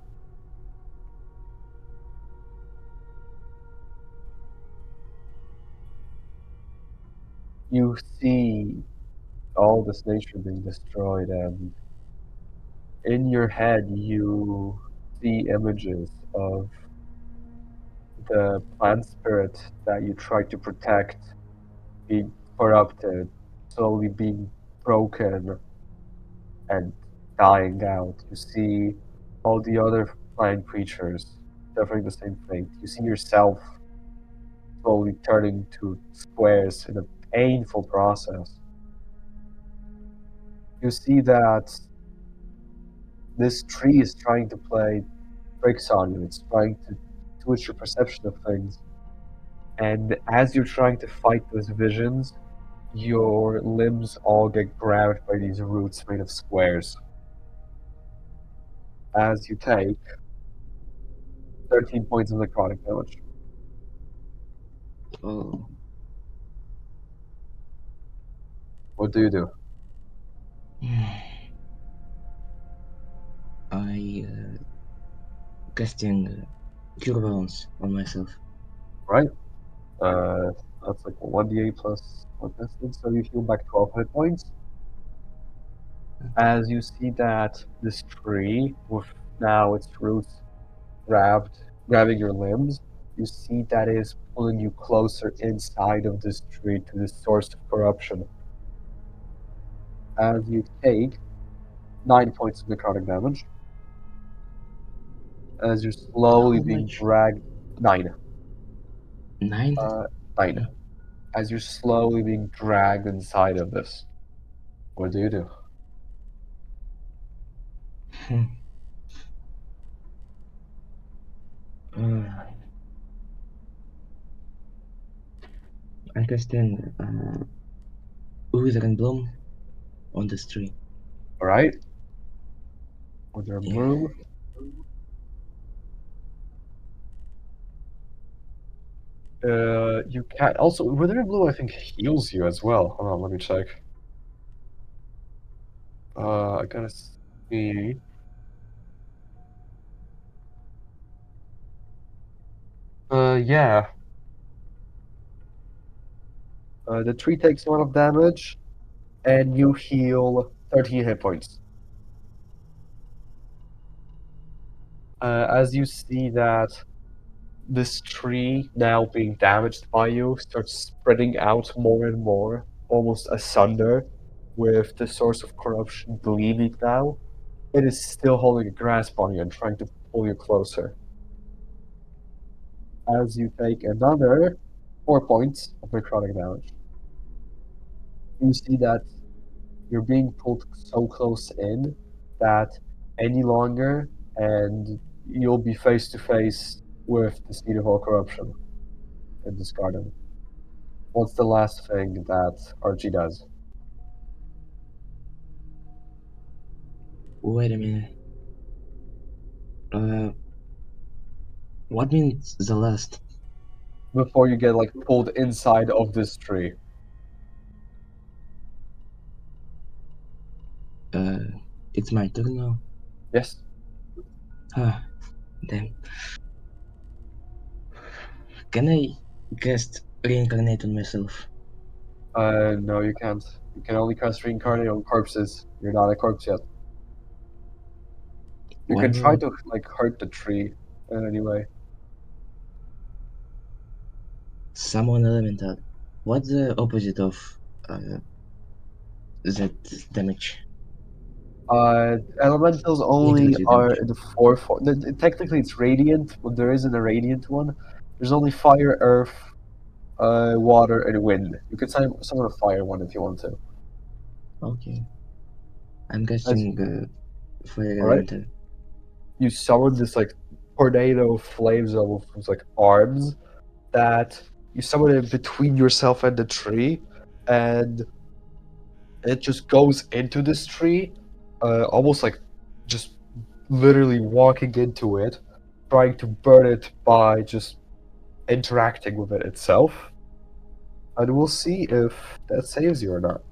You see all this nature being destroyed, and in your head you see images of the plant spirit that you tried to protect being corrupted, slowly being broken and dying out. You see all the other plant creatures suffering the same fate. You see yourself slowly turning to squares in a painful process. You see that this tree is trying to play tricks on you. It's trying to switch your perception of things. And as you're trying to fight those visions, your limbs all get grabbed by these roots made of squares. As you take 13 points of necrotic damage. Oh. What do you do? I casting cure wounds on myself. Right? Uh, that's like 1d8 plus 1 testing, so you heal back 12 hit points. As you see that this tree, with now its roots grabbing your limbs, you see that is pulling you closer inside of this tree to the source of corruption. As you take 9 points of necrotic damage, as you're slowly How being much? dragged. 9. 9? 9. As you're slowly being dragged inside of this. What do you do? Hmm. I casting Withering Bloom on the tree. Alright? With your Yeah. broom. You can also Withering Bloom I think heals you as well. Hold on, let me check. I gotta see. Yeah. The tree takes a lot of damage, and you heal 13 hit points. As you see that this tree now being damaged by you starts spreading out more and more, almost asunder, with the source of corruption gleaming now. It is still holding a grasp on you and trying to pull you closer. As you take another 4 points of necrotic damage, you see that you're being pulled so close in that any longer and you'll be face to face with the seed of all corruption in this garden. What's the last thing that Archie does? Wait a minute. What means the last? Before you get like pulled inside of this tree. Uh, it's my turn now. Yes. Ah, damn. Can I cast reincarnate on myself? No, you can't. You can only cast reincarnate on corpses. You're not a corpse yet. You What can try about to like hurt the tree anyway. summon elemental? What's the opposite of uh, that damage? Elementals only Interaction are damage. in the four form. Technically, it's radiant, but there isn't a radiant one. There's only fire, earth, water, and wind. You could summon a fire one if you want to. Okay. I'm As casting fire all right, elemental. you summon this like tornado of flames almost from like arms that you summon it between yourself and the tree, and it just goes into this tree, almost like just literally walking into it, trying to burn it by just interacting with it itself. And we'll see if that saves you or not.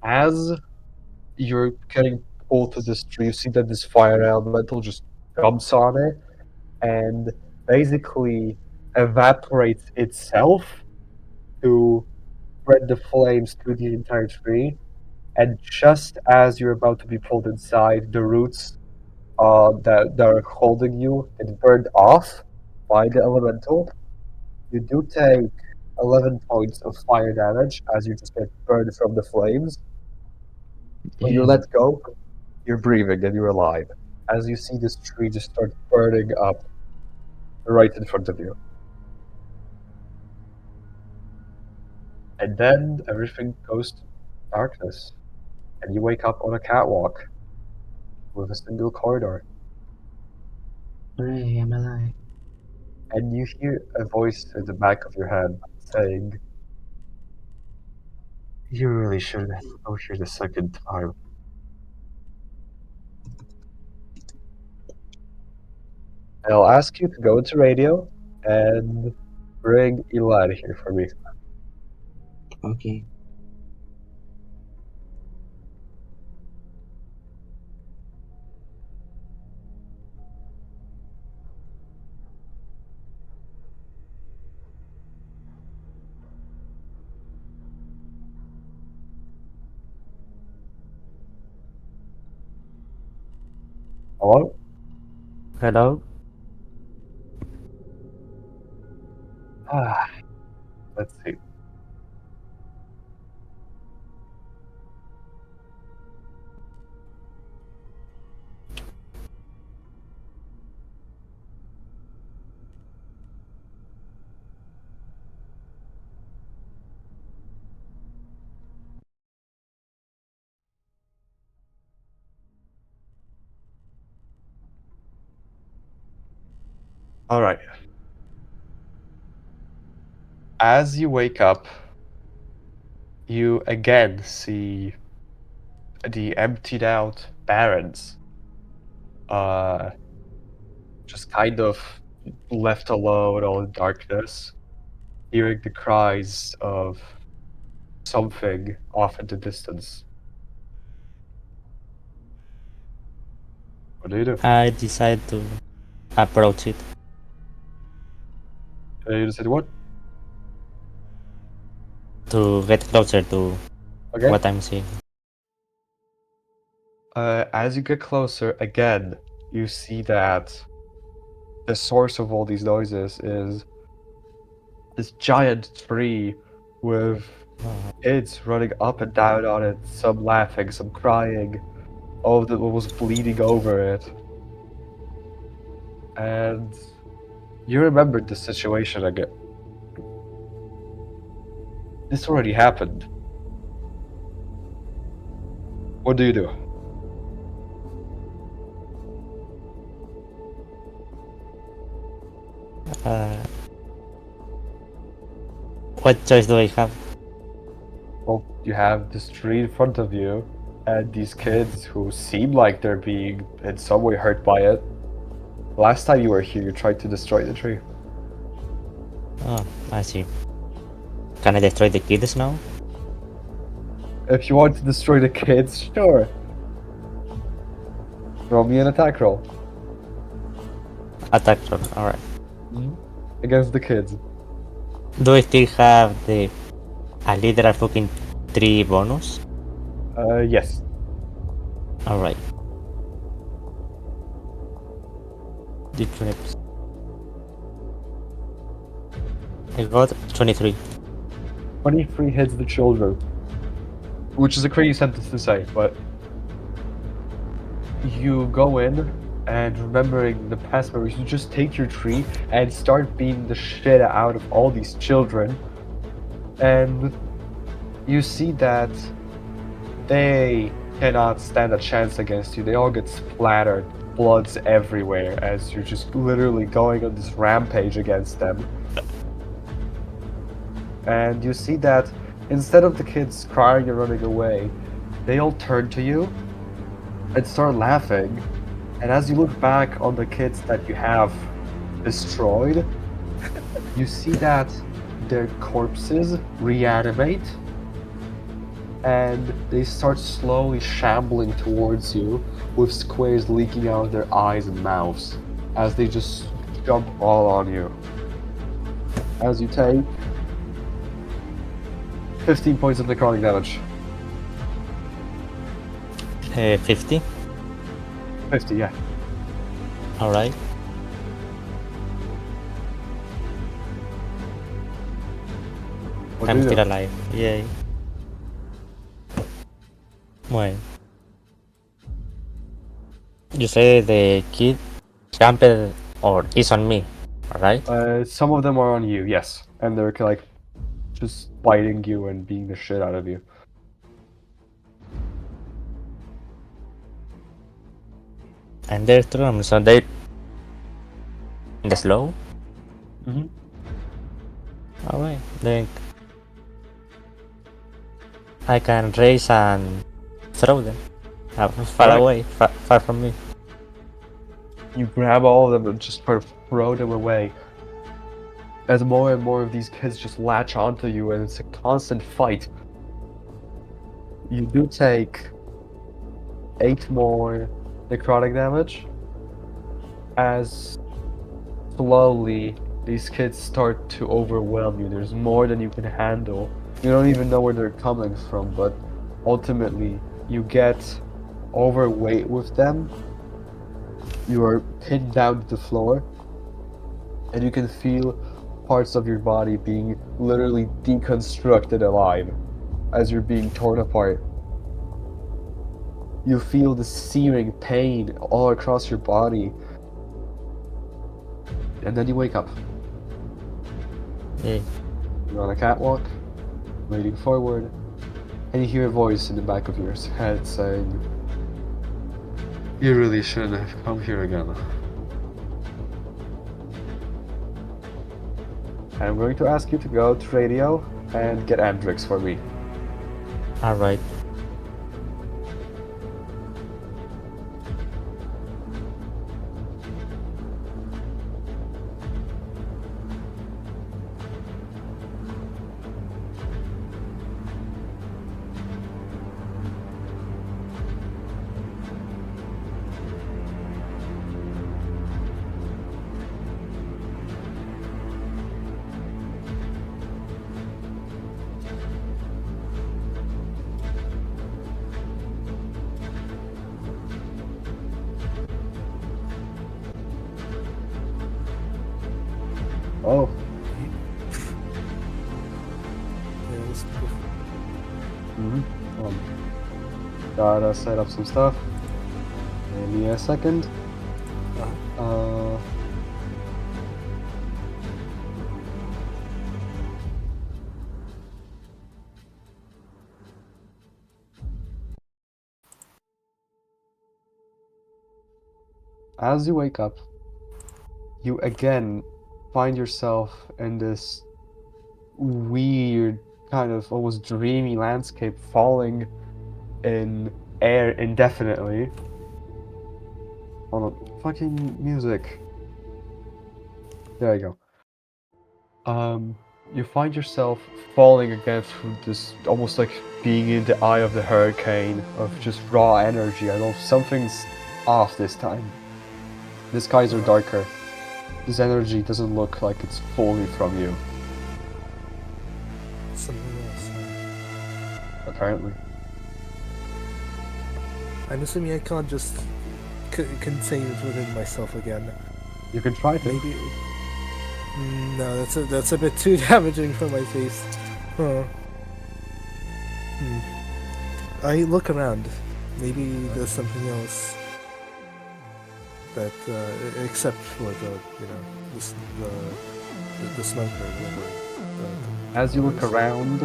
As you're getting pulled to this tree, you see that this fire elemental just jumps on it and basically evaporates itself to spread the flames through the entire tree. And just as you're about to be pulled inside, the roots that are holding you get burned off by the elemental. You do take 11 points of fire damage as you just get burned from the flames. When you're let Damn. go, you're breathing and you're alive. As you see this tree just start burning up right in front of you. And then everything goes to darkness, and you wake up on a catwalk with a single corridor. Hooray, I'm alive. And you hear a voice in the back of your head saying, "You really shouldn't go here the second time." And I'll ask you to go into radio and bring Elad here for me. Okay. Hello? Hello? Ah, let's see. All right. As you wake up, you again see the emptied out barrens. Uh, just kind of left alone, all in darkness, hearing the cries of something off in the distance. What do you do? I decide to approach it You just said what? to get closer to Okay. what I'm seeing. As you get closer, again, you see that the source of all these noises is this giant tree with kids running up and down on it, some laughing, some crying, all of them was bleeding over it. And you remembered the situation again. This already happened. What do you do? Uh, what choice do I have? Well, you have this tree in front of you, and these kids who seem like they're being in some way hurt by it. Last time you were here, you tried to destroy the tree. Oh, I see. Can I destroy the kids now? If you want to destroy the kids, sure. Roll me an attack roll. Attack roll, alright. Against the kids. Do I still have the a literal fucking 3 bonus? Yes. Alright. The trips. I got 23. 23 hits the children. Which is a crazy sentence to say, but you go in and remembering the past memories, you just take your tree and start beating the shit out of all these children. And you see that they cannot stand a chance against you. They all get splattered, blood's everywhere as you're just literally going on this rampage against them. And you see that instead of the kids crying and running away, they all turn to you and start laughing. And as you look back on the kids that you have destroyed, you see that their corpses reanimate and they start slowly shambling towards you with squares leaking out of their eyes and mouths as they just jump all on you. As you take 15 points of necrotic damage. 50? 50, yeah. Alright. What do I'm you do? still alive. Yay. Well. You say the kid jumped or is on me, alright? Some of them are on you, yes. And they're like just biting you and beating the shit out of you. And they're strong, so they in the slow? Mm-hmm. Alright, then I can raise and throw them far Alright. away, far from me. You grab all of them and just sort of throw them away. As more and more of these kids just latch onto you, and it's a constant fight. You do take 8 more necrotic damage as slowly these kids start to overwhelm you. There's more than you can handle. You don't even know where they're coming from, but ultimately you get overweight with them You are pinned down to the floor, and you can feel parts of your body being literally deconstructed alive as you're being torn apart. You feel the searing pain all across your body, and then you wake up. Yeah. You're on a catwalk, leaning forward, and you hear a voice in the back of your head saying, "You really shouldn't have come here again." I'm going to ask you to go to radio and get Andrix for me. Alright. Oh, Yeah, let's go. gotta set up some stuff. Give me a second. Uh-huh. As you wake up, you again find yourself in this weird, kind of almost dreamy landscape, falling in air indefinitely. Hold on, fucking music. There you go. You find yourself falling again through this, almost like being in the eye of the hurricane of just raw energy. I know something's off this time. The skies are darker. This energy doesn't look like it's fully from you, Something else. apparently. I'm assuming I can't just contain it within myself again. You can try to. Maybe. No, that's a bit too damaging for my taste. Huh. I look around. Maybe there's something else. That except for the smoke or whatever. As you look around,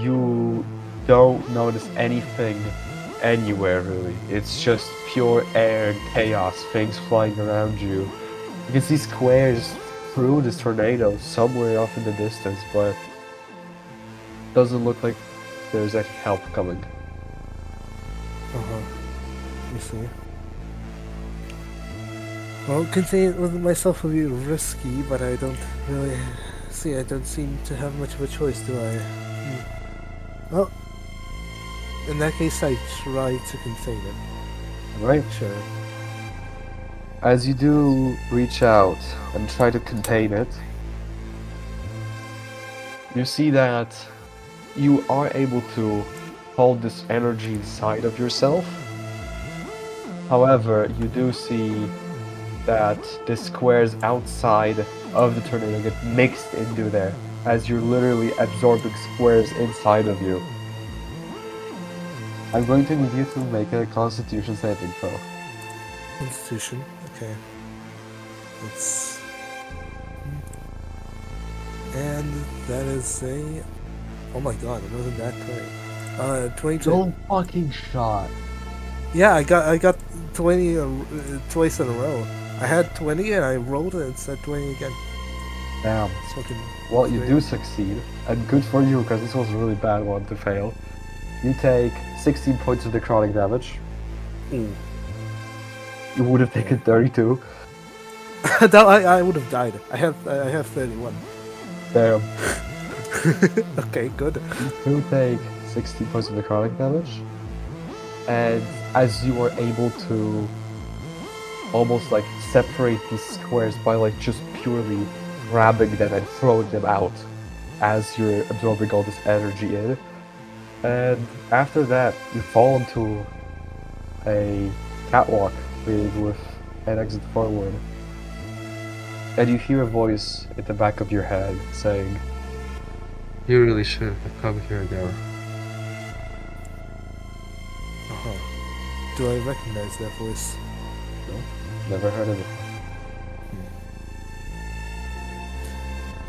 you don't notice anything anywhere really. It's just pure air and chaos, things flying around you. You can see squares through this tornado somewhere off in the distance, but doesn't look like there's any help coming. You see. Well, containing it with myself would be risky, but I don't really see. I don't seem to have much of a choice, do I? Well, in that case, I try to contain it. Right? Sure. As you do reach out and try to contain it, you see that you are able to hold this energy inside of yourself. However, you do see that the squares outside of the tornado get mixed into there, as you're literally absorbing squares inside of you. I'm going to need you to make a Constitution saving throw. Constitution. Okay. It's and that is a. Oh my god! It wasn't that great. 22. Don't fucking shot. Yeah, I got 20 twice in a row. I had 20 and I rolled it and said 20 again. Damn. It's fucking Well, you great. do succeed, and good for you, because this was a really bad one to fail. You take 16 points of necrotic damage. Ooh. You would have taken 32. No, I would have died. I have 31. Damn. Okay, good. You take 16 points of necrotic damage, and as you are able to almost like separate these squares by like just purely grabbing them and throwing them out as you're absorbing all this energy in. And after that, you fall into a catwalk proceeding with an exit forward. And you hear a voice at the back of your head saying, "You really should have come here now." Do I recognize that voice? Never heard of it.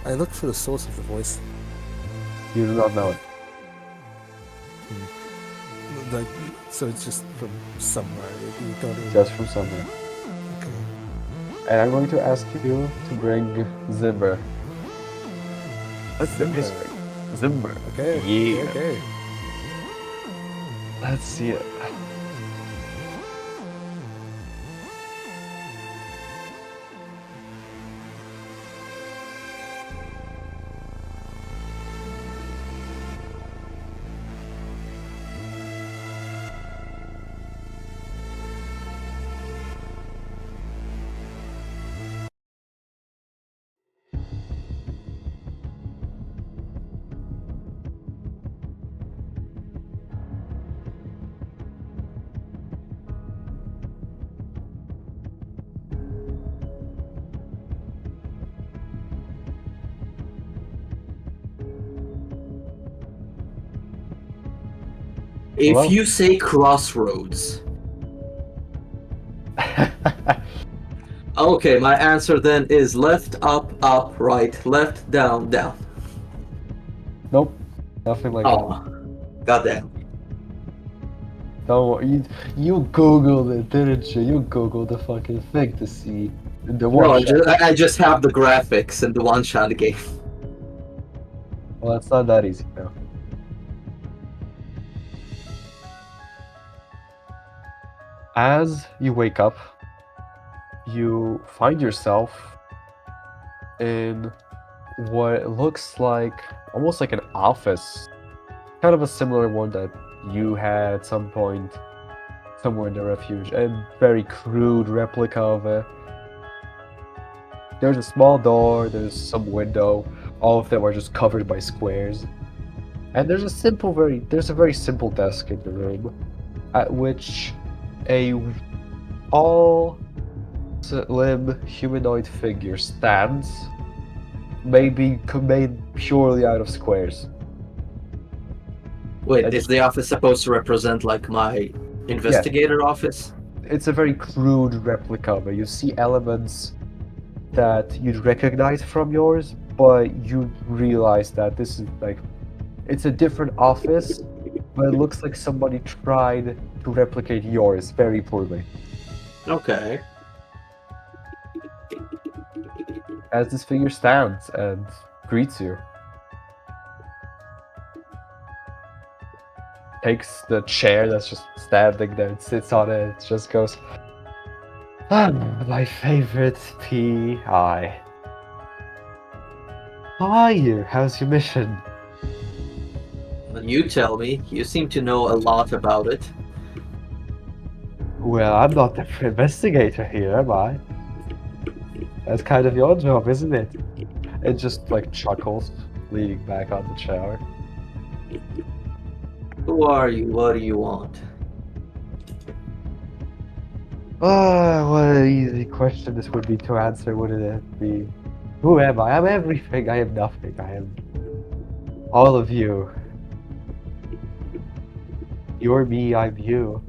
I looked for the source of the voice. You do not know it. Like, so it's just from somewhere. You don't even... Just from somewhere. Okay. And I'm going to ask you to bring Zimber. What's the Zimber? history? Zimber. Okay. Yeah. Okay. Let's see it. If Hello? you say crossroads, okay, my answer then is left, up, up, right, left, down, down. Nope. Nothing like Oh, goddamn. that. Don't worry. You Googled it, didn't you? You Googled the fucking thing to see the No, one shot. I just have the graphics and the one-shot game. Well, it's not that easy now. As you wake up, you find yourself in what looks like almost like an office, kind of a similar one that you had at some point somewhere in the refuge, a very crude replica of it. There's a small door, there's some window, all of them are just covered by squares. And there's a very simple desk in the room, at which a all slim humanoid figure stands, maybe made purely out of squares. Wait, is the office supposed to represent like my investigator office? It's a very crude replica, but you see elements that you'd recognize from yours, but you realize that this is like, it's a different office, but it looks like somebody tried to replicate yours very poorly. Okay. As this figure stands and greets you, takes the chair that's just standing there and sits on it, it just goes, "Ah, my favorite PI. How are you? How's your mission?" You tell me. You seem to know a lot about it. "Well, I'm not the investigator here, am I? That's kind of your job, isn't it?" It just like chuckles, leaning back on the chair. Who are you? What do you want? Oh, what an easy question this would be to answer, wouldn't it be? Who am I? I'm everything. I am nothing. I am all of you. You're me, I'm you.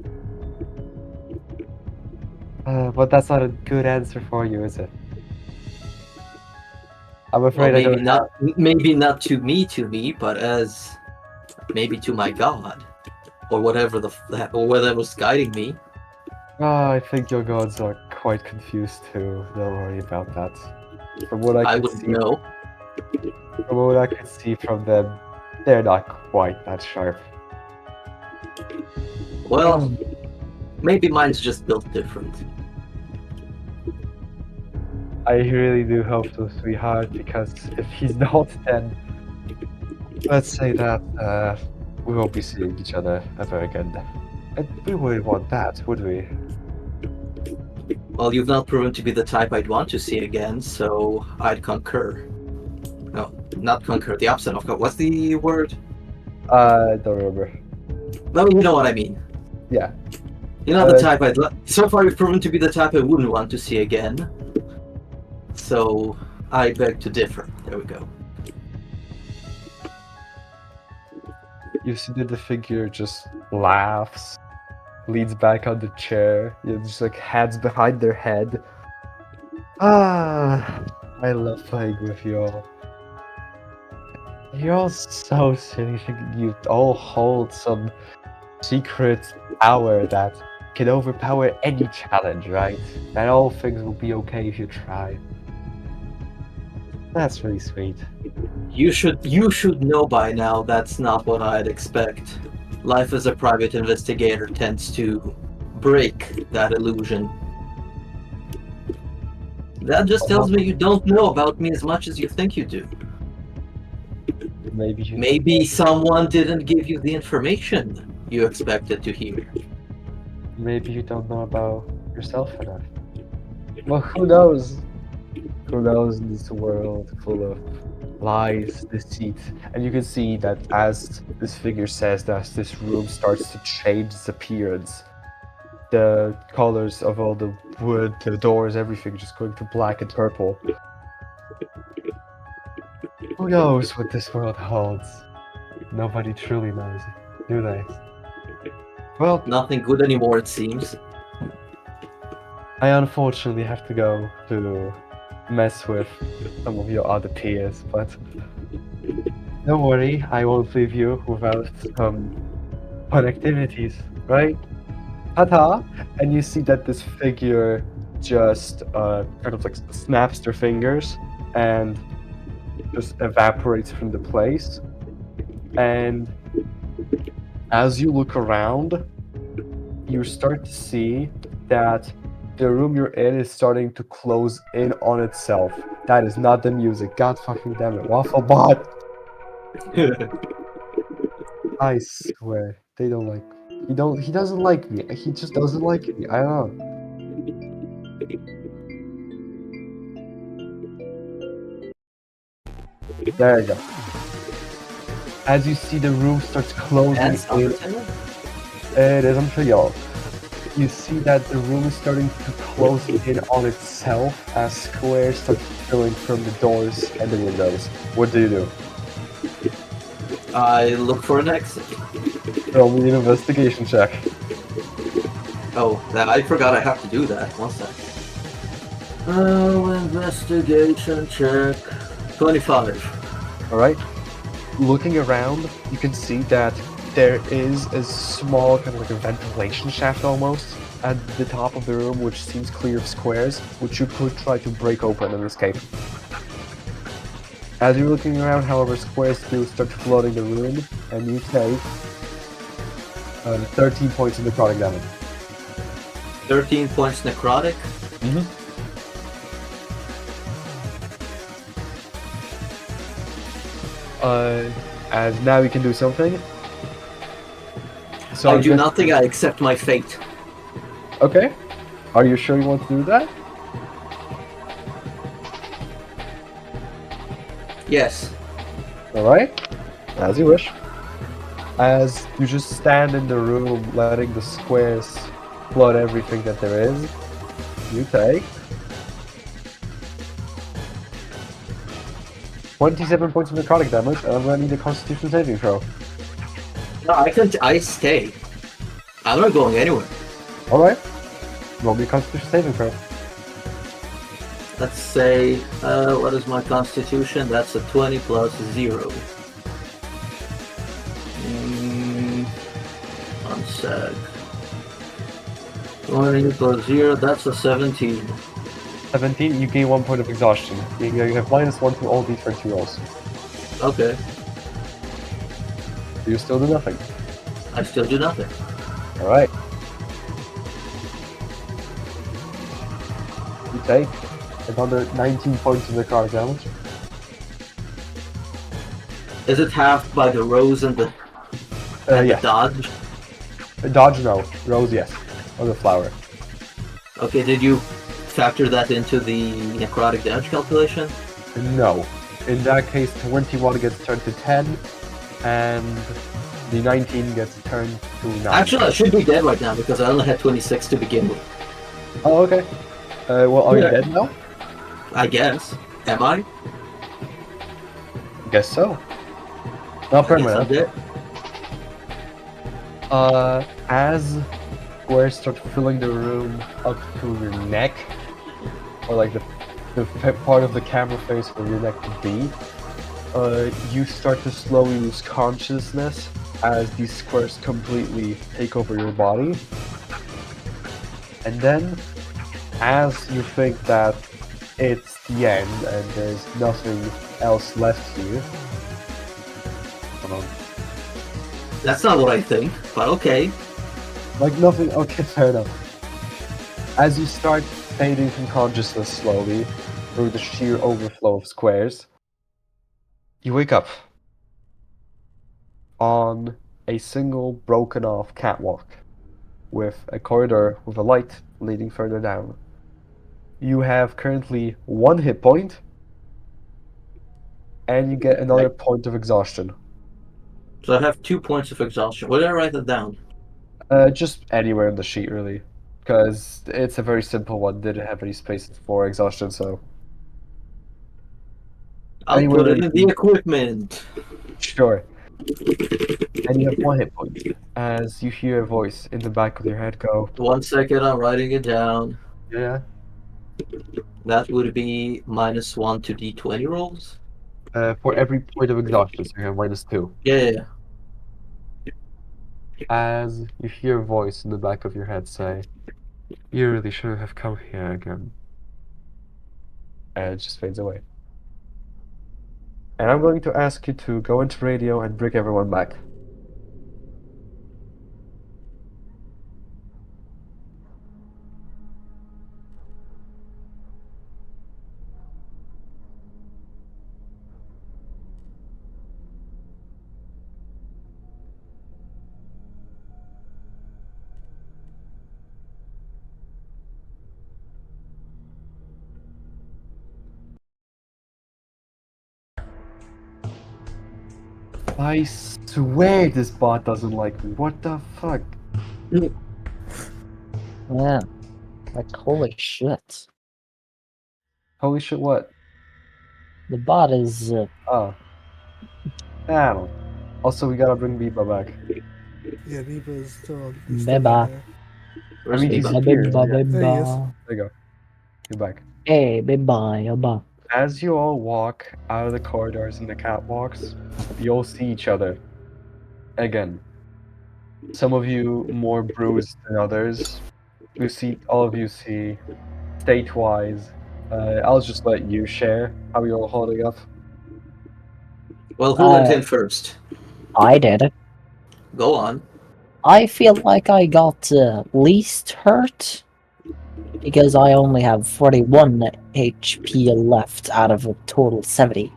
But that's not a good answer for you, is it? I'm afraid Well, I don't have... maybe not to me, but as maybe to my god, or whatever's guiding me. I think your gods are quite confused too. Don't worry about that. From what I I could wouldn't see, know. from what I could see from them, they're not quite that sharp. Well, maybe mine's just built different. I really do hope so, sweetheart, because if he's not, then let's say that we won't be seeing each other ever again. And we wouldn't want that, would we? Well, you've not proven to be the type I'd want to see again, so I'd concur. No, not concur. The opposite of what's the word? I don't remember. No, you know what I mean. Yeah. You're not the type I'd so far you've proven to be the type I wouldn't want to see again. So I beg to differ. There we go. You see that the figure just laughs, leans back on the chair, just like hands behind their head. Ah, I love playing with you all. You're all so silly. You all hold some secret power that can overpower any challenge, right? And all things will be okay if you try. That's really sweet. You should know by now that's not what I'd expect. Life as a private investigator tends to break that illusion. That just tells me you don't know about me as much as you think you do. Maybe someone didn't give you the information you expected to hear. Maybe you don't know about yourself enough. Well, who knows? Who knows in this world full of lies, deceit? And you can see that as this figure says that, this room starts to change its appearance. The colors of all the wood, the doors, everything just going to black and purple. Who knows what this world holds? Nobody truly knows, do they? Well, Nothing good anymore, it seems. I unfortunately have to go to mess with some of your other peers, but don't worry, I won't leave you without some fun activities, right? Ta-ta! And you see that this figure just kind of like snaps their fingers and just evaporates from the place. And as you look around, you start to see that the room you're in is starting to close in on itself. That is not the music. God fucking damn it. Wafflebot! I swear. They don't like me. He doesn't like me. He just doesn't like me. I don't know. There you go. As you see the room starts closing That's in. Undertale? It is, I'm sure y'all. You see that the room is starting to close in on itself as squares start filling from the doors and the windows. What do? I look for an exit. Roll me an investigation check. Oh, I forgot I have to do that. One sec. Oh, investigation check. 25. Alright. Looking around, you can see that there is a small kind of like a ventilation shaft almost at the top of the room, which seems clear of squares, which you could try to break open and escape. As you're looking around, however, squares do start flooding the room, and you take 13 points of necrotic damage. 13 points necrotic. And now you can do something. So I do nothing, I accept my fate. Okay. Are you sure you want to do that? Yes. Alright. As you wish. As you just stand in the room, letting the squares flood everything that there is, you take 27 points of necrotic damage, and I'm gonna need a Constitution saving throw. No, I stay. I'm not going anywhere. Alright. Roll me a Constitution saving throw. Let's say, what is my constitution? That's a 20 plus 0. One sec. 20 plus 0, that's a 17. 17, you gain 1 point of exhaustion. You have -1 to all d20 rolls. Okay, You still do nothing. I still do nothing. Alright. You take another 19 points of necrotic damage. Is it halved by the rose and the Yes. dodge? Dodge, no. Rose, yes. Or the flower. Okay, did you factor that into the necrotic damage calculation? No. In that case, 21 gets turned to 10, and The 19 gets turned to 9. Actually, I should be dead right now because I only had 26 to begin with. Oh, okay. Well, are you Yeah. dead now? I guess. Am I? Guess so. Not I guess permanent. I'm dead. As squares start filling the room up to your neck, or like the part of the camera face where your neck would be, you start to slowly lose consciousness as these squares completely take over your body. And then, as you think that it's the end and there's nothing else left to you, That's not what I think, but okay. like nothing. Okay, fair enough. As you start fading from consciousness slowly through the sheer overflow of squares, you wake up on a single broken off catwalk with a corridor with a light leading further down. You have currently 1 hit point, and you get another point of exhaustion. So I have 2 points of exhaustion. Where did I write that down? Just anywhere in the sheet, really, because it's a very simple one. Didn't have any spaces for exhaustion, so I'll anywhere put it where in you the equipment. sure. And you have 1 hit point as you hear a voice in the back of your head go, 1 second, I'm writing it down. "Yeah, That would be -1 to D20 rolls. for every point of exhaustion, so you have -2." Yeah. As you hear a voice in the back of your head say, "You really should have come here again." And it just fades away. And I'm going to ask you to go into radio and bring everyone back. I swear this bot doesn't like me. What the fuck? Yeah. Like, holy shit. Holy shit, what? The bot is, Oh. I don't know. Also, we gotta bring Biba back. Yeah, Biba is still Biba. in there. Where's he's Biba? here. Biba, Yeah. There he is. biba. There you go. You're back. Hey, biba, yoba. As you all walk out of the corridors and the catwalks, you all see each other. Again. Some of you more bruised than others. All of you see state-wise. I'll just let you share how you're all holding up. Well, who went in first? I did it. Go on. I feel like I got least hurt because I only have 41 HP left out of a total 70.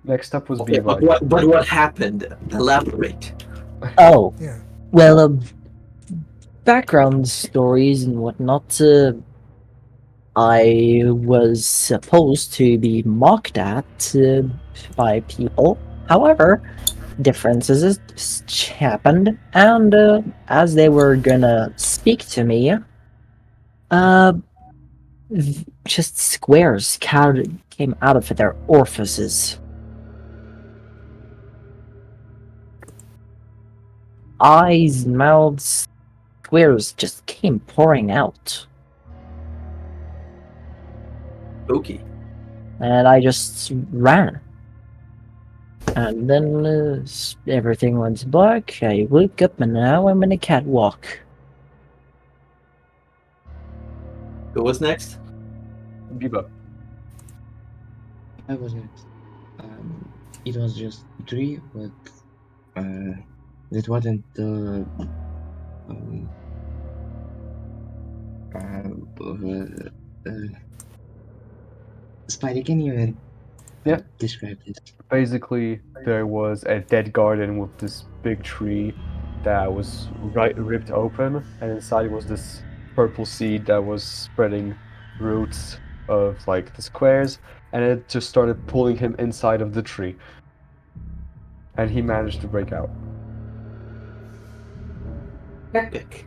Next up was Okay, Biba. but what happened? Elaborate. Oh, Yeah. well, background stories and whatnot. I was supposed to be mocked at by people. However, differences happened, and as they were gonna speak to me, just squares came out of their orifices. Eyes, mouths, squares just came pouring out. Okay. And I just ran. And then everything went black. I woke up and now I'm in a catwalk. Who was next? Biba. I was next. It was just 3, but that wasn't the Spidey, can you Yeah. describe this? Basically, there was a dead garden with this big tree that was ripped open, and inside was this purple seed that was spreading roots of like the squares, and it just started pulling him inside of the tree. And he managed to break out. Epic.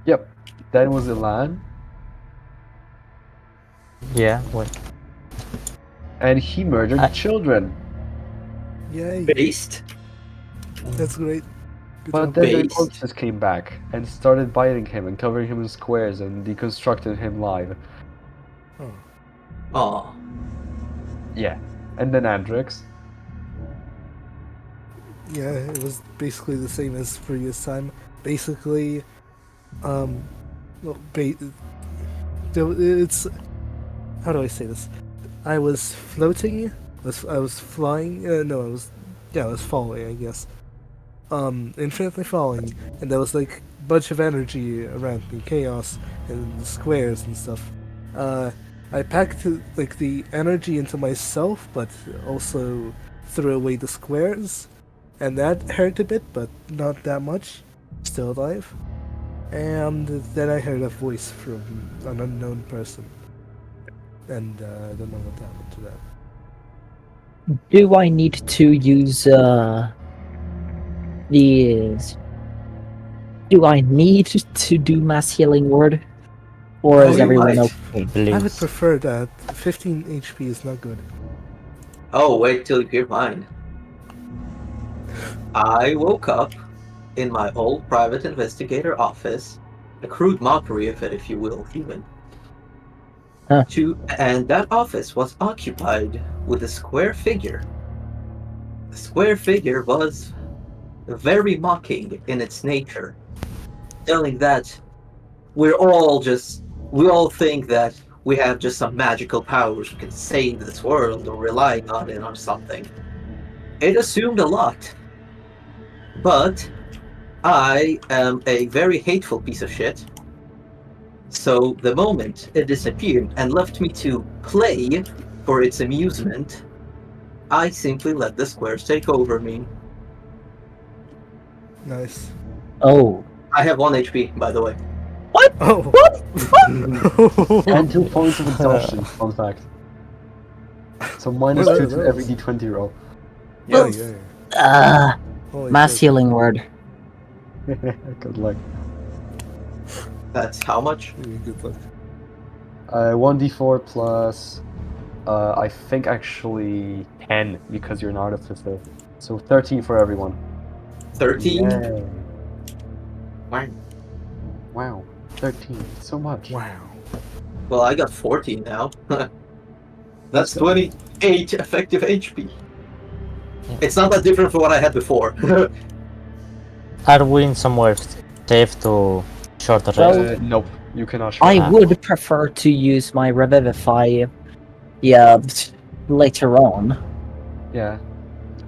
Yep. Then was Elan, Yeah, well, and he murdered I- children. Yay! Based. That's great. Good But job. then their Based. corpses came back and started biting him and covering him in squares and deconstructed him live. Oh. Aw. Yeah. And then Andrix. Yeah, it was basically the same as previous time. Basically, well, it's how do I say this? I was floating. I was flying. No, I was falling. I guess. Infinitely falling, and there was like a bunch of energy around me, chaos and squares and stuff. I packed like the energy into myself, but also threw away the squares, and that hurt a bit, but not that much. Still alive. And then I heard a voice from an unknown person, and I don't know what happened to that. Do I need to use these? Do I need to do mass healing word, or Oh, is you everyone might. okay? I would please. prefer that. 15 HP is not good. Oh, wait till you hear mine. I woke up in my old private investigator office, a crude mockery of it, if you will, human. Huh. And that office was occupied with a square figure. The square figure was very mocking in its nature, telling that we all think that we have just some magical powers we can save this world or relying on it or something. It assumed a lot. But I am a very hateful piece of shit. So the moment it disappeared and left me to play for its amusement, I simply let the squares take over me. Nice. Oh, I have 1 HP, by the way. Oh. what? And 2 points of exhaustion, fun fact. So minus What 2 are to every those? d20 roll. Yeah, Well, yeah. Holy mass shit. healing word. Good luck. That's how much? Yeah, good luck. 1d4 plus, I think actually 10 because you're an artificer. So 13 for everyone. 13? Yay. Wow. Wow, 13, so much. Wow. Well, I got 14 now. That's That's good. 28 effective HP. It's not that different from what I had before. Are we in somewhere safe to short rest? Well, Nope, you cannot. I Ah. would prefer to use my revivify, later on. Yeah.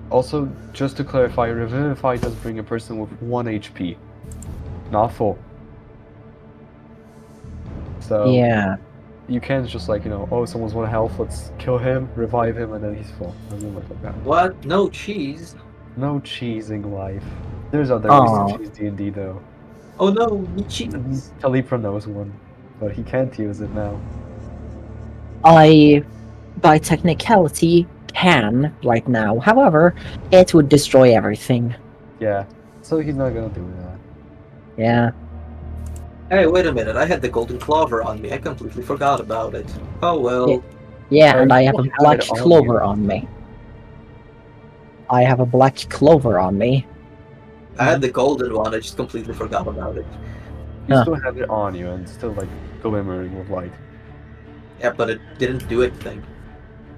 Also, just to clarify, Revivify does bring a person with 1 HP, not full. So Yeah. you can't just like, oh, someone's 1 health, let's kill him, revive him, and then he's full. Doesn't work like that. What? No cheese? No cheesing life. There's other Aw. ways to cheese D&D though. Oh no, me cheese. Talipra knows one, but he can't use it now. I, by technicality, can right now. However, it would destroy everything. Yeah, so he's not gonna do that. Yeah. Hey, wait a minute. I had the golden clover on me. I completely forgot about it. Oh well. Yeah, Oh, and you I have still a have black it on clover you. on me. I have a black clover on me. I had the golden one. I just completely forgot about it. You Huh. still have it on you and still like glimmering with light. Yeah, but it didn't do anything.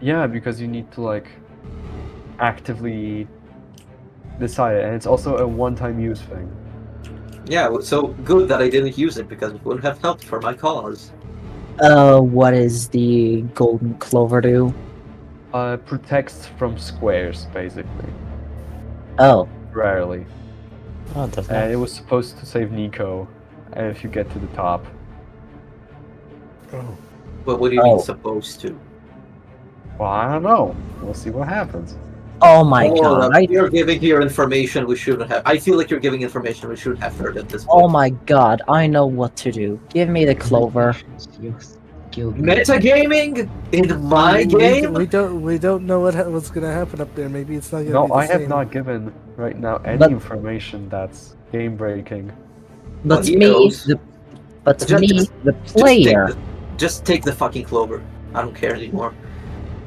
Yeah, because you need to like actively decide it, and it's also a one-time use thing. Yeah, so good that I didn't use it because it would have helped for my cause. What is the golden clover do? Protects from squares, basically. Oh, Rarely. Oh, that's And nice. it was supposed to save Nico, and if you get to the top. Oh. But what do you mean Oh. supposed to? Well, I don't know. We'll see what happens. oh my Hold god! up. You're giving here information we shouldn't have. I feel like you're giving information we shouldn't have heard at this point. Oh my god! I know what to do. Give me the clover. Yes. Kill me. Metagaming in my game? We don't know what's gonna happen up there. Maybe it's not gonna No, be the I have same. not given right now any But- information that's game breaking. Well, But he me, knows. the Just player. Just take the fucking clover. I don't care anymore.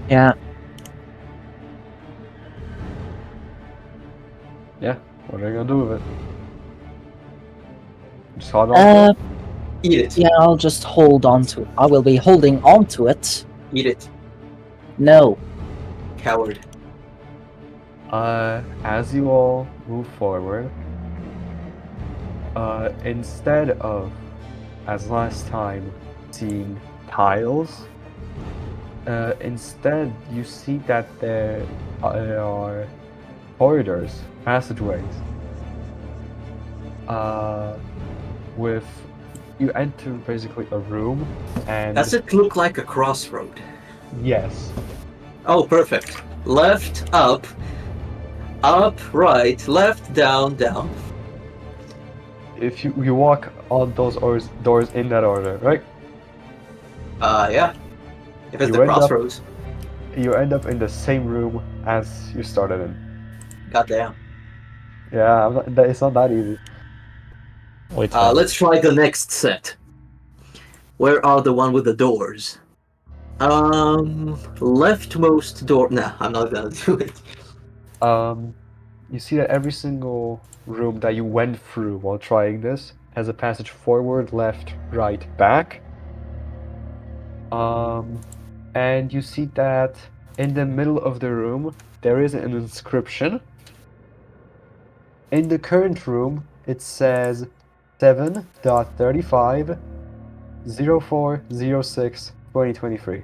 Yeah. Yeah, what are you gonna do with it? Just hold on to it? Eat it. Yeah, I'll just hold on to it. I will be holding on to it. Eat it. No. Coward. As you all move forward, instead of, as last time, seeing tiles, instead you see that there are corridors, passageways. With you enter basically a room, and Does it look like a crossroad? yes, Oh, perfect. Left, up, right, left, down, down. if you walk on those doors in that order, right? Yeah. If it's You the end up- crossroads. You end up in the same room as you started in. Goddamn. Yeah, it's not that easy. Which one? Let's try the next set. Where are the one with the doors? Leftmost door. Nah, I'm not gonna do it. You see that every single room that you went through while trying this has a passage forward, left, right, back. And you see that in the middle of the room there is an inscription. In the current room, it says 7.35 0406 2023.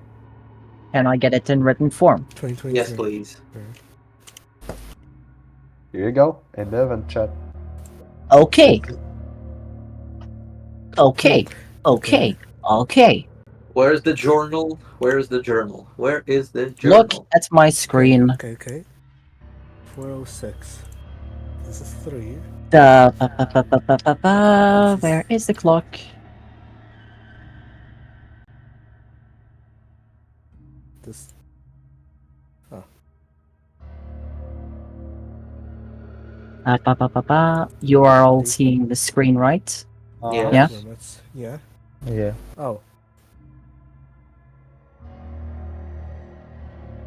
Can I get it in written form? 2023. Yes, please. Here you go, in the event chat. Okay. Okay. Okay. Okay. Where's the journal? Where is the journal? Where is the Look journal? at my screen. Okay. 406. This is 3. Where is the clock? This. You are all seeing the screen, right? Yeah. Yeah. Yeah. Yeah. Oh.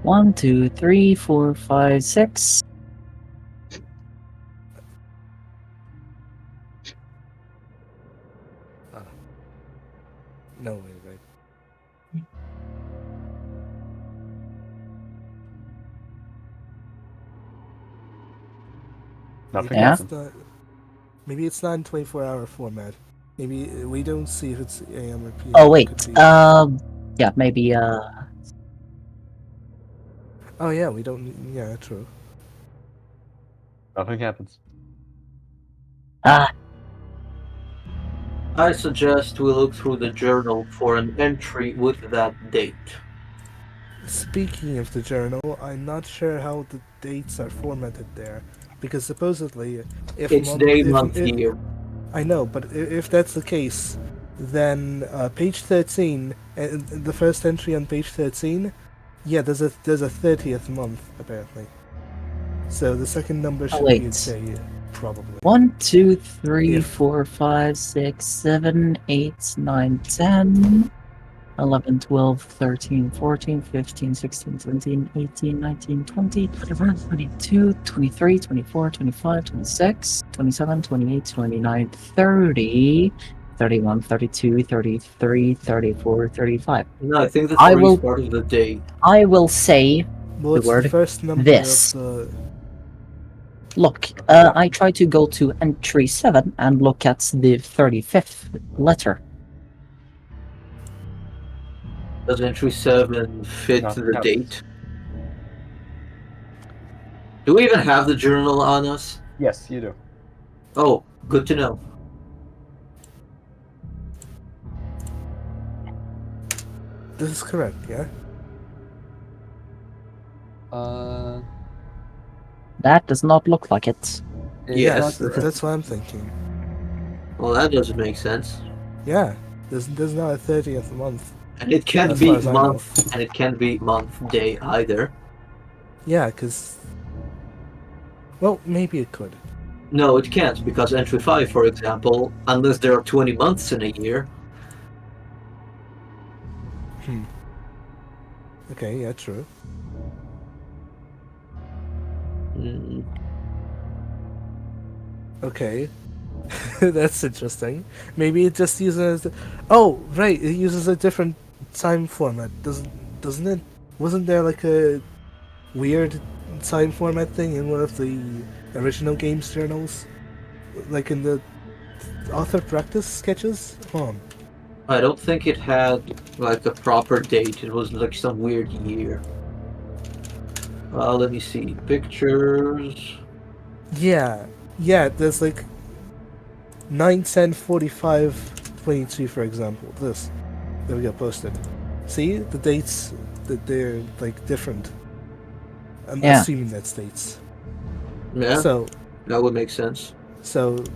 1, 2, 3, 4, 5, 6. No, wait. Nothing Yeah. happened. Maybe it's not in 24-hour format. Maybe we don't see if it's AM or PM. Oh It wait. could be- Yeah, maybe Oh yeah, we don't. Yeah, true. Nothing happens. I suggest we look through the journal for an entry with that date. Speaking of the journal, I'm not sure how the dates are formatted there, because supposedly, if It's day, month, year. I know, but if that's the case, then page 13, the first entry on page 13, yeah, there's a 30th month apparently. So the second number should be a wait. day, probably. 1, 2, 3, If- 4, 5, 6, 7, 8, 9, 10, 11, 12, 13, 14, 15, 16, 17, 18, 19, 20, 21, 22, 23, 24, 25, 26, 27, 28, 29, 30, 31, 32, 33, 34, 35. No, I think the I 30 will- is part of the day. I will say, Well, it's word the first number this. of the. look, I try to go to entry 7 and look at the 35th letter. Does entry 7 fit Nothing the happens. date? Do we even have the journal on us? Yes, you do. Oh, good to know. This is correct, yeah. That does not look like it. Yes. That's what I'm thinking. Well, that doesn't make sense. Yeah, there's not a 30th month. And it can As be far as I know. month, and it can be month, day either. Yeah, because. Well, maybe it could. No, it can't, because entry 5, for example, unless there are 20 months in a year. Okay, yeah, true. Mm, Okay. That's interesting. Maybe it just uses. Oh, right, it uses a different time format. Doesn't it? Wasn't there like a weird time format thing in one of the original games journals? Like in the author practice sketches? Hold on. I don't think it had like a proper date. It was like some weird year. Let me see. Pictures. Yeah, there's like 9, 10, 45, 22, for example. This. There we go, posted. See? The dates, they're like different. I'm Yeah. assuming that's dates. Yeah, So, that would make sense.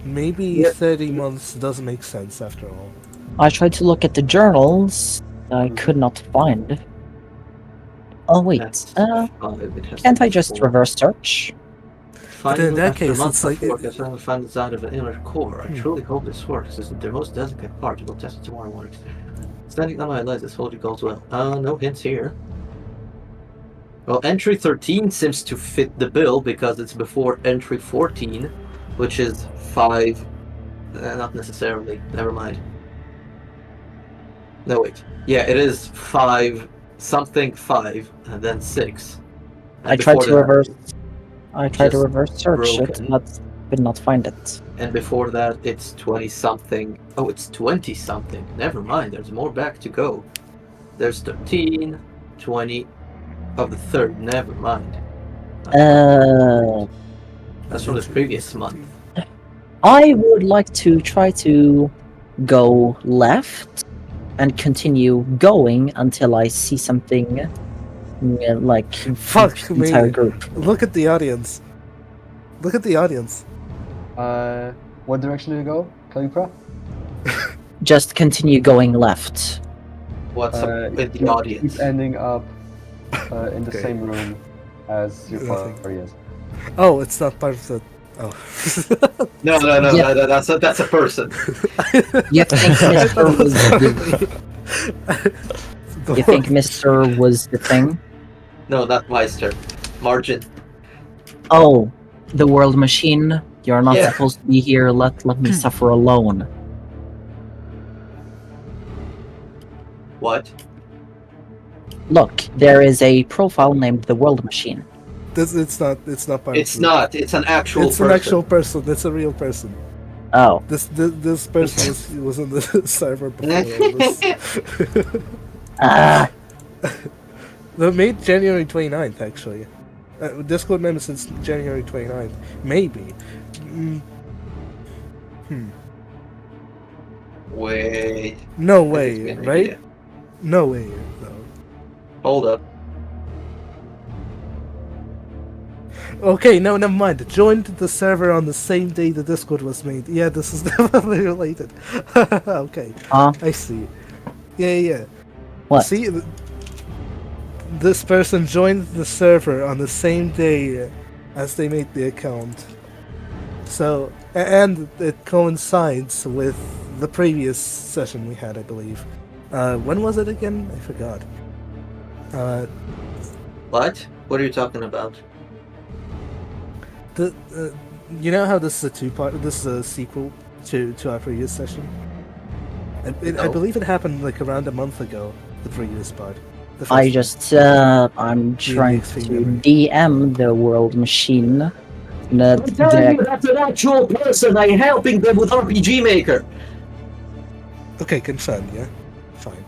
maybe Yep. 30 months does make sense after all. I tried to look at the journals. I could not find. Oh wait, That's 5. It has can't to I be just 4. reverse search? But in that case, months it's like of work, I finally found this out of an inner core. I Hmm. truly hope this works. This is the most delicate part. We'll test it tomorrow morning. Standing on my legs, this whole goes well. No hints here. Well, entry 13 seems to fit the bill because it's before entry 14, which is 5. Not necessarily. Never mind. No, wait. Yeah, it is 5, something 5, and then 6. And I tried before to that, reverse. I tried to just reverse search it, broken. but could not find it. And before that, it's 20 something. Oh, it's 20 something. Never mind, there's more back to go. There's 13, 20 of the 3rd. Never mind. That's from the previous month. I would like to try to go left and continue going until I see something like Fuck the entire me. group. Look at the audience. Look at the audience. What direction did it go, Kalipra? Just continue going left. What's up with the keep audience? ending up in the Okay. same room as your Nothing. party is. Oh, it's not part of the. Oh. No, Yeah. that's a person. You think Mr. was the, you think Mr. was the thing? No, not Meister. Margin. Oh, the world machine. You're not Yeah. supposed to be here. Let me suffer alone. What? Look, there is a profile named the world machine. It's not part It's of the. not. It's an actual It's person. an actual person. It's a real person. Oh, This person was on the server before all this. ah, They made January 29th, actually. Discord member since January 29th. Maybe. Wait. No That way, gives me an right? idea. No way, though. Hold up. Okay, no, never mind. Joined the server on the same day the Discord was made. Yeah, this is definitely related. Okay, I see. Yeah. what? See, this person joined the server on the same day as they made the account. So, and it coincides with the previous session we had, I believe. When was it again? I forgot. What? What are you talking about? You know how this is a two-part? This is a sequel to our previous session. I No. believe it happened like around a month ago. The previous part. The I first just, I'm trying extreme to memory. DM the world machine. I'm telling you, that's an actual person. I'm helping them with RPG Maker. one. Okay, confirmed. Yeah, fine.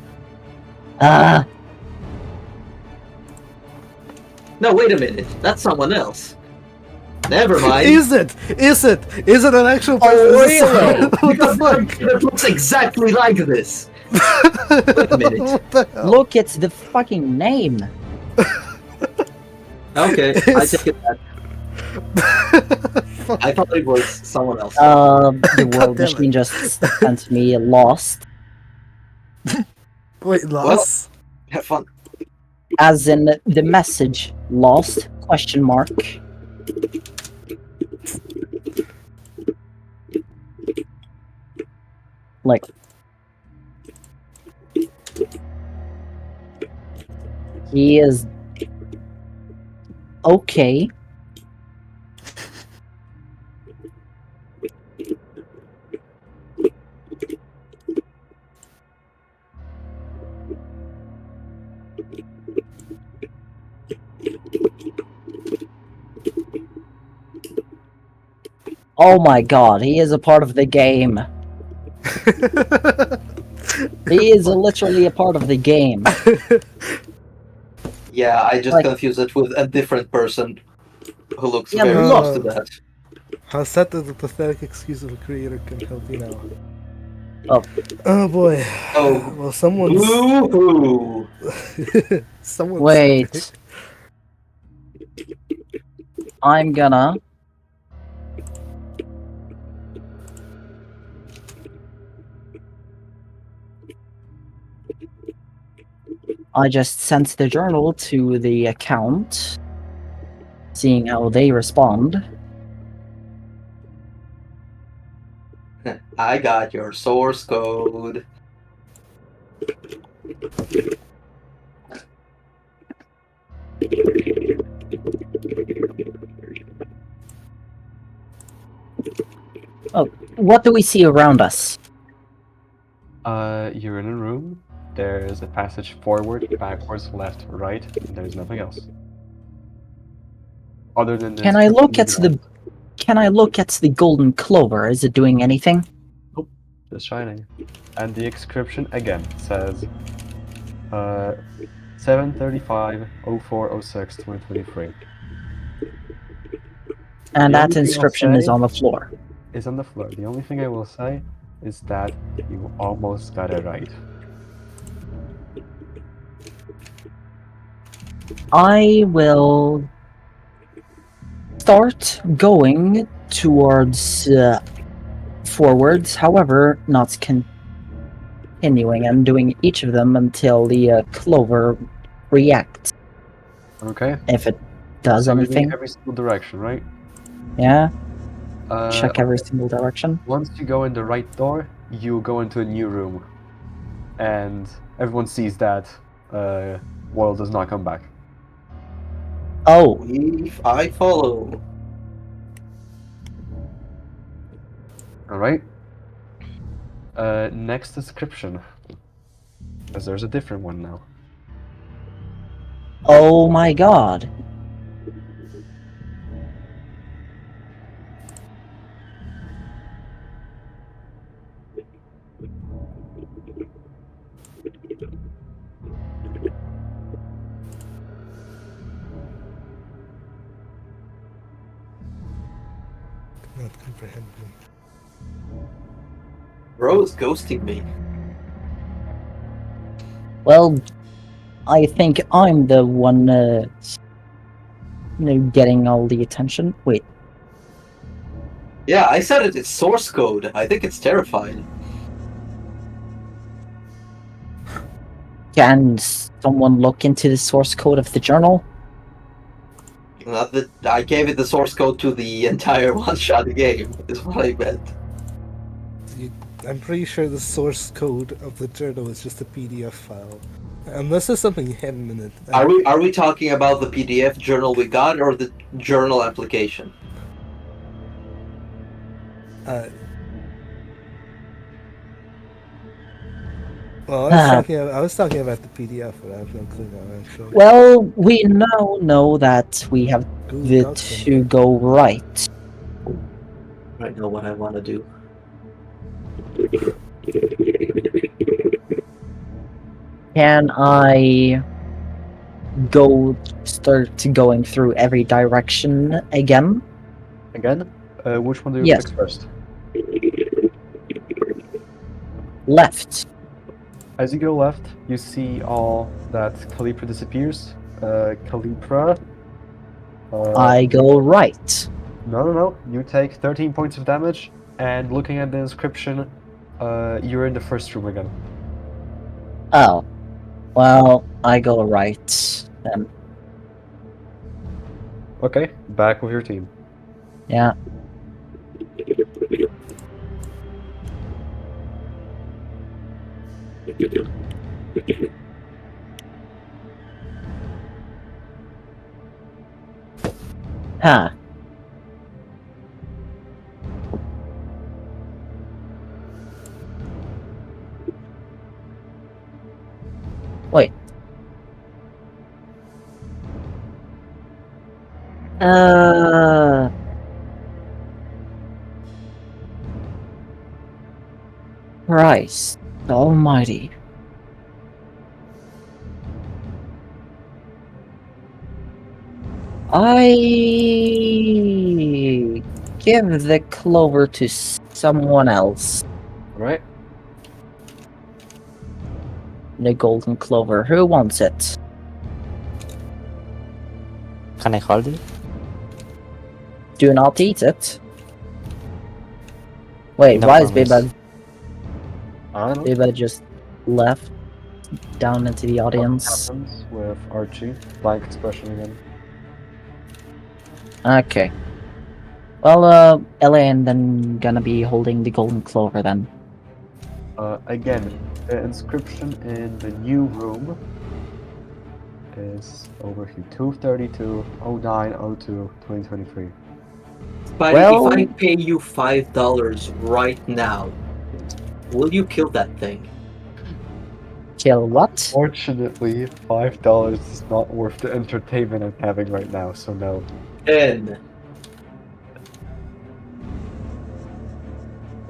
No, wait a minute. That's someone else. Never mind. Is it? Is it an actual person? Oh, Is it really? what the fuck? It looks exactly like this. Wait a minute. What the hell? Look, it's the fucking name. Okay, I It's- take it back. I thought it was someone else. The God world damn it. machine just sent me lost. Wait, lost? Have fun. As in the message lost? Question mark. Like, he is okay. Oh my god, he is a part of the game. He is literally a part of the game. Yeah, I just Like- confused it with a different person who looks Yeah, very look. close to that. How sad that the pathetic excuse of a creator can help you now. Oh. Oh boy. Oh, Well, someone's. boo-hoo! Someone's. Wait. I'm gonna. I just sent the journal to the account, seeing how they respond. I got your source code. What do we see around us? You're in a room. There's a passage forward, backwards, left, right. And there's nothing else. Other than this. Can I look at the golden clover? Is it doing anything? Just shining. And the inscription again says 7/35/04/06/2023. And The that only thing I'll inscription is say- on the floor. Is on the floor. The only thing I will say is that you almost got it right. I will start going towards forwards, however, not continuing. I'm doing each of them until the clover reacts. Okay. If it does So you're doing anything, every single direction, right? yeah. Check every Okay. single direction. Once you go in the right door, you go into a new room, and everyone sees that Wall does not come back. Oh, If I follow. All right. Next description, because there's a different one now. oh my god. Not comprehending. Bro is ghosting me. Well, I think I'm the one, getting all the attention. Wait, Yeah, I said it. It's source code. I think it's terrifying. can someone look into the source code of the journal? Not that I gave it the source code to the entire one-shot game. Is what I meant. I'm pretty sure the source code of the journal is just a PDF file. Unless there's something hidden in it. Are we talking about the PDF journal we got or the journal application? Well, I was talking about the PDF, but I have no clue now, actually. Well, we now know that we have Google Docs to go right. I know what I want to do. Can I start going through every direction again? Again, which one do you Yes. pick first? Left. As you go left, you see all that Calipra disappears. Calipra. I go right. No. You take 13 points of damage, and looking at the inscription, you're in the first room again. Oh, Well, I go right then. Okay, back with your team. Yeah. Huh. Wait. Uh. Christ Almighty. I give the clover to someone else. Right? The golden clover. Who wants it? Can I hold it? Do not eat it. Wait, No why is promise. I don't know. Beba just left down into the What audience? happens with Archie? Blank expression again. Okay. Well, Elaine then gonna be holding the golden clover then. Again, the inscription in the new room is over here 2/32/09/02/2023. Buddy, if Well- I pay you $5 right now, will you kill that thing? Kill what? Fortunately, $5 is not worth the entertainment I'm having right now, so no. 10.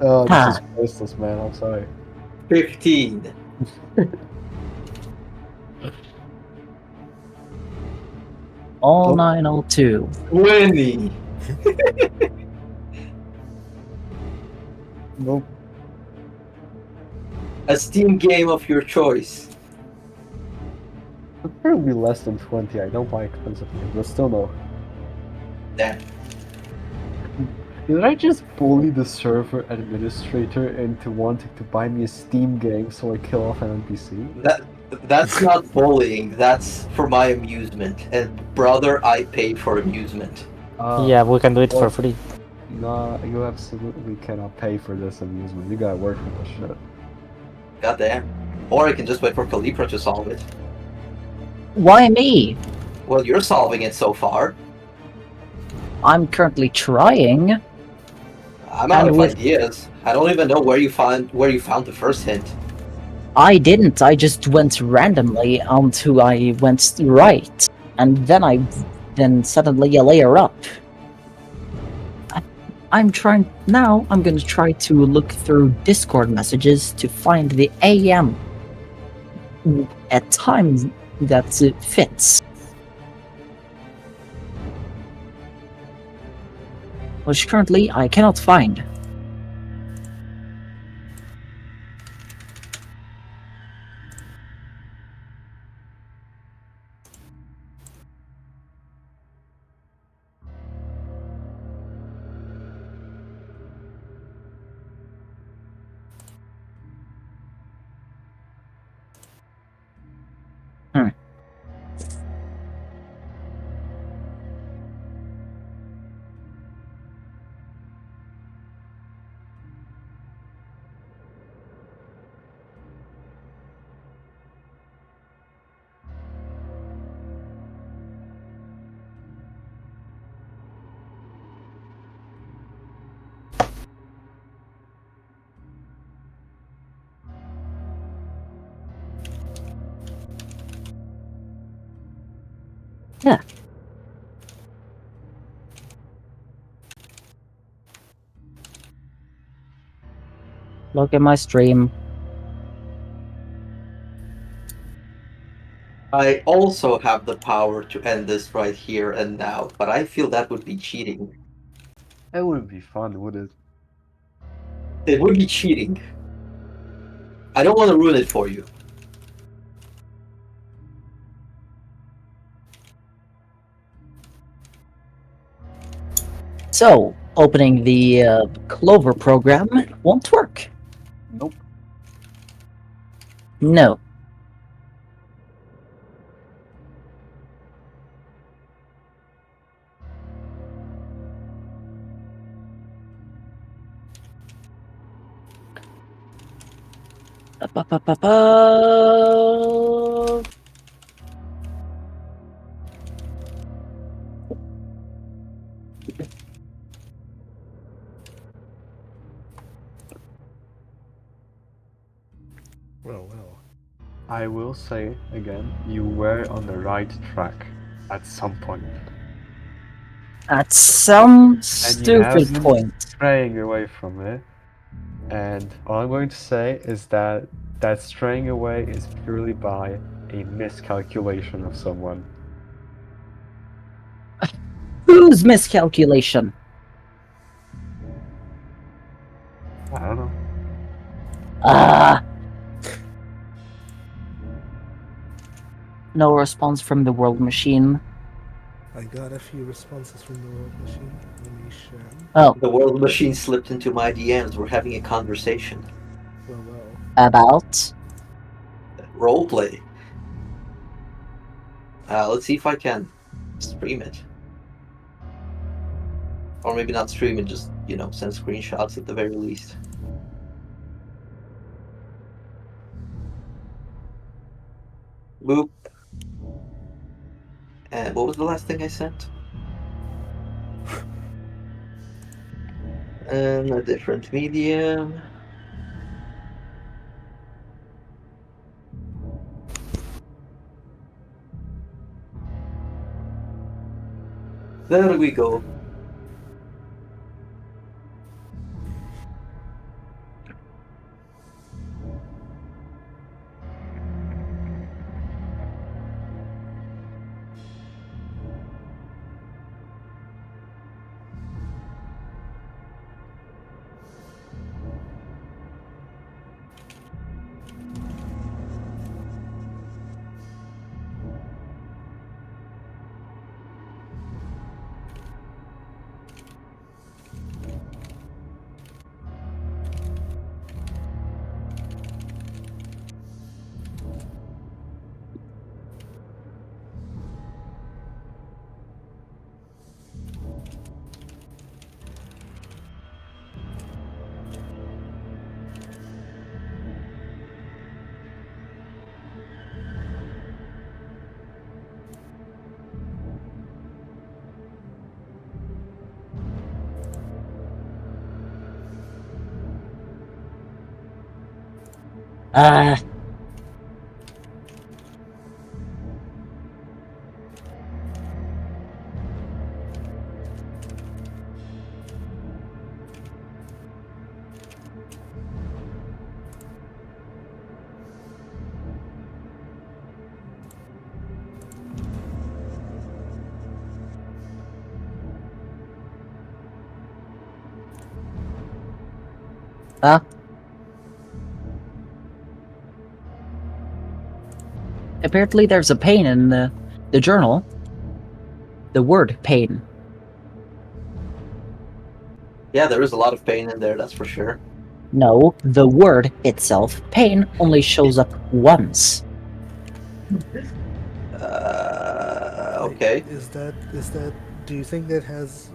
This Huh. is priceless, man. I'm sorry. 15. All Nope. 902. 20. Nope. A Steam game of your choice. Probably less than 20. I don't buy expensive games, but still no. Damn. Did I just bully the server administrator into wanting to buy me a Steam game so I kill off an NPC? That's not bullying. That's for my amusement. And brother, I pay for amusement. Yeah, we can do it for well- free. Nah, you absolutely cannot pay for this amusement. You gotta work for this shit. Goddamn. Or I can just wait for Calipra to solve it. Why me? Well, you're solving it so far. I'm currently trying. I'm out And of with- ideas. I don't even know where you found the first hint. I didn't. I just went randomly until I went right, and then suddenly a layer up. I'm trying now. I'm gonna try to look through Discord messages to find the AM at times that fits. Which currently I cannot find. Yeah. Look at my stream. I also have the power to end this right here and now, but I feel that would be cheating. It wouldn't be fun, would it? It would be cheating. I don't want to ruin it for you. So, opening the Clover program won't work. Nope. No. ba, ba, ba. Well. I will say again, you were on the right track at some point. At some And you have stupid been point. straying away from it. And all I'm going to say is that that straying away is purely by a miscalculation of someone. Whose miscalculation? I don't know. Ah. No response from the world machine. I got a few responses from the world machine. Let me share. Oh, The world machine slipped into my DMs. We're having a conversation. Well. about? Roleplay. Let's see if I can stream it. Or maybe not stream it, just, send screenshots at the very least. Boop. And what was the last thing I sent? And a different medium. There we go. Ah. Huh? Apparently there's a pain in the journal. The word pain. Yeah, there is a lot of pain in there, that's for sure. No, the word itself, pain, only shows up once. Okay. Is that? Do you think that has?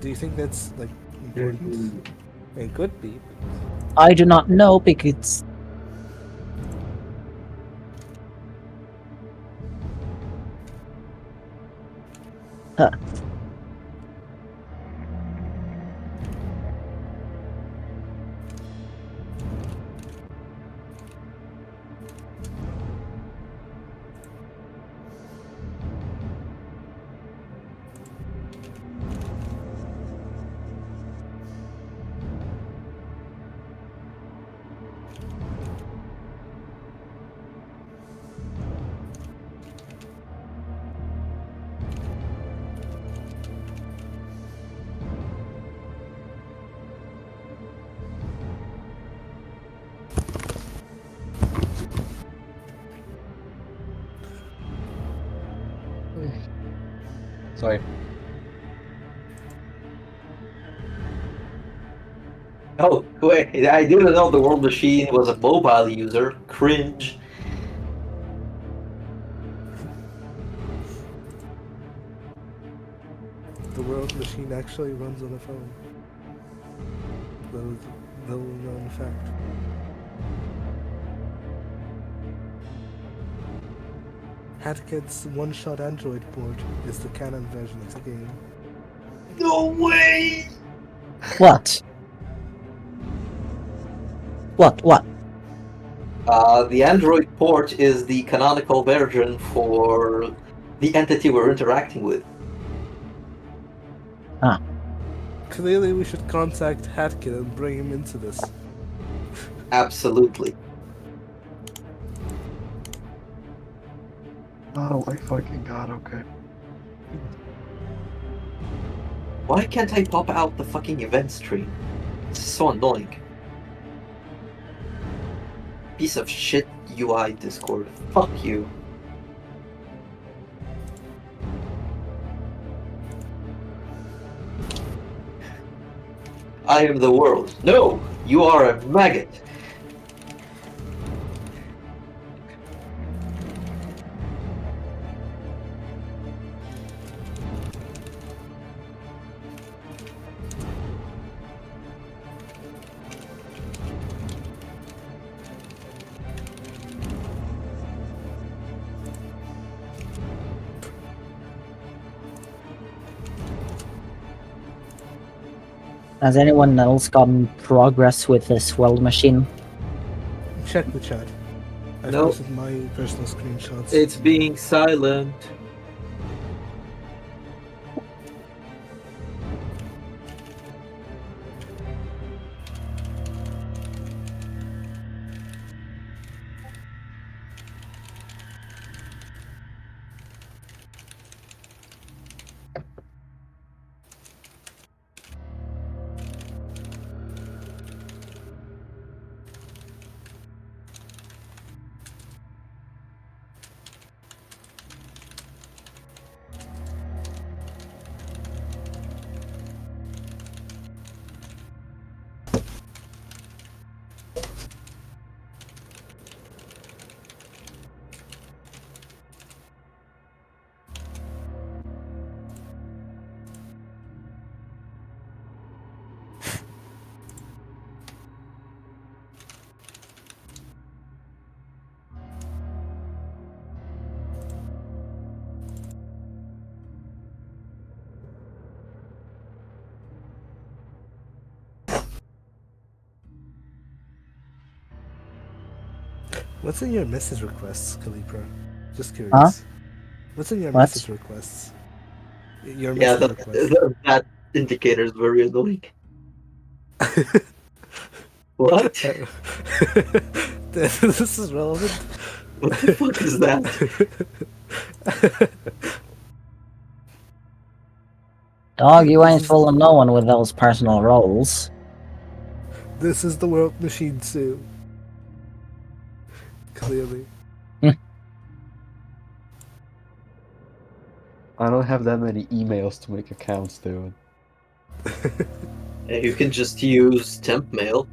Do you think that's like important? It could be. I do not know because huh. Sorry. Oh, wait, I didn't know the World Machine was a mobile user. Cringe. The world machine actually runs on a phone. That was a little known fact. Hatkid's one-shot Android port is the canon version of the game. No way! What? What? The Android port is the canonical version for the entity we're interacting with. Clearly, we should contact Hatkid and bring him into this. Absolutely. Oh my fucking god, okay. Why can't I pop out the fucking event stream? It's so annoying. Piece of shit UI Discord. Fuck you. I am the world. No! You are a maggot! Has anyone else gotten progress with this weld machine? Check the chat. I've No. posted my personal screenshots. It's being silent. What's in your message requests, Calipro? Just curious. What's in your What? message requests? Your Yeah, message requests. that indicator is very annoying. What? This is relevant. What the fuck is that? Dog, you ain't fooling no one with those personal roles. This is the world machine too. Clearly. I don't have that many emails to make accounts, dude. Yeah, you can just use temp mail.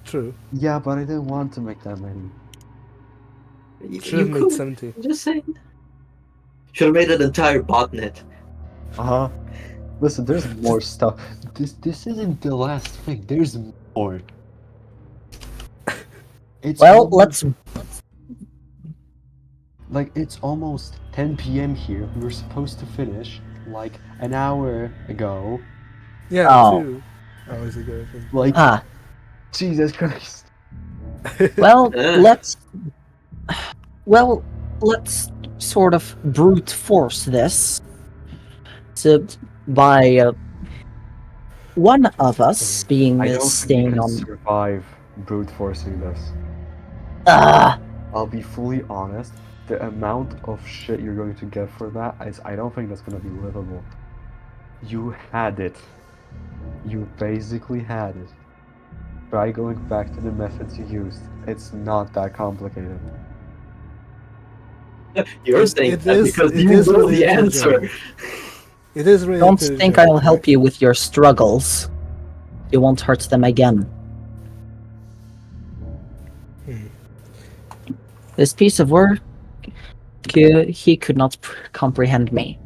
True. Yeah, but I didn't want to make that many. Should have made 70. Just saying. Should have made an entire botnet. Uh-huh. Listen, there's more stuff. This isn't the last thing. There's more. It's Well, almost- let's... Like, it's almost 10 p.m. here. We were supposed to finish, like, an hour ago. Yeah, Oh. 2 hours ago, I think. Like, Ah, Jesus Christ. well, Eh. let's... Well, let's sort of brute force this. So, by one of us being I don't think staying you can on... survive brute forcing this. Ah, I'll be fully honest. The amount of shit you're going to get for that is, I don't think that's going to be livable. You had it. You basically had it. Try going back to the methods you used. It's not that complicated. You're saying It that is- because it you is know really the answer. intelligent. It is really don't think I'll help you with your struggles. You won't hurt them again. Hmm. This piece of work, he could not comprehend me.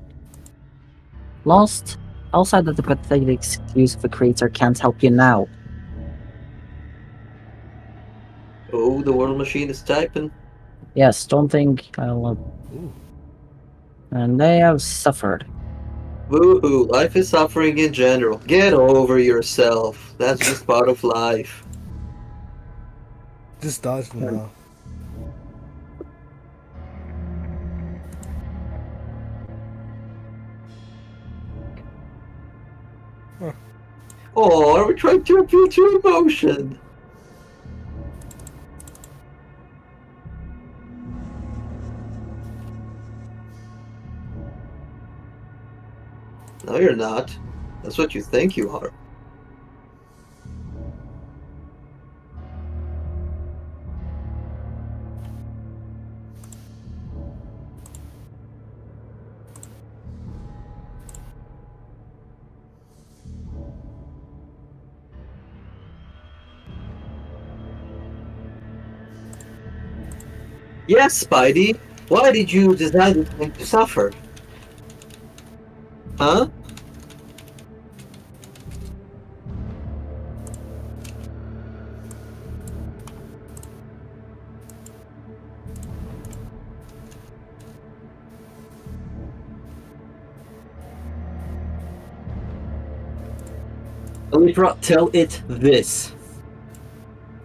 Lost, outside of the pathetic excuse of a creator can't help you now. Oh, the world machine is typing. Yes, don't think I'll. Ooh. And they have suffered. Woohoo, life is suffering in general. Get over yourself. That's just part of life. Just dodge now. Oh, are we trying to appeal to emotion? No, you're not. That's what you think you are. Yes, Spidey. Why did you decide to suffer? Huh? Alitra, tell it this.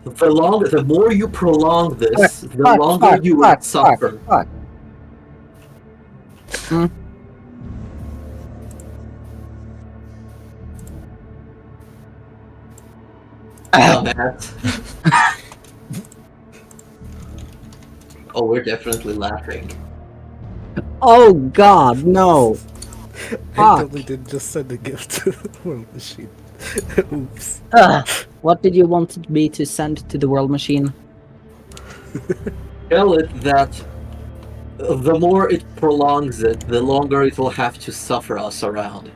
The more you prolong this, the longer you will suffer. Fuck. Dumbass. Oh, we're definitely laughing. Oh God, no! I Fuck. totally did just send a gift to the world machine. Oops. What did you want me to send to the world machine? Tell it that the more it prolongs it, the longer it will have to suffer us around.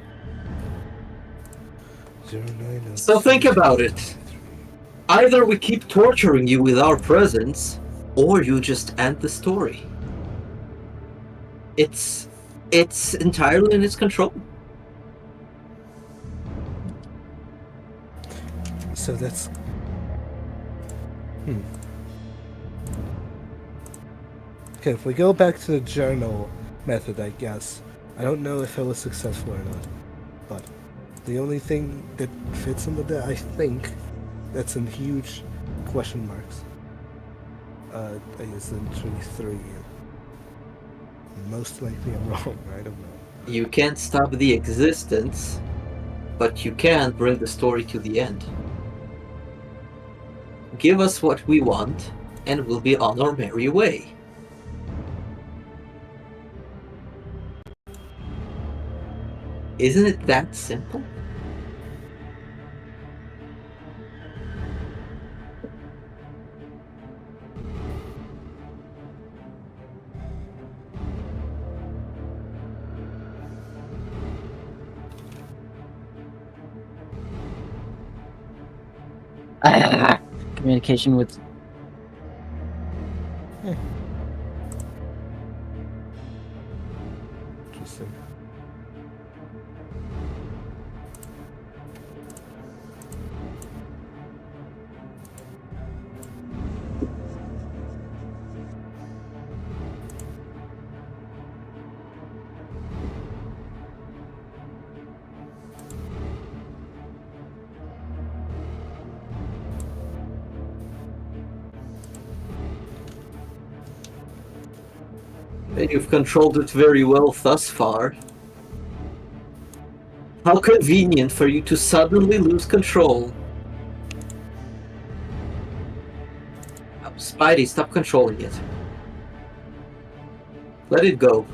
0902. So think about it. Either we keep torturing you with our presence, or you just end the story. It's entirely in its control. So that's. Okay, if we go back to the journal method, I guess. I don't know if it was successful or not. But the only thing that fits into that, I think, that's in huge question marks. Is entry 3. Most likely I'm wrong, I don't know. You can't stop the existence, but you can bring the story to the end. Give us what we want, and we'll be on our merry way. Isn't it that simple? Communication with. Interesting. You've controlled it very well thus far. How convenient for you to suddenly lose control. Oh, Spidey, stop controlling it. Let it go.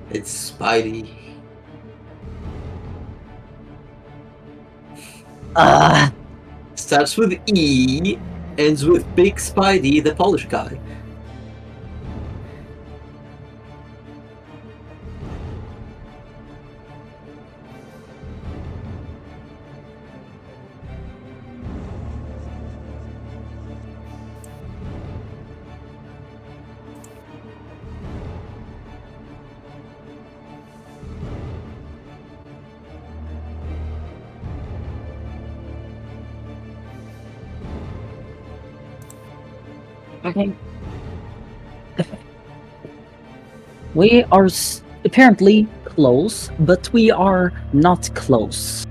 It's Spidey. Starts with E, ends with Big Spidey, the Polish guy. Okay. We are apparently close, but we are not close.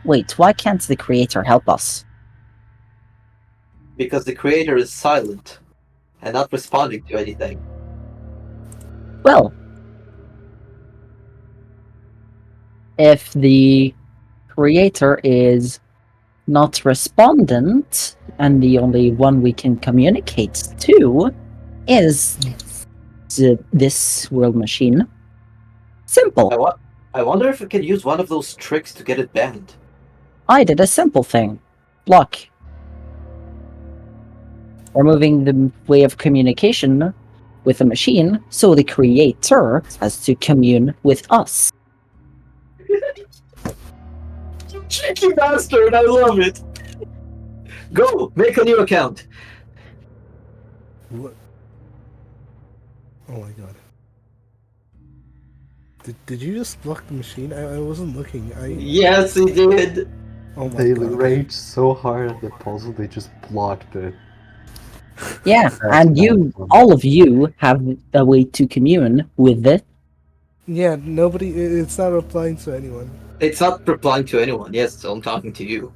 Wait, why can't the creator help us? Because the creator is silent and not responding to anything. Well, if the creator is not respondent, and the only one we can communicate to is this world machine. Simple. I wonder if we can use one of those tricks to get it banned. I did a simple thing. Block. Removing the way of communication with the machine, so the creator has to commune with us. Cheeky bastard, I love it! Go, make a new account. What? Oh my god. Did you just block the machine? I wasn't looking. Yes, he did. Oh my They god. raged so hard at the puzzle, they just blocked it. Yeah, and you, all of you, have a way to commune with it. Yeah, nobody. It's not replying to anyone. It's not replying to anyone. Yes, so I'm talking to you.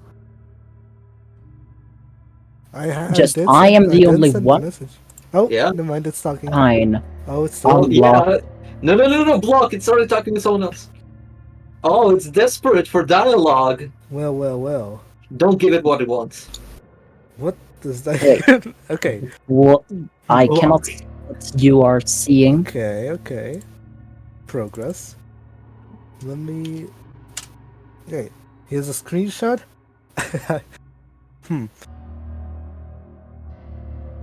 I am the only one. Oh, Yeah? never mind. It's talking. Fine. Oh, it's I'll talking. block. Yeah. No, block. It started talking to someone else. Oh, it's desperate for dialogue. Well. Don't give it what it wants. What does that? Okay. What? I cannot see what you are seeing. Okay. Progress. Let me. Okay. Here's a screenshot.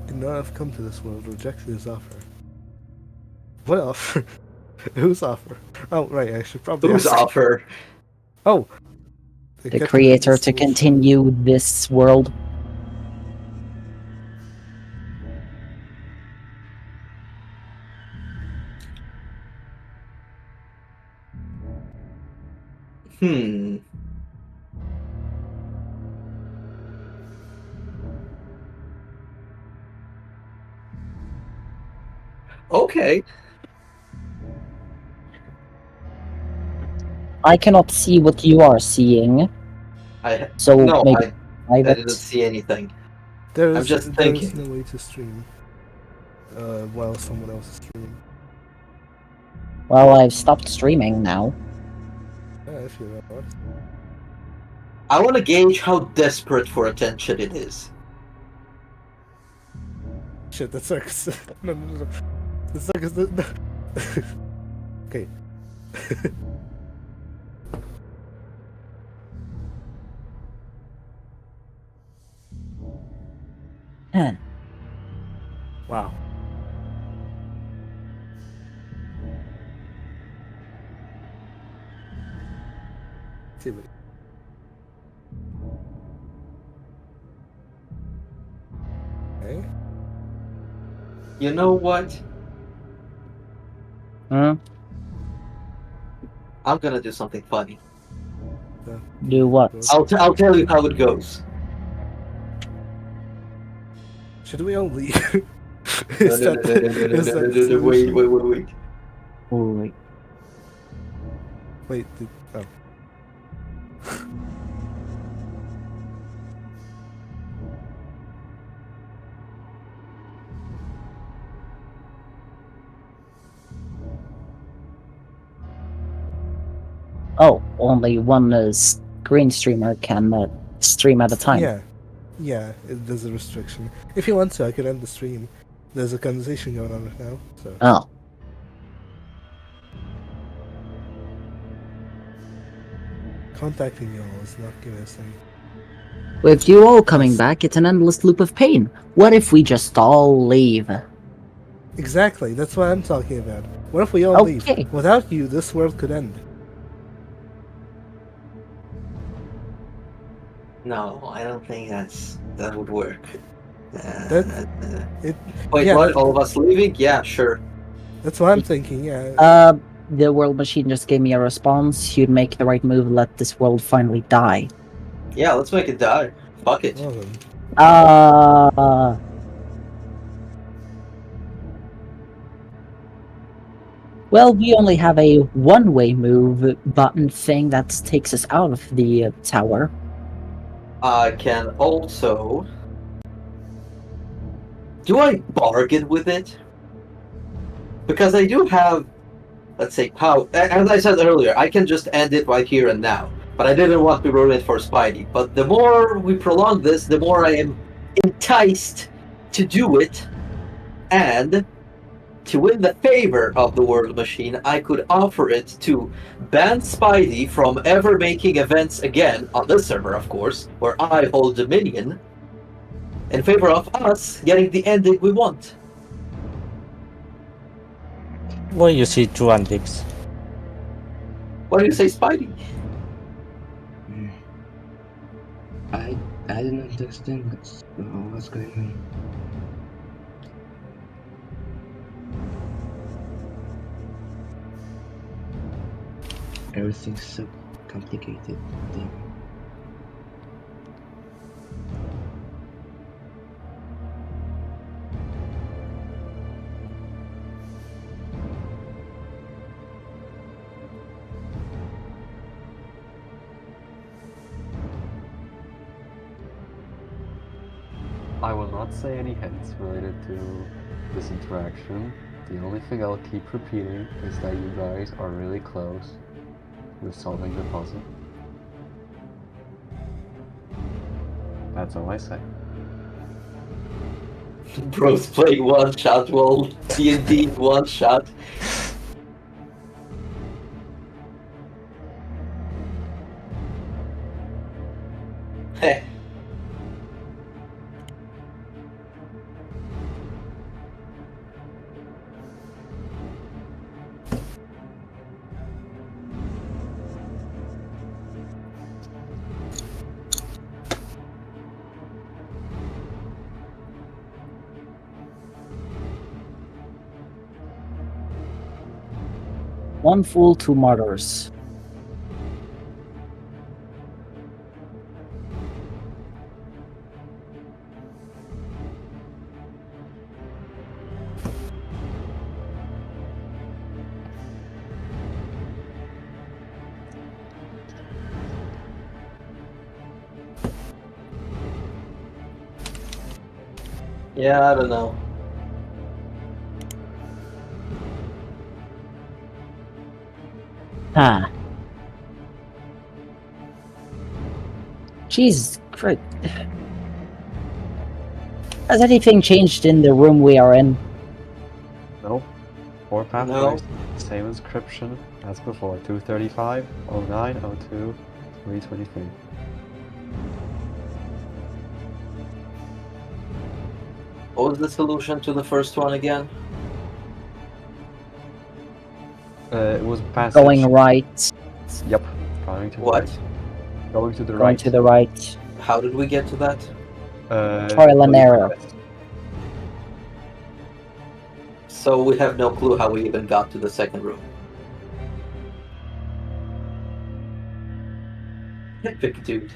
Did not have come to this world. Rejected his offer. What offer? Whose offer? Oh, right. I should probably. Whose ask. offer? Oh. The creator to continue this world. Okay. I cannot see what you are seeing. So No, maybe I didn't see anything. I'm just There is thinking. no way to stream. While someone else is streaming. Well, I've stopped streaming now. Yeah, if you're right. I want to gauge how desperate for attention it is. Shit, the circus. No. The circus. No. Okay. Wow. Activity. Okay. You know what? Hmm? I'm gonna do something funny. Do what? I'll tell you how it goes. Should we all leave? No, wait. Wait. Wait. Oh. Oh, only one screen streamer can stream at a time. Yeah. There's a restriction. If you want to, I could end the stream. There's a conversation going on right now. So. Oh. Contacting you all is not giving us any. With you all coming back, it's an endless loop of pain. What if we just all leave? Exactly. That's what I'm talking about. What if we all Okay. leave? Without you, this world could end. No, I don't think that would work. It. Wait, yeah, what? All of us leaving? Yeah, sure. That's what I'm thinking. Yeah. The world machine just gave me a response. You'd make the right move, let this world finally die. Yeah, let's make it die. Fuck it. Well then. Well, we only have a one-way move button thing that takes us out of the tower. I can also. Do I bargain with it? Because I do have, let's say, power. As I said earlier, I can just end it right here and now. But I didn't want to ruin it for Spidey. But the more we prolong this, the more I am enticed to do it. And to win the favor of the World Machine, I could offer it to ban Spidey from ever making events again, on this server, of course, where I hold Dominion, in favor of us getting the ending we want. Well, you see two endings. What do you say, Spidey? I don't understand what's going on. Everything's so complicated. Damn. I will not say any hints related to this interaction. The only thing I'll keep repeating is that you guys are really close with solving the puzzle. That's all I say. Bros playing one shot while DnD one shot. Heh. One fool, two martyrs. Yeah, I don't know. Ah. Jesus Christ. Has anything changed in the room we are in? Nope. 4 No. pathways, same inscription as before. 235, 09, 02, 323. What was the solution to the first one again? It was passage. Going right. Yep. Going to the What? right. Going to the Going right. to the right. How did we get to that? Trial and error. So we have no clue how we even got to the second room. Epic, dude.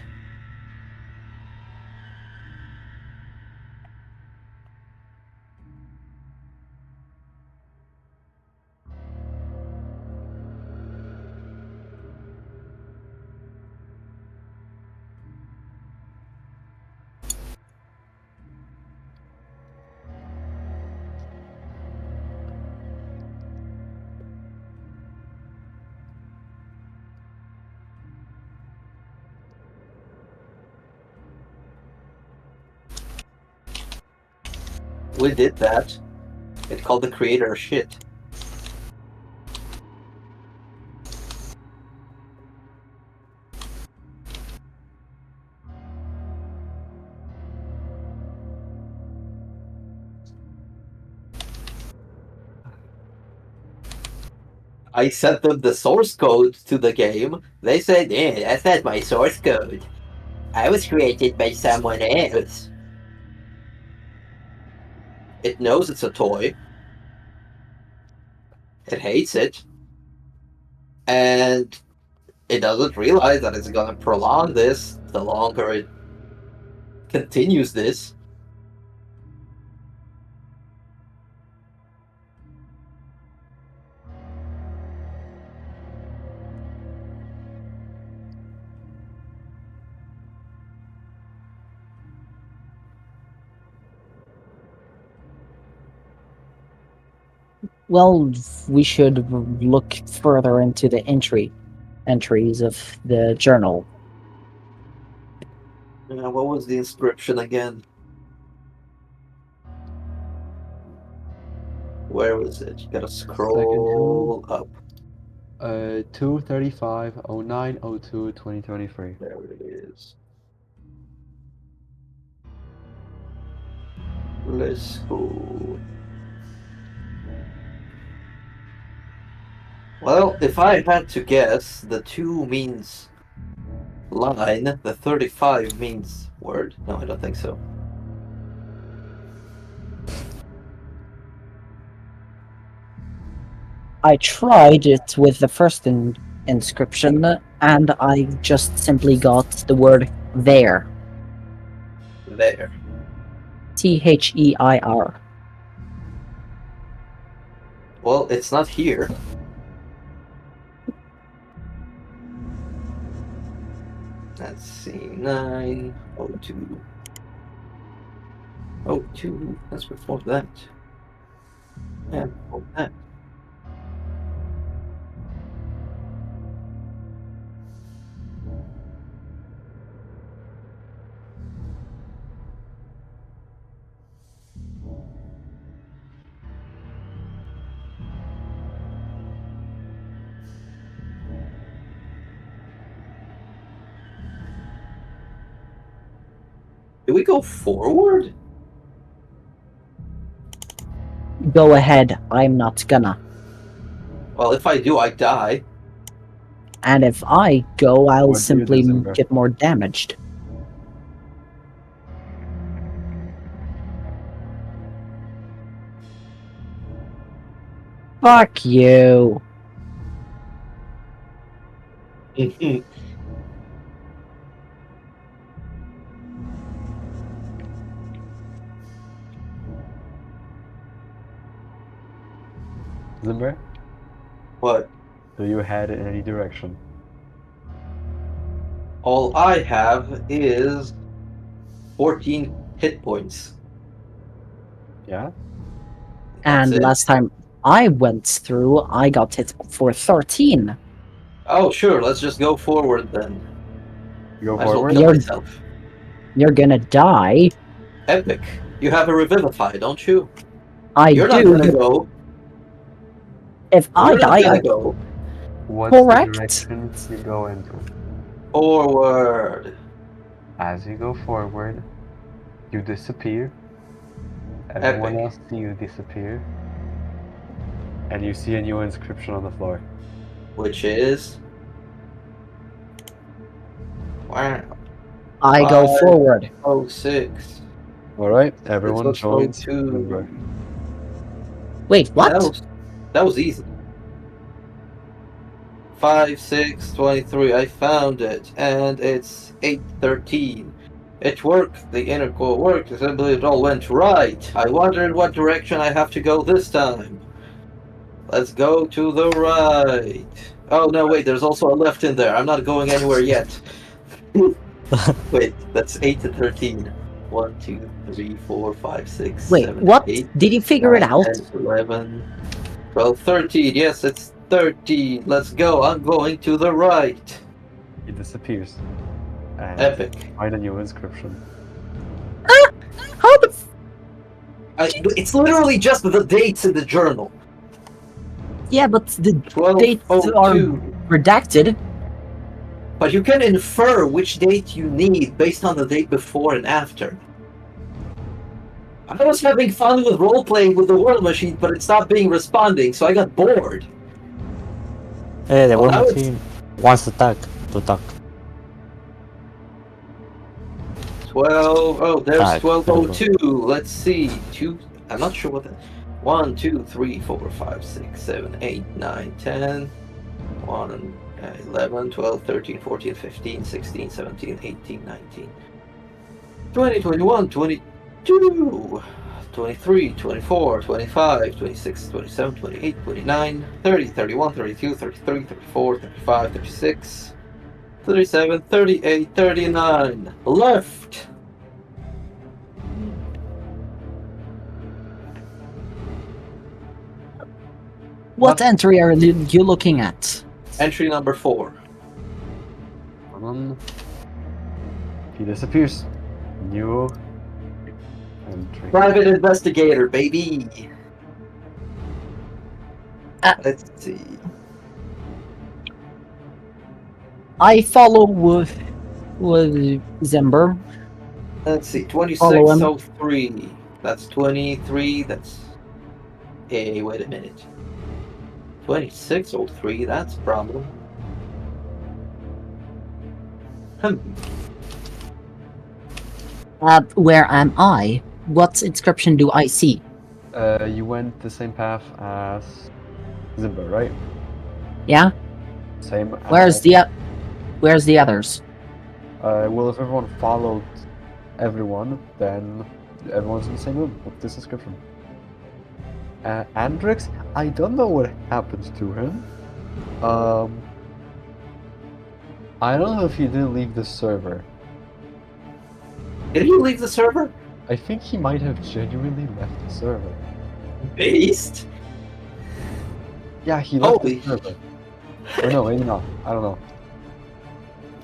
We did that. It called the creator shit. I sent them the source code to the game. They said, "Yeah, that's not my source code. I was created by someone else." It knows it's a toy. It hates it. And it doesn't realize that it's gonna prolong this the longer it continues this. Well, we should look further into the entries of the journal. What was the inscription again? Where was it? You gotta scroll up. 2/35/09/02/2023. There it is. Let's go. Well, if I had to guess, the 2 means line, the 35 means word. No, I don't think so. I tried it with the first inscription, and I just simply got the word there. There. Their. Well, it's not here. Let's see. 902. 02. That's before that. Yeah, before that. Do we go forward? Go ahead, I'm not gonna. Well, if I do, I die. And if I go, I'll What do you do, simply Zimber? get more damaged. Fuck you. Zimber, What? do you head in any direction? All I have is 14 hit points. Yeah? That's And it. last time I went through, I got hit for 13. Oh, sure. Let's just go forward then. You go Might as well forward? kill You're- myself. You're gonna die. Epic. You have a revivify, don't you? I You're not do. gonna go. If I You're not die, gonna I go. What's Correct. the direction you go into? Forward. As you go forward, you disappear. Everyone Epic. else see you disappear. And you see a new inscription on the floor. Which is... Wow. I go Five. forward. 06. Alright, everyone Let's go joins. to- Zimber. Wait, what? That was easy. 5, 6, 23. I found it, and it's 8:13. It worked. The inner core worked. Assembly, it all went right. I wonder in what direction I have to go this time. Let's go to the right. Oh no, wait. There's also a left in there. I'm not going anywhere yet. Wait, that's 8 to 13. 1, 2, 3, 4, 5, 6, Wait, 7, what? 8, Did you figure it 9, out? 10, 11, 12, 13. Yes, it's 13. Let's go. I'm going to the right. He disappears. And Epic. find a new inscription. How the It's literally just the dates in the journal. Yeah, but the 12, dates are 02. redacted. But you can infer which date you need based on the date before and after. I was having fun with role-playing with the World Machine, but it stopped being responding, so I got bored. The Well, War now it's- Machine wants to talk. 12. Oh, there's Ah, 12:02. Let's see. Two. I'm not sure what that. 1, 2, 3, 4, 5, 6, 7, 8, 9, 10. 1, 11, 12, 13, 14, 15, 16, 17, 18, 19. 20, 21, 22, 23, 24, 25, 26, 27, 28, 29, 30, 31, 32, 33, 34, 35, 36, 37, 38, 39. Left! What entry are you looking at? Entry number 4. He disappears. New entry. Private investigator, baby! Let's see. I follow Zimber. Let's see. Follow him. 2603. That's 23. That's. Hey, wait a minute. 2603. That's a problem. Where am I? What inscription do I see? You went the same path as Zimber, right? Yeah. Same. Where's the others? Well, if everyone followed everyone, then everyone's in the same room with this description. Andrix, I don't know what happened to him. I don't know if he did leave the server. Did he leave the server? I think he might have genuinely left the server. Based? Yeah, he left Holy. the server. Or no, maybe not. I don't know.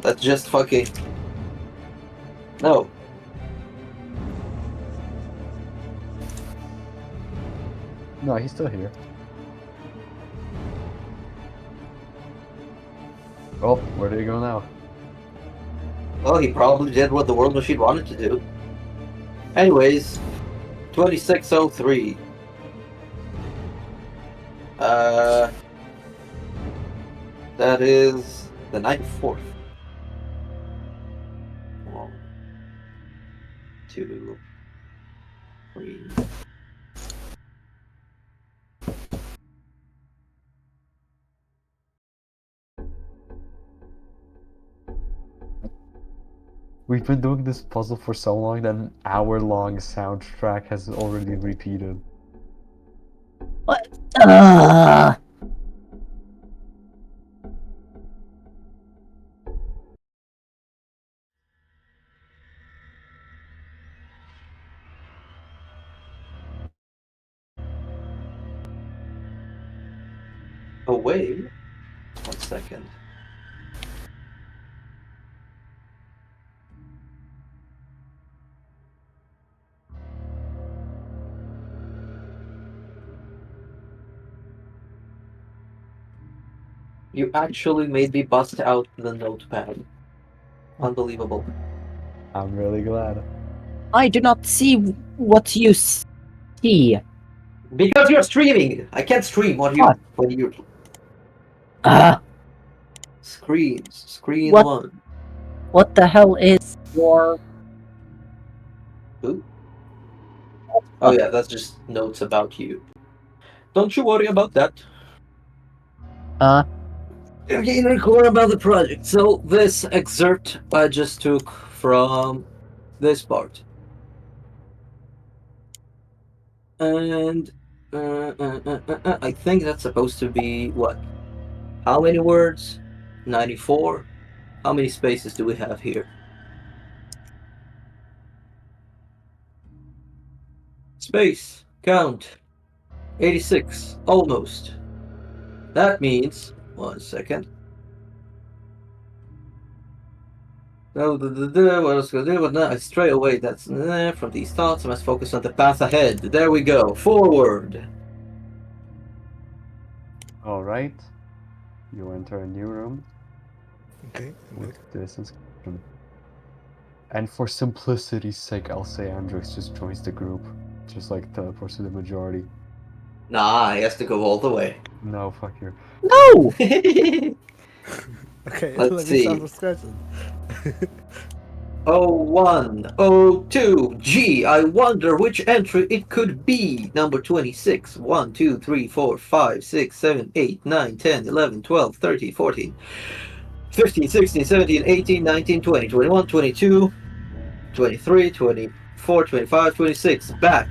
That's just fucking. No. No, he's still here. Oh, where did he go now? Well, he probably did what the World Machine wanted to do. Anyways, 2603. That is the 94th. 1, 2, 3. We've been doing this puzzle for so long that an hour-long soundtrack has already repeated. What? Away? 1 second. You actually made me bust out the notepad. Unbelievable. I'm really glad. I do not see what you see. Because you're streaming! I can't stream when you screens. Screen What? 1. What the hell is your... Who? Oh yeah, that's just notes about you. Don't you worry about that. Okay, record about the project. So this excerpt I just took from this part. And I think that's supposed to be what? How many words? 94? How many spaces do we have here? Space. Count. 86. Almost. That means... 1 second. No, what else gonna do? But no, I stray away. That's from these thoughts. I must focus on the path ahead. There we go. Forward. Alright. You enter a new room Okay. with this inscription. And for simplicity's sake, I'll say Andrix just joins the group. Just like teleports to the majority. Nah, he has to go all the way. No, fuck you. No! Okay, Let's let me see. start discussion. 01, 02, G. I wonder which entry it could be. Number 26. 1, 2, 3, 4, 5, 6, 7, 8, 9, 10, 11, 12, 13, 14, 15, 16, 17, 18, 19, 20, 21, 22, 23, 24, 25, 26. Back.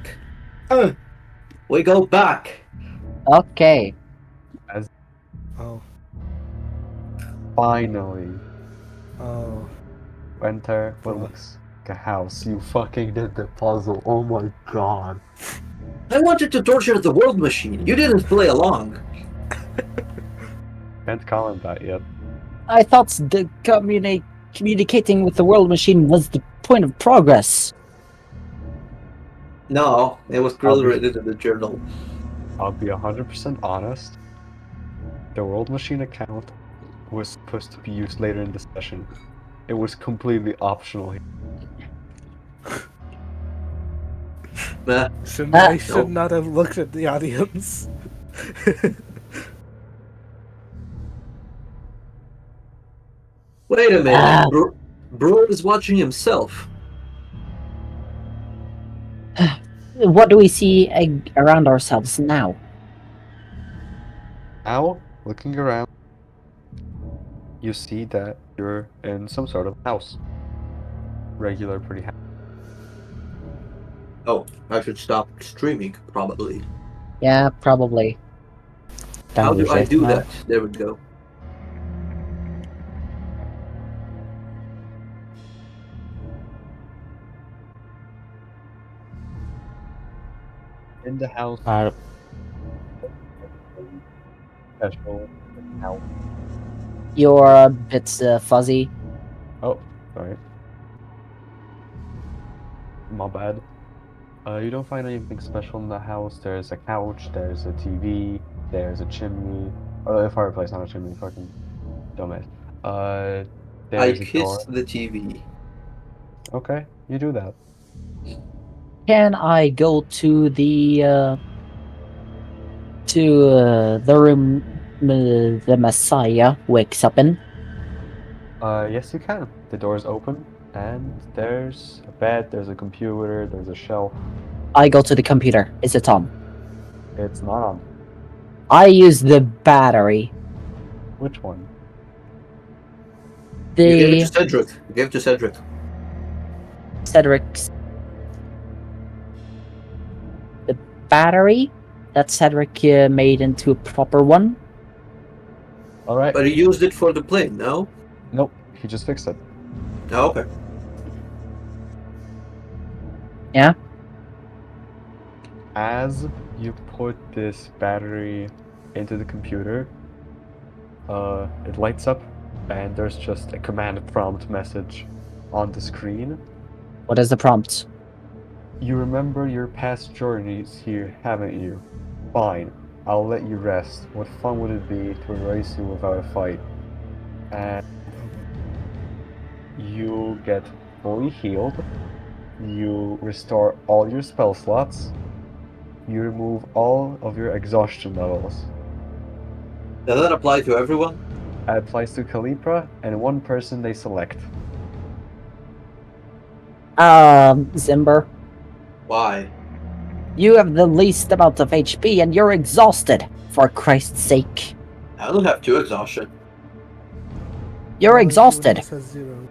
We go back. Okay. Oh, Finally, oh. enter what Bruh. looks like a house. You fucking did the puzzle. Oh my god. I wanted to torture the world machine. You didn't play along. Can't comment that yet. I thought the communicating with the world machine was the point of progress. No, it was I'll clearly be- written in the journal. I'll be 100% honest. The World Machine account was supposed to be used later in the session. It was completely optional. Meh. I should Nope. not have looked at the audience. Wait a minute. Ah. Bro is watching himself. What do we see around ourselves now? Now, looking around, you see that you're in some sort of house. Regular, pretty house. Oh, I should stop streaming, probably. Yeah, probably. How Can you do I rest do now? that? There we go. In the house, Are special house. You're a bit fuzzy. Oh, sorry. My bad. You don't find anything special in the house. There's a couch, there's a TV, there's a chimney. Oh, a fireplace, not a chimney. Fucking dumbass. I There's a door. kiss the TV. Okay, you do that. Can I go to the room the Messiah wakes up in? Yes, you can. The door's open, and there's a bed, there's a computer, there's a shelf. I go to the computer. Is it on? It's not on. I use the battery. Which one? You gave it The to Cedric. You gave it to Cedric. Cedric's the battery that Cedric made into a proper one. Alright. But he used it for the plane, no? Nope, he just fixed it. Oh, okay. Yeah. As you put this battery into the computer, it lights up, and there's just a command prompt message on the screen. What is the prompt? You remember your past journeys here, haven't you? Fine, I'll let you rest. What fun would it be to erase you without a fight? And you get fully healed. You restore all your spell slots. You remove all of your exhaustion levels. Does that apply to everyone? It applies to Calipra and one person they select. Zimber, Why? you have the least amount of HP and you're exhausted. For Christ's sake, I don't have 2 exhaustion. you're Well, exhausted. it says 0.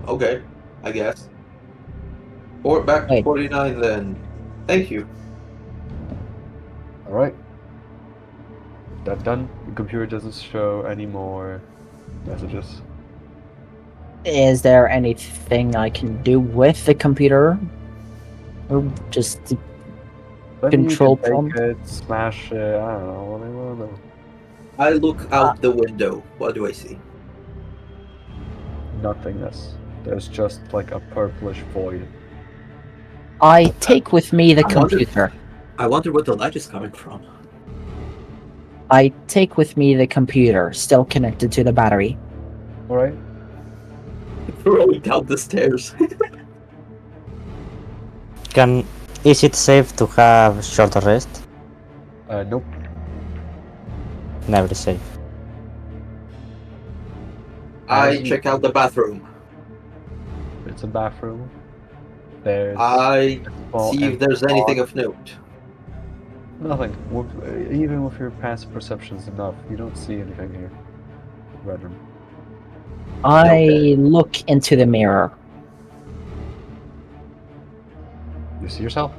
Okay, I guess. Or back to Wait. 49 then. Thank you. Alright. That done. The computer doesn't show any more messages. Is there anything I can do with the computer? Or just Maybe Control you can prompt? take it, smash it, I don't know, what do you wanna do? I look out the window. What do I see? Nothingness. There's just like a purplish void. I take with me the I wonder- computer. I wonder where the light is coming from. I take with me the computer, still connected to the battery. Alright? Rolling down the stairs. Is it safe to have short rest? Nope. Never safe. I As you- check out the bathroom. It's a bathroom. There's I a small see if empty there's anything pod. of note. Nothing. Even with your passive perception's enough, you don't see anything here. Redrum. I Okay. look into the mirror. see yourself.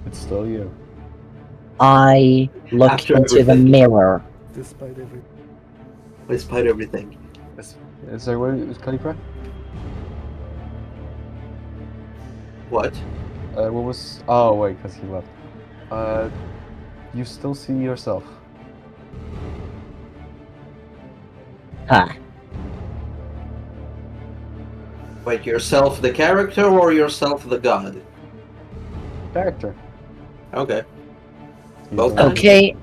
It's still you. I look After into the everything. mirror. Despite everything. Despite everything. Is there where is Calipra? What? What was? Oh wait, because he left. You still see yourself. Ah, Wait, yourself the character or yourself the god? Character. Okay. You Both don't- okay.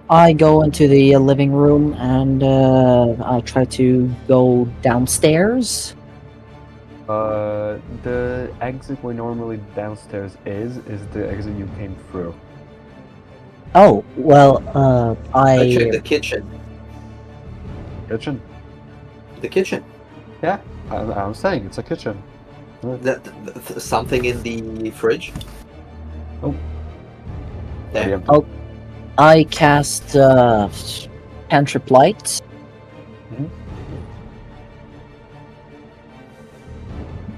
I go into the living room and I try to go downstairs. The exit where normally downstairs is the exit you came through. Oh, well, I checked I the kitchen. Kitchen. The kitchen. Yeah, I'm saying it's a kitchen. Something in the fridge? Nope. Damn. Pretty empty. Oh. I cast cantrip light. Mhm.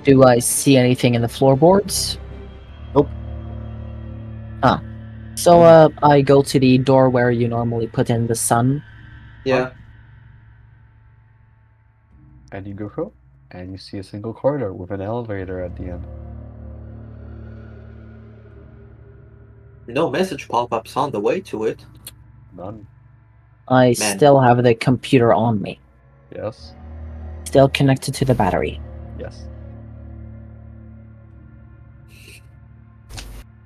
Do I see anything in the floorboards? Nope. So I go to the door where you normally put in the sun. Yeah. And you go through, and you see a single corridor with an elevator at the end. No message pop-ups on the way to it. None. I Man. still have the computer on me, Yes. still connected to the battery. Yes.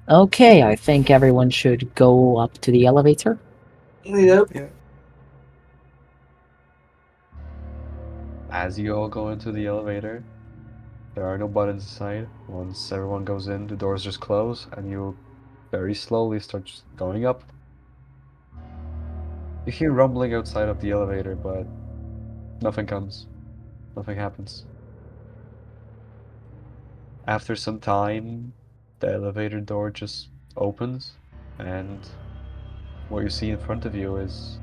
Okay, I think everyone should go up to the elevator. Yep. Yeah. As you all go into the elevator, there are no buttons inside. Once everyone goes in, the doors just close, and you very slowly start just going up. You hear rumbling outside of the elevator, but nothing comes. Nothing happens. After some time, the elevator door just opens, and what you see in front of you is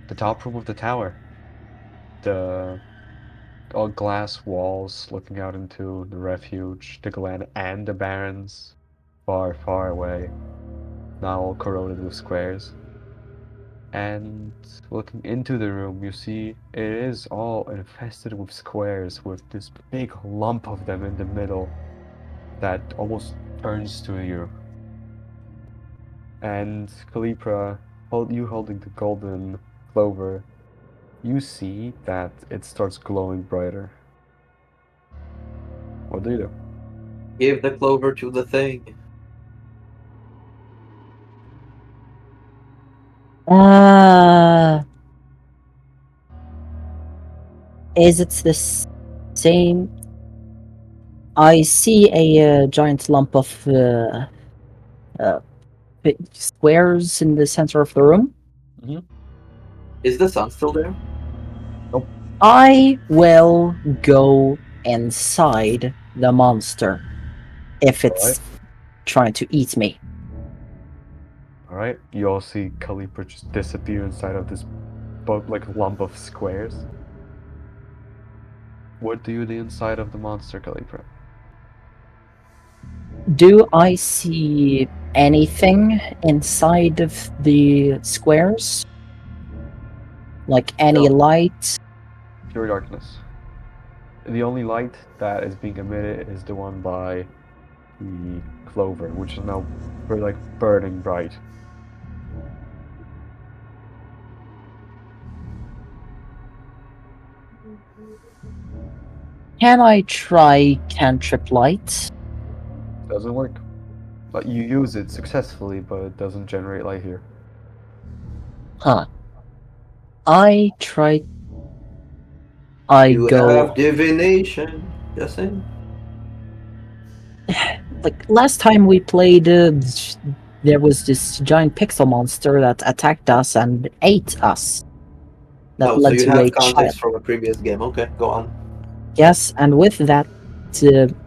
the top room of the tower. The all glass walls looking out into the refuge, the glen, and the barrens far, far away, now all corroded with squares. And looking into the room, you see it is all infested with squares, with this big lump of them in the middle that almost turns to you. And Calipra, holding the golden clover, you see that it starts glowing brighter. What do you do? Give the clover to the thing. Uh, is it the same? I see a giant lump of uh, squares in the center of the room. Is the sun still there? I will go inside the monster if it's Alright. trying to eat me. Alright, you all see Calipra just disappear inside of this lump of squares. What do you do inside of the monster, Calipra? Do I see anything inside of the squares? Like any No. light? Pure darkness. The only light that is being emitted is the one by the clover, which is now burning bright. Can I try cantrip light? Doesn't work. But you use it successfully, but it doesn't generate light here. Huh. I try. I You go. have divination. Guessing? Like last time we played, there was this giant pixel monster that attacked us and ate us. That Oh, so led you to have a child. context from a previous game. Okay, go on. Yes, and with that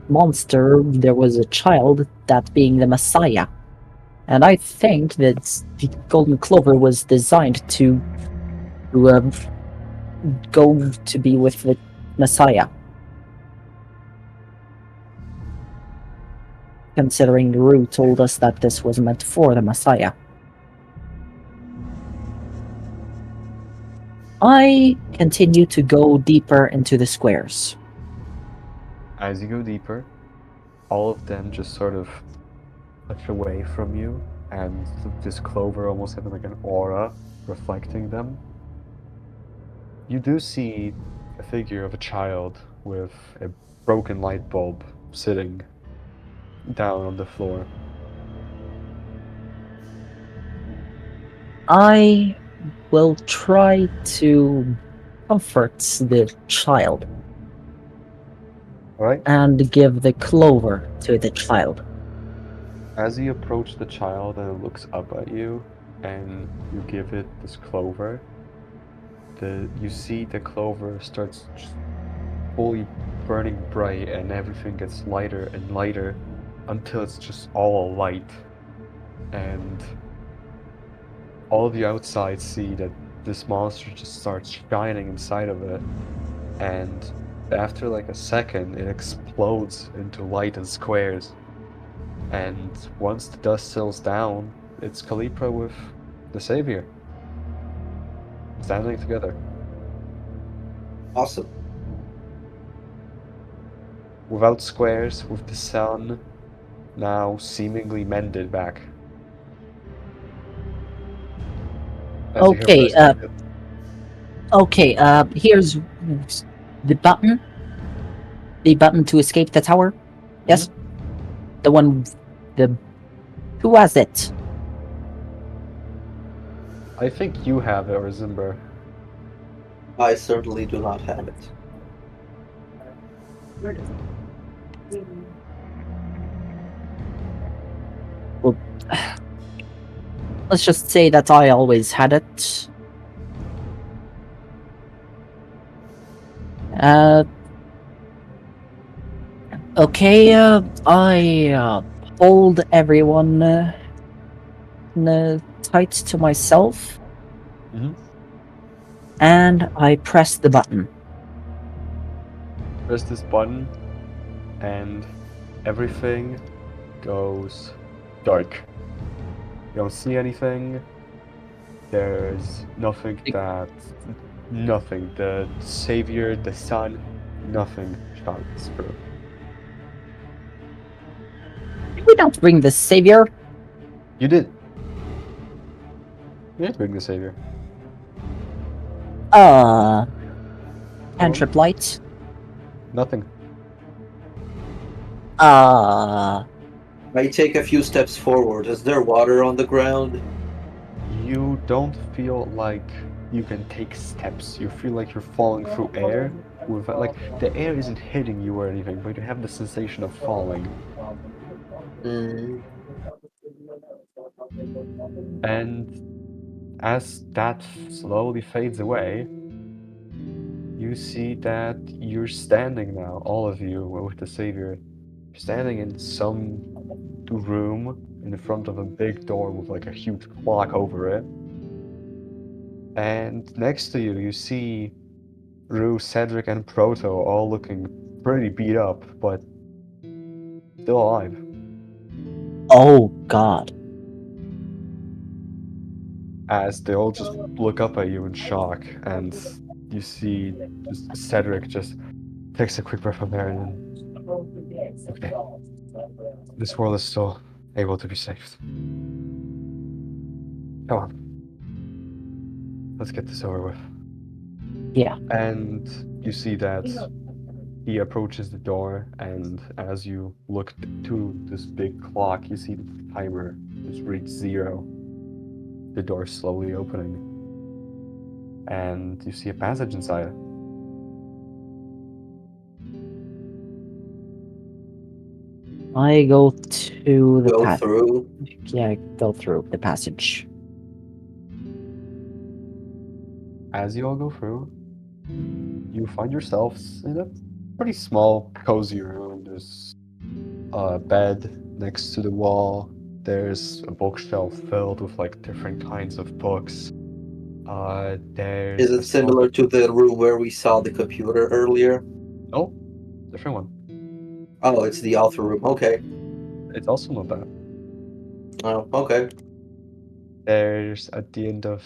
monster, there was a child, that being the Messiah. And I think that the Golden Clover was designed to go to be with the Messiah. considering Rue told us that this was meant for the Messiah. I continue to go deeper into the squares. As you go deeper, all of them just sort of touch away from you, and this clover almost having like an aura reflecting them. You do see a figure of a child with a broken light bulb sitting down on the floor. I will try to comfort the child Alright? and give the clover to the child. As you approach the child and it looks up at you, and you give it this clover, you see the clover starts just fully burning bright, and everything gets lighter and lighter until it's just all light. And all of you outside see that this monster just starts shining inside of it, and after like a second, it explodes into light and squares. And once the dust settles down, it's Calipra with the Savior standing together. Awesome. Without squares, with the sun now seemingly mended back. As you hear Okay, President- Okay, here's the button. The button to escape the tower. Yes? The one... the... Who has it? I think you have it, or Zimber. I certainly do not have it. Well, let's just say that I always had it. Okay, I hold everyone tight to myself, and I press the button. Press this button, and everything goes dark. You don't see anything. There's nothing nothing. The Savior, the Sun, nothing shines through. Did we not bring the savior? You did. You did bring the Savior. Cantrip light. Nothing. I take a few steps forward. Is there water on the ground? You don't feel like you can take steps. You feel like you're falling through air. With like the air isn't hitting you or anything, but you have the sensation of falling. Mm, And as that slowly fades away, you see that you're standing now, all of you, with the Savior, standing in some room in front of a big door with like a huge clock over it. And next to you, you see Rue, Cedric, and Proto all looking pretty beat up, but still alive. Oh God. As they all just look up at you in shock, and you see just Cedric just takes a quick breath of air and then, okay, this world is still able to be saved. Come on. Let's get this over with. Yeah. And you see that he approaches the door, and as you look to this big clock, you see the timer just reach 0. The door slowly opening. And you see a passage inside. I go to the go through. Yeah, go through the passage. As you all go through, you find yourselves in a pretty small, cozy room. There's a bed next to the wall. There's a bookshelf filled with like different kinds of books. There's Is it similar to the room where we saw the computer earlier? Oh, different one. Oh, it's the author room. Okay. It's also not that. Oh, okay. There's at the end of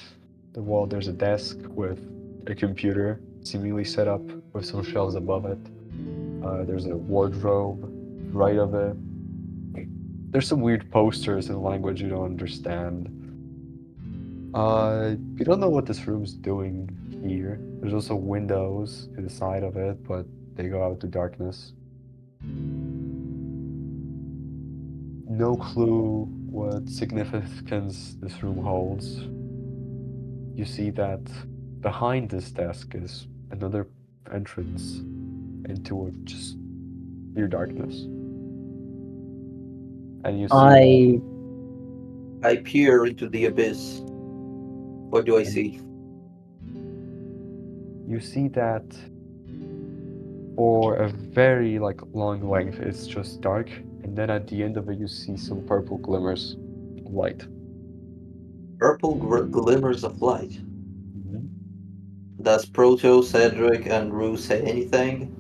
the wall. There's a desk with a computer seemingly set up with some shelves above it. There's a wardrobe right of it. There's some weird posters in a language you don't understand. You don't know what this room's doing here. There's also windows to the side of it, but they go out to darkness. No clue what significance this room holds. You see that behind this desk is another entrance into just pure darkness. And you see I peer into the abyss. What do I see? that for a very long length it's just dark, and then at the end of it you see some purple glimmers of light. Purple glimmers of light. Does Proto, Cedric, and Rue say anything?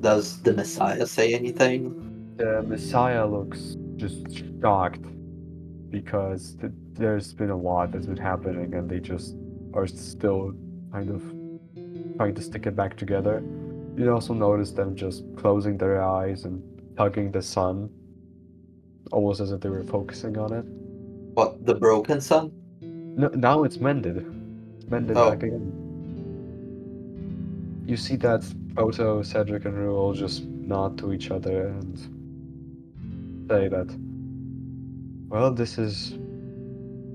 Does the Messiah say anything? The Messiah looks just shocked because there's been a lot that's been happening and they just are still kind of trying to stick it back together. You also notice them just closing their eyes and tugging the sun, almost as if they were focusing on it. What, the broken sun? No, now it's mended. It's mended Oh. back again. You see that Proto, Cedric, and Rue all just nod to each other and say that, well, this is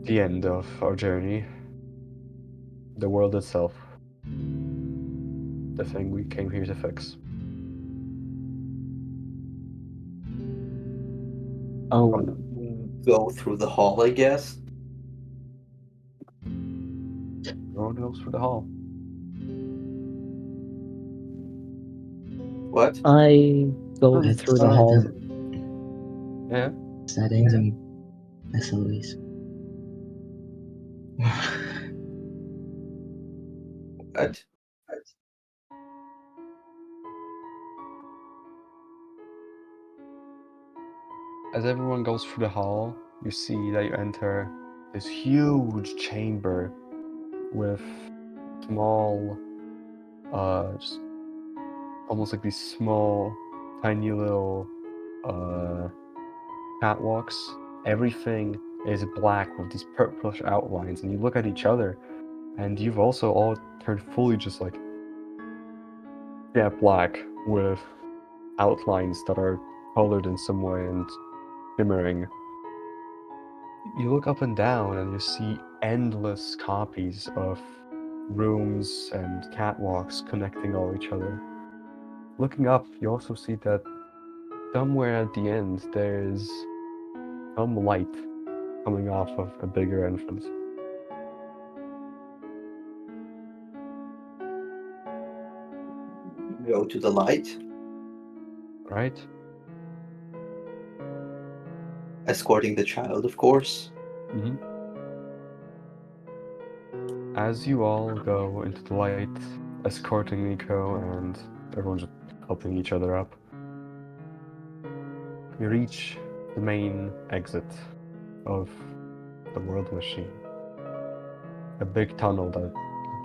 the end of our journey. The world itself. The thing we came here to fix. Oh, Go through the hall, I guess. Everyone goes through the hall. What? I go Oh, through the sorry, hall. Yeah. Settings and SLEs. What? As everyone goes through the hall, you see that you enter this huge chamber with small, just almost like these small, tiny little, catwalks. Everything is black with these purplish outlines, and you look at each other, and you've also all turned fully just black with outlines that are colored in some way and shimmering. You look up and down and you see endless copies of rooms and catwalks connecting all each other. Looking up, you also see that somewhere at the end there's some light coming off of a bigger entrance. Go to the light. Right? Escorting the child, of course. Mm-hmm. As you all go into the light, escorting Nico and everyone just helping each other up, you reach the main exit of the world machine. A big tunnel that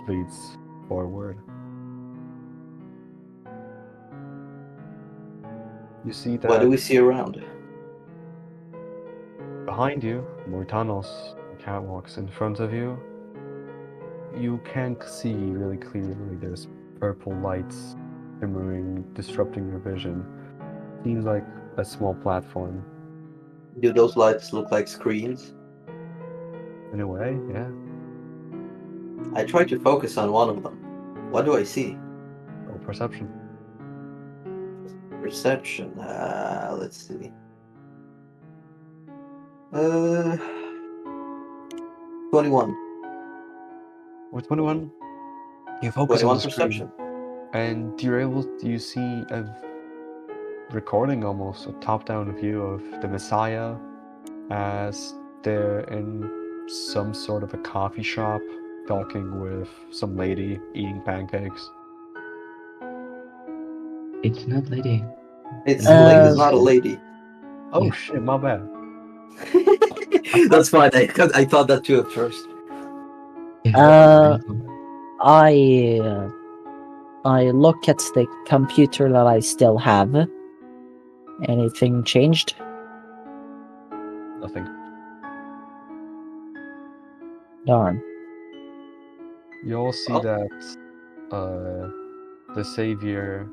leads forward. You see What do that we see around? behind you, more tunnels and catwalks. In front of you, you can't see really clearly. There's purple lights shimmering, disrupting your vision. Seems like a small platform. Do those lights look like screens? In a way, yeah. I try to focus on one of them. What do I see? Oh, perception. Perception. Let's see. 21. With 21, you focus on 21 the screen, perception. and you see a recording almost, a top-down view of the Messiah as they're in some sort of a coffee shop talking with some lady eating pancakes. It's not lady. It's Uh, not a lady. Oh shit, my bad. That's fine. I thought that too at first. Uh, I look at the computer that I still have. Anything changed? Nothing. Darn. You all see Oh. that the savior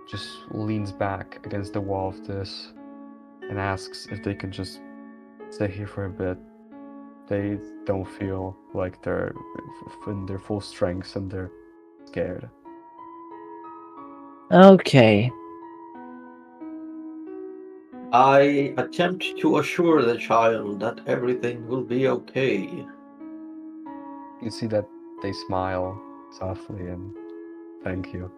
just leans back against the wall of this and asks if they can just stay here for a bit. They don't feel like they're in their full strength and they're scared. Okay. I attempt to assure the child that everything will be okay. You see that they smile softly and thank you.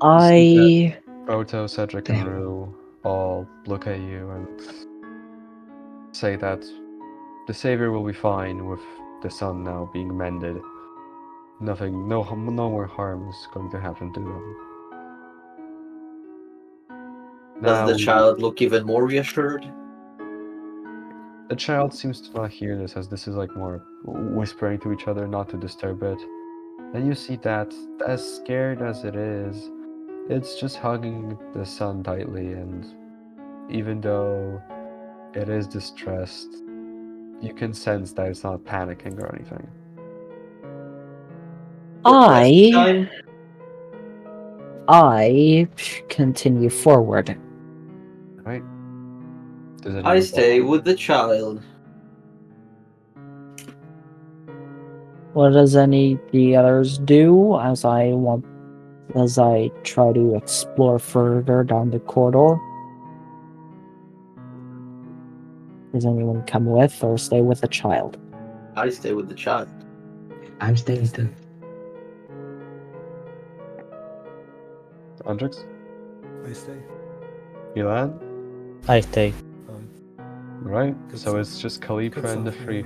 I Proto, Cedric, and Rue all look at you and say that the savior will be fine with the sun now being mended. Nothing, no more harm is going to happen to them. Does Now the child look even more reassured? the child seems to not hear this, as this is like more whispering to each other, not to disturb it. And you see that, as scared as it is, it's just hugging the sun tightly, and even though it is distressed, you can sense that it's not panicking or anything. Rest I time? continue forward. Right? Does I anyone stay with the child. What does any the others do as I try to explore further down the corridor? Does anyone come with or stay with the child? I stay with the child. I'm staying too. Andrix? I stay. Elan? I stay. Right? Good So stuff. it's just Kalipra Good and the stuff, Free.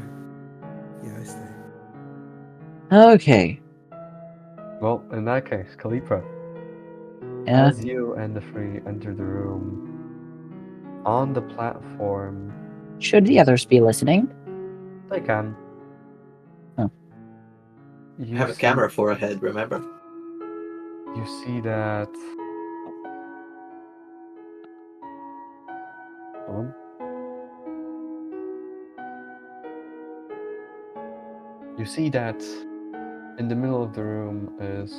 Yeah, I stay. Okay. Well, in that case, Kalipra, Yeah. as you and the Free enter the room, on the platform, Should the others be listening? they can. Oh. I You have a see, camera for a head, remember? you see that. Hold on. You see that in the middle of the room is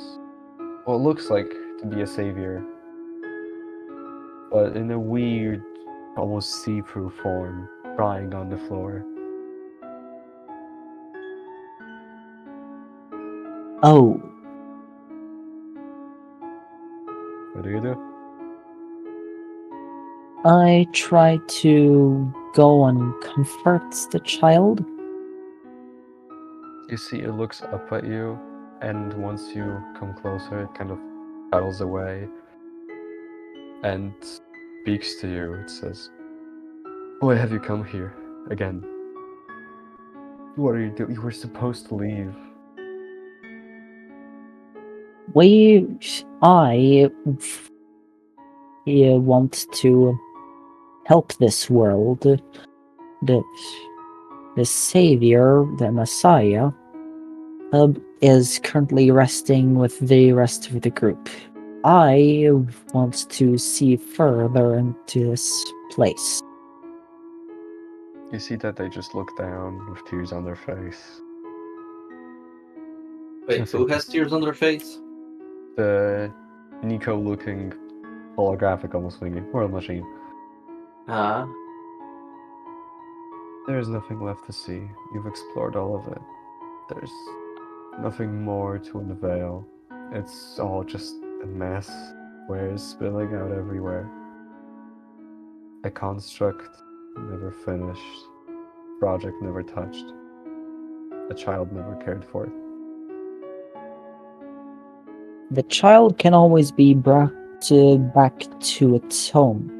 what looks like to be a savior, but in a weird, almost see-through form, crying on the floor. Oh. What do you do? I try to go and comfort the child. You see it looks up at you, and once you come closer, it kind of paddles away and speaks to you. It says, "Why have you come here again? What are you doing? You were supposed to leave." I want to help this world. The savior, the Messiah, is currently resting with the rest of the group. I want to see further into this place. You see that they just look down with tears on their face. Wait, who has tears on their face? The Nico looking holographic almost thingy, world machine. Ah, There's nothing left to see. You've explored all of it. There's nothing more to unveil. It's all just a mess, wares spilling out everywhere. A construct never finished, project never touched, a child never cared for. The child can always be brought back to its home.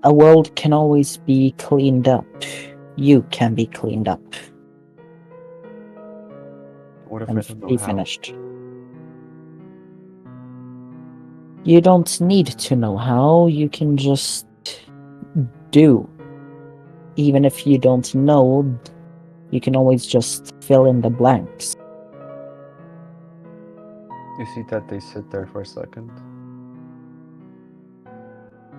A world can always be cleaned up. You can be cleaned up What if I and don't know be how? finished. You don't need to know how, you can just do. Even if you don't know, you can always just fill in the blanks. You see that they sit there for a second.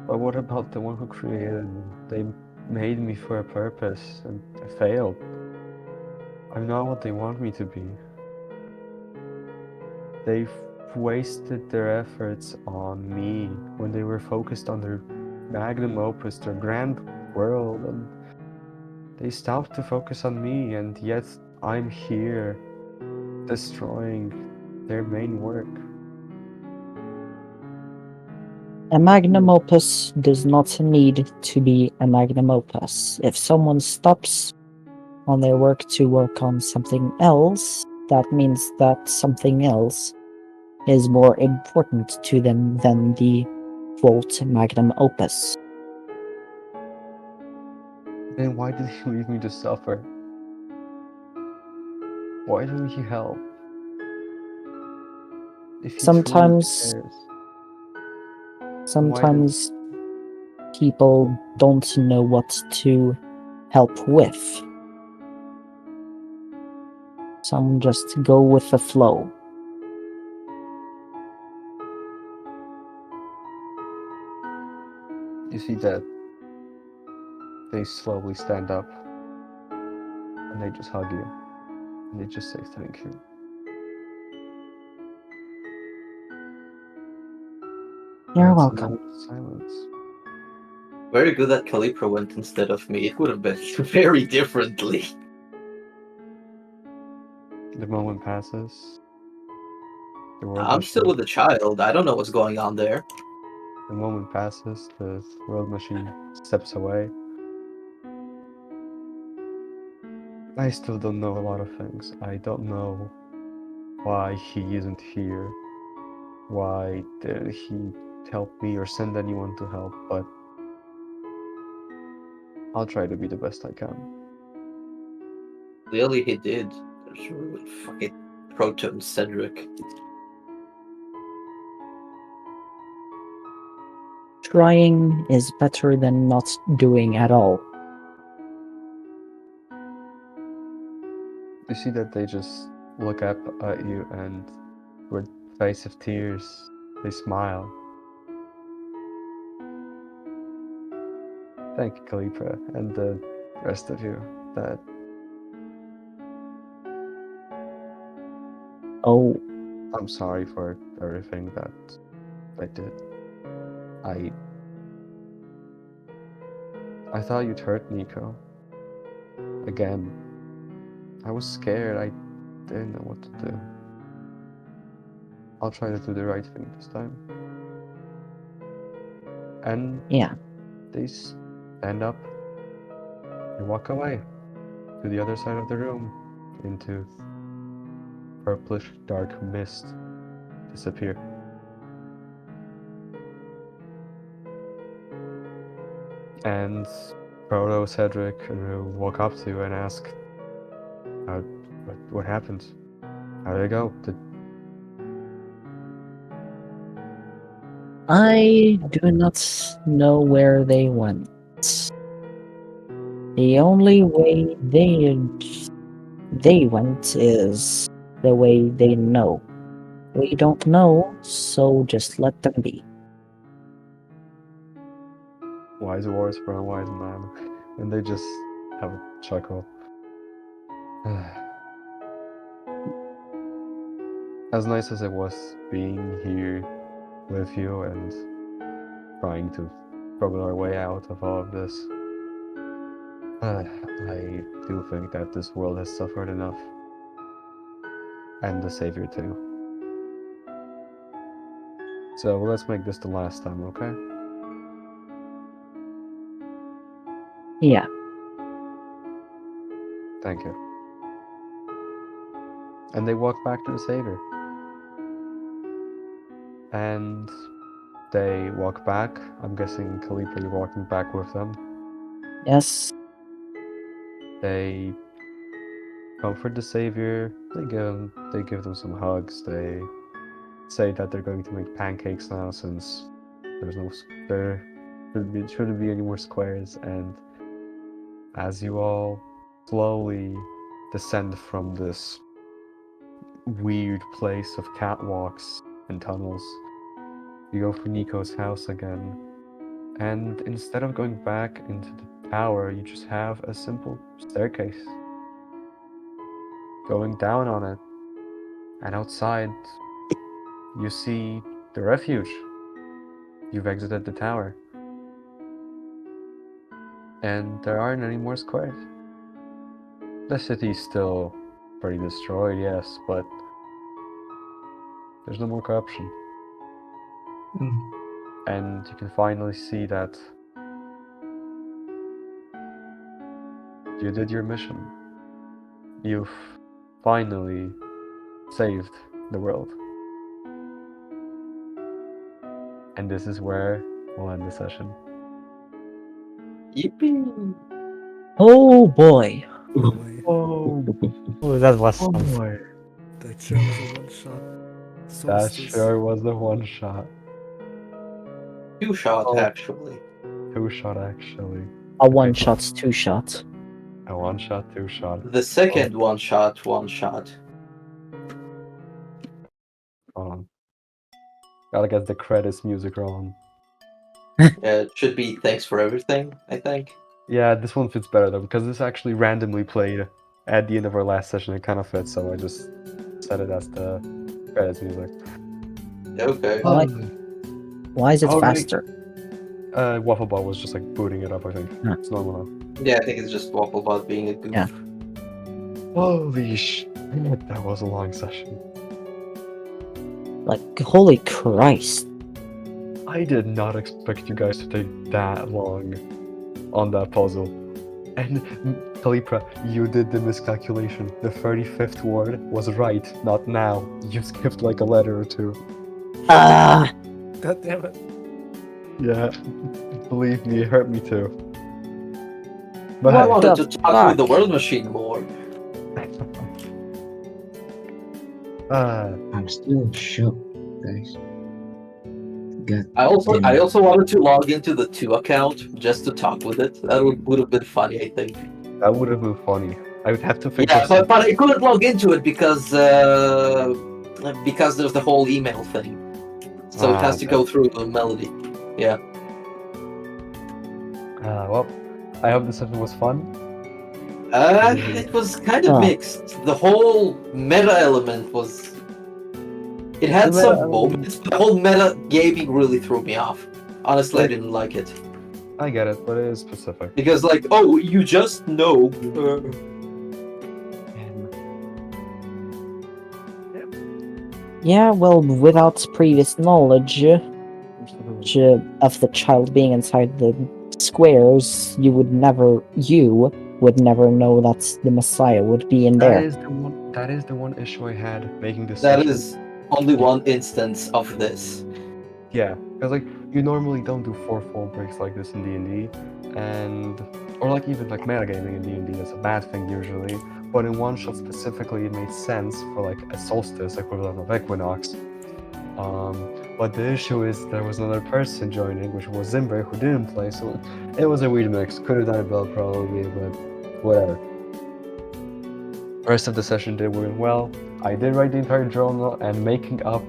But what about the one who created me? They made me for a purpose, and I failed. I'm not what they want me to be. They've wasted their efforts on me when they were focused on their magnum opus, their grand world, and they stopped to focus on me, and yet I'm here destroying their main work. A magnum opus does not need to be a magnum opus. If someone stops on their work to work on something else, that means that something else is more important to them than the quote magnum opus. Then why did you leave me to suffer? Why don't you help? If he truly Sometimes cares, why did sometimes people don't know what to help with. Some just go with the flow. you see that they slowly stand up and they just hug you and they just say thank you. You're That's welcome. moment of silence. Very good that Calipra went instead of me. It would have been very differently. The moment passes. The world I'm still machine. with the child. I don't know what's going on there. The moment passes. The world machine steps away. I still don't know a lot of things. I don't know why he isn't here. Why did he help me or send anyone to help? But I'll try to be the best I can. Clearly he did. There's really fucking Proton Cedric. Trying is better than not doing at all. You see that they just look up at you and with face of tears, they smile. Thank you, Calipra, and the rest of you. That Oh, I'm sorry for everything that I did. I thought you'd hurt Nico. Again. I was scared. I didn't know what to do. I'll try to do the right thing this time. And yeah. they stand up and walk away to the other side of the room into purplish dark mist. Disappear. And Frodo, Cedric, walk up to you and ask, what happened? How did it go? I do not know where they went. The only way they went is the way they know. We don't know, so just let them be. Wise words from a wise man. And they just have a chuckle. As nice as it was being here with you and trying to struggle our way out of all of this, I do think that this world has suffered enough. And the Savior too. So let's make this the last time, okay? Yeah. Thank you. And they walk back to the Savior. And they walk back. I'm guessing, Khalifa, you're walking back with them. Yes. They comfort the Savior. They give them some hugs. They say that they're going to make pancakes now since there shouldn't be any more squares, and as you all slowly descend from this weird place of catwalks and tunnels, you go for Nico's house again. And instead of going back into the tower, you just have a simple staircase going down on it. And outside, you see the refuge. You've exited the tower. And there aren't any more squares. The city's still pretty destroyed, yes, but there's no more corruption. Mm. And you can finally see that you did your mission. You've finally saved the world. And this is where we'll end the session. Yippee! Oh boy. Oh my, Oh, Oh, that was something. boy. that sure was a one shot. That sure was a one shot. 2-shot, Oh. actually. 2-shot, actually. A one shot's 2 shots. A 1-shot, 2-shot. The second 1-shot. Hold on. Gotta get the credits music rolling. It should be thanks for everything, I think. Yeah, this one fits better though, because this actually randomly played at the end of our last session. It kind of fits, so I just set it as the credits music. Okay. Why? Why is it Alright. faster? Waffle Ball was just like booting it up, I think. Huh. It's normal now. Yeah, I think it's just Wafflebot being a goof. Yeah. Holy shit, that was a long session. Like, holy Christ. I did not expect you guys to take that long on that puzzle. And Kalipra, you did the miscalculation. The 35th word was right, not now. You skipped like a letter or two. Ah! God damn it. Yeah, believe me, it hurt me too. But I hey, wanted the to talk with the fuck? World Machine more. I'm still in shock, guys. God I damn it. also wanted to log into the 2 account just to talk with it. That would have been funny, I think. that would have been funny. I would have to think Yeah, of some... but I couldn't log into it because there's the whole email thing. So it has to go through the Melody. Yeah. well, I hope the session was fun. It was kind of mixed. The whole meta element was. It had The meta some element- moments. The whole meta gaming really threw me off. Honestly, I didn't like it. I get it, but it is specific. Because, like, oh, you just know. Yeah, well, without previous knowledge of the child being inside the squares, you would never know that the Messiah would be in there. That is the one issue I had making this That session. is only one instance of this. Yeah, because like you normally don't do 4 fall breaks like this in D&D, and or like even like metagaming in D&D. That's a bad thing usually. But in one shot specifically, it made sense for like a solstice equivalent of equinox. But the issue is there was another person joining, which was Zimber, who didn't play, so it was a weird mix. Could have done it well probably, but whatever. Rest of the session did went well. I did write the entire journal, and making up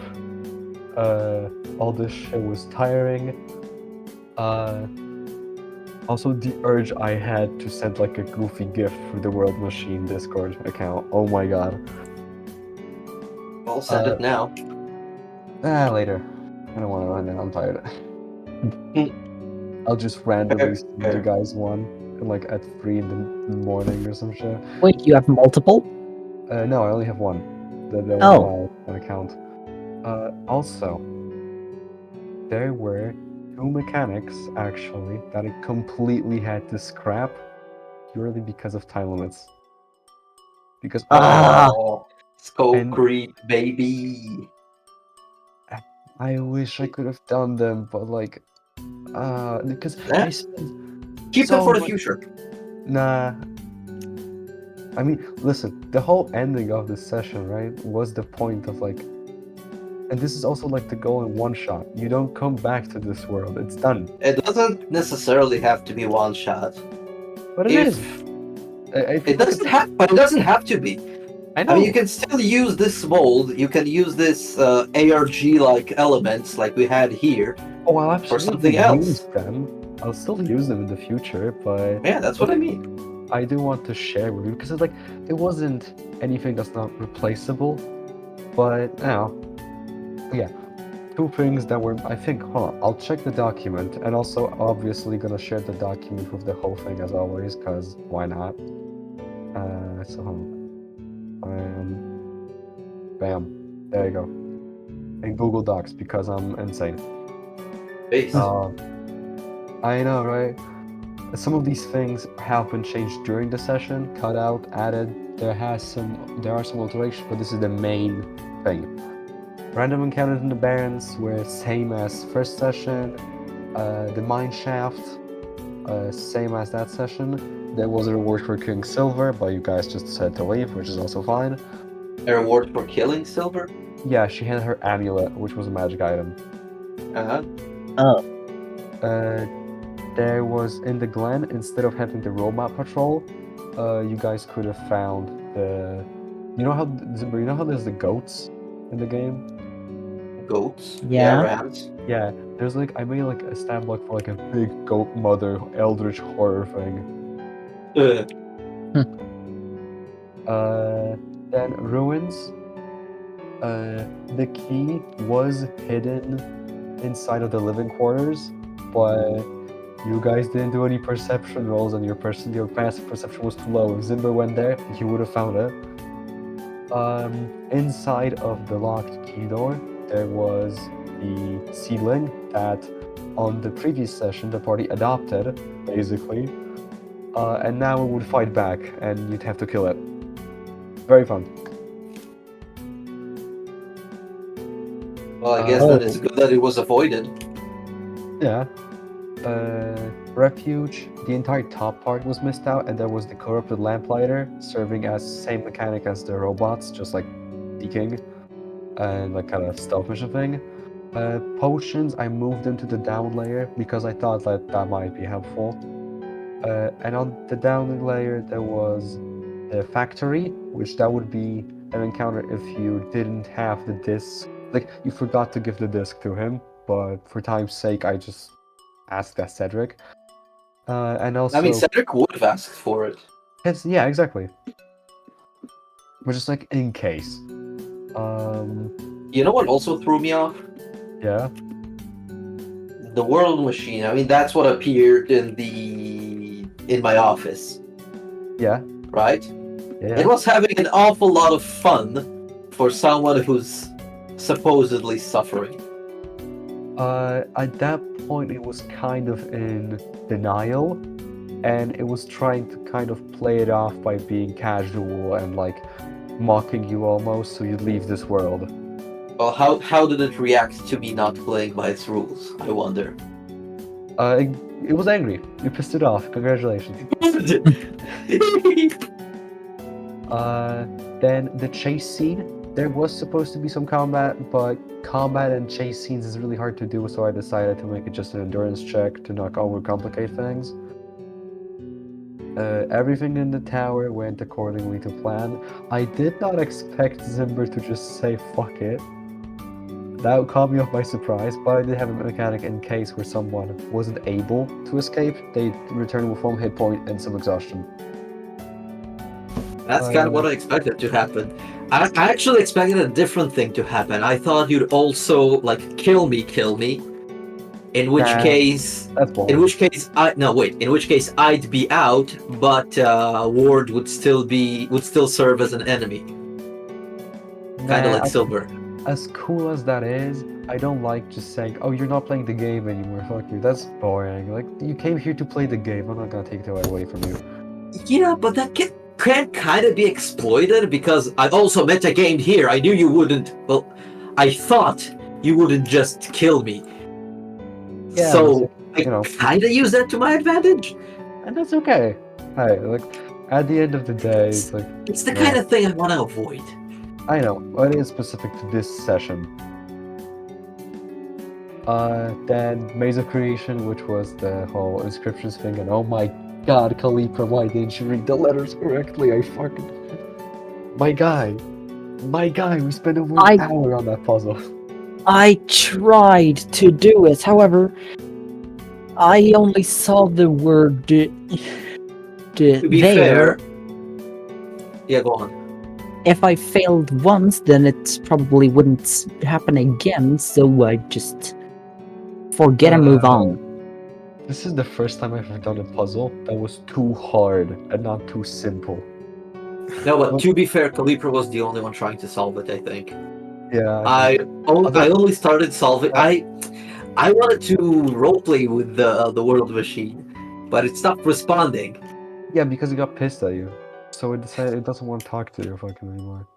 all this shit was tiring. Also, the urge I had to send like a goofy gift through the World Machine Discord account. Oh my god. I'll send it now. Later. I don't want to run it. I'm tired. I'll just randomly send you guys one, like at 3 in the morning or some shit. Wait, you have multiple? No, I only have one. The Oh. one account. Also, there were 2 mechanics actually that I completely had to scrap purely because of time limits. Because Oh, scope And- creep, baby. I wish I could have done them, but like, because I Yeah. spent Keep so them for the much- future. Nah. I mean, listen, the whole ending of this session, right, was the point of like And this is also like the goal in one shot. You don't come back to this world. It's done. It doesn't necessarily have to be one shot. But it is. I feel It like doesn't have, but it doesn't have to be. I know. I mean, you can still use this mold. You can use this ARG-like elements, like we had here. Oh, I'll absolutely something else. use them. I'll still use them in the future, but Yeah, that's what I mean. I do want to share with you because it's like it wasn't anything that's not replaceable, but yeah, two things that were I think. Hold on, I'll check the document, and also obviously gonna share the document with the whole thing as always, cause why not? So hold on. Bam, there you go. In Google Docs because I'm insane. Base. I know, right? Some of these things have been changed during the session, cut out, added. There are some alterations, but this is the main thing. Random encounters in the Barrens were same as first session. The mine shaft, same as that session. There was a reward for killing Silver, but you guys just decided to leave, which is also fine. A reward for killing Silver? Yeah, she had her amulet, which was a magic item. Uh-huh. There was in the Glen, instead of having the robot patrol, you guys could have found the. You know how there's the goats in the game? Goats? Yeah. Rams. Yeah, there's like I made like a stat block for like a big goat mother eldritch horror thing. Then ruins. The key was hidden inside of the living quarters, but you guys didn't do any perception rolls, and your passive perception was too low. If Zimber went there, he would have found it. Inside of the locked key door, there was the seedling that on the previous session the party adopted, basically. And now it would fight back, and you'd have to kill it. Very fun. Well, I guess that it's good that it was avoided. Yeah. Refuge, the entire top part was missed out, and there was the corrupted lamplighter serving as same mechanic as the robots, just like peeking and like kind of stealth mission thing. Potions, I moved them to the down layer because I thought that might be helpful. And on the down layer there was the factory, which that would be an encounter if you didn't have the disc. Like you forgot to give the disc to him, but for time's sake I just asked that Cedric. And also, I mean, Cedric would have asked for it. Yes, yeah, exactly. But just like in case. You know what also threw me off? Yeah. The world machine. I mean, that's what appeared in my office, Yeah. right? Yeah. It was having an awful lot of fun for someone who's supposedly suffering. At that point, it was kind of in denial, and it was trying to kind of play it off by being casual and like mocking you almost, so you'd leave this world. Well, how did it react to me not playing by its rules? I wonder. It was angry. You pissed it off. Congratulations. Then the chase scene. There was supposed to be some combat, but combat and chase scenes is really hard to do, so I decided to make it just an endurance check to not overcomplicate things. Everything in the tower went accordingly to plan. I did not expect Zimber to just say fuck it. That caught me off by surprise, but I did have a mechanic in case where someone wasn't able to escape, they'd return with 1 hit point and some exhaustion. That's kind of what I expected to happen. I actually expected a different thing to happen. I thought you'd also like kill me. In which case, That's boring. in which case I'd be out, but Ward would still serve as an enemy, kind of like Silver. As cool as that is, I don't like just saying, "Oh, you're not playing the game anymore. Fuck you." That's boring. Like you came here to play the game. I'm not gonna take that away from you. Yeah, but that can kind of be exploited because I also metagamed here. I knew you wouldn't. Well, I thought you wouldn't just kill me. Yeah, So I you know. kind of use that to my advantage. And that's okay. Hey, like at the end of the day, it's like It's the yeah. kind of thing I want to avoid. I know, but it is specific to this session. Then Maze of Creation, which was the whole inscriptions thing, and oh my god, Kalipra, why didn't you read the letters correctly? I fucking... My guy, we spent over an hour on that puzzle. I tried to do it, however, I only saw the word To be there. fair, yeah, go on. If I failed once, then it probably wouldn't happen again, so I just forget and move on. This is the first time I've ever done a puzzle that was too hard and not too simple. No, but to be fair, Calipra was the only one trying to solve it, I think. Yeah, I only started solving. I wanted to roleplay with the world machine, but it stopped responding. yeah, because it got pissed at you, so it decided it doesn't want to talk to you fucking anymore.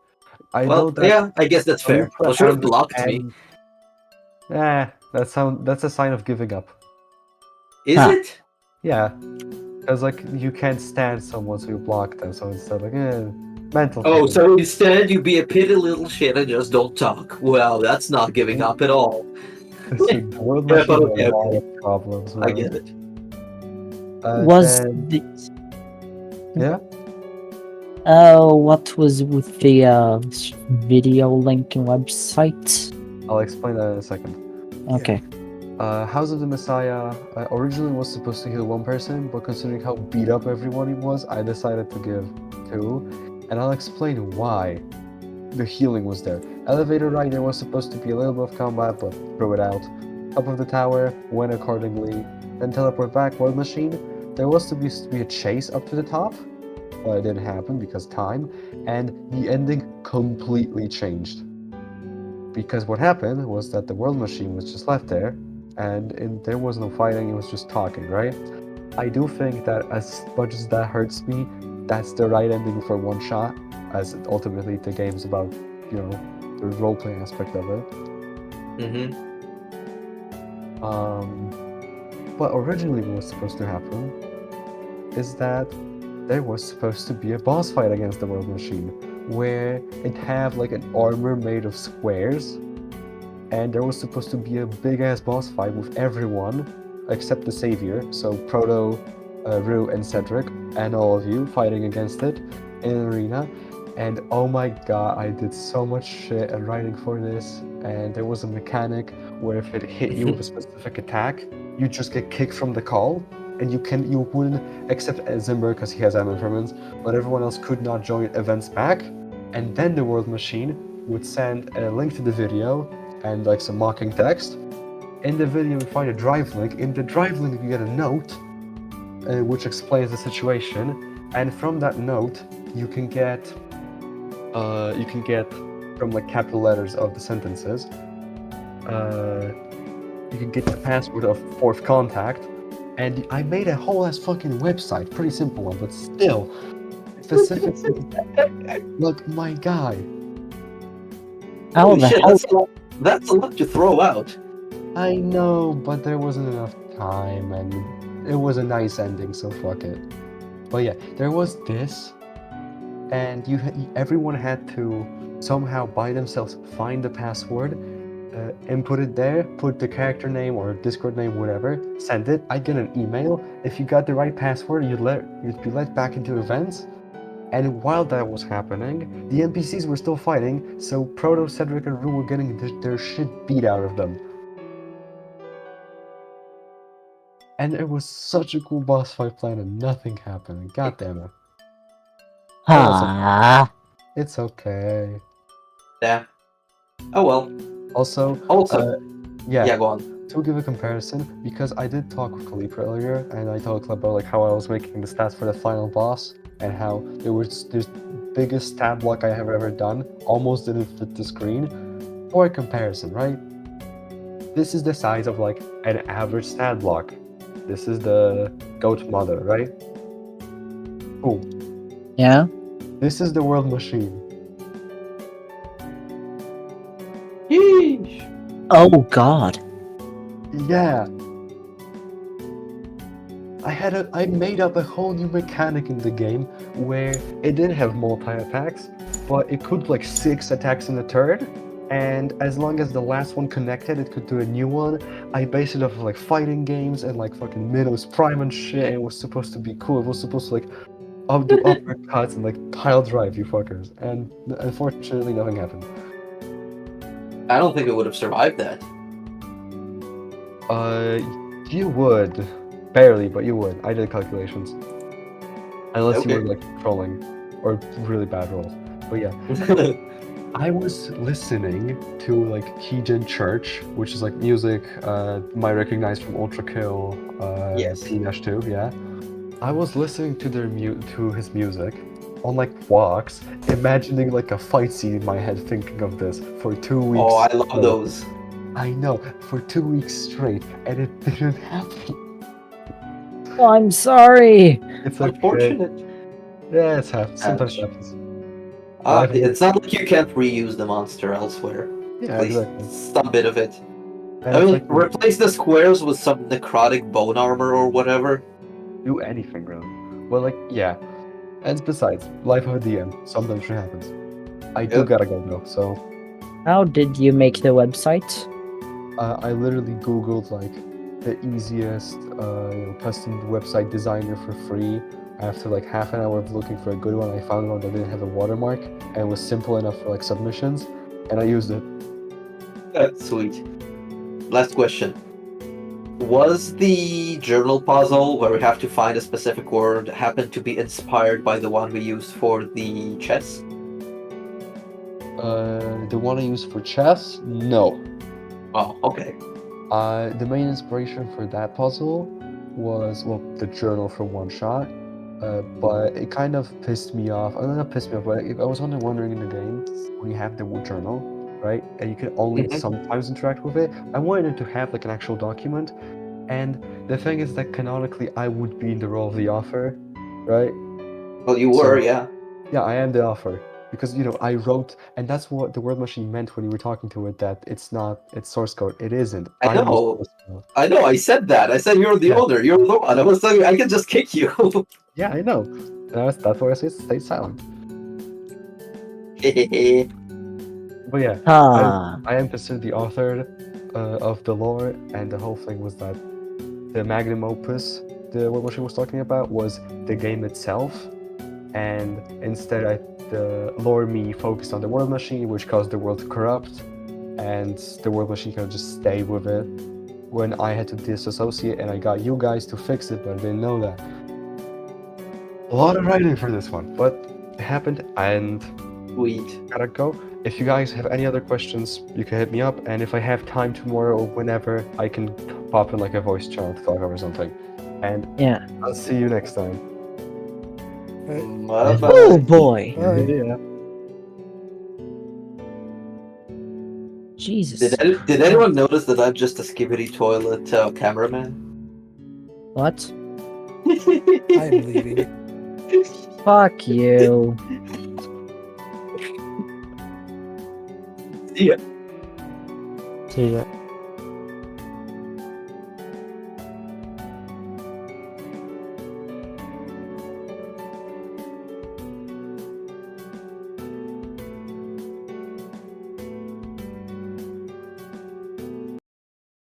I know Well, that yeah, I guess that's fair. Kalipra Well, should have and- blocked me. that's a sign of giving up. Is Huh. it? Yeah, because like you can't stand someone, so you block them. So instead, like, mental. Oh, thing. so instead you be a pitty little shit and just don't talk. Well, that's not giving up at all. Listen, the world Yeah, machine but has okay, a lot okay. of problems. I Man. get it. Was Then- the yeah. what was with the video linking website? I'll explain that in a second. Okay. House of the Messiah originally was supposed to heal one person, but considering how beat up everyone was, I decided to give two, and I'll explain why the healing was there. Elevator ride, there was supposed to be a little bit of combat, but throw it out. Top of the tower, went accordingly. Then teleport back, world machine. There was to be a chase up to the top, but it didn't happen because time, and the ending completely changed. Because what happened was that the world machine was just left there, and there was no fighting, it was just talking, right? I do think that as much as that hurts me, that's the right ending for one shot, as ultimately the game's about, you know, the roleplay aspect of it. Mm-hmm. But originally what was supposed to happen is that there was supposed to be a boss fight against the world machine, where it had like an armor made of squares, and there was supposed to be a big ass boss fight with everyone except the savior, so Proto, Rue, and Cedric, and all of you fighting against it in an arena. And oh my god, I did so much shit at writing for this, and there was a mechanic where if it hit you with a specific attack, you just get kicked from the call, and you wouldn't, except Zimber because he has elements, but everyone else could not join events back. And then the world machine would send a link to the video and like some mocking text. In the video you find a drive link. In the drive link you get a note which explains the situation, and from that note you can get from like capital letters of the sentences, you can get the password of fourth contact. And I made a whole ass fucking website, pretty simple one, but still specifically like my guy. How Holy the shit, hell? that's a lot to throw out. I know, but there wasn't enough time, and it was a nice ending, so fuck it. But yeah, there was this, and everyone had to somehow by themselves find the password, input it there, put the character name or Discord name, whatever, send it. I'd get an email. If you got the right password, you'd be let back into events. And while that was happening, the NPCs were still fighting, so Proto, Cedric, and Rue were getting their shit beat out of them. And it was such a cool boss fight plan, and nothing happened. God damn it. Ah. It's okay. Yeah. Oh well. Also, Yeah, go on. to give a comparison, because I did talk with Kalipra earlier, and I talked about like how I was making the stats for the final boss, and how there was this biggest stat block I have ever done, almost didn't fit the screen. For a comparison, right? This is the size of like an average stat block. This is the goat mother, right? Cool. Yeah? This is the world machine. Yeesh. Oh god. Yeah. I made up a whole new mechanic in the game where it didn't have multi-attacks, but it could like 6 attacks in a turn, and as long as the last one connected, it could do a new one. I based it off of like fighting games and like fucking Minos Prime and shit. And it was supposed to be cool. It was supposed to like do uppercuts and like pile drive you fuckers. And unfortunately, nothing happened. I don't think it would have survived that. You would barely, but you would. I did calculations. Unless you Okay. were like trolling or really bad rolls. But yeah. I was listening to like Heejin Church, which is like music might recognize from Ultra Kill, Yes. P-2, yeah. I was listening to to his music on like walks, imagining like a fight scene in my head, thinking of this for 2 weeks. Oh, I love straight. those. I know, for 2 weeks straight, and it didn't happen. Oh, I'm sorry. It's okay. Unfortunate. Yeah, it's sometimes Ouch. happens. It's not like you can't reuse the monster elsewhere. Yeah, At least exactly. some bit of it. And I it's mean, like replace the squares with some necrotic bone armor or whatever. do anything really. Well, like yeah. And besides, life of a DM, sometimes shit happens. I do Yep. gotta go though, so How did you make the website? I literally googled like the easiest custom website designer for free. After like half an hour of looking for a good one, I found one that didn't have a watermark and was simple enough for like submissions, and I used it. Sweet. Last question. Was the journal puzzle where we have to find a specific word happen to be inspired by the one we used for the chess? The one I used for chess? No. Oh, okay. The main inspiration for that puzzle was, well, the journal from One Shot. But it kind of pissed me off. Not pissed me off, but I was wondering in the game when you have the journal, right? And you can only Mhm. sometimes interact with it. I wanted it to have like an actual document. And the thing is that canonically I would be in the role of the author, right? Well, you So- were, yeah. Yeah, I am the author. Because I wrote, and that's what the word machine meant when you were talking to it, that it's source code. It isn't. I I'm the know. source code. I know, I said that. I said you're the Yeah. owner. You're the one. I was telling you, I can just kick you. Yeah, I know. That's why I stay silent. But yeah, Ah, I am considered the author of the lore, and the whole thing was that the magnum opus, what she was talking about, was the game itself, and instead the lore me focused on the world machine, which caused the world to corrupt, and the world machine kind of just stayed with it. When I had to disassociate, and I got you guys to fix it, but I didn't know that. A lot of writing for this one, but it happened, and Sweet. gotta go. If you guys have any other questions, you can hit me up, and if I have time tomorrow or whenever, I can pop in like a voice channel to talk over something. And yeah. I'll see you next time. Bye-bye. Oh boy. Bye. Yeah. Jesus. Did anyone notice that I'm just a skibbity toilet cameraman? What? I'm leaving. Fuck you. See ya. See ya.